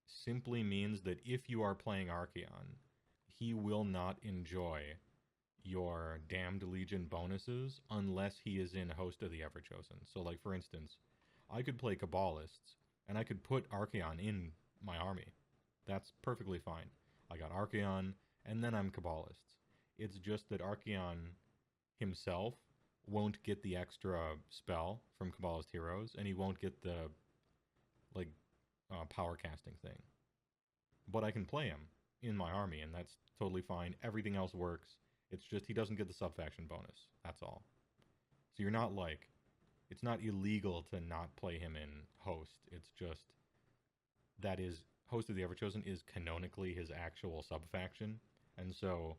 simply means that if you are playing Archeon, he will not enjoy your Damned Legion bonuses unless he is in host of the Everchosen. So, like, for instance, I could play Kabbalists, and I could put Archeon in my army. That's perfectly fine. I got Archeon, and then I'm Kabbalists. It's just that Archeon himself won't get the extra spell from Kabbalist heroes, and he won't get the like power casting thing. But I can play him in my army, and that's totally fine. Everything else works. It's just he doesn't get the subfaction bonus. That's all. So you're not like, it's not illegal to not play him in host. It's just that is host of the Everchosen is canonically his actual subfaction, and so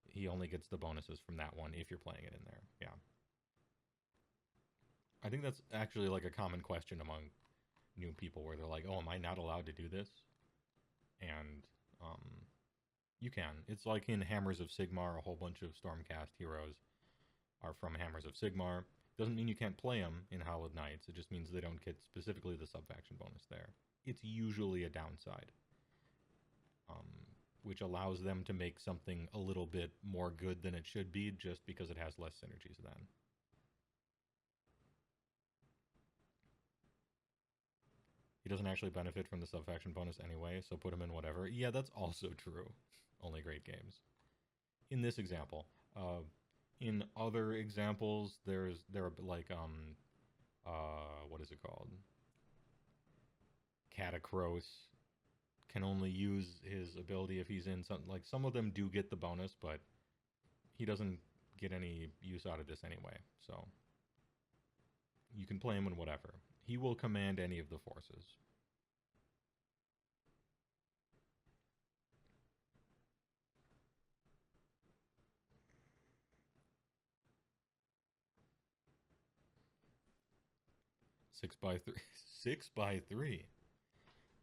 he only gets the bonuses from that one if you're playing it in there. Yeah. I think that's actually like a common question among new people where they're like, oh, am I not allowed to do this? And you can. It's like in Hammers of Sigmar, a whole bunch of Stormcast heroes are from Hammers of Sigmar. Doesn't mean you can't play them in Hallowed Knights. It just means they don't get specifically the subfaction bonus there. It's usually a downside, which allows them to make something a little bit more good than it should be just because it has less synergies then. He doesn't actually benefit from the subfaction bonus anyway, so put him in whatever. Yeah, that's also true. Only great games. In this example. In other examples, there are like, what is it called? Catacross can only use his ability if he's in something. Like, some of them do get the bonus, but he doesn't get any use out of this anyway, so you can play him in whatever. He will command any of the forces. Six by three. 6x3.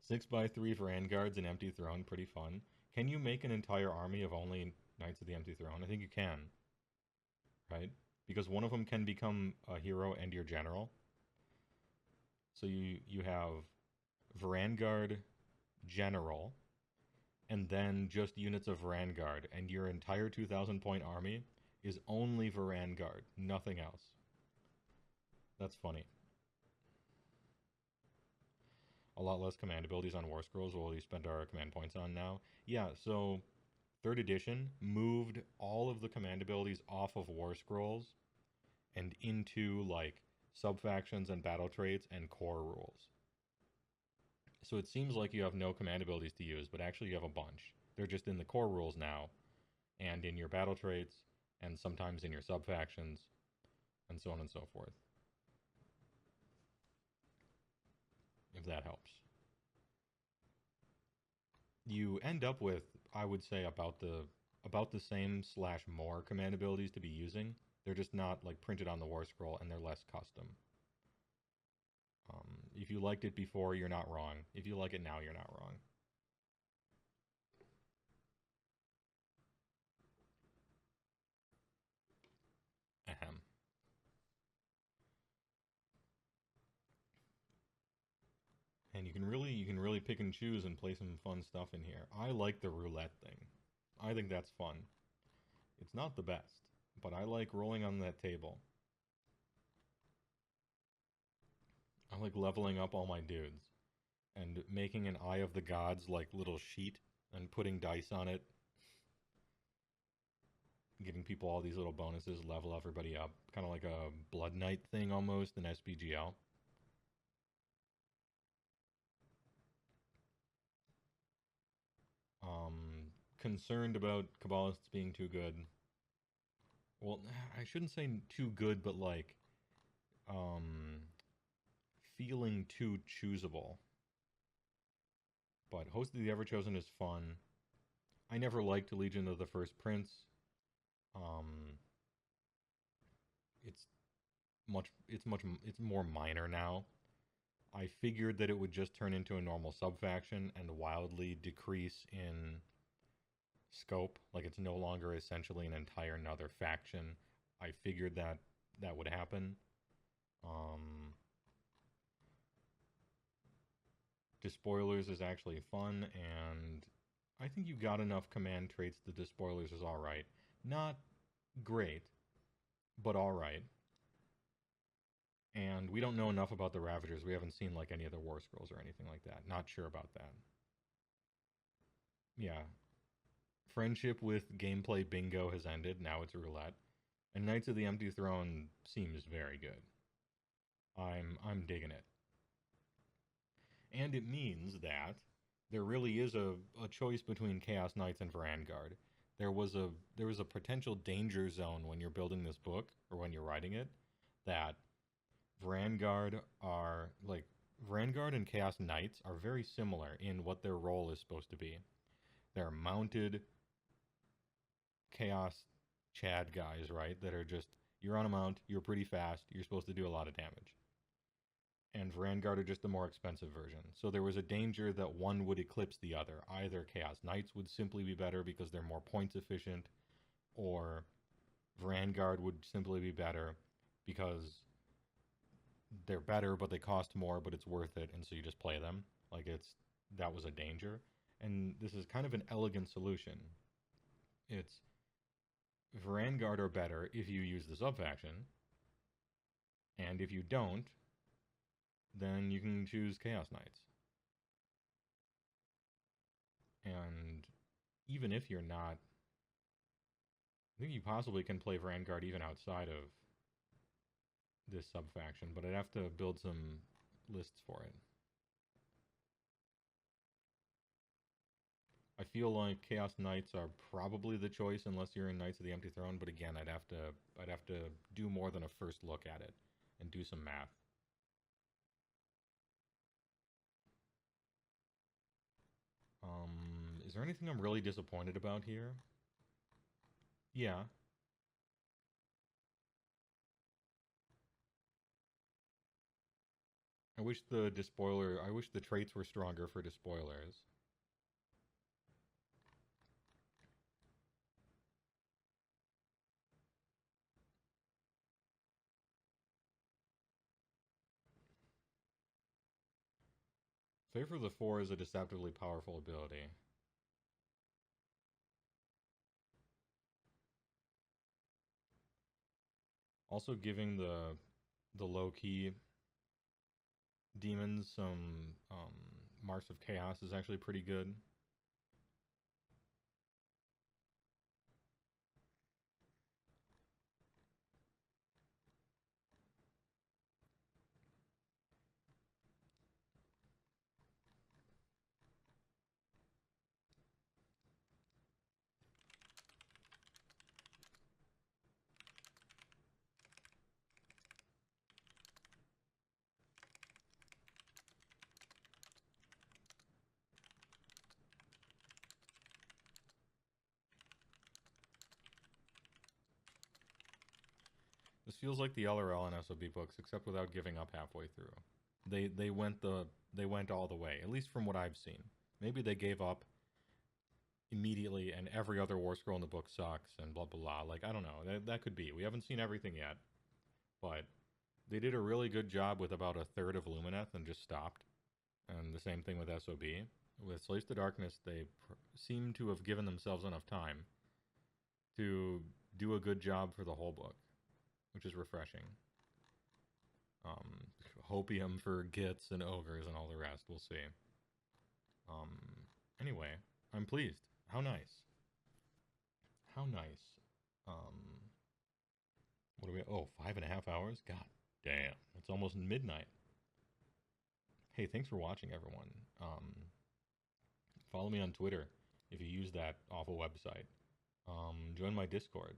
6x3 for Vanguards and Empty Throne, pretty fun. Can you make an entire army of only Knights of the Empty Throne? I think you can. Right? Because one of them can become a hero and your general. So you have Vanguard General, and then just units of Vanguard, and your entire 2,000 point army is only Vanguard, nothing else. That's funny. A lot less command abilities on War Scrolls will we spend our command points on now. Yeah, so 3rd edition moved all of the command abilities off of War Scrolls and into like subfactions and battle traits and core rules. So it seems like you have no command abilities to use, but actually you have a bunch. They're just in the core rules now, and in your battle traits, and sometimes in your subfactions, and so on and so forth. If that helps. You end up with, I would say, about the same / more command abilities to be using. They're just not like printed on the War Scroll, and they're less custom. If you liked it before, you're not wrong. If you like it now, you're not wrong. Ahem. And you can really pick and choose and play some fun stuff in here. I like the roulette thing. I think that's fun. It's not the best, but I like rolling on that table. I like leveling up all my dudes and making an Eye of the Gods like little sheet and putting dice on it. Giving people all these little bonuses, level everybody up. Kind of like a Blood Knight thing almost in SPGL. Concerned about Kabbalists being too good. Well, I shouldn't say too good, but like, feeling too choosable. But Host of the Everchosen is fun. I never liked Legion of the First Prince. It's more minor now. I figured that it would just turn into a normal subfaction and wildly decrease in scope. Like, it's no longer essentially an entire another faction. I figured that that would happen. Despoilers is actually fun, and I think you got enough command traits that Despoilers is alright. Not great, but alright. And we don't know enough about the Ravagers. We haven't seen like any of the War Scrolls or anything like that. Not sure about that. Yeah. Friendship with gameplay bingo has ended. Now it's roulette. And Knights of the Empty Throne seems very good. I'm digging it. And it means that there really is a choice between Chaos Knights and Vanguard. There was a potential danger zone when you're building this book, or when you're writing it, that Vanguard and Chaos Knights are very similar in what their role is supposed to be. They're mounted Chaos Chad guys, right? That are just, you're on a mount, you're pretty fast, you're supposed to do a lot of damage. And Vanguard are just the more expensive version. So there was a danger that one would eclipse the other. Either Chaos Knights would simply be better because they're more points efficient, or Vanguard would simply be better because they're better, but they cost more, but it's worth it, and so you just play them. Like, that was a danger. And this is kind of an elegant solution. It's Vanguard are better if you use the subfaction, and if you don't, then you can choose Chaos Knights. And even if you're not, I think you possibly can play Vanguard even outside of this subfaction, but I'd have to build some lists for it. I feel like Chaos Knights are probably the choice unless you're in Knights of the Empty Throne, but again, I'd have to do more than a first look at it and do some math. Is there anything I'm really disappointed about here? Yeah. I wish the traits were stronger for Despoilers. Favor of the Four is a deceptively powerful ability. Also giving the low-key demons some Marks of Chaos is actually pretty good. This feels like the LRL and SOB books, except without giving up halfway through. They went all the way, at least from what I've seen. Maybe they gave up immediately and every other war scroll in the book sucks and blah blah blah. Like, I don't know. That could be. We haven't seen everything yet. But they did a really good job with about a third of Lumineth and just stopped. And the same thing with SOB. With Slaves to Darkness, they seem to have given themselves enough time to do a good job for the whole book, which is refreshing. Hopium for Gits and Ogres and all the rest, we'll see. Anyway, I'm pleased. How nice. How nice. What are we, 5.5 hours? God damn, it's almost midnight. Hey, thanks for watching, everyone. Follow me on Twitter if you use that awful website. Join my Discord.